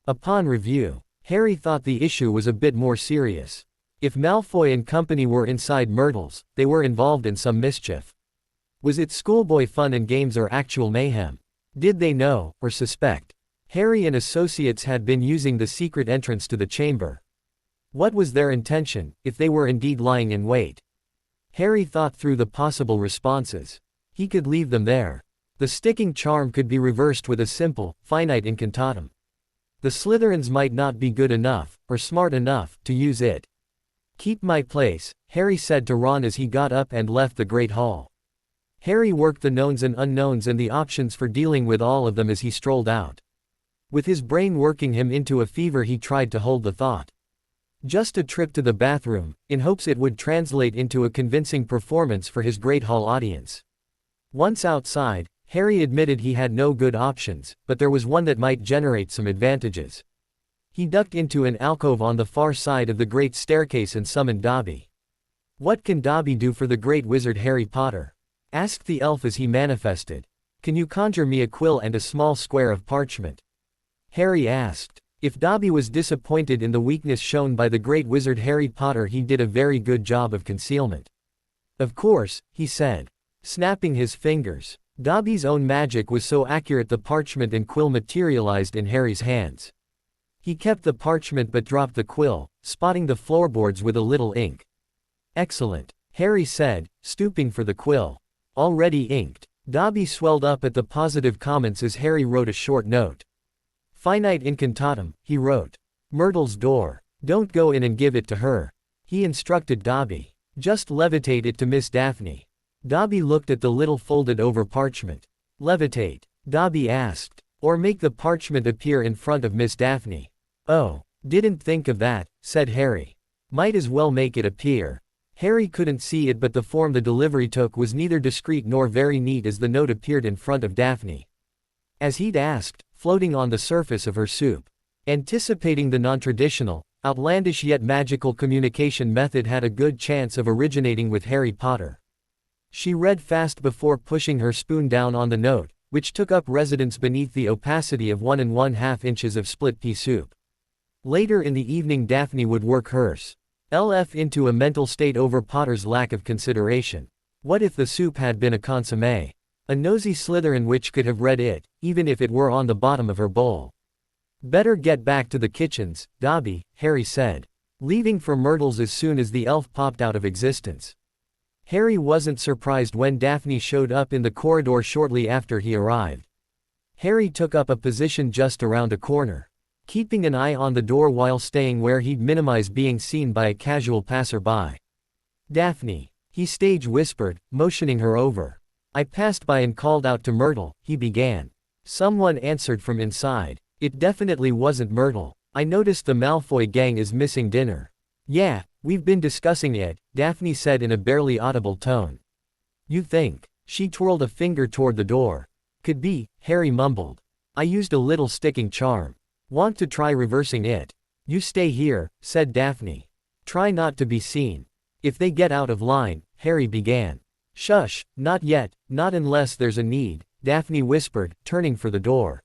Upon review, Harry thought the issue was a bit more serious. If Malfoy and company were inside Myrtle's, they were involved in some mischief. Was it schoolboy fun and games or actual mayhem? Did they know, or suspect, Harry and associates had been using the secret entrance to the chamber? What was their intention, if they were indeed lying in wait? Harry thought through the possible responses. He could leave them there. The sticking charm could be reversed with a simple, finite incantatum. The Slytherins might not be good enough, or smart enough, to use it. Keep my place, Harry said to Ron as he got up and left the Great Hall. Harry worked the knowns and unknowns and the options for dealing with all of them as he strolled out. With his brain working him into a fever, he tried to hold the thought. Just a trip to the bathroom, in hopes it would translate into a convincing performance for his Great Hall audience. Once outside, Harry admitted he had no good options, but there was one that might generate some advantages. He ducked into an alcove on the far side of the great staircase and summoned Dobby. What can Dobby do for the great wizard Harry Potter? Asked the elf as he manifested. Can you conjure me a quill and a small square of parchment? Harry asked. If Dobby was disappointed in the weakness shown by the great wizard Harry Potter, he did a very good job of concealment. Of course, he said, snapping his fingers. Dobby's own magic was so accurate the parchment and quill materialized in Harry's hands. He kept the parchment but dropped the quill, spotting the floorboards with a little ink. Excellent, Harry said, stooping for the quill. Already inked. Dobby swelled up at the positive comments as Harry wrote a short note. Finite incantatum, he wrote. Myrtle's door. Don't go in and give it to her, he instructed Dobby. Just levitate it to Miss Daphne. Dobby looked at the little folded over parchment. Levitate? Dobby asked. Or make the parchment appear in front of Miss Daphne. Oh, didn't think of that, said Harry. Might as well make it appear. Harry couldn't see it, but the form the delivery took was neither discreet nor very neat as the note appeared in front of Daphne. As he'd asked, floating on the surface of her soup. Anticipating the non-traditional, outlandish yet magical communication method had a good chance of originating with Harry Potter. She read fast before pushing her spoon down on the note, which took up residence beneath the opacity of 1½ inches of split pea soup. Later in the evening Daphne would work hers. LF into a mental state over Potter's lack of consideration. What if the soup had been a consommé? A nosy Slytherin witch could have read it, even if it were on the bottom of her bowl. Better get back to the kitchens, Dobby, Harry said, leaving for Myrtle's as soon as the elf popped out of existence. Harry wasn't surprised when Daphne showed up in the corridor shortly after he arrived. Harry took up a position just around a corner, keeping an eye on the door while staying where he'd minimize being seen by a casual passerby. Daphne, he stage whispered, motioning her over. I passed by and called out to Myrtle, he began. Someone answered from inside. It definitely wasn't Myrtle. I noticed the Malfoy gang is missing dinner. Yeah, we've been discussing it, Daphne said in a barely audible tone. You think? She twirled a finger toward the door. Could be, Harry mumbled. I used a little sticking charm. Want to try reversing it? You stay here, said Daphne. Try not to be seen. If they get out of line, Harry began. Shush, not yet, not unless there's a need, Daphne whispered, turning for the door.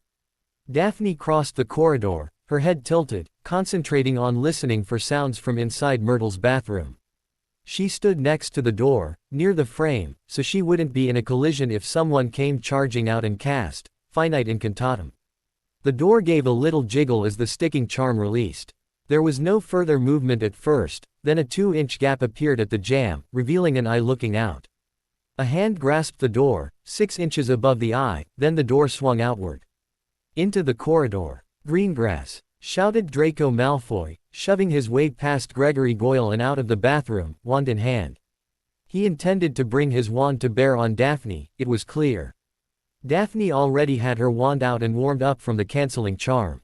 Daphne crossed the corridor, her head tilted, concentrating on listening for sounds from inside Myrtle's bathroom. She stood next to the door, near the frame, so she wouldn't be in a collision if someone came charging out and cast Finite Incantatem. The door gave a little jiggle as the sticking charm released. There was no further movement at first, then a 2-inch gap appeared at the jamb, revealing an eye looking out. A hand grasped the door, 6 inches above the eye, then the door swung outward. Into the corridor. Greengrass, shouted Draco Malfoy, shoving his way past Gregory Goyle and out of the bathroom, wand in hand. He intended to bring his wand to bear on Daphne, it was clear. Daphne already had her wand out and warmed up from the canceling charm.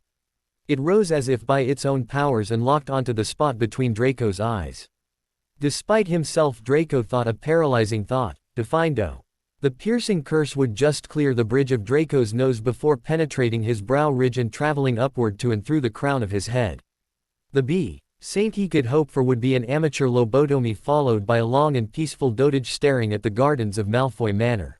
It rose as if by its own powers and locked onto the spot between Draco's eyes. Despite himself, Draco thought a paralyzing thought, Defindo. The piercing curse would just clear the bridge of Draco's nose before penetrating his brow ridge and traveling upward to and through the crown of his head. The saint he could hope for would be an amateur lobotomy followed by a long and peaceful dotage staring at the gardens of Malfoy Manor.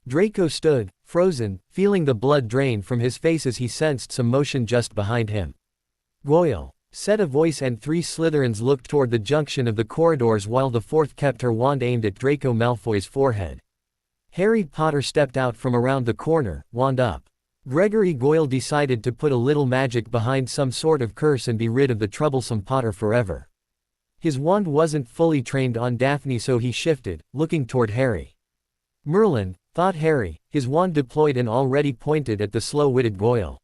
Draco stood, frozen, feeling the blood drain from his face as he sensed some motion just behind him. Goyle, said a voice, and 3 Slytherins looked toward the junction of the corridors while the 4th kept her wand aimed at Draco Malfoy's forehead. Harry Potter stepped out from around the corner, wand up. Gregory Goyle decided to put a little magic behind some sort of curse and be rid of the troublesome Potter forever. His wand wasn't fully trained on Daphne, so he shifted, looking toward Harry. Merlin, thought Harry, his wand deployed and already pointed at the slow-witted Goyle.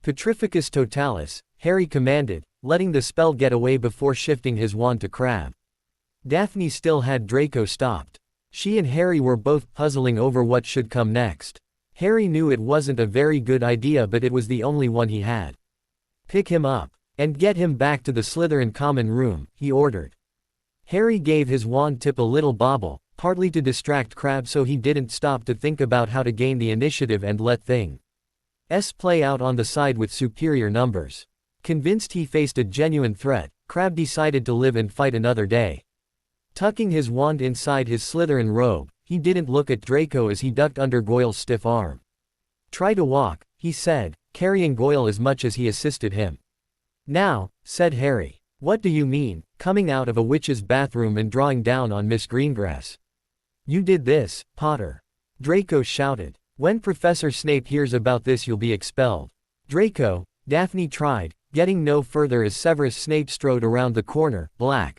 Petrificus Totalis, Harry commanded, letting the spell get away before shifting his wand to Crab. Daphne still had Draco stopped. She and Harry were both puzzling over what should come next. Harry knew it wasn't a very good idea, but it was the only one he had. Pick him up. And get him back to the Slytherin common room, he ordered. Harry gave his wand tip a little bobble, partly to distract Crabbe so he didn't stop to think about how to gain the initiative and let things play out on the side with superior numbers. Convinced he faced a genuine threat, Crabbe decided to live and fight another day. Tucking his wand inside his Slytherin robe, he didn't look at Draco as he ducked under Goyle's stiff arm. Try to walk, he said, carrying Goyle as much as he assisted him. Now, said Harry. What do you mean, coming out of a witch's bathroom and drawing down on Miss Greengrass? You did this, Potter. Draco shouted. When Professor Snape hears about this you'll be expelled. Draco, Daphne tried, getting no further as Severus Snape strode around the corner, black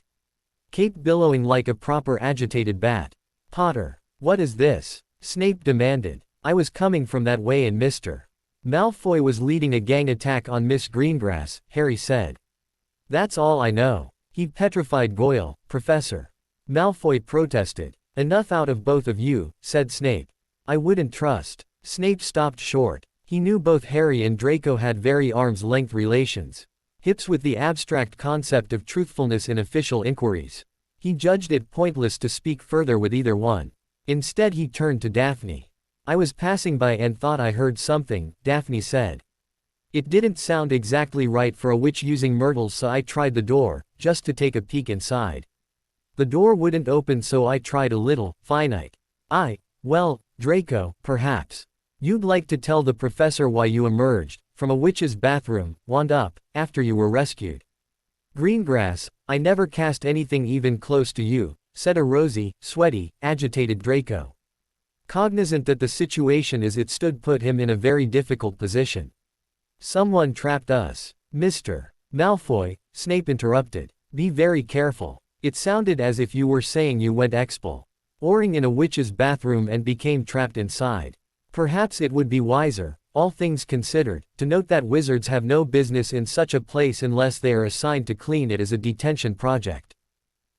cape billowing like a proper agitated bat. Potter, what is this? Snape demanded. I was coming from that way and Mr. Malfoy was leading a gang attack on Miss Greengrass, Harry said. That's all I know. He petrified Goyle, Professor. Malfoy protested. Enough out of both of you, said Snape. I wouldn't trust. Snape stopped short. He knew both Harry and Draco had very arm's-length relations. hips with the abstract concept of truthfulness in official inquiries. He judged it pointless to speak further with either one. Instead he turned to Daphne. "I was passing by and thought I heard something," Daphne said. "It didn't sound exactly right for a witch using myrtles, so I tried the door, just to take a peek inside. The door wouldn't open, so I tried a little, finite. Well, Draco, perhaps you'd like to tell the professor why you emerged from a witch's bathroom, wand up, after you were rescued." "Greengrass, I never cast anything even close to you," said a rosy, sweaty, agitated Draco. Cognizant that the situation as it stood put him in a very difficult position. "Someone trapped us, Mr. Malfoy," Snape interrupted. "Be very careful. It sounded as if you were saying you went exploring in a witch's bathroom and became trapped inside. Perhaps it would be wiser, all things considered, to note that wizards have no business in such a place unless they are assigned to clean it as a detention project.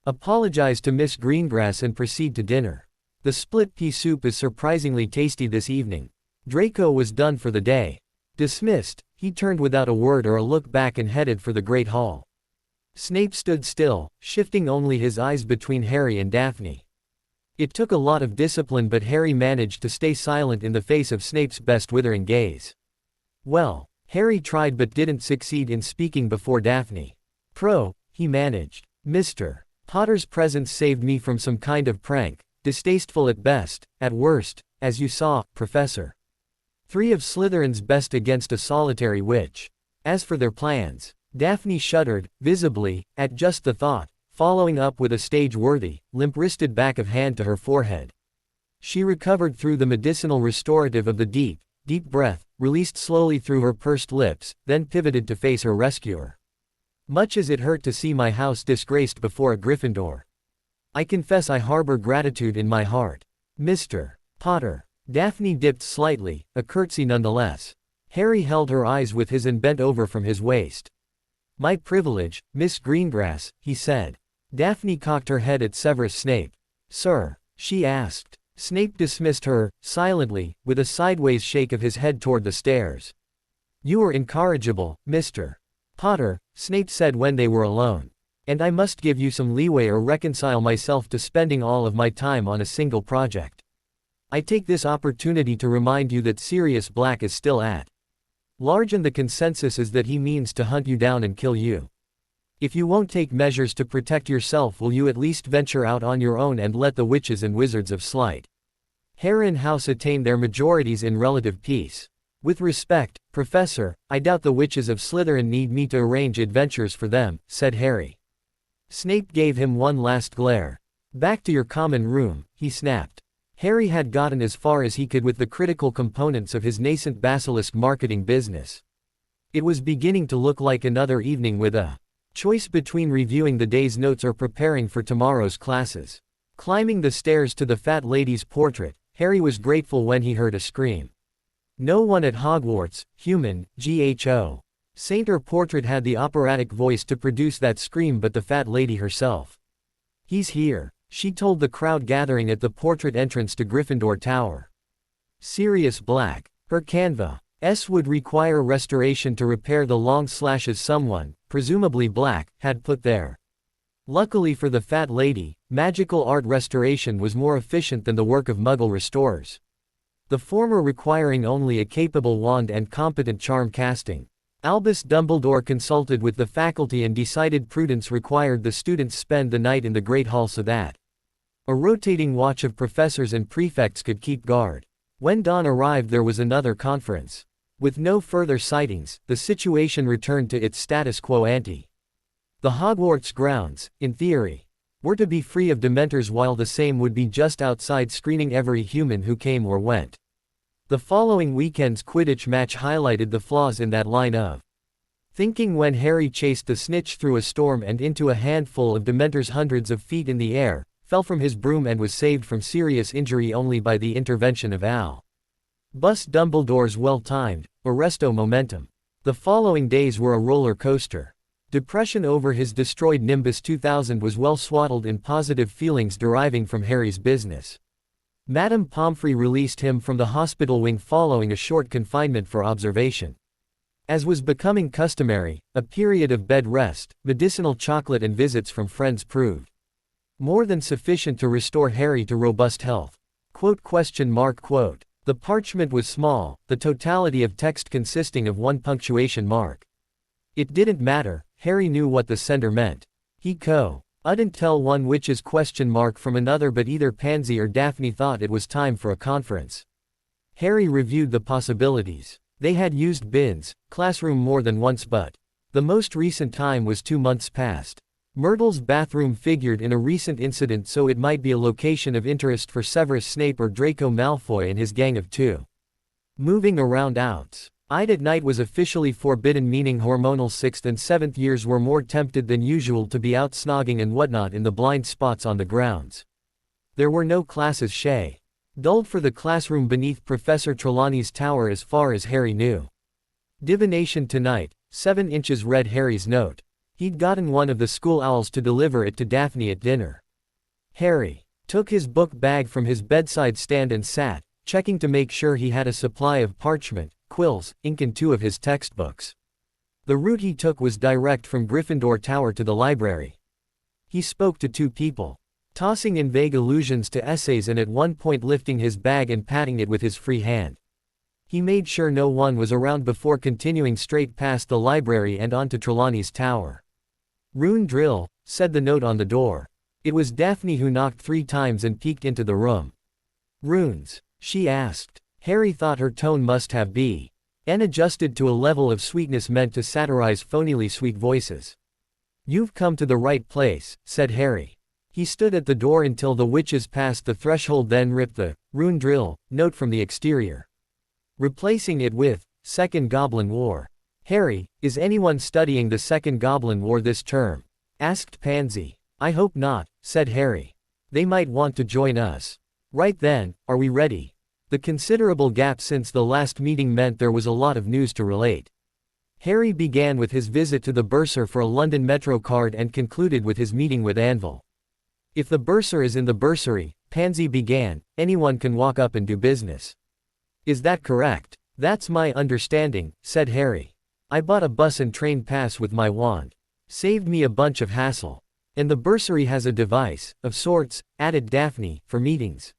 Apologize to Miss Greengrass and proceed to dinner. The split pea soup is surprisingly tasty this evening." Draco was done for the day. Dismissed, he turned without a word or a look back and headed for the Great Hall. Snape stood still, shifting only his eyes between Harry and Daphne. It took a lot of discipline, but Harry managed to stay silent in the face of Snape's best withering gaze. Well, Harry tried but didn't succeed in speaking before Daphne. He managed. "Mr. Potter's presence saved me from some kind of prank, distasteful at best, at worst, as you saw, Professor. 3 of Slytherin's best against a solitary witch. As for their plans..." Daphne shuddered, visibly, at just the thought, following up with a stage-worthy, limp-wristed back of hand to her forehead. She recovered through the medicinal restorative of the deep breath, released slowly through her pursed lips, then pivoted to face her rescuer. "Much as it hurt to see my house disgraced before a Gryffindor, I confess I harbor gratitude in my heart. Mr. Potter." Daphne dipped slightly, a curtsy nonetheless. Harry held her eyes with his and bent over from his waist. "My privilege, Miss Greengrass," he said. Daphne cocked her head at Severus Snape. "Sir?" she asked. Snape dismissed her, silently, with a sideways shake of his head toward the stairs. "You are incorrigible, Mr. Potter," Snape said when they were alone. "And I must give you some leeway or reconcile myself to spending all of my time on a single project. I take this opportunity to remind you that Sirius Black is still at large, and the consensus is that he means to hunt you down and kill you. If you won't take measures to protect yourself, will you at least venture out on your own and let the witches and wizards of Slight Heron House attain their majorities in relative peace? With respect, Professor, I doubt the witches of Slytherin need me to arrange adventures for them," said Harry. Snape gave him one last glare. "Back to your common room," he snapped. Harry had gotten as far as he could with the critical components of his nascent basilisk marketing business. It was beginning to look like another evening with a choice between reviewing the day's notes or preparing for tomorrow's classes. Climbing the stairs to the fat lady's portrait, Harry was grateful when he heard a scream. No one at Hogwarts, human, GHO. Saint or portrait had the operatic voice to produce that scream, but the fat lady herself. "He's here," she told the crowd gathering at the portrait entrance to Gryffindor Tower. Sirius Black. Her canvas would require restoration to repair the long slashes someone, presumably Black, had put there. Luckily for the fat lady, magical art restoration was more efficient than the work of Muggle restorers. The former requiring only a capable wand and competent charm casting. Albus Dumbledore consulted with the faculty and decided prudence required the students spend the night in the Great Hall so that a rotating watch of professors and prefects could keep guard. When dawn arrived, there was another conference. With no further sightings, the situation returned to its status quo ante. The Hogwarts grounds, in theory, were to be free of Dementors, while the same would be just outside, screening every human who came or went. The following weekend's Quidditch match highlighted the flaws in that line of thinking when Harry chased the snitch through a storm and into a handful of Dementors hundreds of feet in the air, fell from his broom and was saved from serious injury only by the intervention of Albus Dumbledore's well-timed arresto momentum. The following days were a roller coaster. Depression over his destroyed Nimbus 2000 was well swaddled in positive feelings deriving from Harry's business. Madame Pomfrey released him from the hospital wing following a short confinement for observation. As was becoming customary, a period of bed rest, medicinal chocolate and visits from friends proved more than sufficient to restore Harry to robust health. Quote? The parchment was small, the totality of text consisting of one punctuation mark. It didn't matter, Harry knew what the sender meant. He couldn't tell one witch's question mark from another, but either Pansy or Daphne thought it was time for a conference. Harry reviewed the possibilities. They had used Bin's classroom more than once, but the most recent time was 2 months past. Myrtle's bathroom figured in a recent incident, so it might be a location of interest for Severus Snape or Draco Malfoy and his gang of 2. Moving around outside at night was officially forbidden, meaning hormonal 6th and 7th years were more tempted than usual to be out snogging and whatnot in the blind spots on the grounds. There were no classes scheduled for the classroom beneath Professor Trelawney's tower as far as Harry knew. Divination tonight, 7 inches, read Harry's note. He'd gotten one of the school owls to deliver it to Daphne at dinner. Harry took his book bag from his bedside stand and sat, checking to make sure he had a supply of parchment, quills, ink and 2 of his textbooks. The route he took was direct from Gryffindor Tower to the library. He spoke to 2 people, tossing in vague allusions to essays and at one point lifting his bag and patting it with his free hand. He made sure no one was around before continuing straight past the library and onto Trelawney's tower. Rune drill, said the note on the door. It was Daphne who knocked 3 times and peeked into the room. Runes? She asked. Harry thought her tone must have been adjusted to a level of sweetness meant to satirize phonily sweet voices. You've come to the right place, said Harry. He stood at the door until the witches passed the threshold, then ripped the rune drill note from the exterior, replacing it with Second Goblin War. Harry, is anyone studying the Second Goblin War this term? Asked Pansy. I hope not, said Harry. They might want to join us. Right then, are we ready? The considerable gap since the last meeting meant there was a lot of news to relate. Harry began with his visit to the bursar for a London Metro card and concluded with his meeting with Anvil. If the bursar is in the bursary, Pansy began, anyone can walk up and do business. Is that correct? That's my understanding, said Harry. I bought a bus and train pass with my wand. Saved me a bunch of hassle. And the bursary has a device, of sorts, added Daphne, for meetings.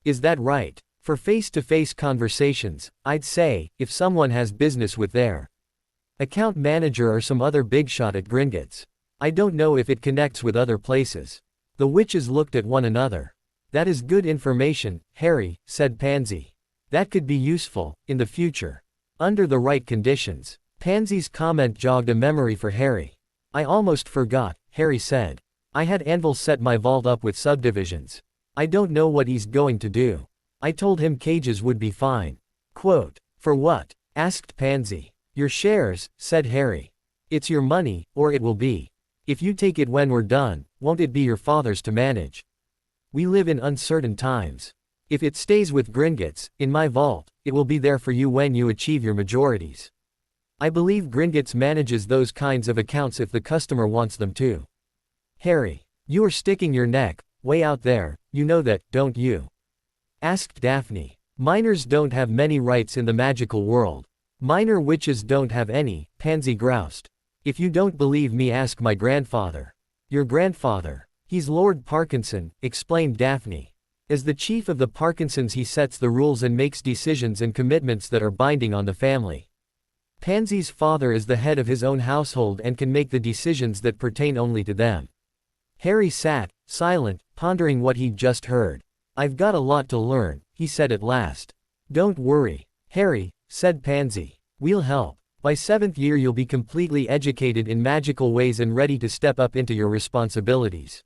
Is that right? For face-to-face conversations, I'd say, if someone has business with their account manager or some other bigshot at Gringotts. I don't know if it connects with other places. The witches looked at one another. That is good information, Harry, said Pansy. That could be useful, in the future. Under the right conditions. Pansy's comment jogged a memory for Harry. I almost forgot, Harry said. I had Anvil set my vault up with subdivisions. I don't know what he's going to do. I told him cages would be fine. Quote, for what? Asked Pansy. Your shares, said Harry. It's your money, or it will be. If you take it when we're done, won't it be your father's to manage? We live in uncertain times. If it stays with Gringotts, in my vault, it will be there for you when you achieve your majorities. I believe Gringotts manages those kinds of accounts if the customer wants them to. Harry, you are sticking your neck way out there, you know that, don't you? Asked Daphne. Minors don't have many rights in the magical world. Minor witches don't have any, Pansy groused. If you don't believe me, ask my grandfather. Your grandfather? He's Lord Parkinson, explained Daphne. As the chief of the Parkinsons, he sets the rules and makes decisions and commitments that are binding on the family. Pansy's father is the head of his own household and can make the decisions that pertain only to them. Harry sat, silent, pondering what he'd just heard. I've got a lot to learn, he said at last. Don't worry, Harry, said Pansy. We'll help. By 7th year you'll be completely educated in magical ways and ready to step up into your responsibilities.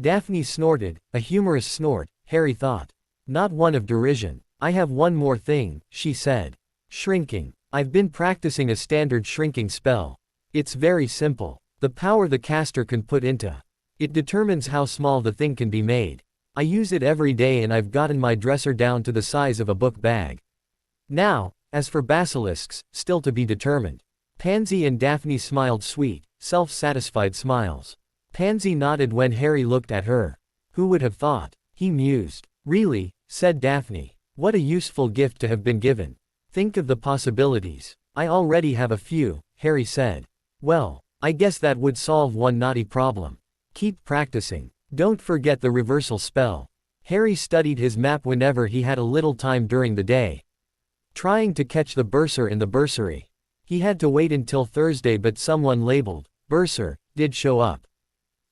Daphne snorted, a humorous snort, Harry thought. Not one of derision. I have one more thing, she said. Shrinking. I've been practicing a standard shrinking spell. It's very simple. The power the caster can put into it determines how small the thing can be made. I use it every day and I've gotten my dresser down to the size of a book bag. Now, as for basilisks, still to be determined. Pansy and Daphne smiled sweet, self-satisfied smiles. Pansy nodded when Harry looked at her. Who would have thought? He mused. Really, said Daphne. What a useful gift to have been given. Think of the possibilities. I already have a few, Harry said. Well, I guess that would solve one naughty problem. Keep practicing. Don't forget the reversal spell. Harry studied his map whenever he had a little time during the day, trying to catch the bursar in the bursary. He had to wait until Thursday, but someone labeled bursar did show up.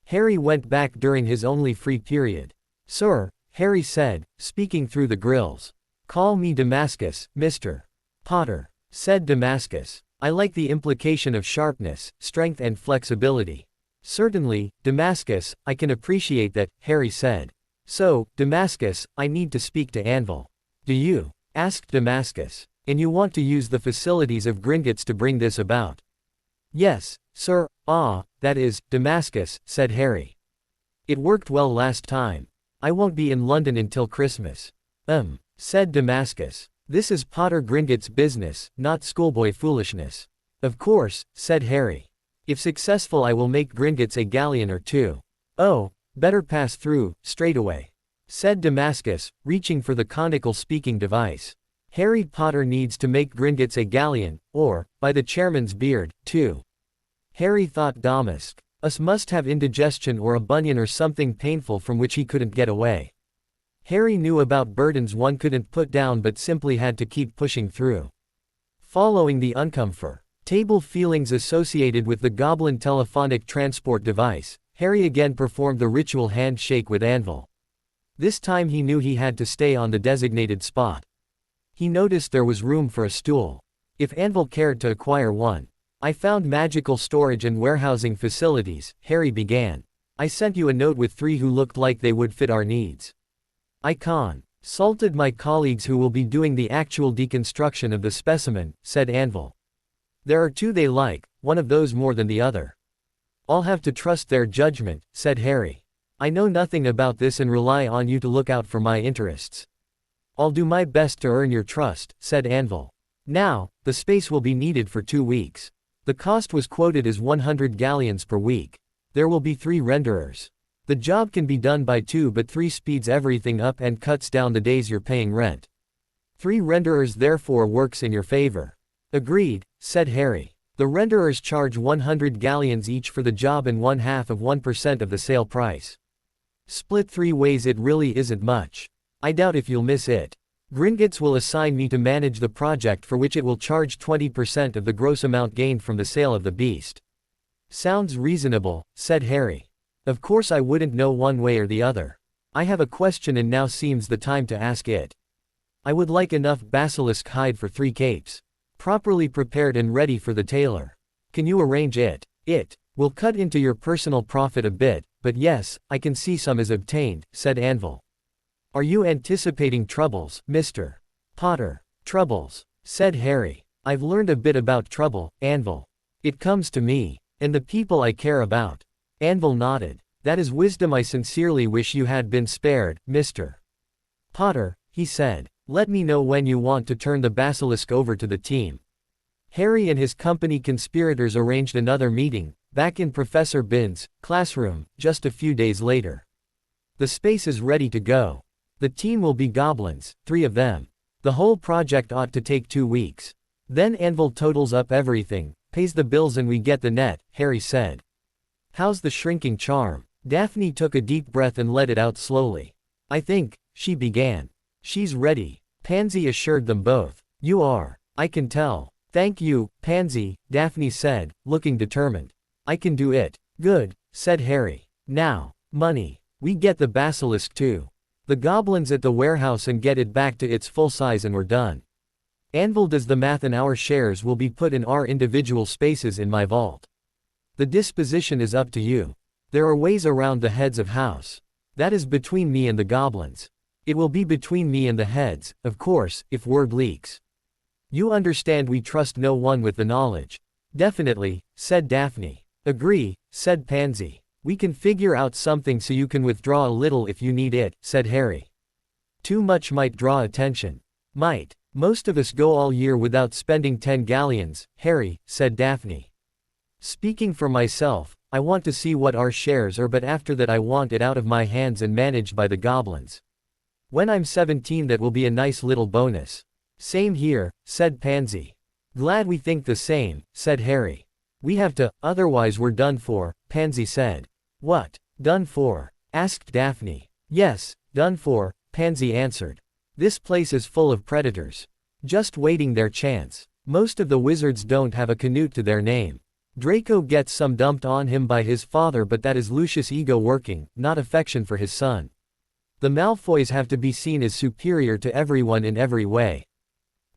Harry went back during his only free period. Sir, Harry said, speaking through the grills. Call me Damascus, Mr. Potter, said Damascus. I like the implication of sharpness, strength and flexibility. Certainly, Damascus, I can appreciate that, Harry said. So, Damascus, I need to speak to Anvil. Do you? Asked Damascus. And you want to use the facilities of Gringotts to bring this about? Yes, sir. That is, Damascus, said Harry. It worked well last time. I won't be in London until Christmas. Said Damascus. This is Potter Gringotts' business, not schoolboy foolishness. Of course, said Harry. If successful, I will make Gringotts a galleon or two. Oh, better pass through, straight away, said Damascus, reaching for the conical speaking device. Harry Potter needs to make Gringotts a galleon, or, by the chairman's beard, two. Harry thought Damask. Us must have indigestion or a bunion or something painful from which he couldn't get away. Harry knew about burdens one couldn't put down but simply had to keep pushing through. Following the uncomfortable feelings associated with the goblin telephonic transport device, Harry again performed the ritual handshake with Anvil. This time he knew he had to stay on the designated spot. He noticed there was room for a stool. If Anvil cared to acquire one. I found magical storage and warehousing facilities, Harry began. I sent you a note with 3 who looked like they would fit our needs. I consulted my colleagues who will be doing the actual deconstruction of the specimen, said Anvil. There are 2 they like, one of those more than the other. I'll have to trust their judgment, said Harry. I know nothing about this and rely on you to look out for my interests. I'll do my best to earn your trust, said Anvil. Now, the space will be needed for 2 weeks. The cost was quoted as 100 galleons per week. There will be 3 renderers. The job can be done by 2, but 3 speeds everything up and cuts down the days you're paying rent. 3 renderers therefore works in your favor. Agreed, said Harry. The renderers charge 100 galleons each for the job and 0.5% of the sale price. Split 3 ways it really isn't much. I doubt if you'll miss it. Gringotts will assign me to manage the project, for which it will charge 20% of the gross amount gained from the sale of the beast. Sounds reasonable, said Harry. Of course I wouldn't know one way or the other. I have a question and now seems the time to ask it. I would like enough basilisk hide for 3 capes. Properly prepared and ready for the tailor. Can you arrange it? It will cut into your personal profit a bit, but yes, I can see some is obtained, said Anvil. Are you anticipating troubles, Mr. Potter? Troubles, said Harry. I've learned a bit about trouble, Anvil. It comes to me, and the people I care about. Anvil nodded. That is wisdom I sincerely wish you had been spared, Mr. Potter, he said. Let me know when you want to turn the basilisk over to the team. Harry and his company conspirators arranged another meeting, back in Professor Bin's classroom, just a few days later. The space is ready to go. The team will be goblins, 3 of them. The whole project ought to take 2 weeks. Then Anvil totals up everything, pays the bills and we get the net, Harry said. How's the shrinking charm? Daphne took a deep breath and let it out slowly. I think, she began. She's ready, Pansy assured them both. You are. I can tell. Thank you, Pansy, Daphne said, looking determined. I can do it. Good, said Harry. Now, money. We get the basilisk too. The goblins at the warehouse and get it back to its full size and we're done. Anvil does the math and our shares will be put in our individual spaces in my vault. The disposition is up to you. There are ways around the heads of house. That is between me and the goblins. It will be between me and the heads, of course, if word leaks. You understand we trust no one with the knowledge. Definitely, said Daphne. Agree, said Pansy. We can figure out something so you can withdraw a little if you need it, said Harry. Too much might draw attention. Might. Most of us go all year without spending 10 galleons, Harry, said Daphne. Speaking for myself, I want to see what our shares are, but after that I want it out of my hands and managed by the goblins. When I'm 17 that will be a nice little bonus. Same here, said Pansy. Glad we think the same, said Harry. We have to, otherwise we're done for, Pansy said. What? Done for? Asked Daphne. Yes, done for, Pansy answered. This place is full of predators. Just waiting their chance. Most of the wizards don't have a Canute to their name. Draco gets some dumped on him by his father, but that is Lucius' ego working, not affection for his son. The Malfoys have to be seen as superior to everyone in every way.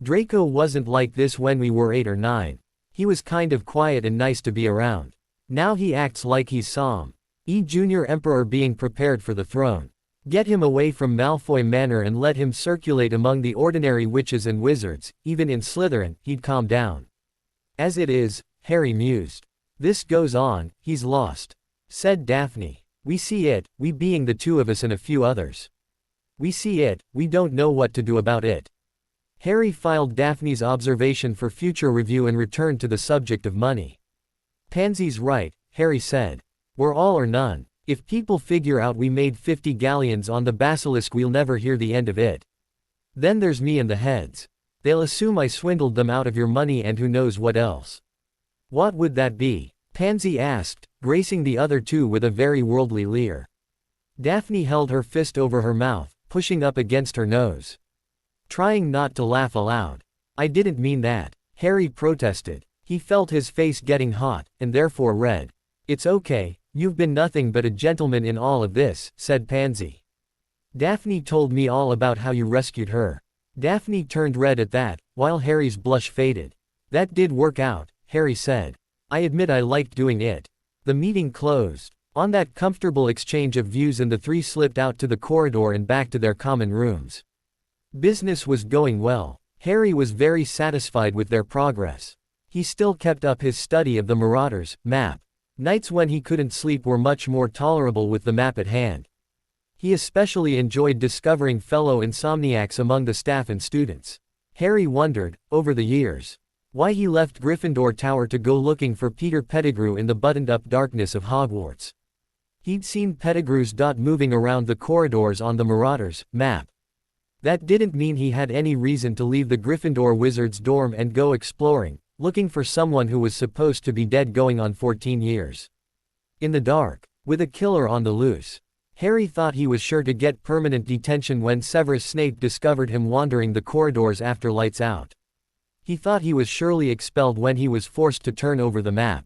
Draco wasn't like this when we were 8 or 9. He was kind of quiet and nice to be around. Now he acts like he's Sam. Junior Emperor being prepared for the throne. Get him away from Malfoy Manor and let him circulate among the ordinary witches and wizards, even in Slytherin, he'd calm down. As it is, Harry mused. This goes on, he's lost. Said Daphne. We see it, we being the two of us and a few others. We see it, we don't know what to do about it. Harry filed Daphne's observation for future review and returned to the subject of money. Pansy's right, Harry said. We're all or none. If people figure out we made 50 galleons on the basilisk, we'll never hear the end of it. Then there's me and the heads. They'll assume I swindled them out of your money and who knows what else. What would that be? Pansy asked, gracing the other two with a very worldly leer. Daphne held her fist over her mouth, pushing up against her nose. Trying not to laugh aloud. I didn't mean that, Harry protested. He felt his face getting hot, and therefore red. It's okay, you've been nothing but a gentleman in all of this, said Pansy. Daphne told me all about how you rescued her. Daphne turned red at that, while Harry's blush faded. That did work out, Harry said. I admit I liked doing it. The meeting closed. On that comfortable exchange of views, and the three slipped out to the corridor and back to their common rooms. Business was going well. Harry was very satisfied with their progress. He still kept up his study of the Marauders' map. Nights when he couldn't sleep were much more tolerable with the map at hand. He especially enjoyed discovering fellow insomniacs among the staff and students. Harry wondered, over the years, why he left Gryffindor Tower to go looking for Peter Pettigrew in the buttoned-up darkness of Hogwarts. He'd seen Pettigrew's dot moving around the corridors on the Marauders' map. That didn't mean he had any reason to leave the Gryffindor wizard's dorm and go exploring, looking for someone who was supposed to be dead going on 14 years. In the dark, with a killer on the loose. Harry thought he was sure to get permanent detention when Severus Snape discovered him wandering the corridors after lights out. He thought he was surely expelled when he was forced to turn over the map.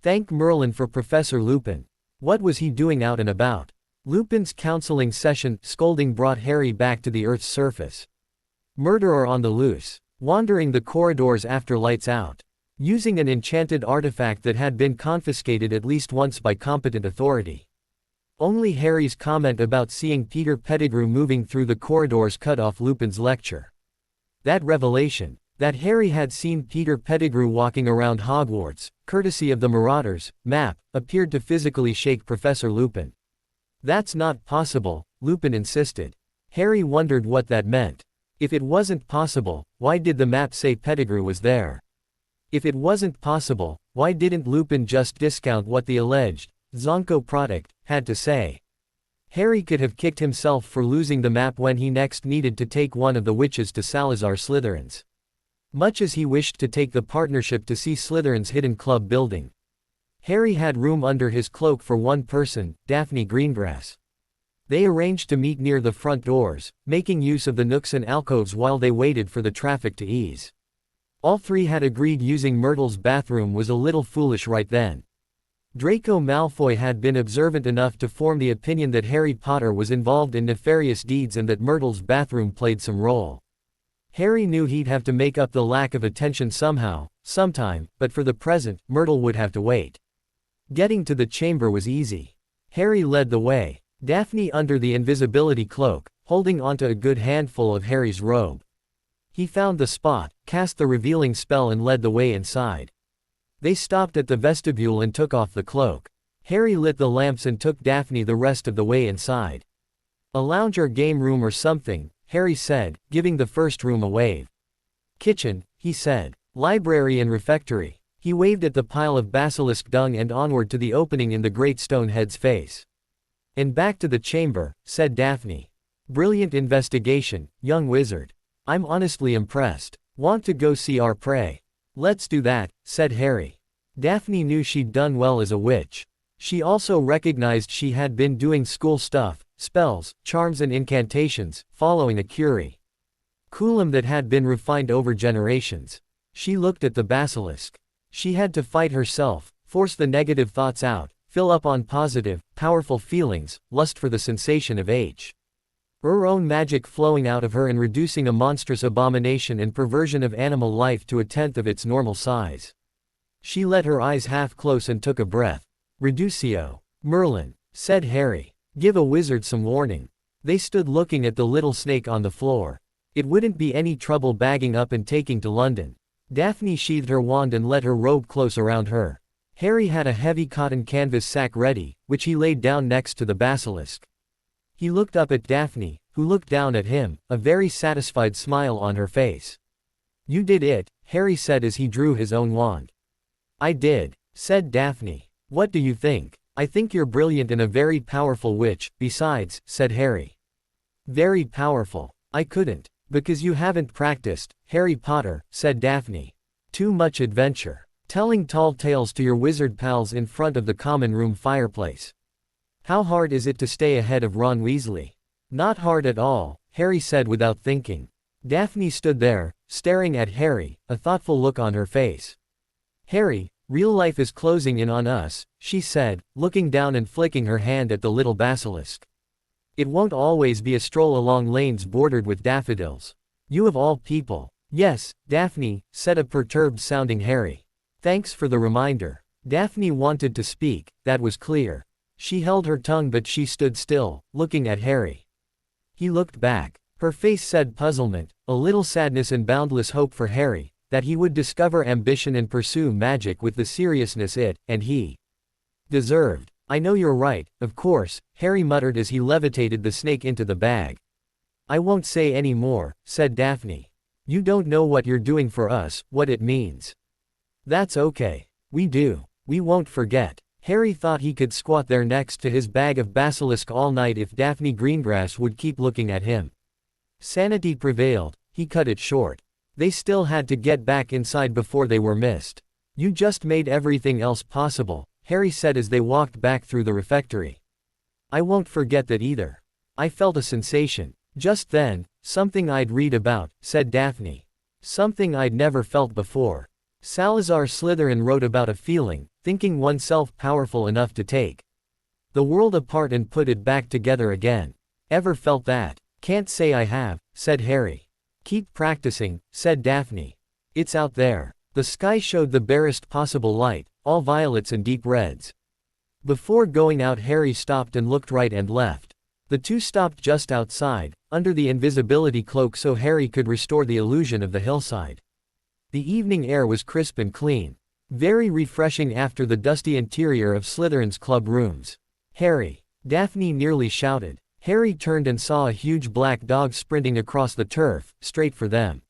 Thank Merlin for Professor Lupin. What was he doing out and about? Lupin's counseling session scolding brought Harry back to the Earth's surface. Murderer on the loose. Wandering the corridors after lights out. Using an enchanted artifact that had been confiscated at least once by competent authority. Only Harry's comment about seeing Peter Pettigrew moving through the corridors cut off Lupin's lecture. That revelation, that Harry had seen Peter Pettigrew walking around Hogwarts, courtesy of the Marauders' map, appeared to physically shake Professor Lupin. That's not possible, Lupin insisted. Harry wondered what that meant. If it wasn't possible, why did the map say Pettigrew was there? If it wasn't possible, why didn't Lupin just discount what the alleged Zonko product had to say? Harry could have kicked himself for losing the map when he next needed to take one of the witches to Salazar Slytherins. Much as he wished to take the partnership to see Slytherin's hidden club building. Harry had room under his cloak for one person, Daphne Greengrass. They arranged to meet near the front doors, making use of the nooks and alcoves while they waited for the traffic to ease. All three had agreed using Myrtle's bathroom was a little foolish right then. Draco Malfoy had been observant enough to form the opinion that Harry Potter was involved in nefarious deeds and that Myrtle's bathroom played some role. Harry knew he'd have to make up the lack of attention somehow, sometime, but for the present, Myrtle would have to wait. Getting to the chamber was easy. Harry led the way. Daphne under the invisibility cloak, holding onto a good handful of Harry's robe. He found the spot, cast the revealing spell and led the way inside. They stopped at the vestibule and took off the cloak. Harry lit the lamps and took Daphne the rest of the way inside. A lounge or game room or something, Harry said, giving the first room a wave. Kitchen, he said. Library and refectory. He waved at the pile of basilisk dung and onward to the opening in the great stone head's face. And back to the chamber, said Daphne. Brilliant investigation, young wizard. I'm honestly impressed. Want to go see our prey? Let's do that, said Harry. Daphne knew she'd done well as a witch. She also recognized she had been doing school stuff, spells, charms and incantations, following a curriculum that had been refined over generations. She looked at the basilisk. She had to fight herself, force the negative thoughts out, fill up on positive, powerful feelings, lust for the sensation of her own magic flowing out of her and reducing a monstrous abomination and perversion of animal life to 1/10 of its normal size. She let her eyes half close and took a breath. Reducio. Merlin, said Harry. Give a wizard some warning. They stood looking at the little snake on the floor. It wouldn't be any trouble bagging up and taking to London. Daphne sheathed her wand and let her robe close around her. Harry had a heavy cotton canvas sack ready, which he laid down next to the basilisk. He looked up at Daphne, who looked down at him, a very satisfied smile on her face. You did it, Harry said as he drew his own wand. I did, said Daphne. What do you think? I think you're brilliant and a very powerful witch, besides, said Harry. Very powerful. I couldn't. Because you haven't practiced, Harry Potter, said Daphne. Too much adventure. Telling tall tales to your wizard pals in front of the common room fireplace. How hard is it to stay ahead of Ron Weasley? Not hard at all, Harry said without thinking. Daphne stood there, staring at Harry, a thoughtful look on her face. Harry, real life is closing in on us, she said, looking down and flicking her hand at the little basilisk. It won't always be a stroll along lanes bordered with daffodils. You of all people. Yes, Daphne, said a perturbed-sounding Harry. Thanks for the reminder. Daphne wanted to speak, that was clear. She held her tongue but she stood still, looking at Harry. He looked back. Her face said puzzlement, a little sadness and boundless hope for Harry, that he would discover ambition and pursue magic with the seriousness it, and he, deserved. I know you're right, of course, Harry muttered as he levitated the snake into the bag. I won't say any more, said Daphne. You don't know what you're doing for us, what it means. That's okay. We do. We won't forget. Harry thought he could squat there next to his bag of basilisk all night if Daphne Greengrass would keep looking at him. Sanity prevailed, he cut it short. They still had to get back inside before they were missed. You just made everything else possible, Harry said as they walked back through the refectory. I won't forget that either. I felt a sensation. Just then, something I'd read about, said Daphne. Something I'd never felt before. Salazar Slytherin wrote about a feeling, thinking oneself powerful enough to take the world apart and put it back together again. Ever felt that? Can't say I have, said Harry. Keep practicing, said Daphne. It's out there. The sky showed the barest possible light, all violets and deep reds. Before going out, Harry stopped and looked right and left. The two stopped just outside, under the invisibility cloak so Harry could restore the illusion of the hillside. The evening air was crisp and clean. Very refreshing after the dusty interior of Slytherin's club rooms. Harry! Daphne nearly shouted. Harry turned and saw a huge black dog sprinting across the turf, straight for them.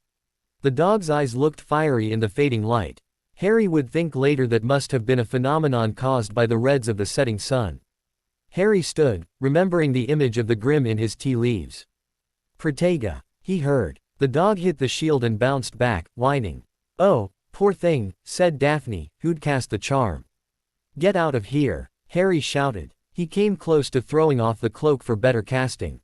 The dog's eyes looked fiery in the fading light. Harry would think later that must have been a phenomenon caused by the reds of the setting sun. Harry stood, remembering the image of the Grim in his tea leaves. Protega, he heard. The dog hit the shield and bounced back, whining. Oh, poor thing, said Daphne, who'd cast the charm. Get out of here, Harry shouted. He came close to throwing off the cloak for better casting.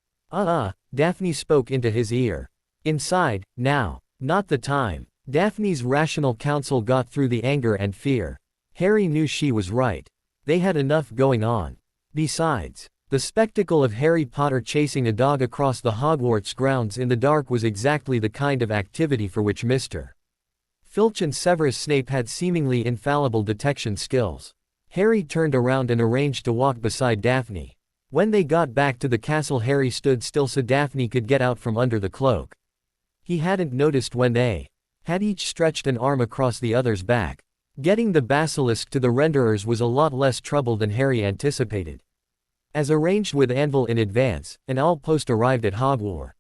Daphne spoke into his ear. Inside, now. Not the time. Daphne's rational counsel got through the anger and fear. Harry knew she was right. They had enough going on. Besides, the spectacle of Harry Potter chasing a dog across the Hogwarts grounds in the dark was exactly the kind of activity for which Mr. Filch and Severus Snape had seemingly infallible detection skills. Harry turned around and arranged to walk beside Daphne. When they got back to the castle, Harry stood still so Daphne could get out from under the cloak. He hadn't noticed when they had each stretched an arm across the other's back. Getting the basilisk to the renderers was a lot less trouble than Harry anticipated. As arranged with Anvil in advance, an owl post arrived at Hogwarts,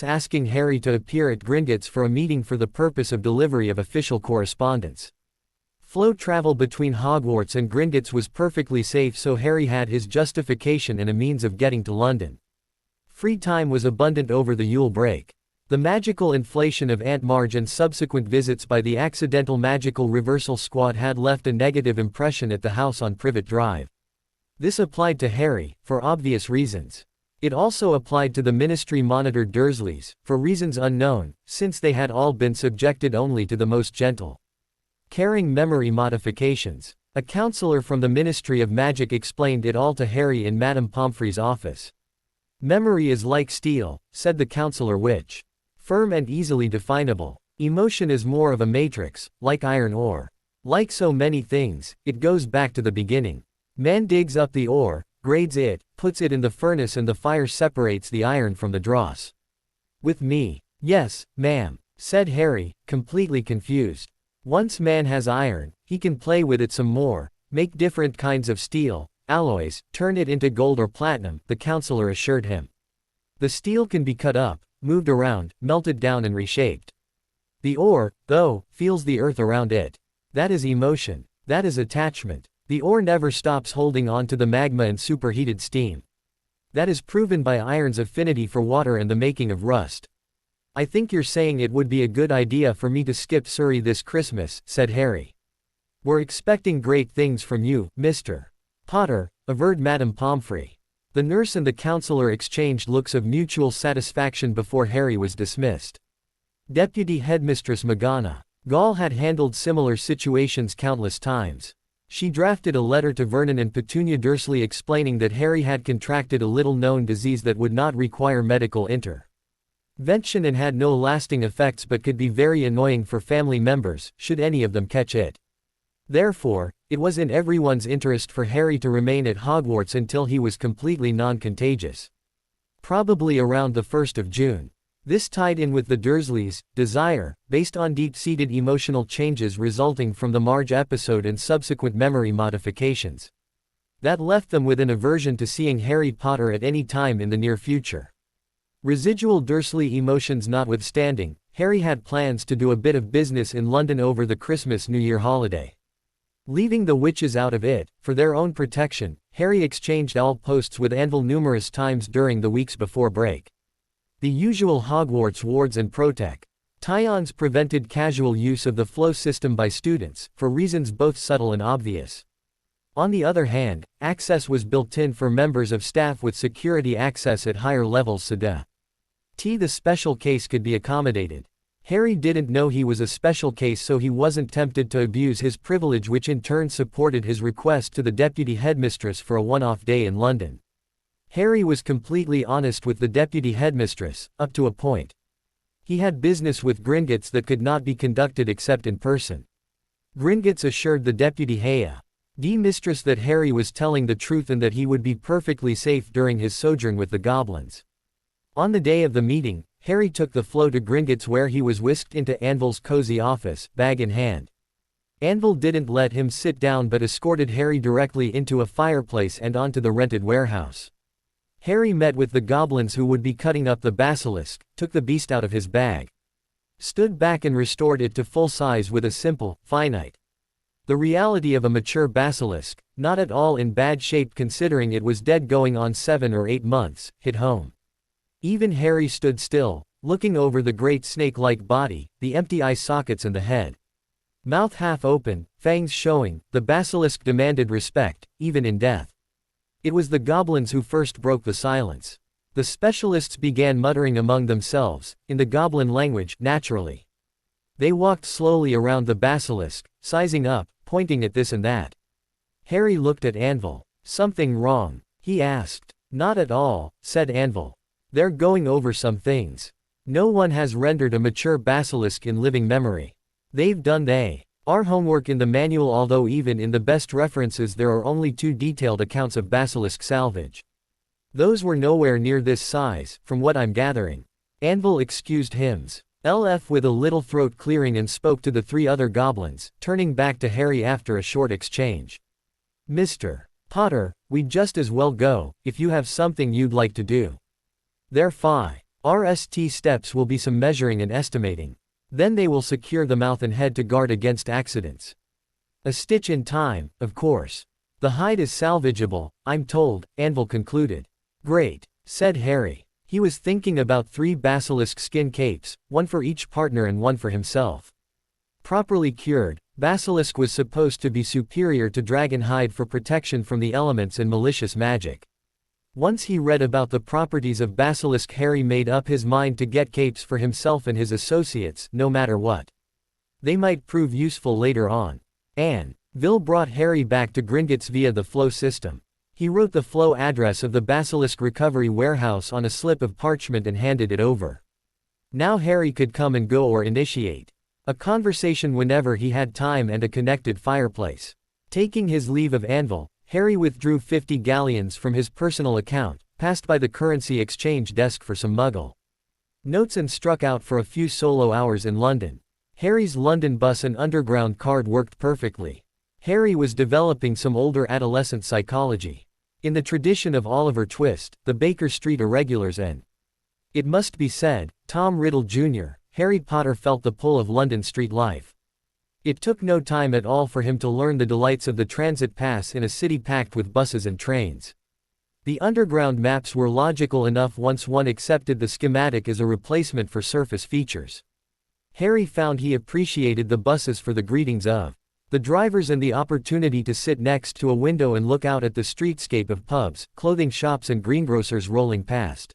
asking Harry to appear at Gringotts for a meeting for the purpose of delivery of official correspondence. Flow travel between Hogwarts and Gringotts was perfectly safe, so Harry had his justification and a means of getting to London. Free time was abundant over the Yule break. The magical inflation of Aunt Marge and subsequent visits by the accidental magical reversal squad had left a negative impression at the house on Privet Drive. This applied to Harry, for obvious reasons. It also applied to the ministry-monitored Dursleys, for reasons unknown, since they had all been subjected only to the most gentle, caring memory modifications. A counselor from the Ministry of Magic explained it all to Harry in Madame Pomfrey's office. Memory is like steel, said the counselor witch. Firm and easily definable. Emotion is more of a matrix, like iron ore. Like so many things, it goes back to the beginning. Man digs up the ore, grades it, puts it in the furnace, and the fire separates the iron from the dross. With me. Yes, ma'am, said Harry, completely confused. Once man has iron, he can play with it some more, make different kinds of steel, alloys, turn it into gold or platinum, the counselor assured him. The steel can be cut up, moved around, melted down and reshaped. The ore, though, feels the earth around it. That is emotion. That is attachment. The ore never stops holding on to the magma and superheated steam. That is proven by iron's affinity for water and the making of rust. I think you're saying it would be a good idea for me to skip Surrey this Christmas, said Harry. We're expecting great things from you, Mr. Potter, averred Madame Pomfrey. The nurse and the counselor exchanged looks of mutual satisfaction before Harry was dismissed. Deputy Headmistress McGonagall had handled similar situations countless times. She drafted a letter to Vernon and Petunia Dursley explaining that Harry had contracted a little-known disease that would not require medical intervention and had no lasting effects but could be very annoying for family members, should any of them catch it. Therefore, it was in everyone's interest for Harry to remain at Hogwarts until he was completely non-contagious. Probably around the 1st of June. This tied in with the Dursleys' desire, based on deep-seated emotional changes resulting from the Marge episode and subsequent memory modifications. That left them with an aversion to seeing Harry Potter at any time in the near future. Residual Dursley emotions notwithstanding, Harry had plans to do a bit of business in London over the Christmas-New Year holiday. Leaving the witches out of it, for their own protection, Harry exchanged all posts with Anvil numerous times during the weeks before break. The usual Hogwarts wards and protections prevented casual use of the flow system by students, for reasons both subtle and obvious. On the other hand, access was built in for members of staff with security access at higher levels so that the special case could be accommodated. Harry didn't know he was a special case, so he wasn't tempted to abuse his privilege, which in turn supported his request to the deputy headmistress for a one-off day in London. Harry was completely honest with the deputy headmistress, up to a point. He had business with Gringotts that could not be conducted except in person. Gringotts assured the deputy headmistress that Harry was telling the truth and that he would be perfectly safe during his sojourn with the goblins. On the day of the meeting, Harry took the flow to Gringotts, where he was whisked into Anvil's cozy office, bag in hand. Anvil didn't let him sit down but escorted Harry directly into a fireplace and onto the rented warehouse. Harry met with the goblins who would be cutting up the basilisk, took the beast out of his bag, stood back and restored it to full size with a simple, finite. The reality of a mature basilisk, not at all in bad shape considering it was dead going on 7 or 8 months, hit home. Even Harry stood still, looking over the great snake-like body, the empty eye sockets and the head. Mouth half open, fangs showing, the basilisk demanded respect, even in death. It was the goblins who first broke the silence. The specialists began muttering among themselves, in the goblin language, naturally. They walked slowly around the basilisk, sizing up, pointing at this and that. Harry looked at Anvil. Something wrong? He asked. Not at all, said Anvil. They're going over some things. No one has rendered a mature basilisk in living memory. They've done our homework in the manual, although even in the best references there are only 2 detailed accounts of basilisk salvage. Those were nowhere near this size, from what I'm gathering. Anvil excused himself with a little throat clearing and spoke to the 3 other goblins, turning back to Harry after a short exchange. Mr. Potter, we'd just as well go, if you have something you'd like to do. Their RST steps will be some measuring and estimating. Then they will secure the mouth and head to guard against accidents. A stitch in time, of course. The hide is salvageable, I'm told, Anvil concluded. Great, said Harry. He was thinking about 3 basilisk skin capes, one for each partner and one for himself. Properly cured, basilisk was supposed to be superior to dragon hide for protection from the elements and malicious magic. Once he read about the properties of basilisk, Harry made up his mind to get capes for himself and his associates, no matter what. They might prove useful later on. Anvil brought Harry back to Gringotts via the flow system. He wrote the flow address of the basilisk recovery warehouse on a slip of parchment and handed it over. Now Harry could come and go or initiate a conversation whenever he had time and a connected fireplace. Taking his leave of Anvil, Harry withdrew 50 galleons from his personal account, passed by the currency exchange desk for some muggle notes and struck out for a few solo hours in London. Harry's London bus and underground card worked perfectly. Harry was developing some older adolescent psychology, in the tradition of Oliver Twist, the Baker Street Irregulars and, it must be said, Tom Riddle Jr., Harry Potter felt the pull of London street life. It took no time at all for him to learn the delights of the transit pass in a city packed with buses and trains. The underground maps were logical enough once one accepted the schematic as a replacement for surface features. Harry found he appreciated the buses for the greetings of the drivers and the opportunity to sit next to a window and look out at the streetscape of pubs, clothing shops and greengrocers rolling past.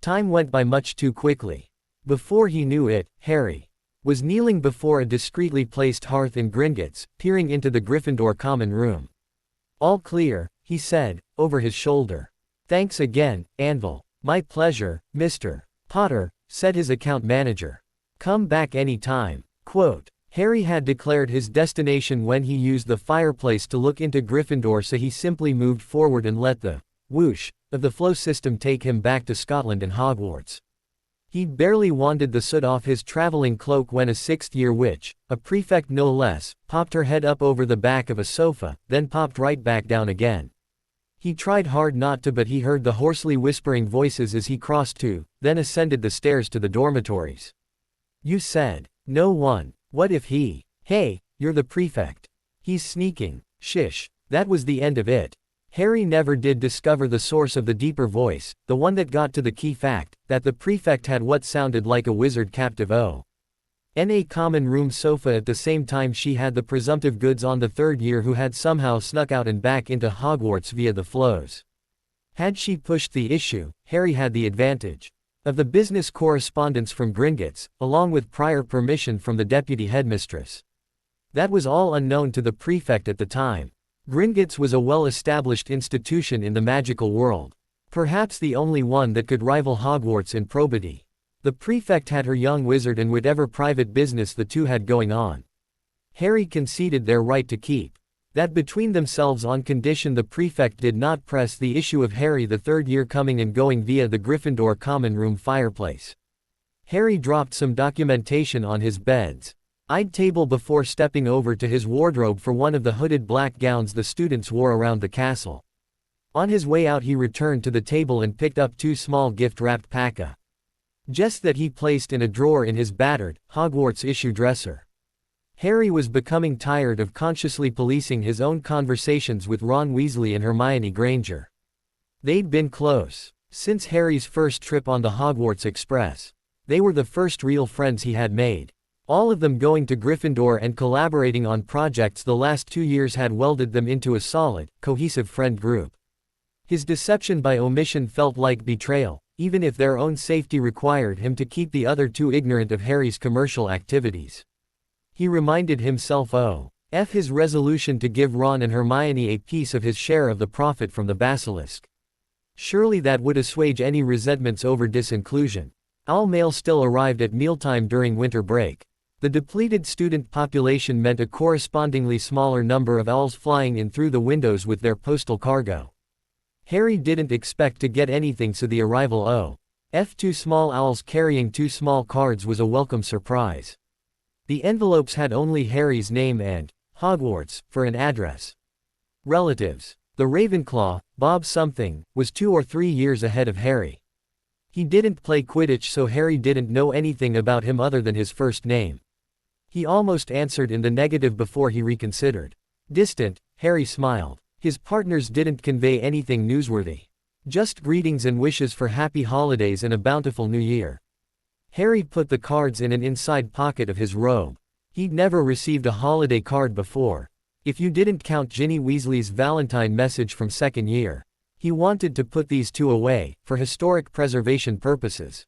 Time went by much too quickly. Before he knew it, Harry was kneeling before a discreetly placed hearth in Gringotts, peering into the Gryffindor common room. "All clear," he said, over his shoulder. "Thanks again, Anvil." "My pleasure, Mr. Potter," said his account manager. "Come back any time." Quote, Harry had declared his destination when he used the fireplace to look into Gryffindor, so he simply moved forward and let the whoosh of the flow system take him back to Scotland and Hogwarts. He'd barely wanded the soot off his traveling cloak when a 6th-year witch, a prefect no less, popped her head up over the back of a sofa, then popped right back down again. He tried hard not to, but he heard the hoarsely whispering voices as he crossed to, then ascended the stairs to the dormitories. "You said no one. What if he? Hey, you're the prefect. He's sneaking." Shish. That was the end of it. Harry never did discover the source of the deeper voice, the one that got to the key fact, that the prefect had what sounded like a wizard captive in a common room sofa at the same time she had the presumptive goods on the 3rd year who had somehow snuck out and back into Hogwarts via the flows. Had she pushed the issue, Harry had the advantage of the business correspondence from Gringotts, along with prior permission from the deputy headmistress. That was all unknown to the prefect at the time. Gringotts was a well-established institution in the magical world. Perhaps the only one that could rival Hogwarts in probity. The prefect had her young wizard and whatever private business the two had going on. Harry conceded their right to keep that between themselves on condition the prefect did not press the issue of Harry the 3rd year coming and going via the Gryffindor common room fireplace. Harry dropped some documentation on his bed's table before stepping over to his wardrobe for one of the hooded black gowns the students wore around the castle. On his way out he returned to the table and picked up 2 small gift-wrapped packages that he placed in a drawer in his battered, Hogwarts-issue dresser. Harry was becoming tired of consciously policing his own conversations with Ron Weasley and Hermione Granger. They'd been close since Harry's first trip on the Hogwarts Express. They were the first real friends he had made. All of them going to Gryffindor and collaborating on projects the last 2 years had welded them into a solid, cohesive friend group. His deception by omission felt like betrayal, even if their own safety required him to keep the other 2 ignorant of Harry's commercial activities. He reminded himself of his resolution to give Ron and Hermione a piece of his share of the profit from the basilisk. Surely that would assuage any resentments over disinclusion. Owl mail still arrived at mealtime during winter break. The depleted student population meant a correspondingly smaller number of owls flying in through the windows with their postal cargo. Harry didn't expect to get anything, so the arrival of 2 small owls carrying 2 small cards was a welcome surprise. The envelopes had only Harry's name and Hogwarts for an address. Relatives. The Ravenclaw, Bob something, was 2 or 3 years ahead of Harry. He didn't play Quidditch, so Harry didn't know anything about him other than his first name. He almost answered in the negative before he reconsidered. Distant, Harry smiled. His partners didn't convey anything newsworthy. Just greetings and wishes for happy holidays and a bountiful new year. Harry put the cards in an inside pocket of his robe. He'd never received a holiday card before. If you didn't count Ginny Weasley's Valentine message from second year. He wanted to put these two away, for historic preservation purposes.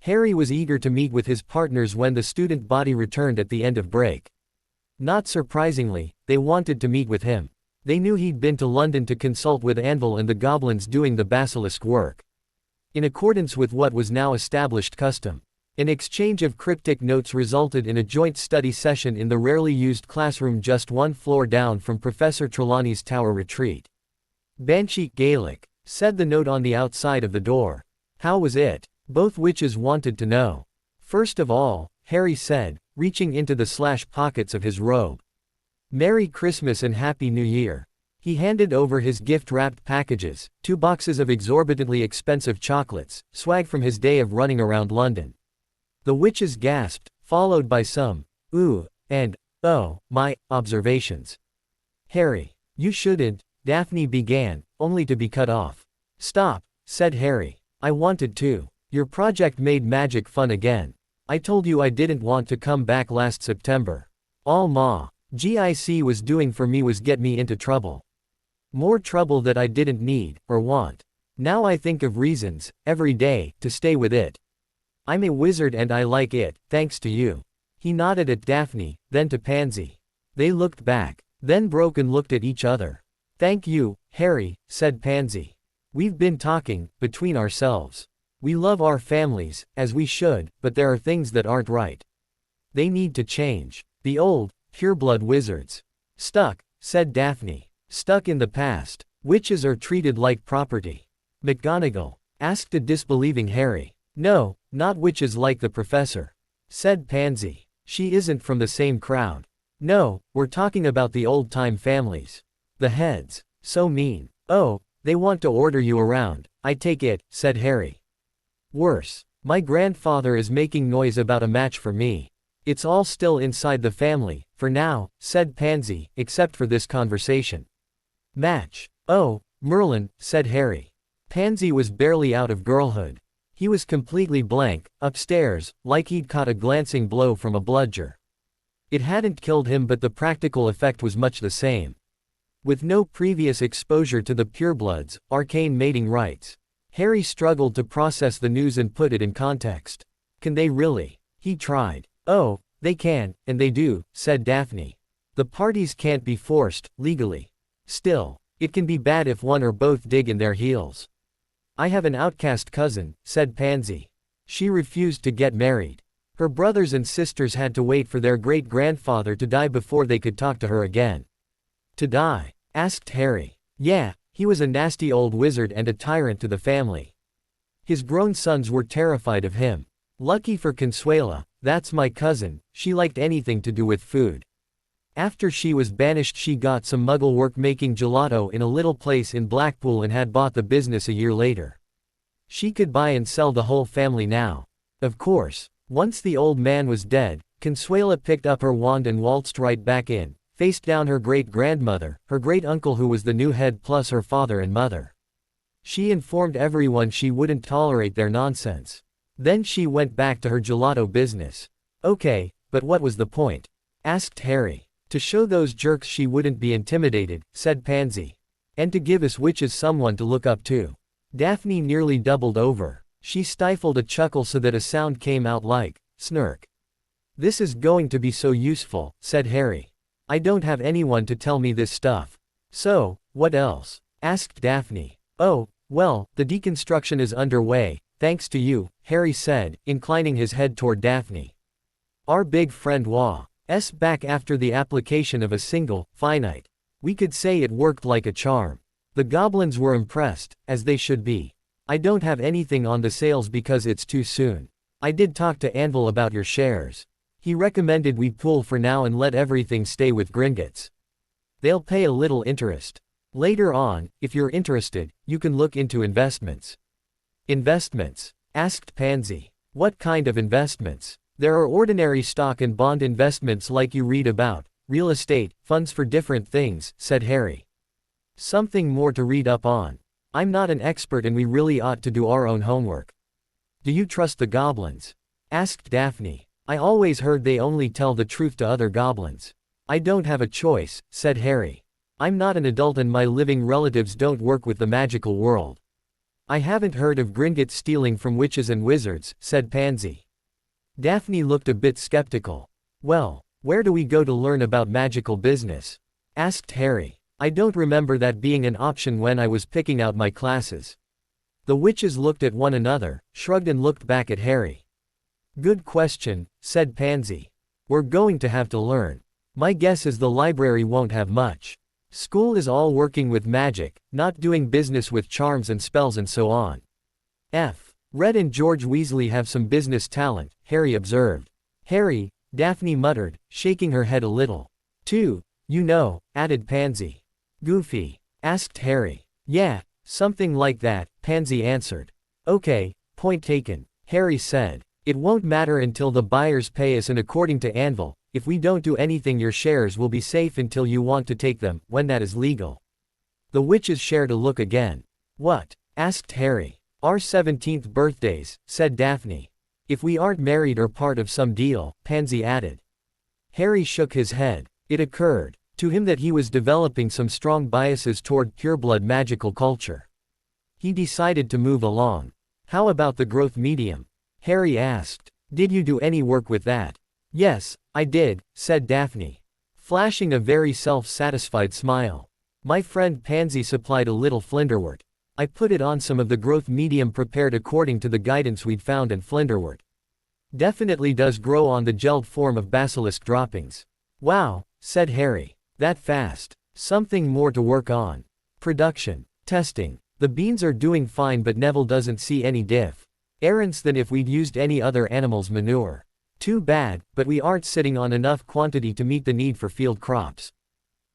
Harry was eager to meet with his partners when the student body returned at the end of break. Not surprisingly, they wanted to meet with him. They knew he'd been to London to consult with Anvil and the goblins doing the basilisk work. In accordance with what was now established custom, an exchange of cryptic notes resulted in a joint study session in the rarely used classroom just one floor down from Professor Trelawney's tower retreat. Banshee Gaelic, said the note on the outside of the door. How was it? Both witches wanted to know. First of all, Harry said, reaching into the slash pockets of his robe. Merry Christmas and Happy New Year. He handed over his gift-wrapped packages, 2 boxes of exorbitantly expensive chocolates, swag from his day of running around London. The witches gasped, followed by some, ooh, and, oh, my, observations. Harry, you shouldn't, Daphne began, only to be cut off. Stop, said Harry. I wanted to. Your project made magic fun again. I told you I didn't want to come back last September. All Ma GIC was doing for me was get me into trouble. More trouble that I didn't need, or want. Now I think of reasons, every day, to stay with it. I'm a wizard and I like it, thanks to you. He nodded at Daphne, then to Pansy. They looked back, then broke and looked at each other. Thank you, Harry, said Pansy. We've been talking, between ourselves. We love our families, as we should, but there are things that aren't right. They need to change. The old, pureblood wizards. Stuck, said Daphne. Stuck in the past. Witches are treated like property. McGonagall asked a disbelieving Harry. No, not witches like the professor, said Pansy. She isn't from the same crowd. No, we're talking about the old-time families. The heads. So mean. Oh, they want to order you around, I take it, said Harry. Worse. My grandfather is making noise about a match for me. It's all still inside the family, for now, said Pansy, except for this conversation. Match. Oh, Merlin, said Harry. Pansy was barely out of girlhood. He was completely blank, upstairs, like he'd caught a glancing blow from a bludger. It hadn't killed him, but the practical effect was much the same. With no previous exposure to the purebloods, arcane mating rites, Harry struggled to process the news and put it in context. Can they really? He tried. Oh, they can, and they do, said Daphne. The parties can't be forced, legally. Still, it can be bad if one or both dig in their heels. I have an outcast cousin, said Pansy. She refused to get married. Her brothers and sisters had to wait for their great-grandfather to die before they could talk to her again. To die? Asked Harry. Yeah, he was a nasty old wizard and a tyrant to the family. His grown sons were terrified of him. Lucky for Consuela, that's my cousin, she liked anything to do with food. After she was banished, she got some muggle work making gelato in a little place in Blackpool and had bought the business a year later. She could buy and sell the whole family now. Of course, once the old man was dead, Consuela picked up her wand and waltzed right back in, faced down her great-grandmother, her great-uncle who was the new head plus her father and mother. She informed everyone she wouldn't tolerate their nonsense. Then she went back to her gelato business. Okay, but what was the point? Asked Harry. To show those jerks she wouldn't be intimidated, said Pansy. And to give us witches someone to look up to. Daphne nearly doubled over. She stifled a chuckle so that a sound came out like, snark. This is going to be so useful, said Harry. I don't have anyone to tell me this stuff. So, what else? Asked Daphne. Oh, well, the deconstruction is underway, thanks to you, Harry said, inclining his head toward Daphne. Our big friend Wa's back after the application of a single, finite. We could say it worked like a charm. The goblins were impressed, as they should be. I don't have anything on the sales because it's too soon. I did talk to Anvil about your shares. He recommended we pool for now and let everything stay with Gringotts. They'll pay a little interest. Later on, if you're interested, you can look into investments. Investments? Asked Pansy. What kind of investments? There are ordinary stock and bond investments like you read about, real estate, funds for different things, said Harry. Something more to read up on. I'm not an expert and we really ought to do our own homework. Do you trust the goblins? Asked Daphne. I always heard they only tell the truth to other goblins. I don't have a choice, said Harry. I'm not an adult and my living relatives don't work with the magical world. I haven't heard of Gringotts stealing from witches and wizards, said Pansy. Daphne looked a bit skeptical. Well, where do we go to learn about magical business? Asked Harry. I don't remember that being an option when I was picking out my classes. The witches looked at one another, shrugged and looked back at Harry. Good question, said Pansy. We're going to have to learn. My guess is the library won't have much. School is all working with magic, not doing business with charms and spells and so on. Red and George Weasley have some business talent, Harry observed. Harry, Daphne muttered, shaking her head a little. Too, you know, added Pansy. Goofy? Asked Harry. Yeah, something like that, Pansy answered. Okay, point taken, Harry said. It won't matter until the buyers pay us, and according to Anvil, if we don't do anything your shares will be safe until you want to take them, when that is legal. The witches shared a look again. What? Asked Harry. Our 17th birthdays, said Daphne. If we aren't married or part of some deal, Pansy added. Harry shook his head. It occurred to him that he was developing some strong biases toward pureblood magical culture. He decided to move along. How about the growth medium? Harry asked. Did you do any work with that? Yes, I did, said Daphne, flashing a very self-satisfied smile. My friend Pansy supplied a little flinderwort. I put it on some of the growth medium prepared according to the guidance we'd found, and flinderwort definitely does grow on the gelled form of basilisk droppings. Wow, said Harry. That fast. Something more to work on. Production. Testing. The beans are doing fine, but Neville doesn't see any difference than if we'd used any other animal's manure. Too bad, but we aren't sitting on enough quantity to meet the need for field crops.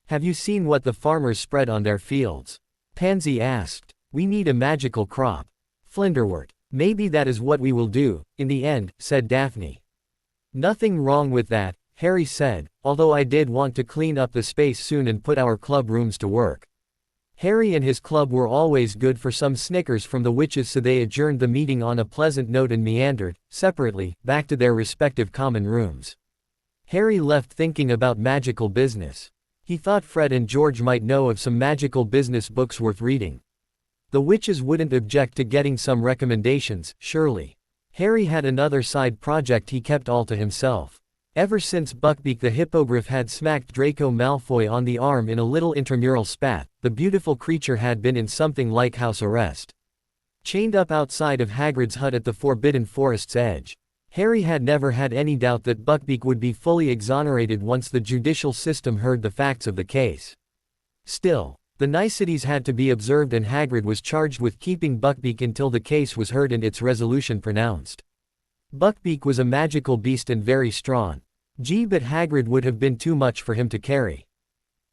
Have you seen what the farmers spread on their fields? Pansy asked. We need a magical crop. Flinderwort. Maybe that is what we will do, in the end, said Daphne. Nothing wrong with that, Harry said, although I did want to clean up the space soon and put our club rooms to work. Harry and his club were always good for some snickers from the witches, so they adjourned the meeting on a pleasant note and meandered, separately, back to their respective common rooms. Harry left thinking about magical business. He thought Fred and George might know of some magical business books worth reading. The witches wouldn't object to getting some recommendations, surely. Harry had another side project he kept all to himself. Ever since Buckbeak the Hippogriff had smacked Draco Malfoy on the arm in a little intramural spat, the beautiful creature had been in something like house arrest. Chained up outside of Hagrid's hut at the Forbidden Forest's edge. Harry had never had any doubt that Buckbeak would be fully exonerated once the judicial system heard the facts of the case. Still, the niceties had to be observed, and Hagrid was charged with keeping Buckbeak until the case was heard and its resolution pronounced. Buckbeak was a magical beast and very strong. But Hagrid would have been too much for him to carry.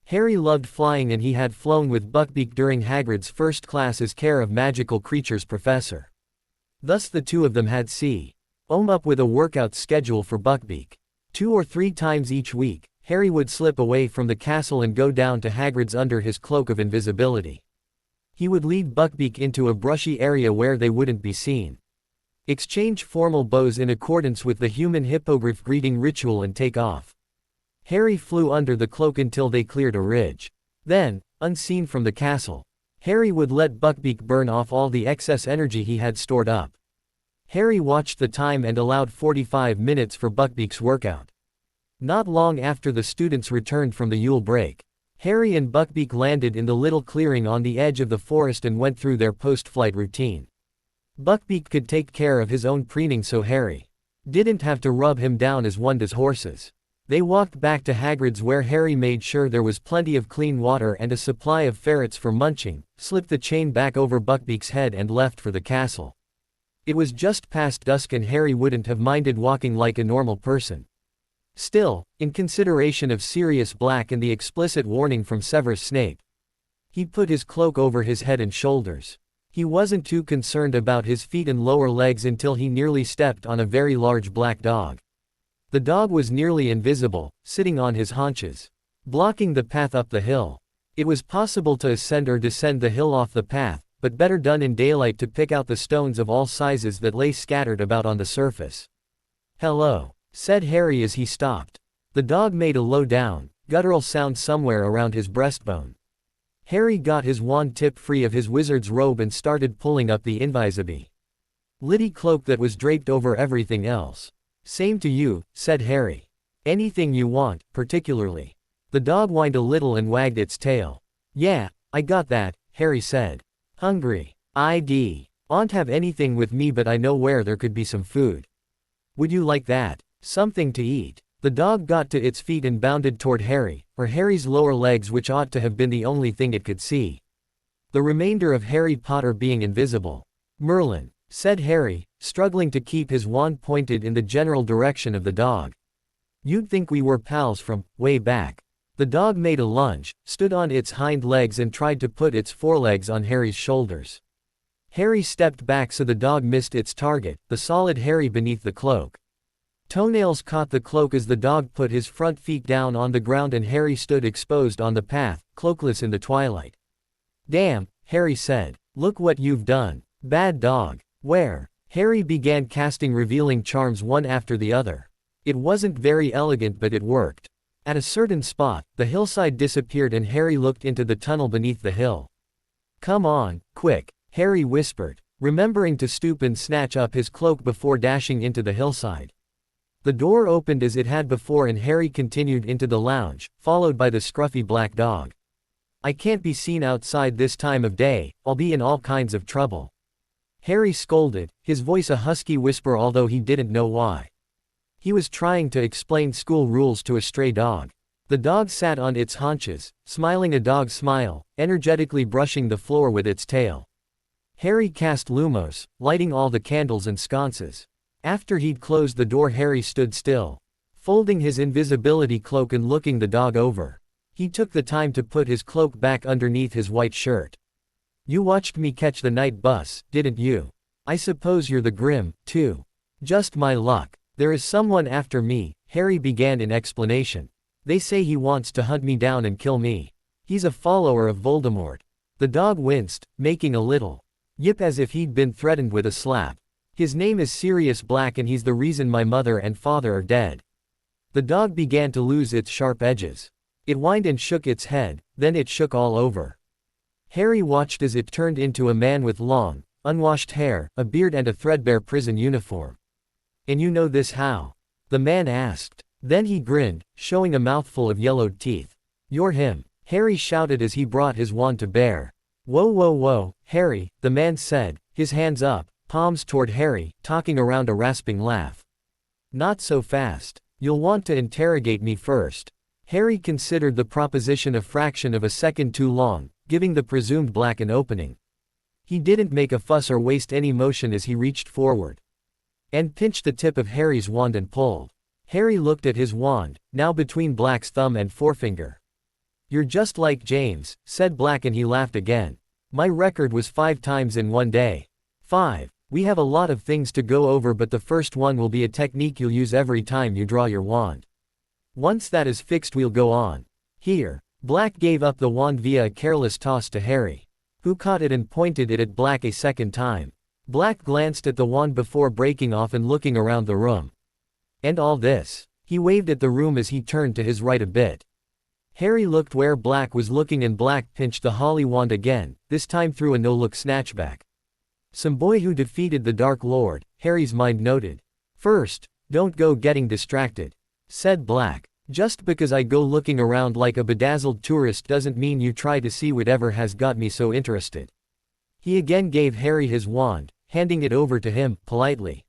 Harry loved flying, and he had flown with Buckbeak during Hagrid's first class as care of magical creatures professor. Thus the two of them had come up with a workout schedule for Buckbeak. 2 or 3 times each week, Harry would slip away from the castle and go down to Hagrid's under his cloak of invisibility. He would lead Buckbeak into a brushy area where they wouldn't be seen. Exchange formal bows in accordance with the human hippogriff greeting ritual and take off. Harry flew under the cloak until they cleared a ridge. Then, unseen from the castle, Harry would let Buckbeak burn off all the excess energy he had stored up. Harry watched the time and allowed 45 minutes for Buckbeak's workout. Not long after the students returned from the Yule break, Harry and Buckbeak landed in the little clearing on the edge of the forest and went through their post-flight routine. Buckbeak could take care of his own preening, so Harry didn't have to rub him down as one does horses. They walked back to Hagrid's, where Harry made sure there was plenty of clean water and a supply of ferrets for munching, slipped the chain back over Buckbeak's head and left for the castle. It was just past dusk and Harry wouldn't have minded walking like a normal person. Still, in consideration of Sirius Black and the explicit warning from Severus Snape, he put his cloak over his head and shoulders. He wasn't too concerned about his feet and lower legs until he nearly stepped on a very large black dog. The dog was nearly invisible, sitting on his haunches, blocking the path up the hill. It was possible to ascend or descend the hill off the path, but better done in daylight to pick out the stones of all sizes that lay scattered about on the surface. "Hello," said Harry as he stopped. The dog made a low down, guttural sound somewhere around his breastbone. Harry got his wand tip free of his wizard's robe and started pulling up the invisible Liddy cloak that was draped over everything else. "Same to you," said Harry. "Anything you want, particularly." The dog whined a little and wagged its tail. "Yeah, I got that," Harry said. "Hungry. I'd not have anything with me, but I know where there could be some food." "Would you like that? Something to eat?" The dog got to its feet and bounded toward Harry, or Harry's lower legs, which ought to have been the only thing it could see. The remainder of Harry Potter being invisible. "Merlin," said Harry, struggling to keep his wand pointed in the general direction of the dog. "You'd think we were pals from way back." The dog made a lunge, stood on its hind legs and tried to put its forelegs on Harry's shoulders. Harry stepped back so the dog missed its target, the solid Harry beneath the cloak. Toenails caught the cloak as the dog put his front feet down on the ground and Harry stood exposed on the path, cloakless in the twilight. "Damn," Harry said. "Look what you've done. Bad dog." "Where?" Harry began casting revealing charms one after the other. It wasn't very elegant, but it worked. At a certain spot, the hillside disappeared and Harry looked into the tunnel beneath the hill. "Come on, quick," Harry whispered, remembering to stoop and snatch up his cloak before dashing into the hillside. The door opened as it had before and Harry continued into the lounge, followed by the scruffy black dog. "I can't be seen outside this time of day, I'll be in all kinds of trouble," Harry scolded, his voice a husky whisper although he didn't know why. He was trying to explain school rules to a stray dog. The dog sat on its haunches, smiling a dog smile, energetically brushing the floor with its tail. Harry cast lumos, lighting all the candles and sconces. After he'd closed the door, Harry stood still, folding his invisibility cloak and looking the dog over. He took the time to put his cloak back underneath his white shirt. "You watched me catch the night bus, didn't you? I suppose you're the Grim, too." "Just my luck. There is someone after me," Harry began in explanation. "They say he wants to hunt me down and kill me. He's a follower of Voldemort." The dog winced, making a little yip as if he'd been threatened with a slap. "His name is Sirius Black and he's the reason my mother and father are dead." The dog began to lose its sharp edges. It whined and shook its head, then it shook all over. Harry watched as it turned into a man with long, unwashed hair, a beard and a threadbare prison uniform. "And you know this how?" the man asked. Then he grinned, showing a mouthful of yellowed teeth. "You're him," Harry shouted as he brought his wand to bear. "Whoa whoa whoa, Harry," the man said, his hands up, palms toward Harry, talking around a rasping laugh. "Not so fast. You'll want to interrogate me first." Harry considered the proposition a fraction of a second too long, giving the presumed Black an opening. He didn't make a fuss or waste any motion as he reached forward and pinched the tip of Harry's wand and pulled. Harry looked at his wand, now between Black's thumb and forefinger. "You're just like James," said Black and he laughed again. "My record was 5 times in one day." "5. We have a lot of things to go over, but the first one will be a technique you'll use every time you draw your wand. Once that is fixed, we'll go on. Here." Black gave up the wand via a careless toss to Harry, who caught it and pointed it at Black a second time. Black glanced at the wand before breaking off and looking around the room. "And all this?" He waved at the room as he turned to his right a bit. Harry looked where Black was looking and Black pinched the holly wand again, this time through a no-look snatchback. "Some boy who defeated the Dark Lord," Harry's mind noted. "First, don't go getting distracted," said Black. "Just because I go looking around like a bedazzled tourist doesn't mean you try to see whatever has got me so interested." He again gave Harry his wand, handing it over to him, politely.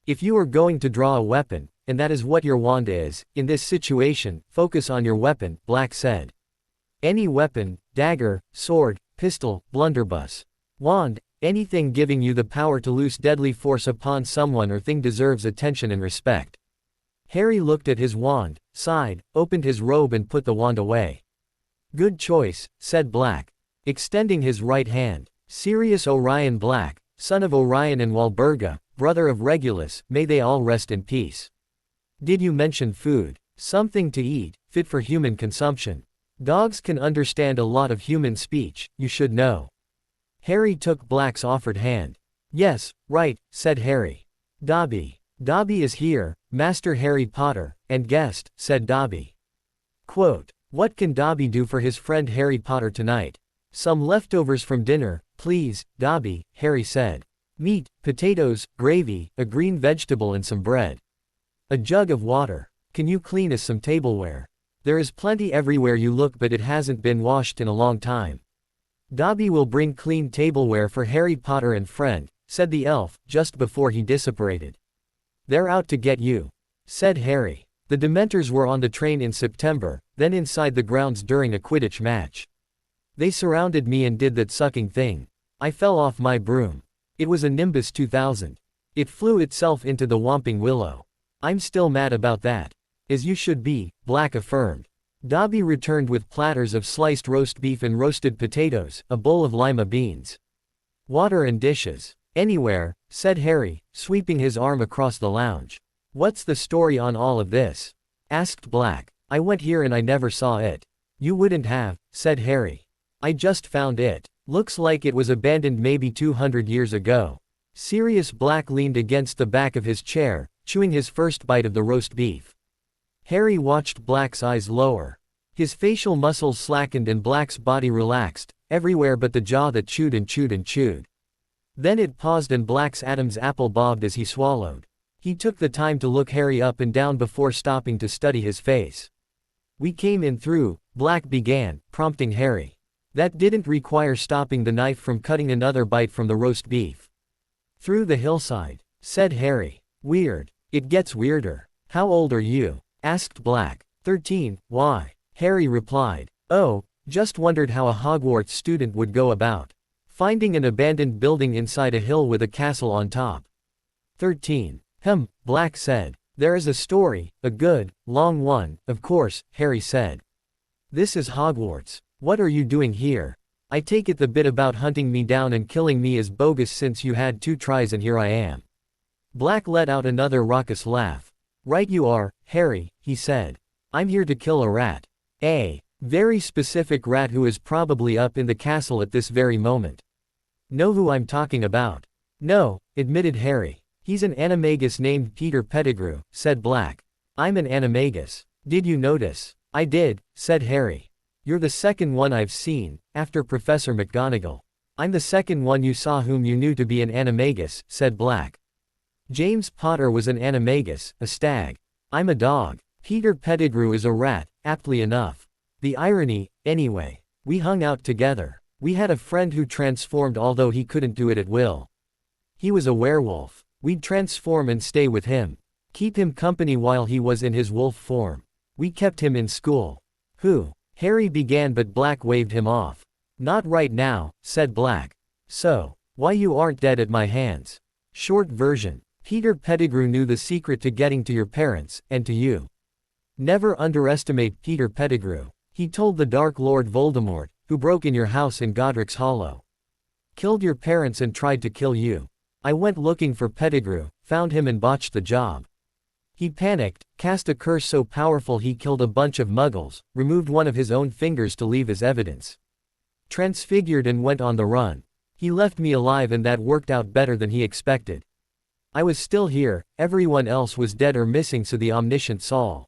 "If you are going to draw a weapon, and that is what your wand is, in this situation, focus on your weapon," Black said. "Any weapon, dagger, sword, pistol, blunderbuss, wand, anything giving you the power to loose deadly force upon someone or thing deserves attention and respect." Harry looked at his wand, sighed, opened his robe and put the wand away. "Good choice," said Black, extending his right hand. "Sirius Orion Black, son of Orion and Walburga, brother of Regulus, may they all rest in peace. Did you mention food? Something to eat, fit for human consumption. Dogs can understand a lot of human speech, you should know." Harry took Black's offered hand. Yes, right, said Harry. Dobby. Dobby is here, Master Harry Potter, and guest, said Dobby. Quote, what can Dobby do for his friend Harry Potter tonight? Some leftovers from dinner, please, Dobby, Harry said. Meat, potatoes, gravy, a green vegetable and some bread. A jug of water. Can you clean us some tableware? There is plenty everywhere you look but it hasn't been washed in a long time. Dobby will bring clean tableware for Harry Potter and friend, said the elf, just before he disapparated. They're out to get you, said Harry. The Dementors were on the train in September, then inside the grounds during a Quidditch match. They surrounded me and did that sucking thing. I fell off my broom. It was a Nimbus 2000. It flew itself into the Whomping Willow. I'm still mad about that. As you should be, Black affirmed. Dobby returned with platters of sliced roast beef and roasted potatoes, a bowl of lima beans. Water and dishes. Anywhere, said Harry, sweeping his arm across the lounge. What's the story on all of this? Asked Black. I went here and I never saw it. You wouldn't have, said Harry. I just found it. Looks like it was abandoned maybe 200 years ago. Sirius Black leaned against the back of his chair, chewing his first bite of the roast beef. Harry watched Black's eyes lower. His facial muscles slackened and Black's body relaxed, everywhere but the jaw that chewed and chewed and chewed. Then it paused and Black's Adam's apple bobbed as he swallowed. He took the time to look Harry up and down before stopping to study his face. We came in through, Black began, prompting Harry. That didn't require stopping the knife from cutting another bite from the roast beef. Through the hillside, said Harry. Weird. It gets weirder. How old are you? Asked Black. 13, why? Harry replied. Oh, just wondered how a Hogwarts student would go about finding an abandoned building inside a hill with a castle on top. 13. Black said. There is a story, a good, long one, of course, Harry said. This is Hogwarts. What are you doing here? I take it the bit about hunting me down and killing me is bogus since you had 2 tries and here I am. Black let out another raucous laugh. Right you are, Harry, he said. I'm here to kill a rat. A very specific rat who is probably up in the castle at this very moment. Know who I'm talking about? No, admitted Harry. He's an animagus named Peter Pettigrew, said Black. I'm an animagus. Did you notice? I did, said Harry. You're the second one I've seen, after Professor McGonagall. I'm the second one you saw whom you knew to be an animagus, said Black. James Potter was an animagus, a stag. I'm a dog. Peter Pettigrew is a rat, aptly enough. The irony, anyway. We hung out together. We had a friend who transformed although he couldn't do it at will. He was a werewolf. We'd transform and stay with him. Keep him company while he was in his wolf form. We kept him in school. Who? Harry began but Black waved him off. Not right now, said Black. So, why you aren't dead at my hands? Short version. Peter Pettigrew knew the secret to getting to your parents, and to you. Never underestimate Peter Pettigrew. He told the Dark Lord Voldemort, who broke in your house in Godric's Hollow. Killed your parents and tried to kill you. I went looking for Pettigrew, found him and botched the job. He panicked, cast a curse so powerful he killed a bunch of muggles, removed one of his own fingers to leave as evidence. Transfigured and went on the run. He left me alive and that worked out better than he expected. I was still here, everyone else was dead or missing so the omniscient Saul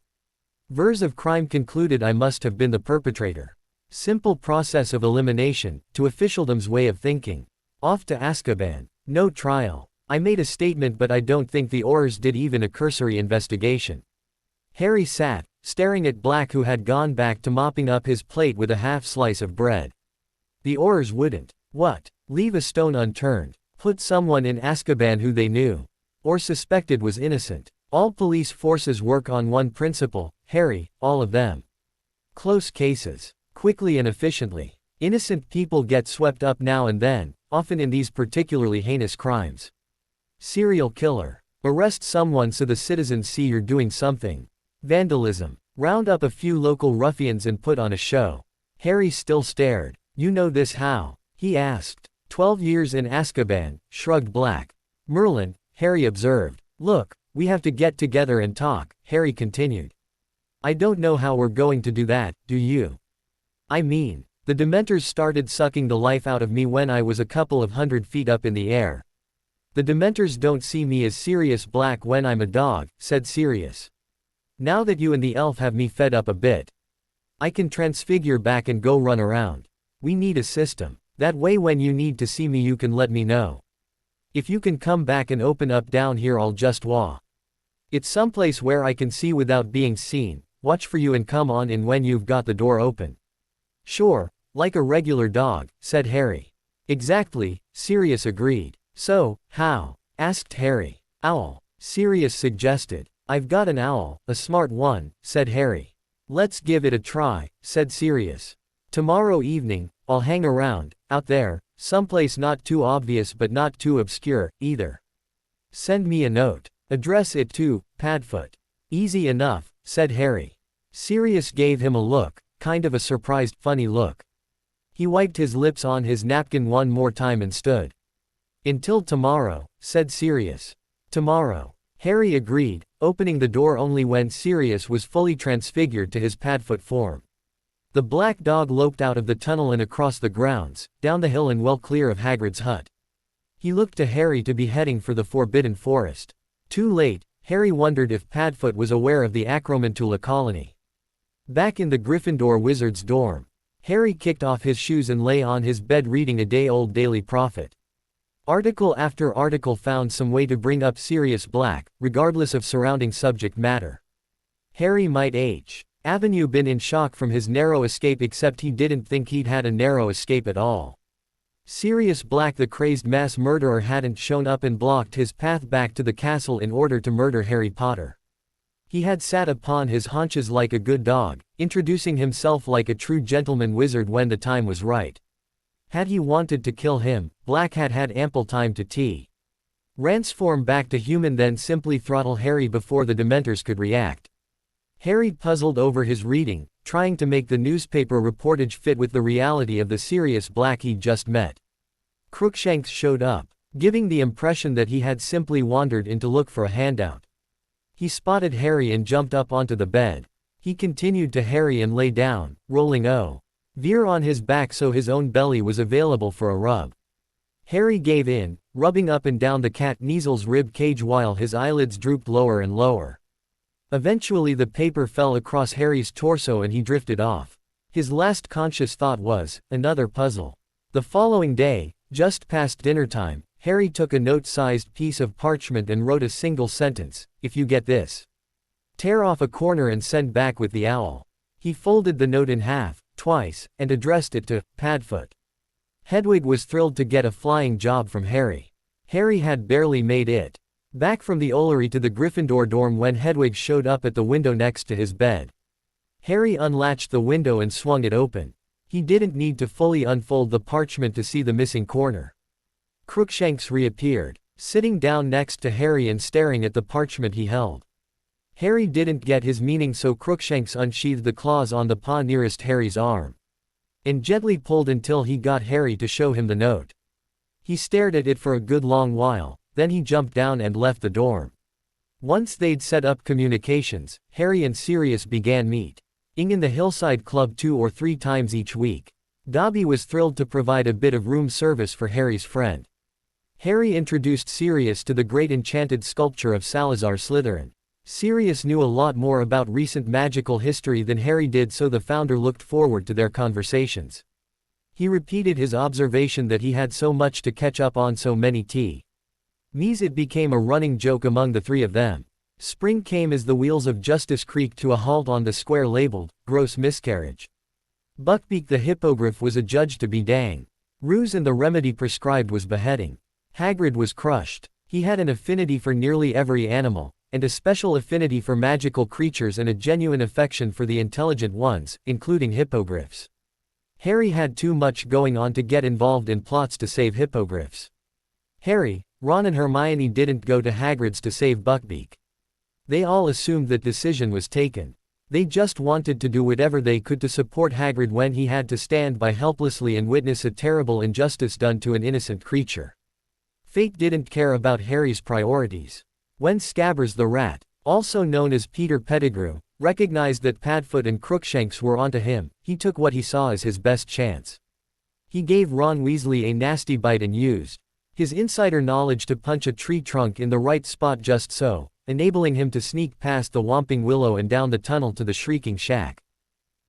Vers of crime concluded I must have been the perpetrator. Simple process of elimination, to officialdom's way of thinking. Off to Azkaban. No trial. I made a statement but I don't think the Aurors did even a cursory investigation. Harry sat, staring at Black who had gone back to mopping up his plate with a half slice of bread. The Aurors wouldn't. What? Leave a stone unturned. Put someone in Azkaban who they knew or suspected was innocent. All police forces work on one principle, Harry, all of them. Close cases. Quickly and efficiently. Innocent people get swept up now and then, often in these particularly heinous crimes. Serial killer. Arrest someone so the citizens see you're doing something. Vandalism. Round up a few local ruffians and put on a show. Harry still stared. You know this how? He asked. 12 years in Azkaban, shrugged Black. Merlin, Harry observed. Look, we have to get together and talk, Harry continued. I don't know how we're going to do that, do you? I mean, The Dementors started sucking the life out of me when I was a couple of 100 feet up in the air. The Dementors don't see me as Sirius Black when I'm a dog, said Sirius. Now that you and the elf have me fed up a bit, I can transfigure back and go run around. We need a system. That way when you need to see me you can let me know. If you can come back and open up down here I'll just walk. It's someplace where I can see without being seen, watch for you and come on in when you've got the door open. Sure, like a regular dog, said Harry. Exactly, Sirius agreed. So, how? Asked Harry. Owl, Sirius suggested. I've got an owl, a smart one, said Harry. Let's give it a try, said Sirius. Tomorrow evening, I'll hang around, out there, someplace not too obvious but not too obscure, either. Send me a note. Address it to, Padfoot. Easy enough, said Harry. Sirius gave him a look, kind of a surprised, funny look. He wiped his lips on his napkin one more time and stood. Until tomorrow, said Sirius. Tomorrow. Harry agreed, opening the door only when Sirius was fully transfigured to his Padfoot form. The black dog loped out of the tunnel and across the grounds, down the hill and well clear of Hagrid's hut. He looked to Harry to be heading for the Forbidden Forest. Too late, Harry wondered if Padfoot was aware of the Acromantula colony. Back in the Gryffindor wizard's dorm, Harry kicked off his shoes and lay on his bed reading a day-old Daily Prophet. Article after article found some way to bring up Sirius Black, regardless of surrounding subject matter. Harry might Avenue been in shock from his narrow escape, except he didn't think he'd had a narrow escape at all. Sirius Black, the crazed mass murderer, hadn't shown up and blocked his path back to the castle in order to murder Harry Potter. He had sat upon his haunches like a good dog, introducing himself like a true gentleman wizard when the time was right. Had he wanted to kill him, Black had had ample time to transform back to human, then simply throttle Harry before the Dementors could react. Harry puzzled over his reading, trying to make the newspaper reportage fit with the reality of the Sirius Black he'd just met. Crookshanks showed up, giving the impression that he had simply wandered in to look for a handout. He spotted Harry and jumped up onto the bed. He continued to Harry and lay down, rolling over on his back so his own belly was available for a rub. Harry gave in, rubbing up and down the cat Kneasel's rib cage while his eyelids drooped lower and lower. Eventually the paper fell across Harry's torso and he drifted off. His last conscious thought was, another puzzle. The following day, just past dinner time, Harry took a note-sized piece of parchment and wrote a single sentence, "If you get this, tear off a corner and send back with the owl." He folded the note in half, twice, and addressed it to Padfoot. Hedwig was thrilled to get a flying job from Harry. Harry had barely made it back from the Ollery to the Gryffindor dorm when Hedwig showed up at the window next to his bed. Harry unlatched the window and swung it open. He didn't need to fully unfold the parchment to see the missing corner. Crookshanks reappeared, sitting down next to Harry and staring at the parchment he held. Harry didn't get his meaning, so Crookshanks unsheathed the claws on the paw nearest Harry's arm and gently pulled until he got Harry to show him the note. He stared at it for a good long while, then he jumped down and left the dorm. Once they'd set up communications, Harry and Sirius began meeting in the Hillside Club 2 or 3 times each week. Dobby was thrilled to provide a bit of room service for Harry's friend. Harry introduced Sirius to the great enchanted sculpture of Salazar Slytherin. Sirius knew a lot more about recent magical history than Harry did, so the founder looked forward to their conversations. He repeated his observation that he had so much to catch up on so many T's. It became a running joke among the three of them. Spring came as the wheels of Justice creaked to a halt on the square labeled, "Gross Miscarriage." Buckbeak the Hippogriff was adjudged to be dang ruse and the remedy prescribed was beheading. Hagrid was crushed. He had an affinity for nearly every animal, and a special affinity for magical creatures and a genuine affection for the intelligent ones, including hippogriffs. Harry had too much going on to get involved in plots to save hippogriffs. Harry, Ron and Hermione didn't go to Hagrid's to save Buckbeak. They all assumed that decision was taken. They just wanted to do whatever they could to support Hagrid when he had to stand by helplessly and witness a terrible injustice done to an innocent creature. Fate didn't care about Harry's priorities. When Scabbers the rat, also known as Peter Pettigrew, recognized that Padfoot and Crookshanks were onto him. He took what he saw as his best chance. He gave Ron Weasley a nasty bite and used his insider knowledge to punch a tree trunk in the right spot just so, enabling him to sneak past the Whomping Willow and down the tunnel to the Shrieking Shack.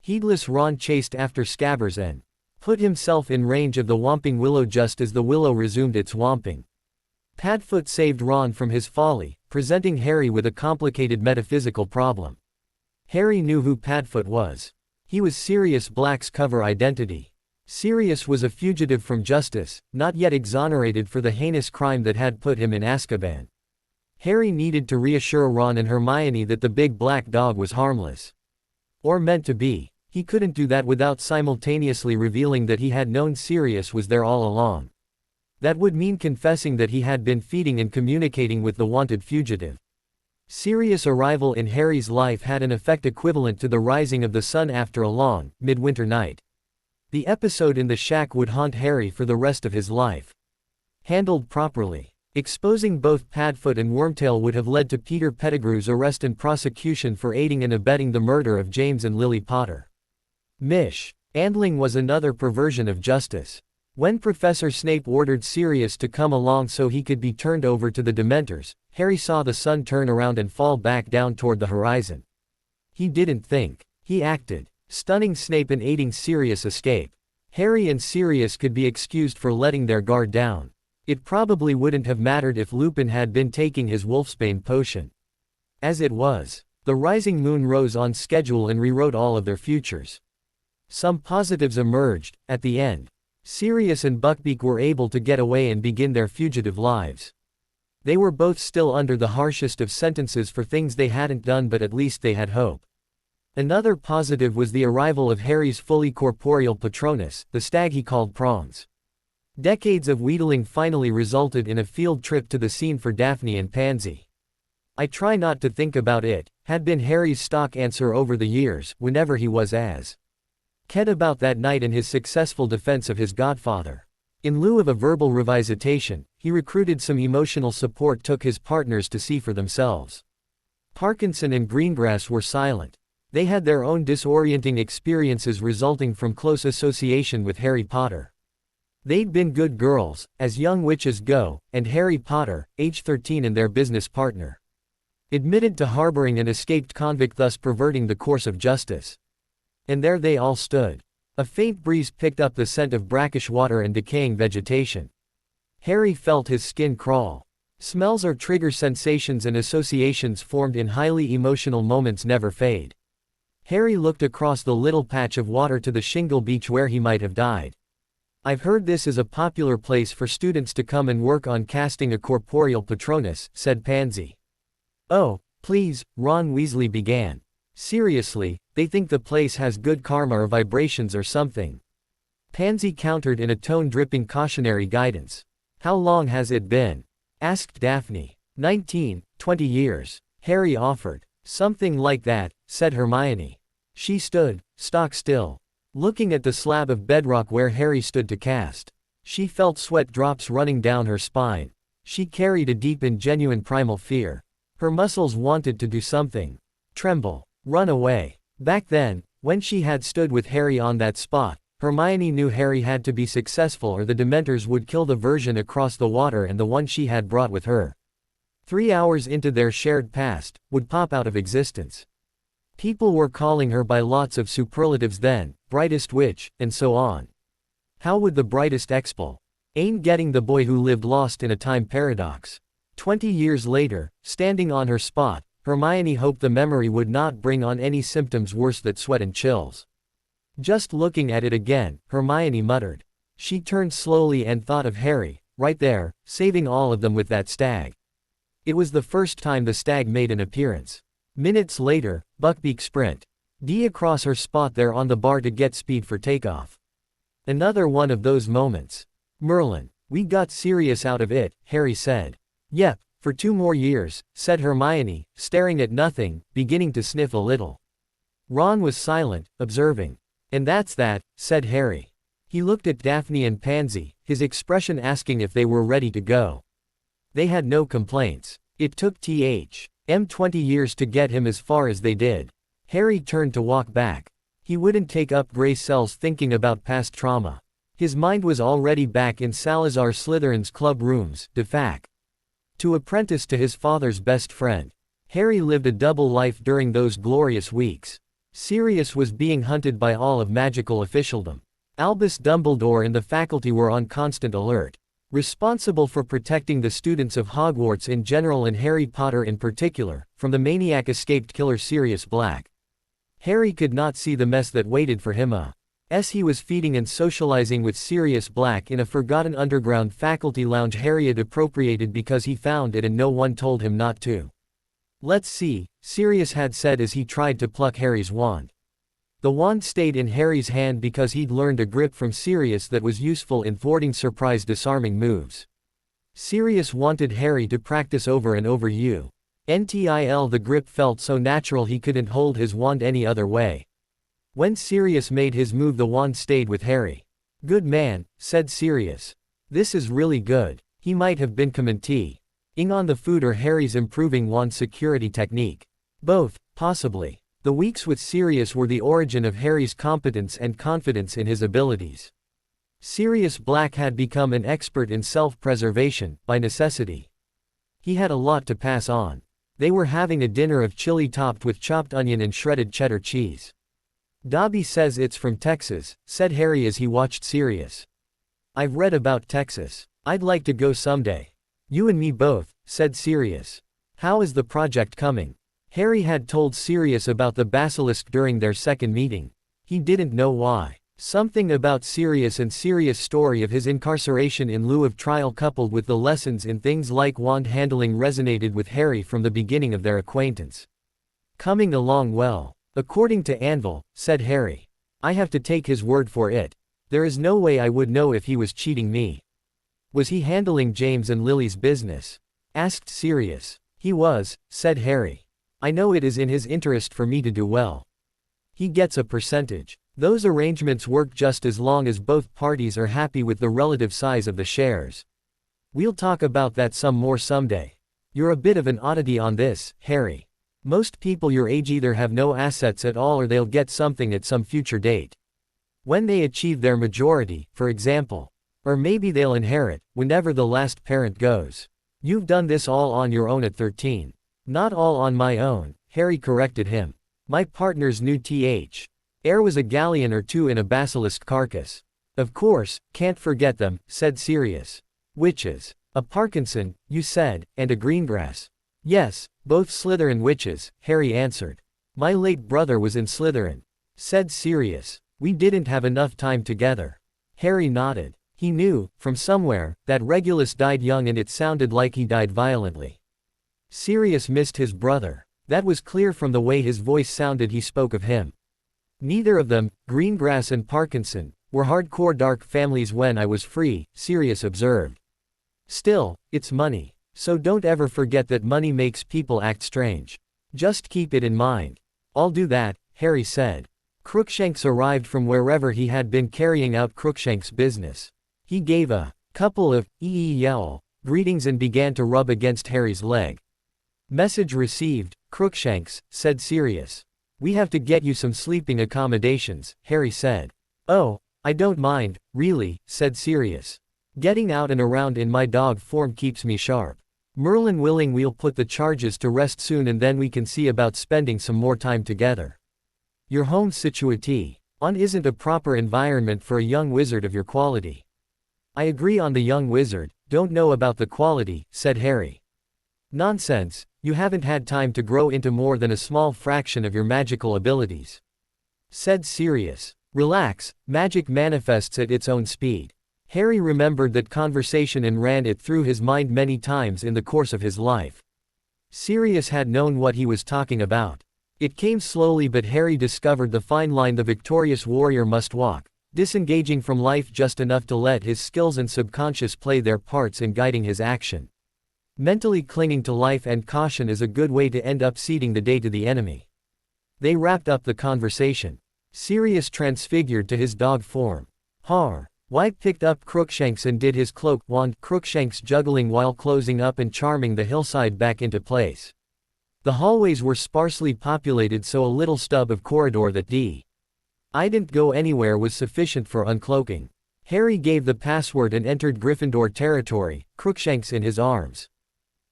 Heedless Ron chased after Scabbers and put himself in range of the Whomping Willow just as the willow resumed its whomping. Padfoot saved Ron from his folly, presenting Harry with a complicated metaphysical problem. Harry knew who Padfoot was. He was Sirius Black's cover identity. Sirius was a fugitive from justice, not yet exonerated for the heinous crime that had put him in Azkaban. Harry needed to reassure Ron and Hermione that the big black dog was harmless. Or meant to be. He couldn't do that without simultaneously revealing that he had known Sirius was there all along. That would mean confessing that he had been feeding and communicating with the wanted fugitive. Sirius' arrival in Harry's life had an effect equivalent to the rising of the sun after a long, midwinter night. The episode in the shack would haunt Harry for the rest of his life. Handled properly, exposing both Padfoot and Wormtail would have led to Peter Pettigrew's arrest and prosecution for aiding and abetting the murder of James and Lily Potter. Mishandling was another perversion of justice. When Professor Snape ordered Sirius to come along so he could be turned over to the Dementors, Harry saw the sun turn around and fall back down toward the horizon. He didn't think. He acted, stunning Snape and aiding Sirius' escape. Harry and Sirius could be excused for letting their guard down. It probably wouldn't have mattered if Lupin had been taking his Wolfsbane potion. As it was, the rising moon rose on schedule and rewrote all of their futures. Some positives emerged. At the end, Sirius and Buckbeak were able to get away and begin their fugitive lives. They were both still under the harshest of sentences for things they hadn't done, but at least they had hope. Another positive was the arrival of Harry's fully corporeal Patronus, the stag he called Prongs. Decades of wheedling finally resulted in a field trip to the scene for Daphne and Pansy. "I try not to think about it," had been Harry's stock answer over the years, whenever he was as Ked about that night and his successful defense of his godfather. In lieu of a verbal revisitation, he recruited some emotional support, took his partners to see for themselves. Parkinson and Greengrass were silent. They had their own disorienting experiences resulting from close association with Harry Potter. They'd been good girls, as young witches go, and Harry Potter, age 13 and their business partner, admitted to harboring an escaped convict, thus perverting the course of justice. And there they all stood. A faint breeze picked up the scent of brackish water and decaying vegetation. Harry felt his skin crawl. Smells or trigger sensations and associations formed in highly emotional moments never fade. Harry looked across the little patch of water to the shingle beach where he might have died. "I've heard this is a popular place for students to come and work on casting a corporeal Patronus," said Pansy. "Oh, please," Ron Weasley began. "Seriously, they think the place has good karma or vibrations or something." Pansy countered in a tone dripping cautionary guidance. "How long has it been?" asked Daphne. 19, 20 years, Harry offered. "Something like that," said Hermione. She stood, stock still, looking at the slab of bedrock where Harry stood to cast. She felt sweat drops running down her spine. She carried a deep and genuine primal fear. Her muscles wanted to do something. Tremble. Run away. Back then, when she had stood with Harry on that spot, Hermione knew Harry had to be successful or the Dementors would kill the version across the water and the one she had brought with her. 3 hours into their shared past, would pop out of existence. People were calling her by lots of superlatives then, brightest witch, and so on. How would the brightest expel? Ain't getting the boy who lived lost in a time paradox. 20 years later, standing on her spot, Hermione hoped the memory would not bring on any symptoms worse than sweat and chills. Just looking at it again, Hermione muttered. She turned slowly and thought of Harry, right there, saving all of them with that stag. It was the first time the stag made an appearance. Minutes later, Buckbeak sprint D across her spot there on the bar to get speed for takeoff. Another one of those moments. "Merlin, we got Sirius out of it," Harry said. "Yep. For 2 more years," said Hermione, staring at nothing, beginning to sniff a little. Ron was silent, observing. "And that's that," said Harry. He looked at Daphne and Pansy, his expression asking if they were ready to go. They had no complaints. It took 20 years to get him as far as they did. Harry turned to walk back. He wouldn't take up gray cells thinking about past trauma. His mind was already back in Salazar Slytherin's club rooms, de facto. To apprentice to his father's best friend. Harry lived a double life during those glorious weeks. Sirius was being hunted by all of magical officialdom. Albus Dumbledore and the faculty were on constant alert, responsible for protecting the students of Hogwarts in general and Harry Potter in particular, from the maniac-escaped killer Sirius Black. Harry could not see the mess that waited for him as he was feeding and socializing with Sirius Black in a forgotten underground faculty lounge Harry had appropriated because he found it and no one told him not to. "Let's see," Sirius had said as he tried to pluck Harry's wand. The wand stayed in Harry's hand because he'd learned a grip from Sirius that was useful in thwarting surprise disarming moves. Sirius wanted Harry to practice over and over until the grip felt so natural he couldn't hold his wand any other way. When Sirius made his move the wand stayed with Harry. "Good man," said Sirius. "This is really good." He might have been commenting on the food or Harry's improving wand security technique. Both, possibly. The weeks with Sirius were the origin of Harry's competence and confidence in his abilities. Sirius Black had become an expert in self-preservation, by necessity. He had a lot to pass on. They were having a dinner of chili topped with chopped onion and shredded cheddar cheese. "Dobby says it's from Texas," said Harry as he watched Sirius. "I've read about Texas. I'd like to go someday." "You and me both," said Sirius. "How is the project coming?" Harry had told Sirius about the basilisk during their second meeting. He didn't know why. Something about Sirius and Sirius' story of his incarceration in lieu of trial coupled with the lessons in things like wand handling resonated with Harry from the beginning of their acquaintance. "Coming along well. According to Anvil," said Harry. "I have to take his word for it. There is no way I would know if he was cheating me." "Was he handling James and Lily's business?" asked Sirius. "He was," said Harry. "I know it is in his interest for me to do well. He gets a percentage. Those arrangements work just as long as both parties are happy with the relative size of the shares. We'll talk about that some more someday. You're a bit of an oddity on this, Harry. Most people your age either have no assets at all or they'll get something at some future date. When they achieve their majority, for example. Or maybe they'll inherit, whenever the last parent goes. You've done this all on your own at 13. "Not all on my own," Harry corrected him. "My partners knew Air was a galleon or two in a basilisk carcass." "Of course, can't forget them," said Sirius. "Witches. A Parkinson, you said, and a Greengrass." "Yes, both Slytherin witches," Harry answered. "My late brother was in Slytherin," said Sirius. "We didn't have enough time together." Harry nodded. He knew, from somewhere, that Regulus died young and it sounded like he died violently. Sirius missed his brother. That was clear from the way his voice sounded he spoke of him. "Neither of them, Greengrass and Parkinson, were hardcore dark families when I was free," Sirius observed. "Still, it's money. So don't ever forget that money makes people act strange. Just keep it in mind." "I'll do that," Harry said. Crookshanks arrived from wherever he had been carrying out Crookshanks' business. He gave a couple of greetings and began to rub against Harry's leg. "Message received, Crookshanks," said Sirius. "We have to get you some sleeping accommodations," Harry said. "Oh, I don't mind, really," said Sirius. "Getting out and around in my dog form keeps me sharp. Merlin willing, we'll put the charges to rest soon and then we can see about spending some more time together. Your home situation isn't a proper environment for a young wizard of your quality." "I agree on the young wizard, don't know about the quality," said Harry. "Nonsense, you haven't had time to grow into more than a small fraction of your magical abilities," said Sirius. "Relax, magic manifests at its own speed." Harry remembered that conversation and ran it through his mind many times in the course of his life. Sirius had known what he was talking about. It came slowly, but Harry discovered the fine line the victorious warrior must walk, disengaging from life just enough to let his skills and subconscious play their parts in guiding his action. Mentally clinging to life and caution is a good way to end up ceding the day to the enemy. They wrapped up the conversation. Sirius transfigured to his dog form. White picked up Crookshanks and did his cloak wand, Crookshanks juggling while closing up and charming the hillside back into place. The hallways were sparsely populated, so a little stub of corridor that I didn't go anywhere was sufficient for uncloaking. Harry gave the password and entered Gryffindor territory, Crookshanks in his arms.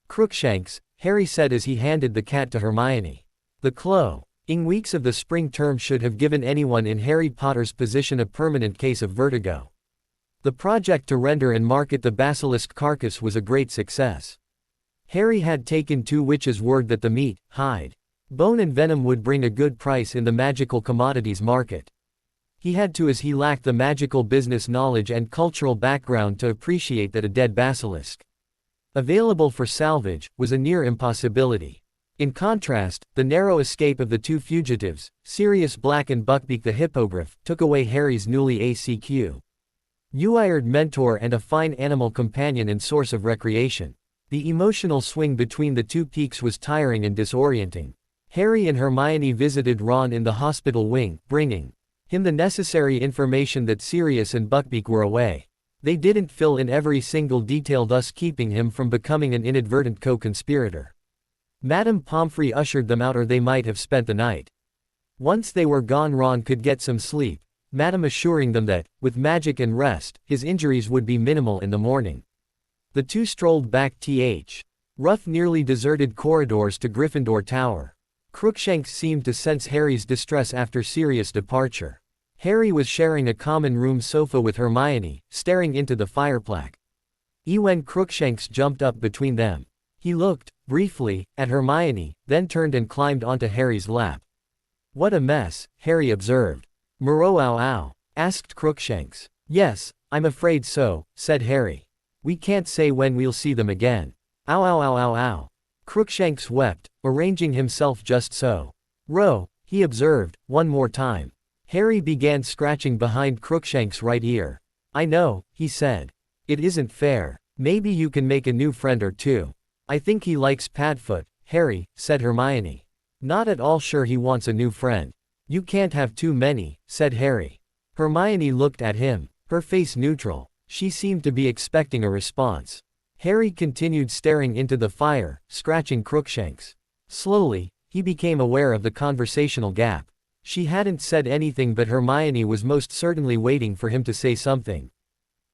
Crookshanks, Harry said as he handed the cat to Hermione. The closing weeks of the spring term should have given anyone in Harry Potter's position a permanent case of vertigo. The project to render and market the basilisk carcass was a great success. Harry had taken 2 witches' word that the meat, hide, bone and venom would bring a good price in the magical commodities market. He had to, as he lacked the magical business knowledge and cultural background to appreciate that a dead basilisk, available for salvage, was a near impossibility. In contrast, the narrow escape of the 2 fugitives, Sirius Black and Buckbeak the Hippogriff, took away Harry's newly acquired mentor and a fine animal companion and source of recreation. The emotional swing between the 2 peaks was tiring and disorienting. Harry and Hermione visited Ron in the hospital wing, bringing him the necessary information that Sirius and Buckbeak were away. They didn't fill in every single detail, thus keeping him from becoming an inadvertent co-conspirator. Madame Pomfrey ushered them out, or they might have spent the night. Once they were gone, Ron could get some sleep, Madame assuring them that, with magic and rest, his injuries would be minimal in the morning. The 2 strolled back rough, nearly deserted corridors to Gryffindor Tower. Crookshanks seemed to sense Harry's distress after Sirius' departure. Harry was sharing a common room sofa with Hermione, staring into the fireplace. When Crookshanks jumped up between them. He looked, briefly, at Hermione, then turned and climbed onto Harry's lap. "What a mess," Harry observed. "Muro ow ow?" asked Crookshanks. "Yes, I'm afraid so," said Harry. "We can't say when we'll see them again." "Ow ow ow ow ow." Crookshanks wept, arranging himself just so. "Row," he observed, "one more time." Harry began scratching behind Crookshanks' right ear. "I know," he said. "It isn't fair. Maybe you can make a new friend or 2. "I think he likes Padfoot, Harry," said Hermione. "Not at all sure he wants a new friend." "You can't have too many," said Harry. Hermione looked at him, her face neutral. She seemed to be expecting a response. Harry continued staring into the fire, scratching Crookshanks. Slowly, he became aware of the conversational gap. She hadn't said anything, but Hermione was most certainly waiting for him to say something.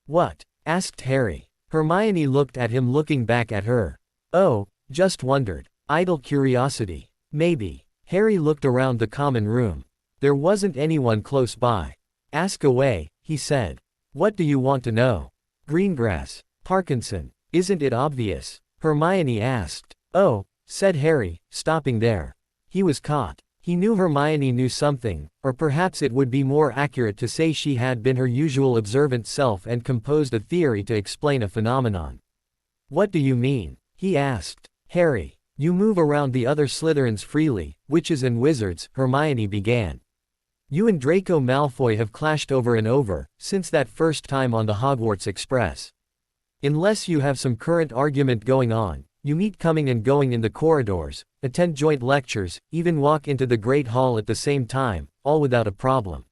"What?" asked Harry. Hermione looked at him, looking back at her. "Oh, just wondered. Idle curiosity. Maybe." Harry looked around the common room. There wasn't anyone close by. "Ask away," he said. "What do you want to know?" "Greengrass. Parkinson. Isn't it obvious?" Hermione asked. "Oh," said Harry, stopping there. He was caught. He knew Hermione knew something, or perhaps it would be more accurate to say she had been her usual observant self and composed a theory to explain a phenomenon. "What do you mean?" he asked. "Harry, you move around the other Slytherins freely, witches and wizards," Hermione began. "You and Draco Malfoy have clashed over and over, since that first time on the Hogwarts Express. Unless you have some current argument going on, you meet coming and going in the corridors, attend joint lectures, even walk into the Great Hall at the same time, all without a problem.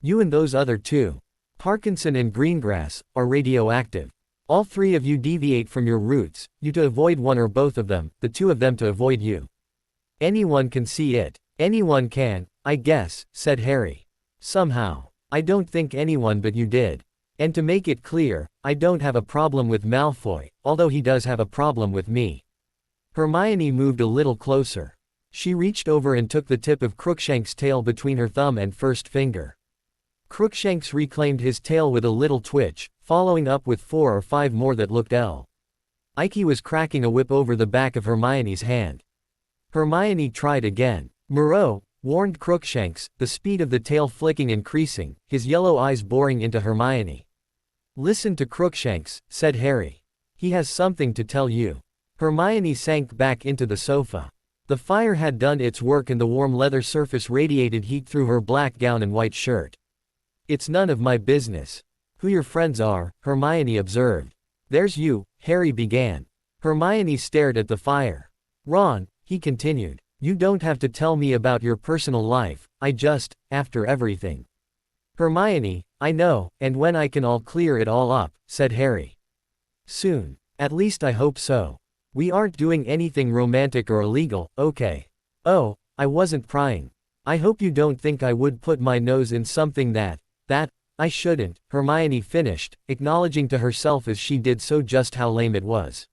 You and those other 2, Parkinson and Greengrass, are radioactive. All 3 of you deviate from your roots, you to avoid one or both of them, the 2 of them to avoid you. Anyone can see it. Anyone can, I guess," said Harry. "Somehow. I don't think anyone but you did. And to make it clear, I don't have a problem with Malfoy, although he does have a problem with me." Hermione moved a little closer. She reached over and took the tip of Crookshanks' tail between her thumb and first finger. Crookshanks reclaimed his tail with a little twitch, following up with 4 or 5 more that looked Ike was cracking a whip over the back of Hermione's hand. Hermione tried again. "Muro," warned Crookshanks, the speed of the tail flicking increasing, his yellow eyes boring into Hermione. "Listen to Crookshanks," said Harry. "He has something to tell you." Hermione sank back into the sofa. The fire had done its work and the warm leather surface radiated heat through her black gown and white shirt. "It's none of my business who your friends are," Hermione observed. "There's you," Harry began. Hermione stared at the fire. "Ron," he continued, "you don't have to tell me about your personal life, I just, after everything." "Hermione, I know, and when I can I'll clear it all up," said Harry. "Soon. At least I hope so." We aren't doing anything romantic or illegal, okay? Oh, I wasn't prying. I hope you don't think I would put my nose in something that I shouldn't, Hermione finished, acknowledging to herself as she did so just how lame it was.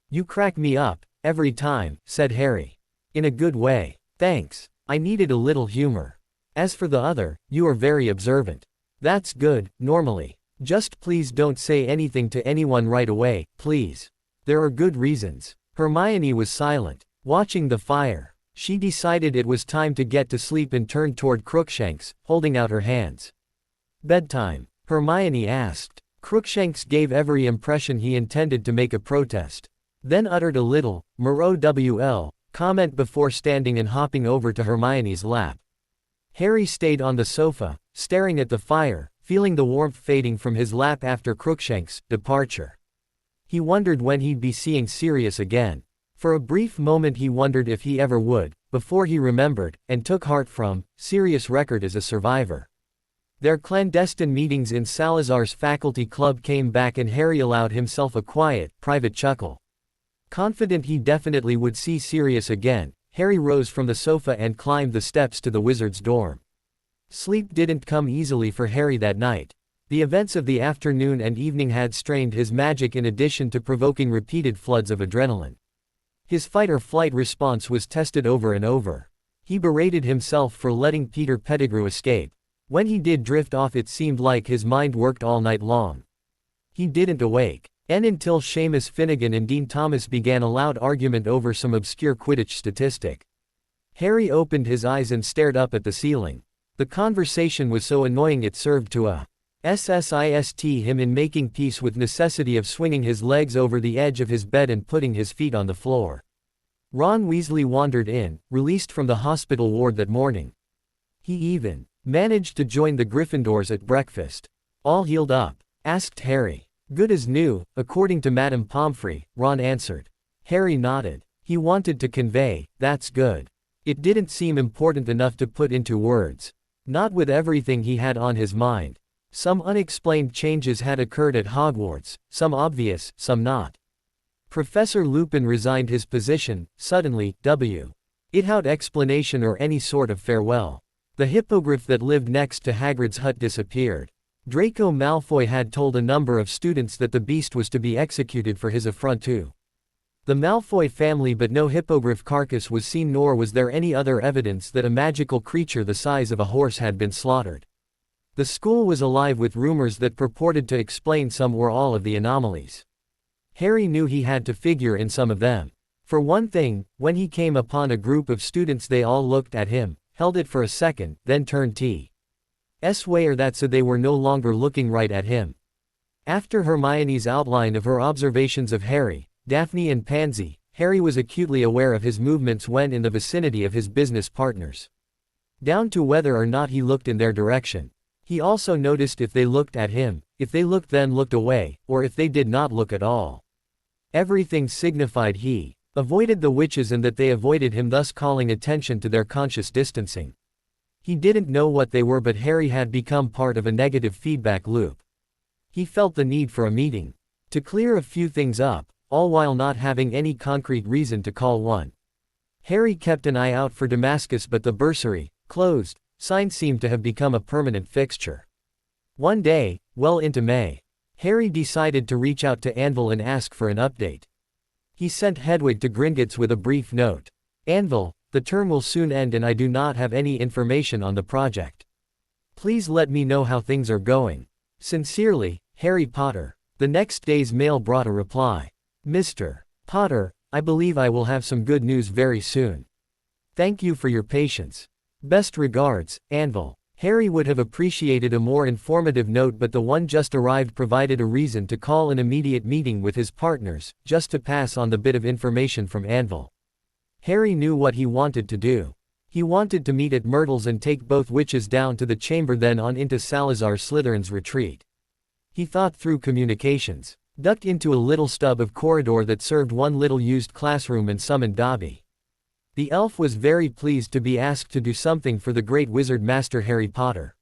You crack me up, every time, said Harry. In a good way. Thanks. I needed a little humor. As for the other, you are very observant. That's good, normally. Just please don't say anything to anyone right away, please. There are good reasons. Hermione was silent, watching the fire. She decided it was time to get to sleep and turned toward Crookshanks, holding out her hands. Bedtime, Hermione asked. Crookshanks gave every impression he intended to make a protest. Then uttered a little, "Mrowl" comment before standing and hopping over to Hermione's lap. Harry stayed on the sofa, staring at the fire, feeling the warmth fading from his lap after Crookshanks' departure. He wondered when he'd be seeing Sirius again. For a brief moment he wondered if he ever would, before he remembered, and took heart from, Sirius' record as a survivor. Their clandestine meetings in Salazar's faculty club came back and Harry allowed himself a quiet, private chuckle. Confident he definitely would see Sirius again, Harry rose from the sofa and climbed the steps to the wizard's dorm. Sleep didn't come easily for Harry that night. The events of the afternoon and evening had strained his magic in addition to provoking repeated floods of adrenaline. His fight-or-flight response was tested over and over. He berated himself for letting Peter Pettigrew escape. When he did drift off it seemed like his mind worked all night long. He didn't awake. And until Seamus Finnegan and Dean Thomas began a loud argument over some obscure Quidditch statistic. Harry opened his eyes and stared up at the ceiling. The conversation was so annoying it served to assist him in making peace with necessity of swinging his legs over the edge of his bed and putting his feet on the floor. Ron Weasley wandered in, released from the hospital ward that morning. He even managed to join the Gryffindors at breakfast. All healed up? Asked Harry. Good as new, according to Madame Pomfrey, Ron answered. Harry nodded. He wanted to convey, that's good. It didn't seem important enough to put into words. Not with everything he had on his mind. Some unexplained changes had occurred at Hogwarts, some obvious, some not. Professor Lupin resigned his position, suddenly, without explanation or any sort of farewell. The hippogriff that lived next to Hagrid's hut disappeared. Draco Malfoy had told a number of students that the beast was to be executed for his affront to the Malfoy family, but no hippogriff carcass was seen, nor was there any other evidence that a magical creature the size of a horse had been slaughtered. The school was alive with rumors that purported to explain some or all of the anomalies. Harry knew he had to figure in some of them. For one thing, when he came upon a group of students they all looked at him, held it for a second, then turned T's way or that so they were no longer looking right at him. After Hermione's outline of her observations of Harry, Daphne and Pansy, Harry was acutely aware of his movements when in the vicinity of his business partners. Down to whether or not he looked in their direction. He also noticed if they looked at him, if they looked then looked away, or if they did not look at all. Everything signified he avoided the witches and that they avoided him, thus calling attention to their conscious distancing. He didn't know what they were, but Harry had become part of a negative feedback loop. He felt the need for a meeting to clear a few things up, all while not having any concrete reason to call one. Harry kept an eye out for Damascus, but the bursary, closed, sign seemed to have become a permanent fixture. One day, well into May, Harry decided to reach out to Anvil and ask for an update. He sent Hedwig to Gringotts with a brief note. Anvil, the term will soon end and I do not have any information on the project. Please let me know how things are going. Sincerely, Harry Potter. The next day's mail brought a reply. Mr. Potter, I believe I will have some good news very soon. Thank you for your patience. Best regards, Anvil. Harry would have appreciated a more informative note, but the one just arrived provided a reason to call an immediate meeting with his partners, just to pass on the bit of information from Anvil. Harry knew what he wanted to do. He wanted to meet at Myrtle's and take both witches down to the chamber, then on into Salazar Slytherin's retreat. He thought through communications, ducked into a little stub of corridor that served one little used classroom, and summoned Dobby. The elf was very pleased to be asked to do something for the great wizard master Harry Potter.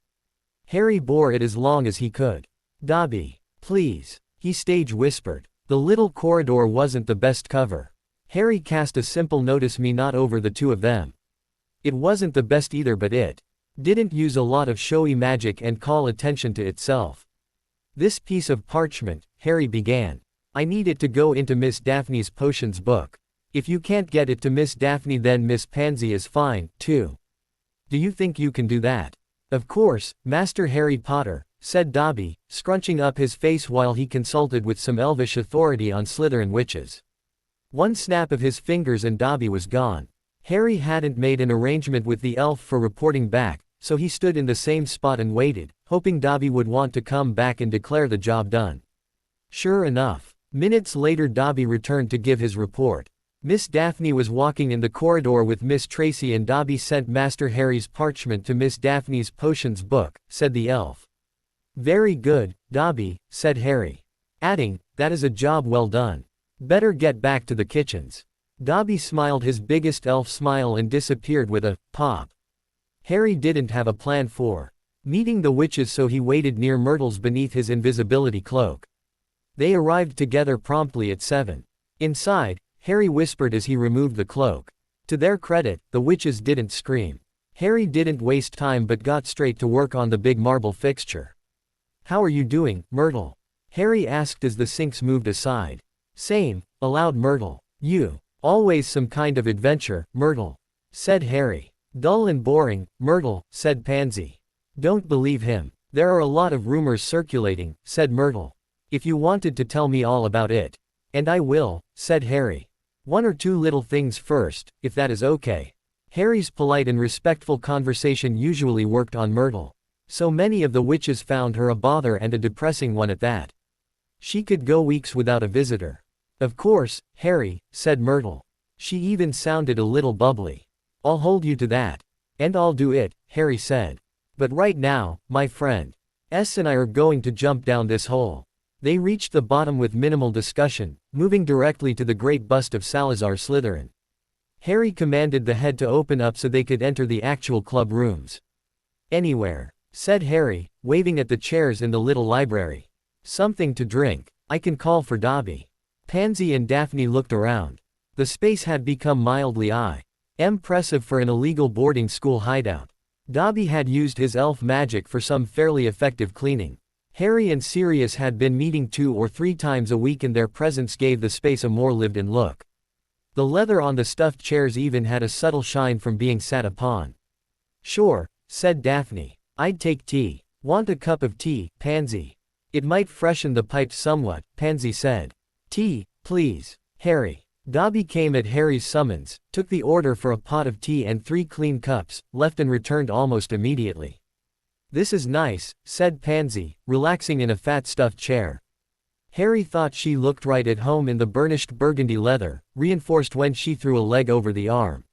Harry bore it as long as he could. Dobby, please, he stage whispered. The little corridor wasn't the best cover. Harry cast a simple notice me not over the two of them. It wasn't the best either, but it didn't use a lot of showy magic and call attention to itself. This piece of parchment, Harry began. I need it to go into Miss Daphne's potions book. If you can't get it to Miss Daphne, then Miss Pansy is fine, too. Do you think you can do that? Of course, Master Harry Potter, said Dobby, scrunching up his face while he consulted with some elvish authority on Slytherin witches. One snap of his fingers and Dobby was gone. Harry hadn't made an arrangement with the elf for reporting back, so he stood in the same spot and waited, hoping Dobby would want to come back and declare the job done. Sure enough, minutes later Dobby returned to give his report. Miss Daphne was walking in the corridor with Miss Tracy, and Dobby sent Master Harry's parchment to Miss Daphne's potions book, said the elf. Very good, Dobby, said Harry. Adding, that is a job well done. Better get back to the kitchens. Dobby smiled his biggest elf smile and disappeared with a pop. Harry didn't have a plan for meeting the witches, so he waited near Myrtle's beneath his invisibility cloak. They arrived together promptly at 7. Inside, Harry whispered as he removed the cloak. To their credit, the witches didn't scream. Harry didn't waste time but got straight to work on the big marble fixture. How are you doing, Myrtle? Harry asked as the sinks moved aside. Same, allowed Myrtle. You. Always some kind of adventure, Myrtle. Said Harry. Dull and boring, Myrtle, said Pansy. Don't believe him. There are a lot of rumors circulating, said Myrtle. If you wanted to tell me all about it. And I will, said Harry. One or two little things first, if that is okay. Harry's polite and respectful conversation usually worked on Myrtle. So many of the witches found her a bother, and a depressing one at that. She could go weeks without a visitor. Of course, Harry, said Myrtle. She even sounded a little bubbly. I'll hold you to that. And I'll do it, Harry said. But right now, my friend S and I are going to jump down this hole. They reached the bottom with minimal discussion, moving directly to the great bust of Salazar Slytherin. Harry commanded the head to open up so they could enter the actual club rooms. Anywhere, said Harry, waving at the chairs in the little library. Something to drink. I can call for Dobby. Pansy and Daphne looked around. The space had become mildly impressive for an illegal boarding school hideout. Dobby had used his elf magic for some fairly effective cleaning. Harry and Sirius had been meeting 2 or 3 times a week, and their presence gave the space a more lived-in look. The leather on the stuffed chairs even had a subtle shine from being sat upon. Sure, said Daphne. I'd take tea. Want a cup of tea, Pansy? It might freshen the pipes somewhat, Pansy said. Tea, please, Harry. Dobby came at Harry's summons, took the order for a pot of tea and 3 clean cups, left and returned almost immediately. This is nice, said Pansy, relaxing in a fat stuffed chair. Harry thought she looked right at home in the burnished burgundy leather, reinforced when she threw a leg over the arm.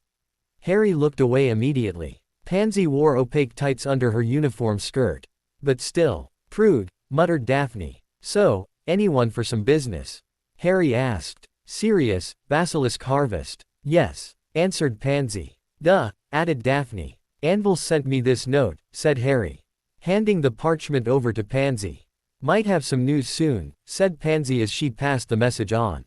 Harry looked away immediately. Pansy wore opaque tights under her uniform skirt. But still, prude, muttered Daphne. So, anyone for some business? Harry asked. Sirius, Basilisk Harvest. Yes, answered Pansy. Duh, added Daphne. Anvil sent me this note, said Harry, handing the parchment over to Pansy. Might have some news soon, said Pansy as she passed the message on.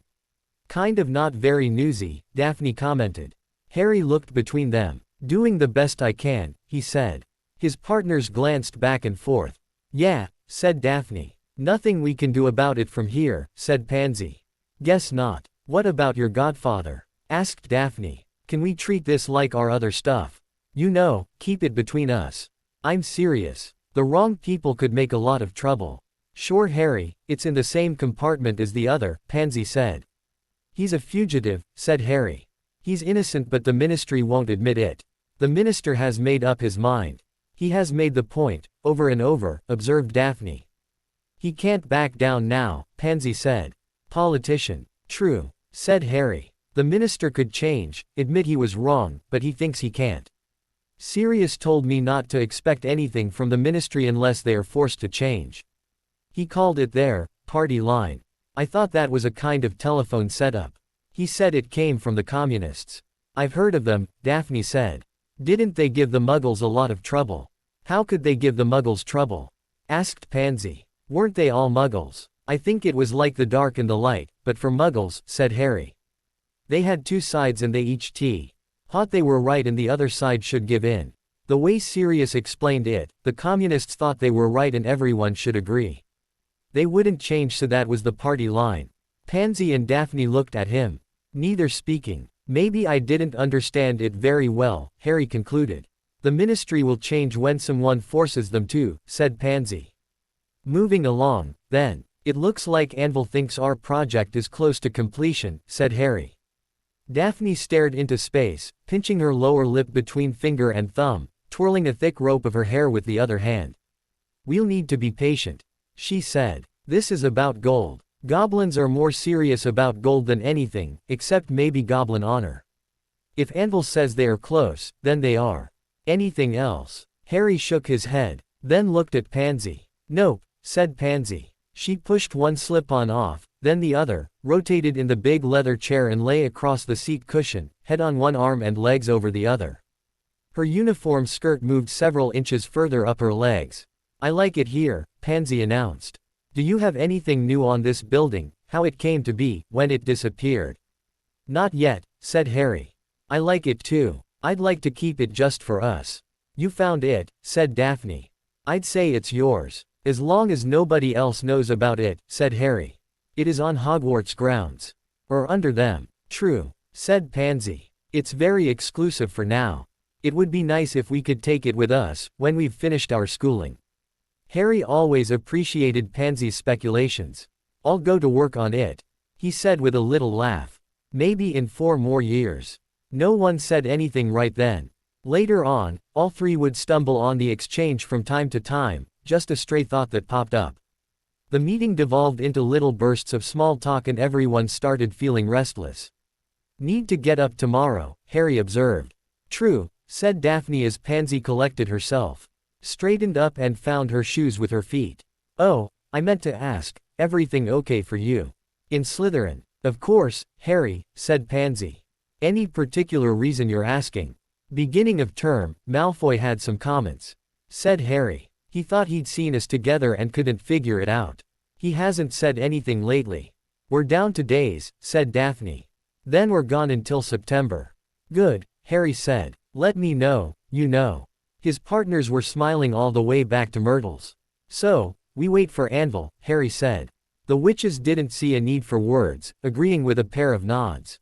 Kind of not very newsy, Daphne commented. Harry looked between them. Doing the best I can, he said. His partners glanced back and forth. Yeah, said Daphne. Nothing we can do about it from here, said Pansy. Guess not. What about your godfather? Asked Daphne. Can we treat this like our other stuff? You know, keep it between us. I'm serious. The wrong people could make a lot of trouble. Sure, Harry, it's in the same compartment as the other, Pansy said. He's a fugitive, said Harry. He's innocent, but the ministry won't admit it. The minister has made up his mind. He has made the point, over and over, observed Daphne. He can't back down now, Pansy said. Politician. True, said Harry. The minister could change, admit he was wrong, but he thinks he can't. Sirius told me not to expect anything from the ministry unless they are forced to change. He called it their party line. I thought that was a kind of telephone setup. He said it came from the communists. I've heard of them, Daphne said. Didn't they give the Muggles a lot of trouble? How could they give the Muggles trouble? Asked Pansy. Weren't they all Muggles? I think it was like the dark and the light, but for Muggles, said Harry. They had two sides and they each thought they were right and the other side should give in. The way Sirius explained it, the communists thought they were right and everyone should agree. They wouldn't change, so that was the party line. Pansy and Daphne looked at him, neither speaking. Maybe I didn't understand it very well, Harry concluded. The ministry will change when someone forces them to, said Pansy. Moving along, then. It looks like Anvil thinks our project is close to completion, said Harry. Daphne stared into space, pinching her lower lip between finger and thumb, twirling a thick rope of her hair with the other hand. We'll need to be patient, she said. This is about gold. Goblins are more serious about gold than anything, except maybe goblin honor. If Anvil says they are close, then they are. Anything else? Harry shook his head, then looked at Pansy. Nope, said Pansy. She pushed one slip-on off, then the other, rotated in the big leather chair and lay across the seat cushion, head on one arm and legs over the other. Her uniform skirt moved several inches further up her legs. I like it here, Pansy announced. Do you have anything new on this building, how it came to be, when it disappeared? Not yet, said Harry. I like it too. I'd like to keep it just for us. You found it, said Daphne. I'd say it's yours. As long as nobody else knows about it, said Harry. It is on Hogwarts grounds. Or under them. True, said Pansy. It's very exclusive for now. It would be nice if we could take it with us, when we've finished our schooling. Harry always appreciated Pansy's speculations. I'll go to work on it, he said with a little laugh. Maybe in 4 more years. No one said anything right then. Later on, all three would stumble on the exchange from time to time, just a stray thought that popped up. The meeting devolved into little bursts of small talk and everyone started feeling restless. Need to get up tomorrow, Harry observed. True, said Daphne as Pansy collected herself, straightened up and found her shoes with her feet. Oh, I meant to ask, everything okay for you? In Slytherin? Of course, Harry, said Pansy. Any particular reason you're asking? Beginning of term, Malfoy had some comments, said Harry. He thought he'd seen us together and couldn't figure it out. He hasn't said anything lately. We're down to days, said Daphne. Then we're gone until September. Good, Harry said. Let me know, you know. His partners were smiling all the way back to Myrtle's. So, we wait for Anvil, Harry said. The witches didn't see a need for words, agreeing with a pair of nods.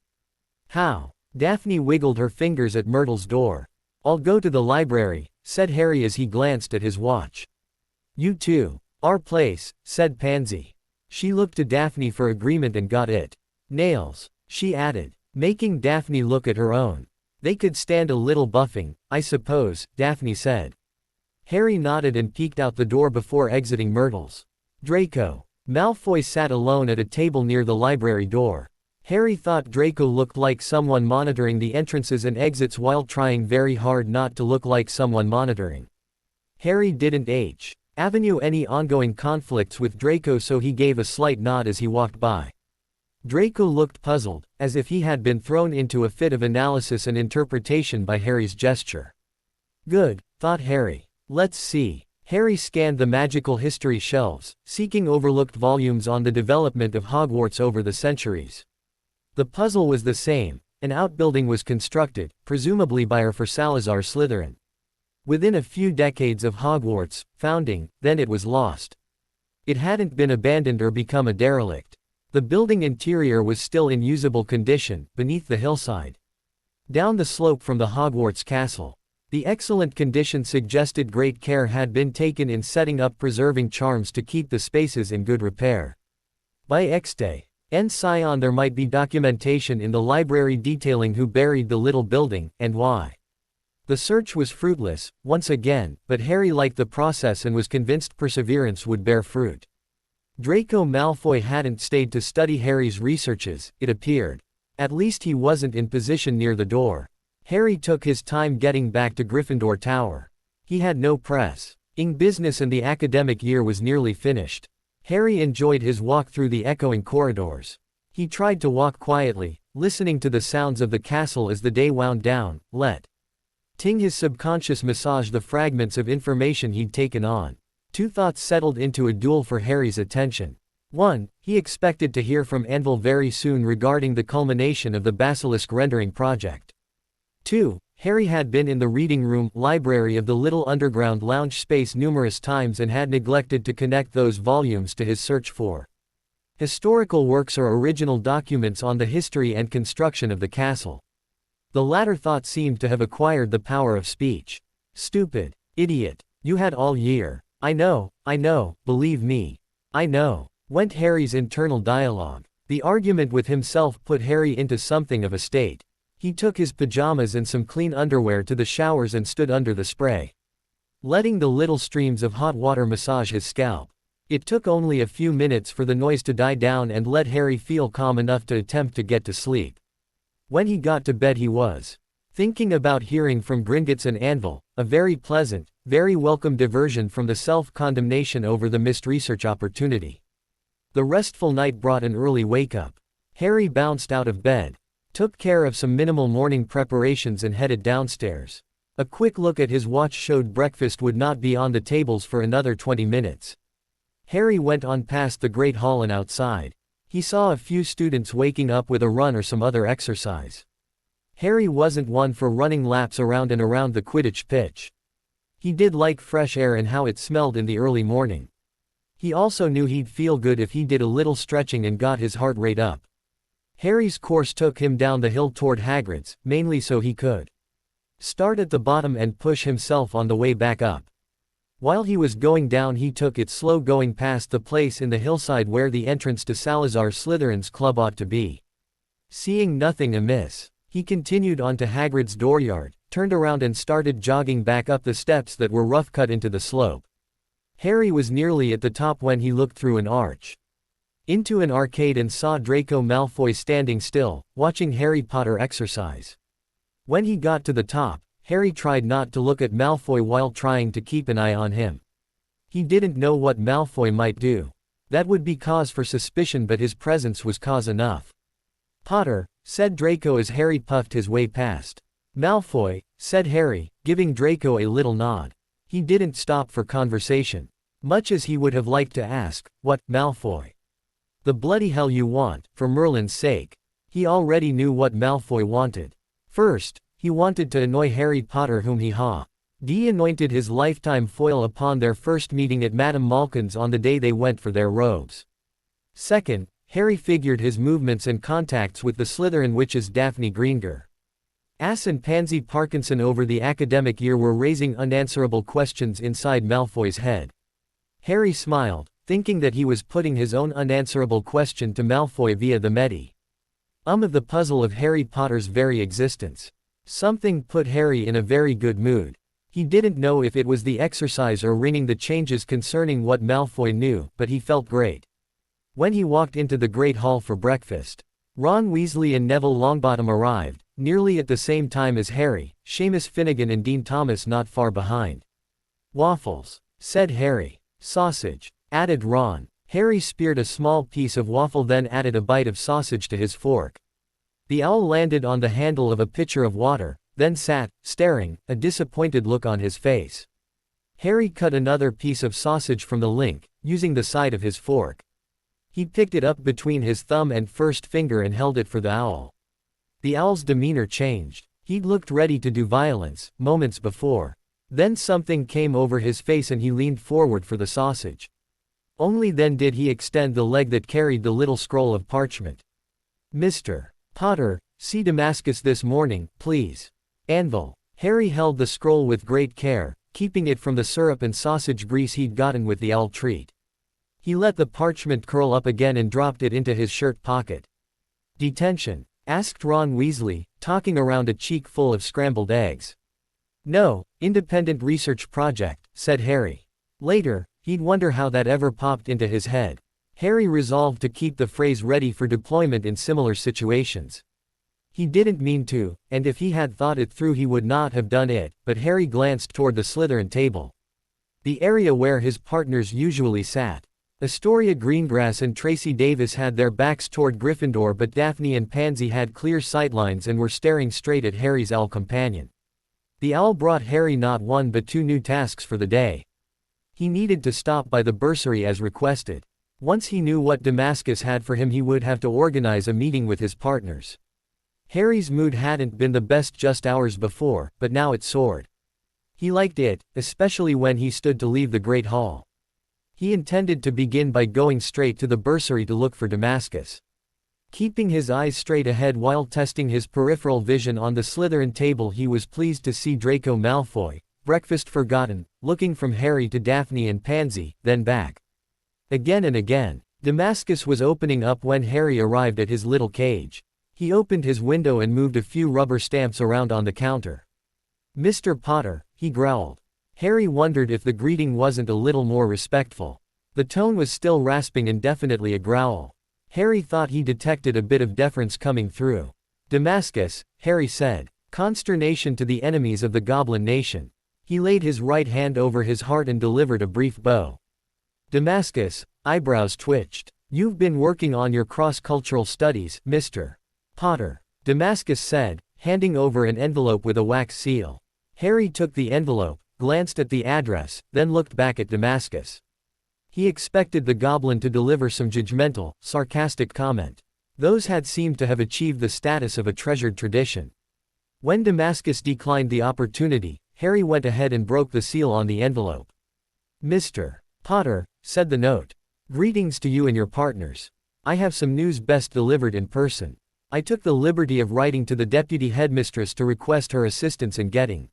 How? Daphne wiggled her fingers at Myrtle's door. I'll go to the library, said Harry as he glanced at his watch. You too. Our place, said Pansy. She looked to Daphne for agreement and got it. Nails, she added, making Daphne look at her own. They could stand a little buffing, I suppose, Daphne said. Harry nodded and peeked out the door before exiting Myrtle's. Draco. Malfoy sat alone at a table near the library door. Harry thought Draco looked like someone monitoring the entrances and exits while trying very hard not to look like someone monitoring. Harry didn't Avenue any ongoing conflicts with Draco, so he gave a slight nod as he walked by. Draco looked puzzled, as if he had been thrown into a fit of analysis and interpretation by Harry's gesture. Good, thought Harry. Let's see. Harry scanned the magical history shelves, seeking overlooked volumes on the development of Hogwarts over the centuries. The puzzle was the same. An outbuilding was constructed, presumably by or for Salazar Slytherin. Within a few decades of Hogwarts' founding, then it was lost. It hadn't been abandoned or become a derelict. The building interior was still in usable condition, beneath the hillside. Down the slope from the Hogwarts castle. The excellent condition suggested great care had been taken in setting up preserving charms to keep the spaces in good repair. By Xday and Scion there might be documentation in the library detailing who buried the little building, and why. The search was fruitless, once again, but Harry liked the process and was convinced perseverance would bear fruit. Draco Malfoy hadn't stayed to study Harry's researches, it appeared. At least he wasn't in position near the door. Harry took his time getting back to Gryffindor Tower. He had no pressing business and the academic year was nearly finished. Harry enjoyed his walk through the echoing corridors. He tried to walk quietly, listening to the sounds of the castle as the day wound down, letting his subconscious massage the fragments of information he'd taken on. Two thoughts settled into a duel for Harry's attention. 1. He expected to hear from Anvil very soon regarding the culmination of the basilisk rendering project. 2. Harry had been in the reading room library of the little underground lounge space numerous times and had neglected to connect those volumes to his search for historical works or original documents on the history and construction of the castle. The latter thought seemed to have acquired the power of speech. Stupid. Idiot. You had all year. I know, believe me. I know. Went Harry's internal dialogue. The argument with himself put Harry into something of a state. He took his pajamas and some clean underwear to the showers and stood under the spray, letting the little streams of hot water massage his scalp. It took only a few minutes for the noise to die down and let Harry feel calm enough to attempt to get to sleep. When he got to bed he was thinking about hearing from Gringotts and Anvil, a very pleasant, very welcome diversion from the self-condemnation over the missed research opportunity. The restful night brought an early wake-up. Harry bounced out of bed, took care of some minimal morning preparations and headed downstairs. A quick look at his watch showed breakfast would not be on the tables for another 20 minutes. Harry went on past the Great Hall and outside. He saw a few students waking up with a run or some other exercise. Harry wasn't one for running laps around and around the Quidditch pitch. He did like fresh air and how it smelled in the early morning. He also knew he'd feel good if he did a little stretching and got his heart rate up. Harry's course took him down the hill toward Hagrid's, mainly so he could start at the bottom and push himself on the way back up. While he was going down he took it slow, going past the place in the hillside where the entrance to Salazar Slytherin's club ought to be. Seeing nothing amiss, he continued on to Hagrid's dooryard, turned around and started jogging back up the steps that were rough cut into the slope. Harry was nearly at the top when he looked through an arch into an arcade and saw Draco Malfoy standing still, watching Harry Potter exercise. When he got to the top, Harry tried not to look at Malfoy while trying to keep an eye on him. He didn't know what Malfoy might do. That would be cause for suspicion, but his presence was cause enough. "Potter," said Draco as Harry puffed his way past. "Malfoy," said Harry, giving Draco a little nod. He didn't stop for conversation. Much as he would have liked to ask, "What, Malfoy? The bloody hell you want, for Merlin's sake?" He already knew what Malfoy wanted. First, he wanted to annoy Harry Potter, whom he anointed his lifetime foil upon their first meeting at Madame Malkin's on the day they went for their robes. Second, Harry figured his movements and contacts with the Slytherin witches Daphne Greenger, Ass and Pansy Parkinson over the academic year were raising unanswerable questions inside Malfoy's head. Harry smiled, thinking that he was putting his own unanswerable question to Malfoy via the medium of the puzzle of Harry Potter's very existence. Something put Harry in a very good mood. He didn't know if it was the exercise or ringing the changes concerning what Malfoy knew, but he felt great. When he walked into the Great Hall for breakfast, Ron Weasley and Neville Longbottom arrived, nearly at the same time as Harry, Seamus Finnegan and Dean Thomas not far behind. "Waffles," said Harry. "Sausage," added Ron. Harry speared a small piece of waffle, then added a bite of sausage to his fork. The owl landed on the handle of a pitcher of water, then sat, staring, a disappointed look on his face. Harry cut another piece of sausage from the link, using the side of his fork. He picked it up between his thumb and first finger and held it for the owl. The owl's demeanor changed. He'd looked ready to do violence, moments before. Then something came over his face and he leaned forward for the sausage. Only then did he extend the leg that carried the little scroll of parchment. "Mr. Potter, see Damascus this morning, please. Anvil." Harry held the scroll with great care, keeping it from the syrup and sausage grease he'd gotten with the owl treat. He let the parchment curl up again and dropped it into his shirt pocket. "Detention?" asked Ron Weasley, talking around a cheek full of scrambled eggs. "No, independent research project," said Harry. Later, he'd wonder how that ever popped into his head. Harry resolved to keep the phrase ready for deployment in similar situations. He didn't mean to, and if he had thought it through he would not have done it, but Harry glanced toward the Slytherin table, the area where his partners usually sat. Astoria Greengrass and Tracy Davis had their backs toward Gryffindor, but Daphne and Pansy had clear sightlines and were staring straight at Harry's owl companion. The owl brought Harry not one but two new tasks for the day. He needed to stop by the bursary as requested. Once he knew what Damascus had for him, he would have to organize a meeting with his partners. Harry's mood hadn't been the best just hours before, but now it soared. He liked it, especially when he stood to leave the Great Hall. He intended to begin by going straight to the bursary to look for Damascus. Keeping his eyes straight ahead while testing his peripheral vision on the Slytherin table, he was pleased to see Draco Malfoy, breakfast forgotten, looking from Harry to Daphne and Pansy, then back. Again and again. Damascus was opening up when Harry arrived at his little cage. He opened his window and moved a few rubber stamps around on the counter. "Mr. Potter," he growled. Harry wondered if the greeting wasn't a little more respectful. The tone was still rasping and definitely a growl. Harry thought he detected a bit of deference coming through. "Damascus," Harry said. Consternation to the enemies of the Goblin Nation. He laid his right hand over his heart and delivered a brief bow. Damascus, eyebrows twitched. "You've been working on your cross-cultural studies, Mr. Potter," Damascus said, handing over an envelope with a wax seal. Harry took the envelope, glanced at the address, then looked back at Damascus. He expected the goblin to deliver some judgmental, sarcastic comment. Those had seemed to have achieved the status of a treasured tradition. When Damascus declined the opportunity, Harry went ahead and broke the seal on the envelope. "Mr. Potter," said the note. "Greetings to you and your partners. I have some news best delivered in person. I took the liberty of writing to the deputy headmistress to request her assistance in getting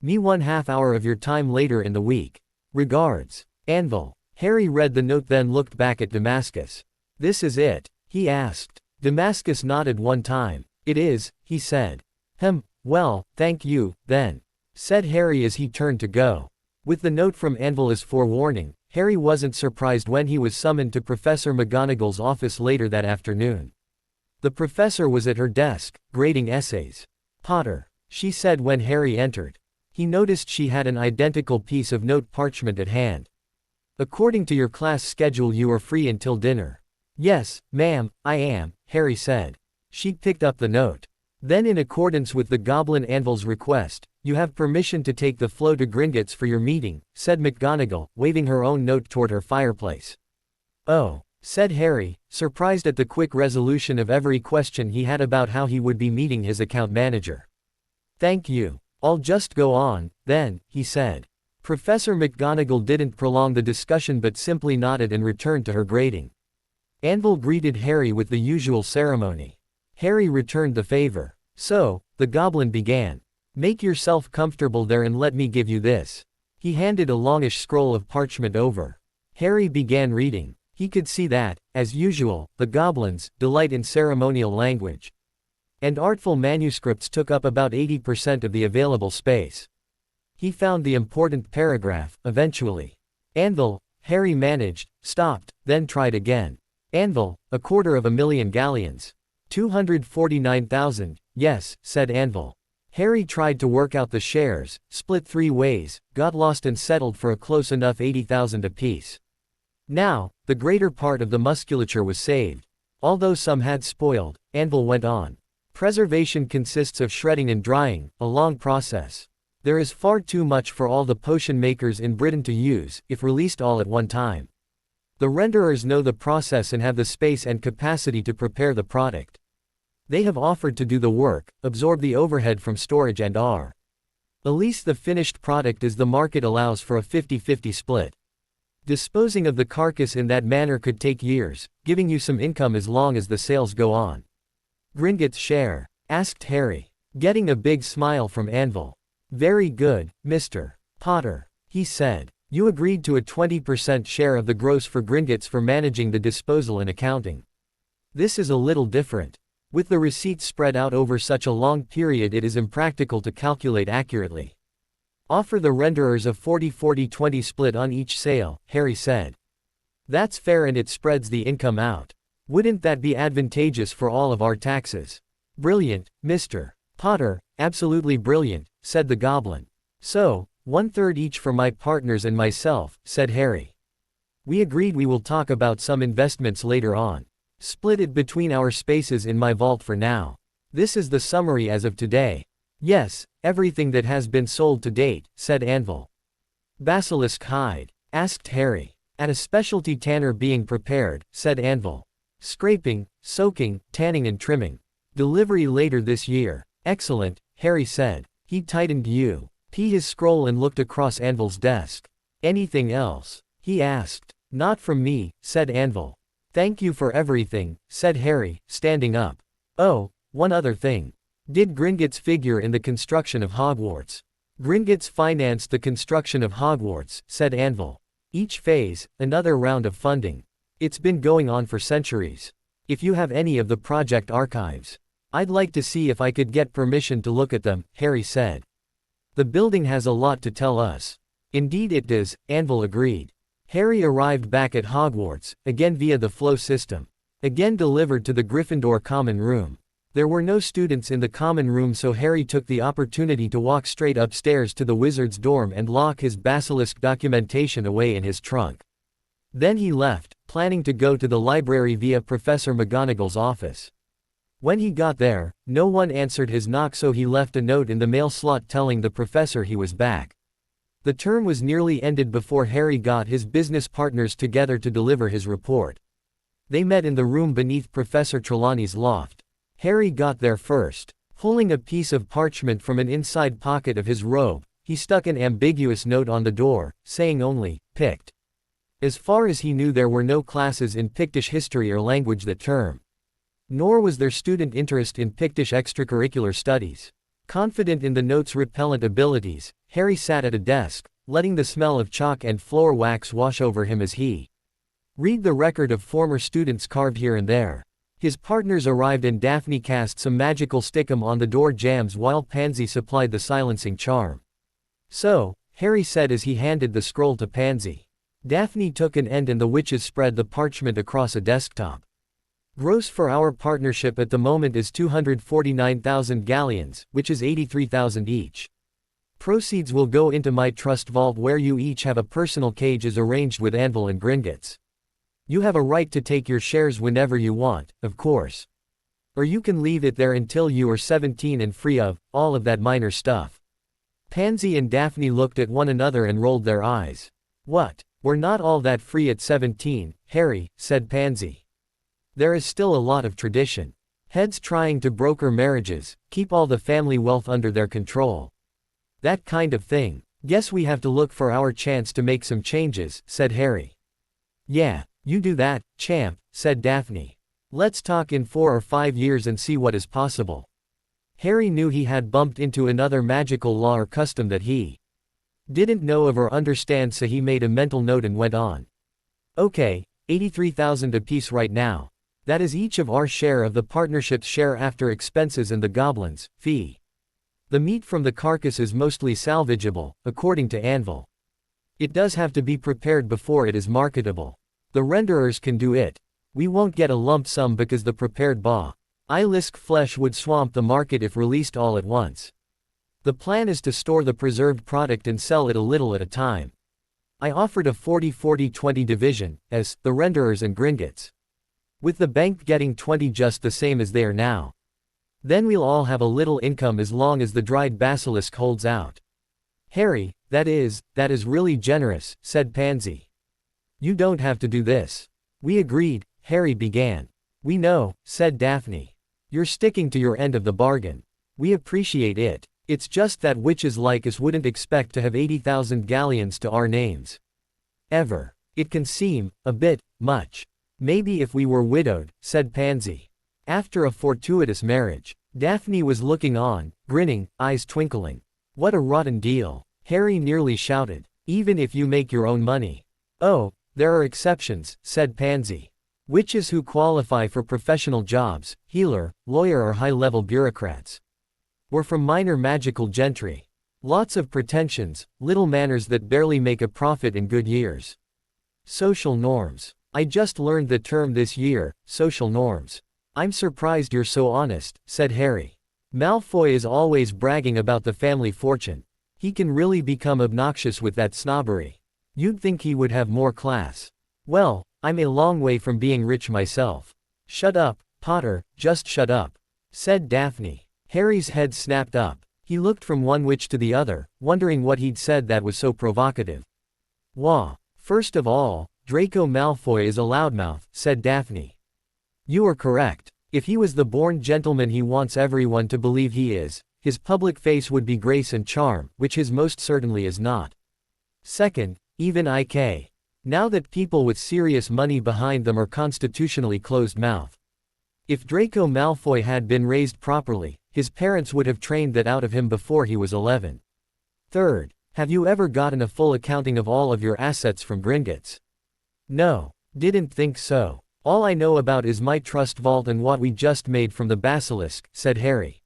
me 1/2 hour of your time later in the week. Regards, Anvil." Harry read the note then looked back at Damascus. "This is it?" he asked. Damascus nodded one time. "It is," he said. Well, thank you, then," said Harry as he turned to go. With the note from Anvil as forewarning, Harry wasn't surprised when he was summoned to Professor McGonagall's office later that afternoon. The professor was at her desk, grading essays. "Potter," she said when Harry entered. He noticed she had an identical piece of note parchment at hand. "According to your class schedule, you are free until dinner." "Yes, ma'am, I am," Harry said. She picked up the note. "Then in accordance with the Goblin Anvil's request, you have permission to take the flow to Gringotts for your meeting," said McGonagall, waving her own note toward her fireplace. "Oh," said Harry, surprised at the quick resolution of every question he had about how he would be meeting his account manager. "Thank you. I'll just go on, then," he said. Professor McGonagall didn't prolong the discussion but simply nodded and returned to her grading. Anvil greeted Harry with the usual ceremony. Harry returned the favor. "So," the goblin began. "Make yourself comfortable there and let me give you this." He handed a longish scroll of parchment over. Harry began reading. He could see that, as usual, the goblins delight in ceremonial language. And artful manuscripts took up about 80% of the available space. He found the important paragraph, eventually. "Anvil," Harry managed, stopped, then tried again. "Anvil, 250,000 galleons. 249,000, yes," said Anvil. Harry tried to work out the shares, split 3 ways, got lost and settled for a close enough 80,000 apiece. Now, the greater part of the musculature was saved. Although some had spoiled, Anvil went on. "Preservation consists of shredding and drying, a long process. There is far too much for all the potion makers in Britain to use, if released all at one time. The renderers know the process and have the space and capacity to prepare the product. They have offered to do the work, absorb the overhead from storage and release the finished product as the market allows for a 50-50 split. Disposing of the carcass in that manner could take years, giving you some income as long as the sales go on." "Gringotts share?" asked Harry, getting a big smile from Anvil. "Very good, Mr. Potter," he said. "You agreed to a 20% share of the gross for Gringotts for managing the disposal and accounting. This is a little different. With the receipts spread out over such a long period, it is impractical to calculate accurately. Offer the renderers a 40-40-20 split on each sale," Harry said. "That's fair and it spreads the income out. Wouldn't that be advantageous for all of our taxes?" "Brilliant, Mr. Potter, absolutely brilliant," said the goblin. "So, 1/3 each for my partners and myself," said Harry. "We agreed we will talk about some investments later on. Split it between our spaces in my vault for now. This is the summary as of today." "Yes, everything that has been sold to date," said Anvil. "Basilisk hide?" asked Harry. At a specialty tanner being prepared, said Anvil. Scraping, soaking, tanning and trimming. Delivery later this year. Excellent, Harry said. He tightened his scroll and looked across Anvil's desk. Anything else? He asked. Not from me, said Anvil. Thank you for everything, said Harry, standing up. Oh, one other thing. Did Gringotts figure in the construction of Hogwarts? Gringotts financed the construction of Hogwarts, said Anvil. Each phase, another round of funding. It's been going on for centuries. If you have any of the project archives, I'd like to see if I could get permission to look at them, Harry said. The building has a lot to tell us. Indeed it does, Anvil agreed. Harry arrived back at Hogwarts, again via the flow system. Again delivered to the Gryffindor common room. There were no students in the common room, so Harry took the opportunity to walk straight upstairs to the wizard's dorm and lock his basilisk documentation away in his trunk. Then he left, planning to go to the library via Professor McGonagall's office. When he got there, no one answered his knock, so he left a note in the mail slot telling the professor he was back. The term was nearly ended before Harry got his business partners together to deliver his report. They met in the room beneath Professor Trelawney's loft. Harry got there first. Pulling a piece of parchment from an inside pocket of his robe, he stuck an ambiguous note on the door, saying only, Pict. As far as he knew, there were no classes in Pictish history or language that term. Nor was there student interest in Pictish extracurricular studies. Confident in the note's repellent abilities, Harry sat at a desk, letting the smell of chalk and floor wax wash over him as he read the record of former students carved here and there. His partners arrived and Daphne cast some magical stickum on the door jambs while Pansy supplied the silencing charm. So, Harry said as he handed the scroll to Pansy. Daphne took an end and the witches spread the parchment across a desktop. Gross for our partnership at the moment is 249,000 galleons, which is 83,000 each. Proceeds will go into my trust vault where you each have a personal cage as arranged with Anvil and Gringotts. You have a right to take your shares whenever you want, of course. Or you can leave it there until you are 17 and free of all of that minor stuff. Pansy and Daphne looked at one another and rolled their eyes. What? We're not all that free at 17, Harry, said Pansy. There is still a lot of tradition. Heads trying to broker marriages, keep all the family wealth under their control. That kind of thing. Guess we have to look for our chance to make some changes, said Harry. Yeah, you do that, champ, said Daphne. Let's talk in 4 or 5 years and see what is possible. Harry knew he had bumped into another magical law or custom that he didn't know of or understand, so he made a mental note and went on. Okay, 83,000 apiece right now. That is each of our share of the partnership's share after expenses and the goblins' fee. The meat from the carcass is mostly salvageable, according to Anvil. It does have to be prepared before it is marketable. The renderers can do it. We won't get a lump sum because the prepared Ilisk flesh would swamp the market if released all at once. The plan is to store the preserved product and sell it a little at a time. I offered a 40-40-20 division, as the renderers and Gringotts, with the bank getting 20 just the same as they are now. Then we'll all have a little income as long as the dried basilisk holds out. Harry, that is really generous, said Pansy. You don't have to do this. We agreed, Harry began. We know, said Daphne. You're sticking to your end of the bargain. We appreciate it. It's just that witches like us wouldn't expect to have 80,000 galleons to our names. Ever. It can seem a bit much. Maybe if we were widowed, said Pansy. After a fortuitous marriage. Daphne was looking on, grinning, eyes twinkling. What a rotten deal. Harry nearly shouted. Even if you make your own money. Oh, there are exceptions, said Pansy. Witches who qualify for professional jobs, healer, lawyer or high-level bureaucrats. We're from minor magical gentry. Lots of pretensions, little manners that barely make a profit in good years. Social norms. I just learned the term this year, social norms. I'm surprised you're so honest, said Harry. Malfoy is always bragging about the family fortune. He can really become obnoxious with that snobbery. You'd think he would have more class. Well, I'm a long way from being rich myself. Shut up, Potter, just shut up, said Daphne. Harry's head snapped up. He looked from one witch to the other, wondering what he'd said that was so provocative. Wah. First of all, Draco Malfoy is a loudmouth, said Daphne. You are correct. If he was the born gentleman he wants everyone to believe he is, his public face would be grace and charm, which his most certainly is not. Second, even IK. Now that people with serious money behind them are constitutionally closed-mouthed. If Draco Malfoy had been raised properly, his parents would have trained that out of him before he was 11. Third, have you ever gotten a full accounting of all of your assets from Gringotts? No. Didn't think so. All I know about is my trust vault and what we just made from the basilisk, said Harry.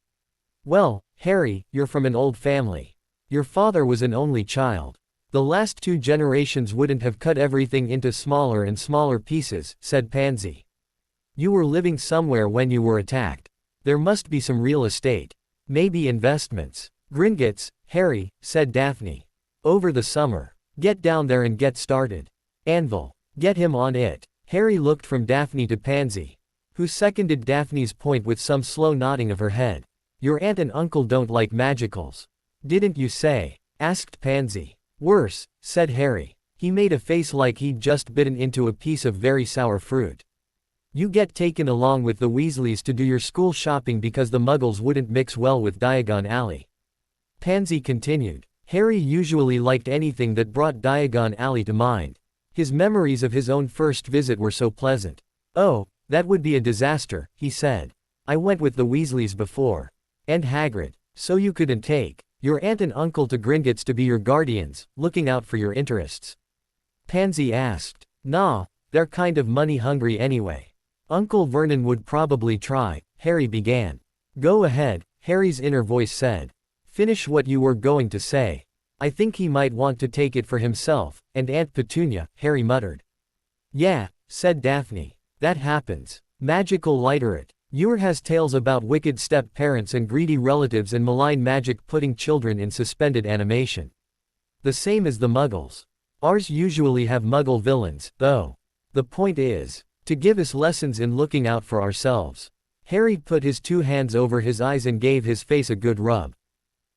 Well, Harry, you're from an old family. Your father was an only child. The last 2 generations wouldn't have cut everything into smaller and smaller pieces, said Pansy. You were living somewhere when you were attacked. There must be some real estate. Maybe investments. Gringotts, Harry, said Daphne. Over the summer. Get down there and get started. Anvil. Get him on it. Harry looked from Daphne to Pansy, who seconded Daphne's point with some slow nodding of her head. Your aunt and uncle don't like magicals. Didn't you say? Asked Pansy. Worse, said Harry. He made a face like he'd just bitten into a piece of very sour fruit. You get taken along with the Weasleys to do your school shopping because the Muggles wouldn't mix well with Diagon Alley. Pansy continued. Harry usually liked anything that brought Diagon Alley to mind. His memories of his own first visit were so pleasant. Oh, that would be a disaster, he said. I went with the Weasleys before. And Hagrid. So you couldn't take your aunt and uncle to Gringotts to be your guardians, looking out for your interests? Pansy asked. Nah, they're kind of money-hungry anyway. Uncle Vernon would probably try, Harry began. Go ahead, Harry's inner voice said. Finish what you were going to say. I think he might want to take it for himself, and Aunt Petunia, Harry muttered. Yeah, said Daphne. That happens. Magical literate. Ure has tales about wicked step-parents and greedy relatives and malign magic putting children in suspended animation. The same as the Muggles. Ours usually have Muggle villains, though. The point is, to give us lessons in looking out for ourselves. Harry put his 2 hands over his eyes and gave his face a good rub.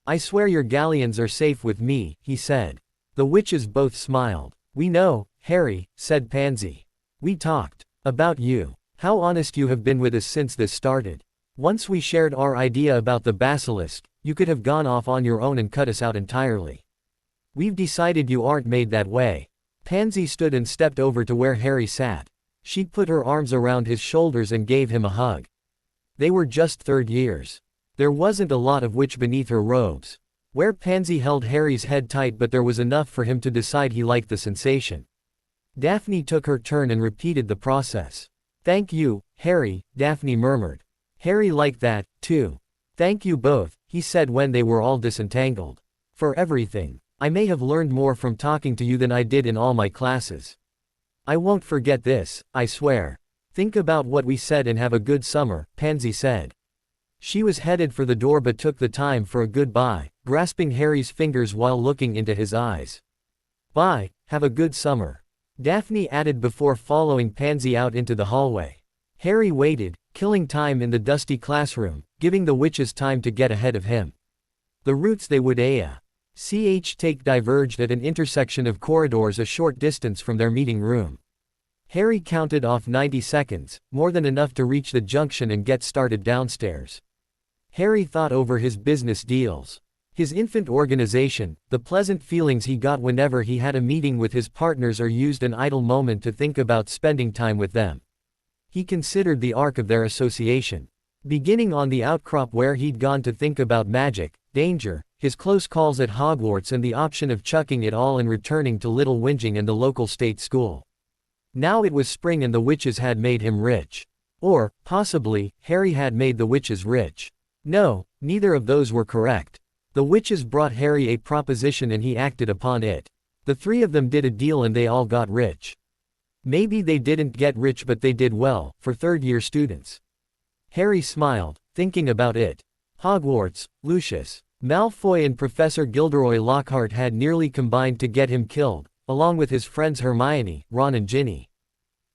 I swear your galleons are safe with me, he said. The witches both smiled. We know, Harry, said Pansy. We talked about you. How honest you have been with us since this started. Once we shared our idea about the basilisk, you could have gone off on your own and cut us out entirely. We've decided you aren't made that way. Pansy stood and stepped over to where Harry sat. She put her arms around his shoulders and gave him a hug. They were just 3rd years. There wasn't a lot of witch beneath her robes. Where Pansy held Harry's head tight, but there was enough for him to decide he liked the sensation. Daphne took her turn and repeated the process. Thank you, Harry, Daphne murmured. Harry liked that, too. Thank you both, he said when they were all disentangled. For everything. I may have learned more from talking to you than I did in all my classes. I won't forget this, I swear. Think about what we said and have a good summer, Pansy said. She was headed for the door but took the time for a goodbye, grasping Harry's fingers while looking into his eyes. Bye, have a good summer. Daphne added before following Pansy out into the hallway. Harry waited, killing time in the dusty classroom, giving the witches time to get ahead of him. The routes they would take diverged at an intersection of corridors a short distance from their meeting room. Harry counted off 90 seconds, more than enough to reach the junction and get started downstairs. Harry thought over his business deals. His infant organization, the pleasant feelings he got whenever he had a meeting with his partners or used an idle moment to think about spending time with them. He considered the arc of their association. Beginning on the outcrop where he'd gone to think about magic, danger, his close calls at Hogwarts and the option of chucking it all and returning to Little Whinging and the local state school. Now it was spring and the witches had made him rich. Or, possibly, Harry had made the witches rich. No, neither of those were correct. The witches brought Harry a proposition and he acted upon it. The 3 of them did a deal and they all got rich. Maybe they didn't get rich but they did well, for 3rd-year students. Harry smiled, thinking about it. Hogwarts, Lucius Malfoy and Professor Gilderoy Lockhart had nearly combined to get him killed, along with his friends Hermione, Ron and Ginny.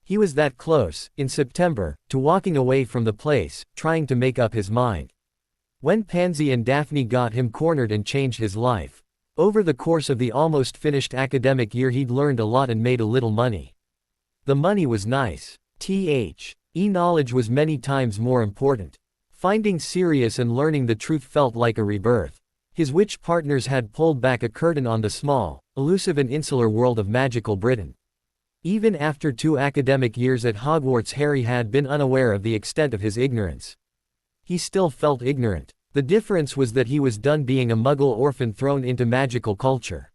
He was that close, in September, to walking away from the place, trying to make up his mind. When Pansy and Daphne got him cornered and changed his life. Over the course of the almost finished academic year he'd learned a lot and made a little money. The money was nice. Knowledge was many times more important. Finding Sirius and learning the truth felt like a rebirth. His witch partners had pulled back a curtain on the small, elusive and insular world of magical Britain. Even after 2 academic years at Hogwarts, Harry had been unaware of the extent of his ignorance. He still felt ignorant. The difference was that he was done being a Muggle orphan thrown into magical culture.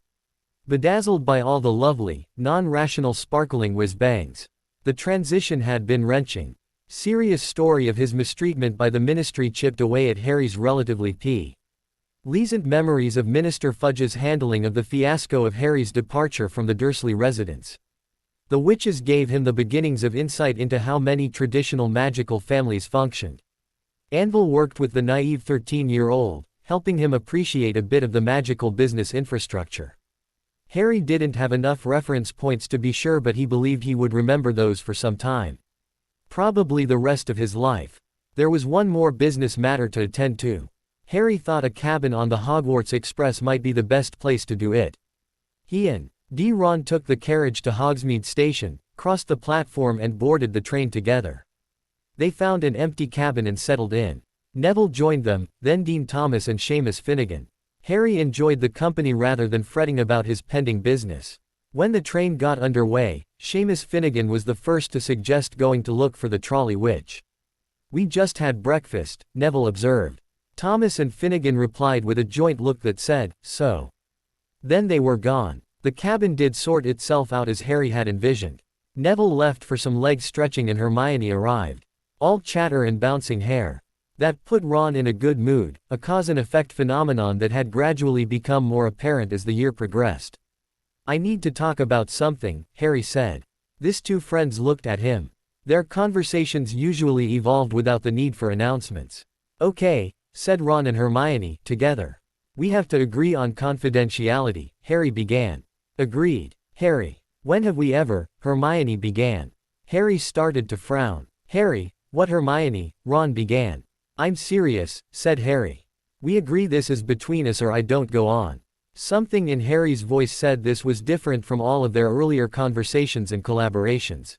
Bedazzled by all the lovely, non-rational sparkling whiz-bangs. The transition had been wrenching. Sirius' story of his mistreatment by the Ministry chipped away at Harry's relatively pleasant memories of Minister Fudge's handling of the fiasco of Harry's departure from the Dursley residence. The witches gave him the beginnings of insight into how many traditional magical families functioned. Anvil worked with the naive 13-year-old, helping him appreciate a bit of the magical business infrastructure. Harry didn't have enough reference points to be sure, but he believed he would remember those for some time. Probably the rest of his life. There was one more business matter to attend to. Harry thought a cabin on the Hogwarts Express might be the best place to do it. He and Ron took the carriage to Hogsmeade Station, crossed the platform and boarded the train together. They found an empty cabin and settled in. Neville joined them, then Dean Thomas and Seamus Finnegan. Harry enjoyed the company rather than fretting about his pending business. When the train got underway, Seamus Finnegan was the first to suggest going to look for the trolley witch. "We just had breakfast," Neville observed. Thomas and Finnegan replied with a joint look that said, "So." Then they were gone. The cabin did sort itself out as Harry had envisioned. Neville left for some leg stretching and Hermione arrived. All chatter and bouncing hair. That put Ron in a good mood, a cause-and-effect phenomenon that had gradually become more apparent as the year progressed. "I need to talk about something," Harry said. His 2 friends looked at him. Their conversations usually evolved without the need for announcements. "Okay," said Ron and Hermione, together. "We have to agree on confidentiality," Harry began. "Agreed, Harry. When have we ever?" Hermione began. Harry started to frown. "Harry, what?" Hermione, Ron began. "I'm serious," said Harry. "We agree this is between us or I don't go on." Something in Harry's voice said this was different from all of their earlier conversations and collaborations.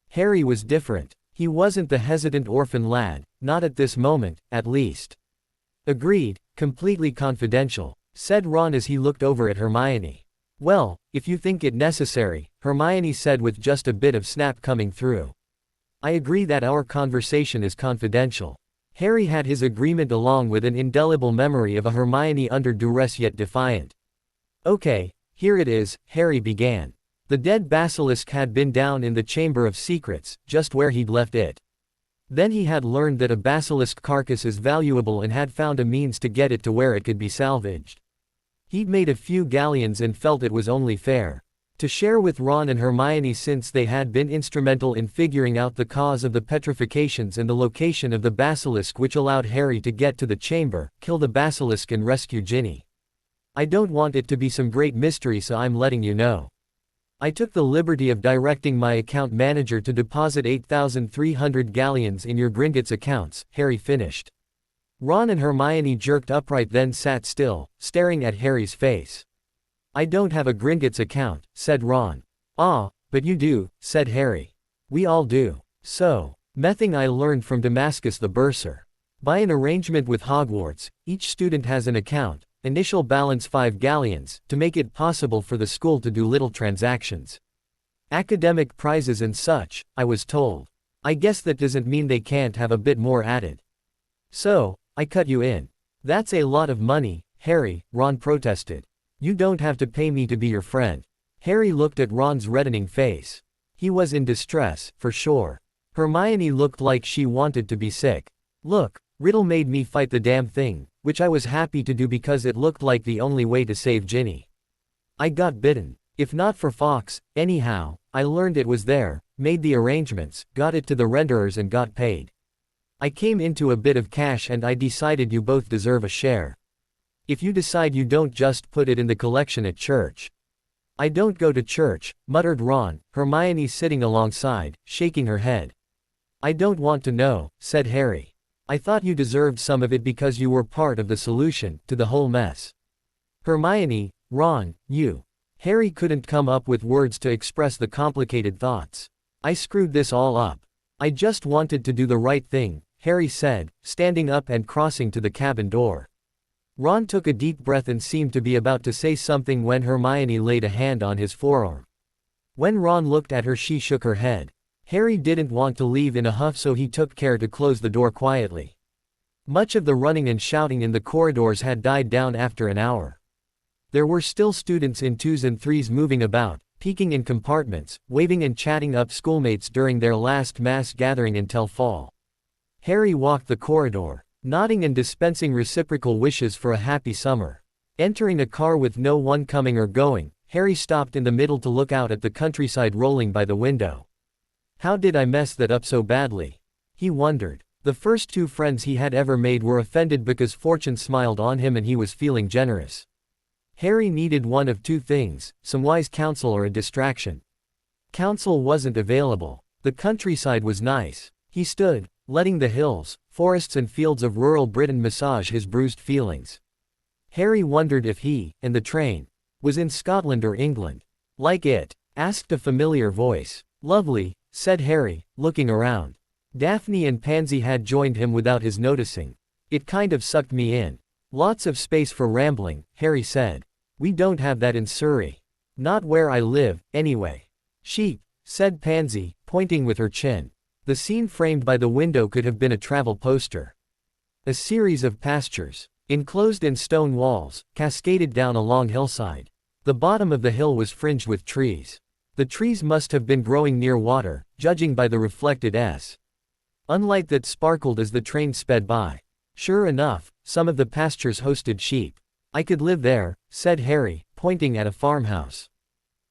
Harry was different. He wasn't the hesitant orphan lad, not at this moment, at least. "Agreed, completely confidential," said Ron as he looked over at Hermione. "Well, if you think it necessary," Hermione said with just a bit of snap coming through. "I agree that our conversation is confidential." Harry had his agreement along with an indelible memory of a Hermione under duress yet defiant. "Okay, here it is," Harry began. The dead basilisk had been down in the Chamber of Secrets, just where he'd left it. Then he had learned that a basilisk carcass is valuable and had found a means to get it to where it could be salvaged. He'd made a few galleons and felt it was only fair to share with Ron and Hermione since they had been instrumental in figuring out the cause of the petrifications and the location of the basilisk, which allowed Harry to get to the chamber, kill the basilisk and rescue Ginny. "I don't want it to be some great mystery, so I'm letting you know. I took the liberty of directing my account manager to deposit 8,300 galleons in your Gringotts accounts," Harry finished. Ron and Hermione jerked upright then sat still, staring at Harry's face. "I don't have a Gringotts account," said Ron. "Ah, but you do," said Harry. "We all do. So, mething I learned from Damascus the Bursar. By an arrangement with Hogwarts, each student has an account, initial balance 5 galleons, to make it possible for the school to do little transactions. Academic prizes and such, I was told. I guess that doesn't mean they can't have a bit more added. So, I cut you in." "That's a lot of money, Harry," Ron protested. "You don't have to pay me to be your friend." Harry looked at Ron's reddening face. He was in distress, for sure. Hermione looked like she wanted to be sick. "Look, Riddle made me fight the damn thing, which I was happy to do because it looked like the only way to save Ginny. I got bitten. If not for Fawkes, anyhow, I learned it was there, made the arrangements, got it to the renderers and got paid. I came into a bit of cash and I decided you both deserve a share. If you decide you don't, just put it in the collection at church." "I don't go to church," muttered Ron, Hermione sitting alongside, shaking her head. "I don't want to know," said Harry. "I thought you deserved some of it because you were part of the solution to the whole mess." "Hermione, Ron, you." Harry couldn't come up with words to express the complicated thoughts. I screwed this all up. I just wanted to do the right thing, Harry said, standing up and crossing to the cabin door. Ron took a deep breath and seemed to be about to say something when Hermione laid a hand on his forearm. When Ron looked at her, she shook her head. Harry didn't want to leave in a huff, so he took care to close the door quietly. Much of the running and shouting in the corridors had died down after an hour. There were still students in 2s and 3s moving about, peeking in compartments, waving and chatting up schoolmates during their last mass gathering until fall. Harry walked the corridor, nodding and dispensing reciprocal wishes for a happy summer. Entering a car with no one coming or going, Harry stopped in the middle to look out at the countryside rolling by the window. How did I mess that up so badly? He wondered. The first 2 friends he had ever made were offended because fortune smiled on him and he was feeling generous. Harry needed one of 2 things, some wise counsel or a distraction. Counsel wasn't available. The countryside was nice. He stood, letting the hills, forests and fields of rural Britain massage his bruised feelings. Harry wondered if he, and the train, was in Scotland or England. Like it? Asked a familiar voice. Lovely, said Harry, looking around. Daphne and Pansy had joined him without his noticing. It kind of sucked me in. Lots of space for rambling, Harry said. We don't have that in Surrey. Not where I live, anyway. Sheep, said Pansy, pointing with her chin. The scene framed by the window could have been a travel poster. A series of pastures, enclosed in stone walls, cascaded down a long hillside. The bottom of the hill was fringed with trees. The trees must have been growing near water, judging by the reflected sunlight that sparkled as the train sped by. Sure enough, some of the pastures hosted sheep. I could live there, said Harry, pointing at a farmhouse.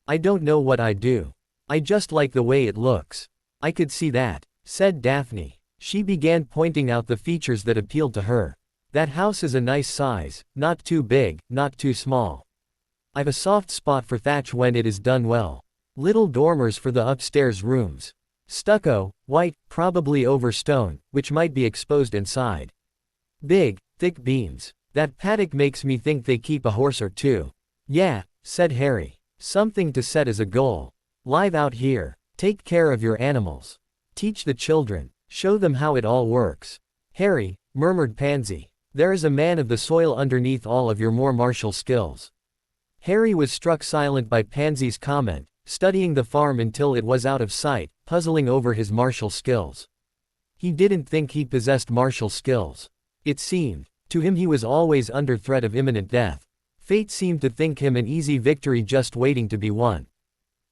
I don't know what I'd do. I just like the way it looks. I could see that, said Daphne. She began pointing out the features that appealed to her. That house is a nice size, not too big, not too small. I've a soft spot for thatch when it is done well. Little dormers for the upstairs rooms. Stucco, white, probably over stone, which might be exposed inside. Big, thick beams. That paddock makes me think they keep a horse or 2. Yeah, said Harry. Something to set as a goal. Live out here. Take care of your animals. Teach the children. Show them how it all works. Harry, murmured Pansy. There is a man of the soil underneath all of your more martial skills. Harry was struck silent by Pansy's comment, studying the farm until it was out of sight, puzzling over his martial skills. He didn't think he possessed martial skills. It seemed, to him he was always under threat of imminent death. Fate seemed to think him an easy victory just waiting to be won.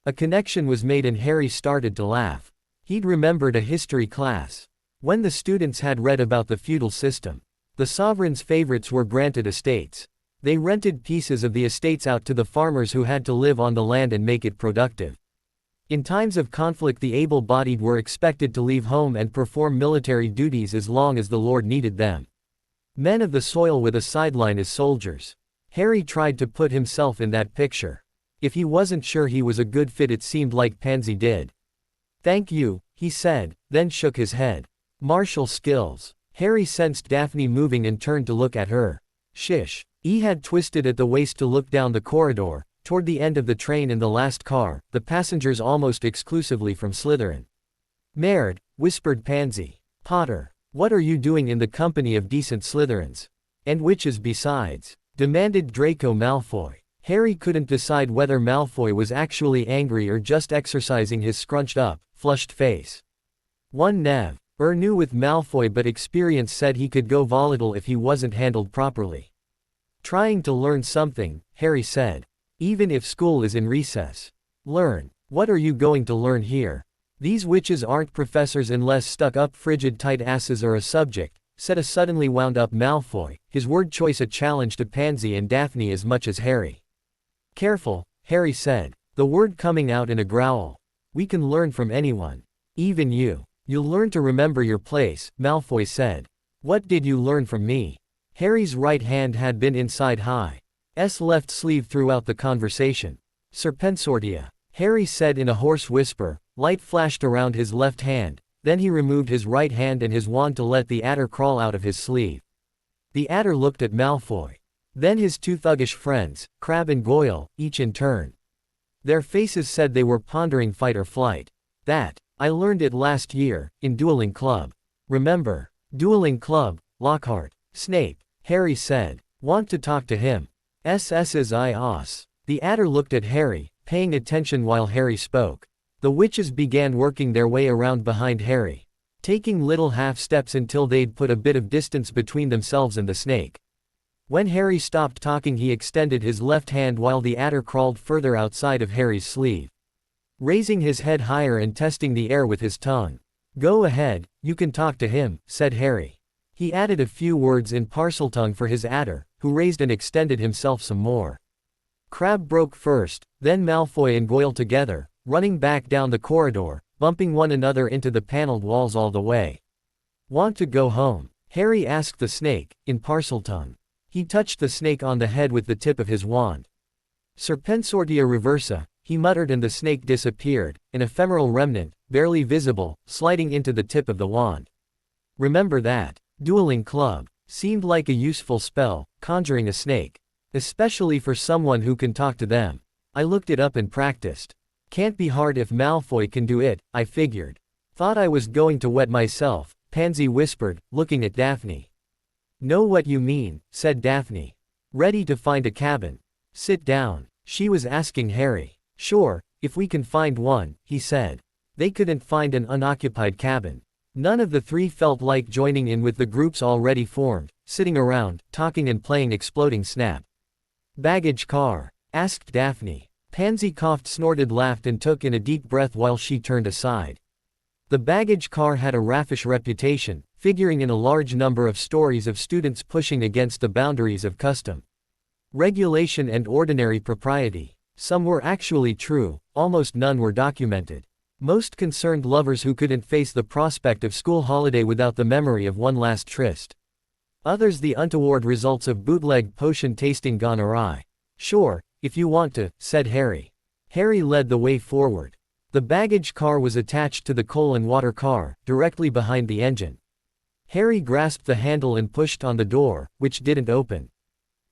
A connection was made and Harry started to laugh. He'd remembered a history class. When the students had read about the feudal system, the sovereign's favorites were granted estates. They rented pieces of the estates out to the farmers who had to live on the land and make it productive. In times of conflict, the able-bodied were expected to leave home and perform military duties as long as the Lord needed them. Men of the soil with a sideline as soldiers. Harry tried to put himself in that picture. If he wasn't sure he was a good fit, it seemed like Pansy did. Thank you, he said, then shook his head. Martial skills. Harry sensed Daphne moving and turned to look at her. Shish. He had twisted at the waist to look down the corridor, toward the end of the train in the last car, the passengers almost exclusively from Slytherin. Merd, whispered Pansy. Potter, what are you doing in the company of decent Slytherins? And witches besides? Demanded Draco Malfoy. Harry couldn't decide whether Malfoy was actually angry or just exercising his scrunched-up, flushed face. One Nev. Knew with Malfoy, but experience said he could go volatile if he wasn't handled properly. Trying to learn something, Harry said. Even if school is in recess. Learn. What are you going to learn here? These witches aren't professors unless stuck-up frigid tight asses are a subject, said a suddenly wound-up Malfoy, his word choice a challenge to Pansy and Daphne as much as Harry. Careful, Harry said, the word coming out in a growl. We can learn from anyone. Even you. You'll learn to remember your place, Malfoy said. What did you learn from me? Harry's right hand had been inside High's left sleeve throughout the conversation. Serpensortia. Harry said in a hoarse whisper. Light flashed around his left hand, then he removed his right hand and his wand to let the adder crawl out of his sleeve. The adder looked at Malfoy. Then his 2 thuggish friends, Crabbe and Goyle, each in turn. Their faces said they were pondering fight or flight. That I learned it last year, in dueling club. Remember? Dueling club, Lockhart. Snape, Harry said. Want to talk to him? Is I os. The adder looked at Harry, paying attention while Harry spoke. The witches began working their way around behind Harry, taking little half-steps until they'd put a bit of distance between themselves and the snake. When Harry stopped talking, he extended his left hand while the adder crawled further outside of Harry's sleeve, raising his head higher and testing the air with his tongue. Go ahead, you can talk to him, said Harry. He added a few words in Parseltongue for his adder, who raised and extended himself some more. Crabbe broke first, then Malfoy and Goyle together, running back down the corridor, bumping one another into the paneled walls all the way. Want to go home? Harry asked the snake, in Parseltongue. He touched the snake on the head with the tip of his wand. Serpensortia reversa, he muttered, and the snake disappeared, an ephemeral remnant, barely visible, sliding into the tip of the wand. Remember that. Dueling club. Seemed like a useful spell, conjuring a snake. Especially for someone who can talk to them. I looked it up and practiced. Can't be hard if Malfoy can do it, I figured. Thought I was going to wet myself, Pansy whispered, looking at Daphne. Know what you mean, said Daphne. Ready to find a cabin. Sit down. She was asking Harry. Sure, if we can find one, he said. They couldn't find an unoccupied cabin. None of the three felt like joining in with the groups already formed, sitting around, talking and playing Exploding Snap. Baggage car? Asked Daphne. Pansy coughed, snorted, laughed and took in a deep breath while she turned aside. The baggage car had a raffish reputation, figuring in a large number of stories of students pushing against the boundaries of custom, regulation and ordinary propriety. Some were actually true, almost none were documented. Most concerned lovers who couldn't face the prospect of school holiday without the memory of one last tryst. Others the untoward results of bootleg potion tasting gone awry. Sure, if you want to, said Harry. Harry led the way forward. The baggage car was attached to the coal and water car, directly behind the engine. Harry grasped the handle and pushed on the door, which didn't open.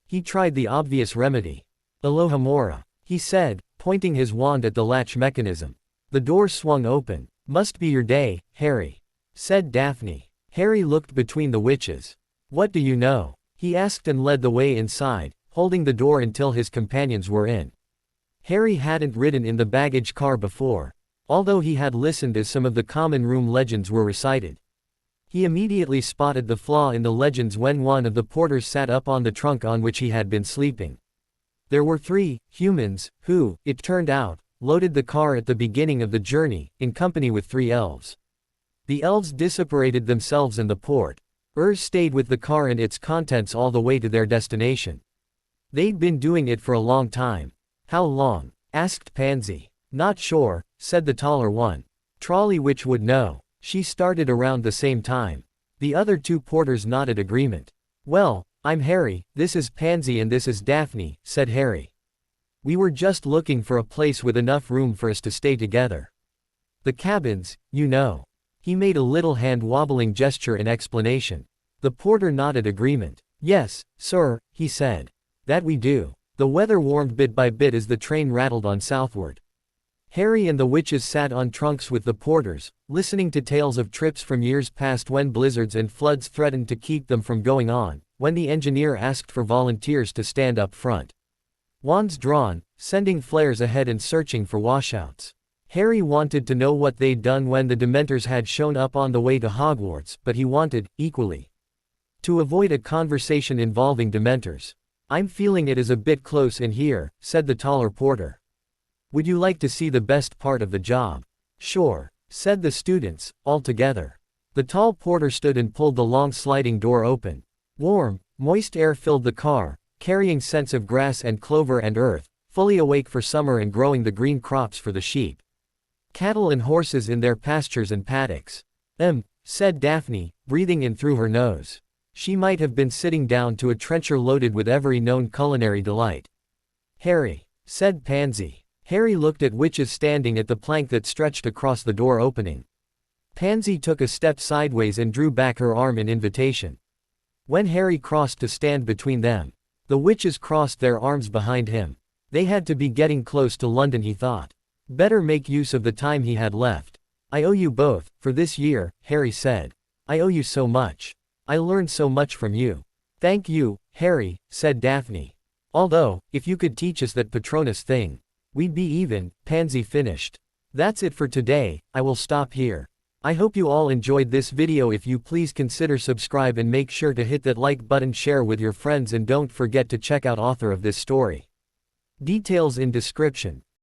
He tried the obvious remedy. Alohomora, he said, pointing his wand at the latch mechanism. The door swung open. Must be your day, Harry, said Daphne. Harry looked between the witches. What do you know? He asked and led the way inside, holding the door until his companions were in. Harry hadn't ridden in the baggage car before, although he had listened as some of the common room legends were recited. He immediately spotted the flaw in the legends when one of the porters sat up on the trunk on which he had been sleeping. There were 3 humans, who, it turned out, loaded the car at the beginning of the journey, in company with 3 elves. The elves disapparated themselves and the porters stayed with the car and its contents all the way to their destination. They'd been doing it for a long time. How long? Asked Pansy. Not sure, said the taller one. Trolley Witch would know. She started around the same time. The other 2 porters nodded agreement. Well, I'm Harry, this is Pansy and this is Daphne, said Harry. We were just looking for a place with enough room for us to stay together. The cabins, you know. He made a little hand-wobbling gesture in explanation. The porter nodded agreement. Yes, sir, he said. That we do. The weather warmed bit by bit as the train rattled on southward. Harry and the witches sat on trunks with the porters, listening to tales of trips from years past when blizzards and floods threatened to keep them from going on, when the engineer asked for volunteers to stand up front. Wands drawn, sending flares ahead and searching for washouts. Harry wanted to know what they'd done when the Dementors had shown up on the way to Hogwarts, but he wanted, equally, to avoid a conversation involving Dementors. I'm feeling it is a bit close in here, said the taller porter. Would you like to see the best part of the job? Sure, said the students, all together. The tall porter stood and pulled the long sliding door open. Warm, moist air filled the car, carrying scents of grass and clover and earth, fully awake for summer and growing the green crops for the sheep, cattle and horses in their pastures and paddocks. Said Daphne, breathing in through her nose. She might have been sitting down to a trencher loaded with every known culinary delight. Harry, said Pansy. Harry looked at witches standing at the plank that stretched across the door opening. Pansy took a step sideways and drew back her arm in invitation. When Harry crossed to stand between them, the witches crossed their arms behind him. They had to be getting close to London, he thought. Better make use of the time he had left. I owe you both, for this year, Harry said. I owe you so much. I learned so much from you. Thank you, Harry, said Daphne. Although, if you could teach us that Patronus thing, we'd be even, Pansy finished. That's it for today, I will stop here. I hope you all enjoyed this video. If you please consider subscribe and make sure to hit that like button, share with your friends, and don't forget to check out author of this story. Details in description.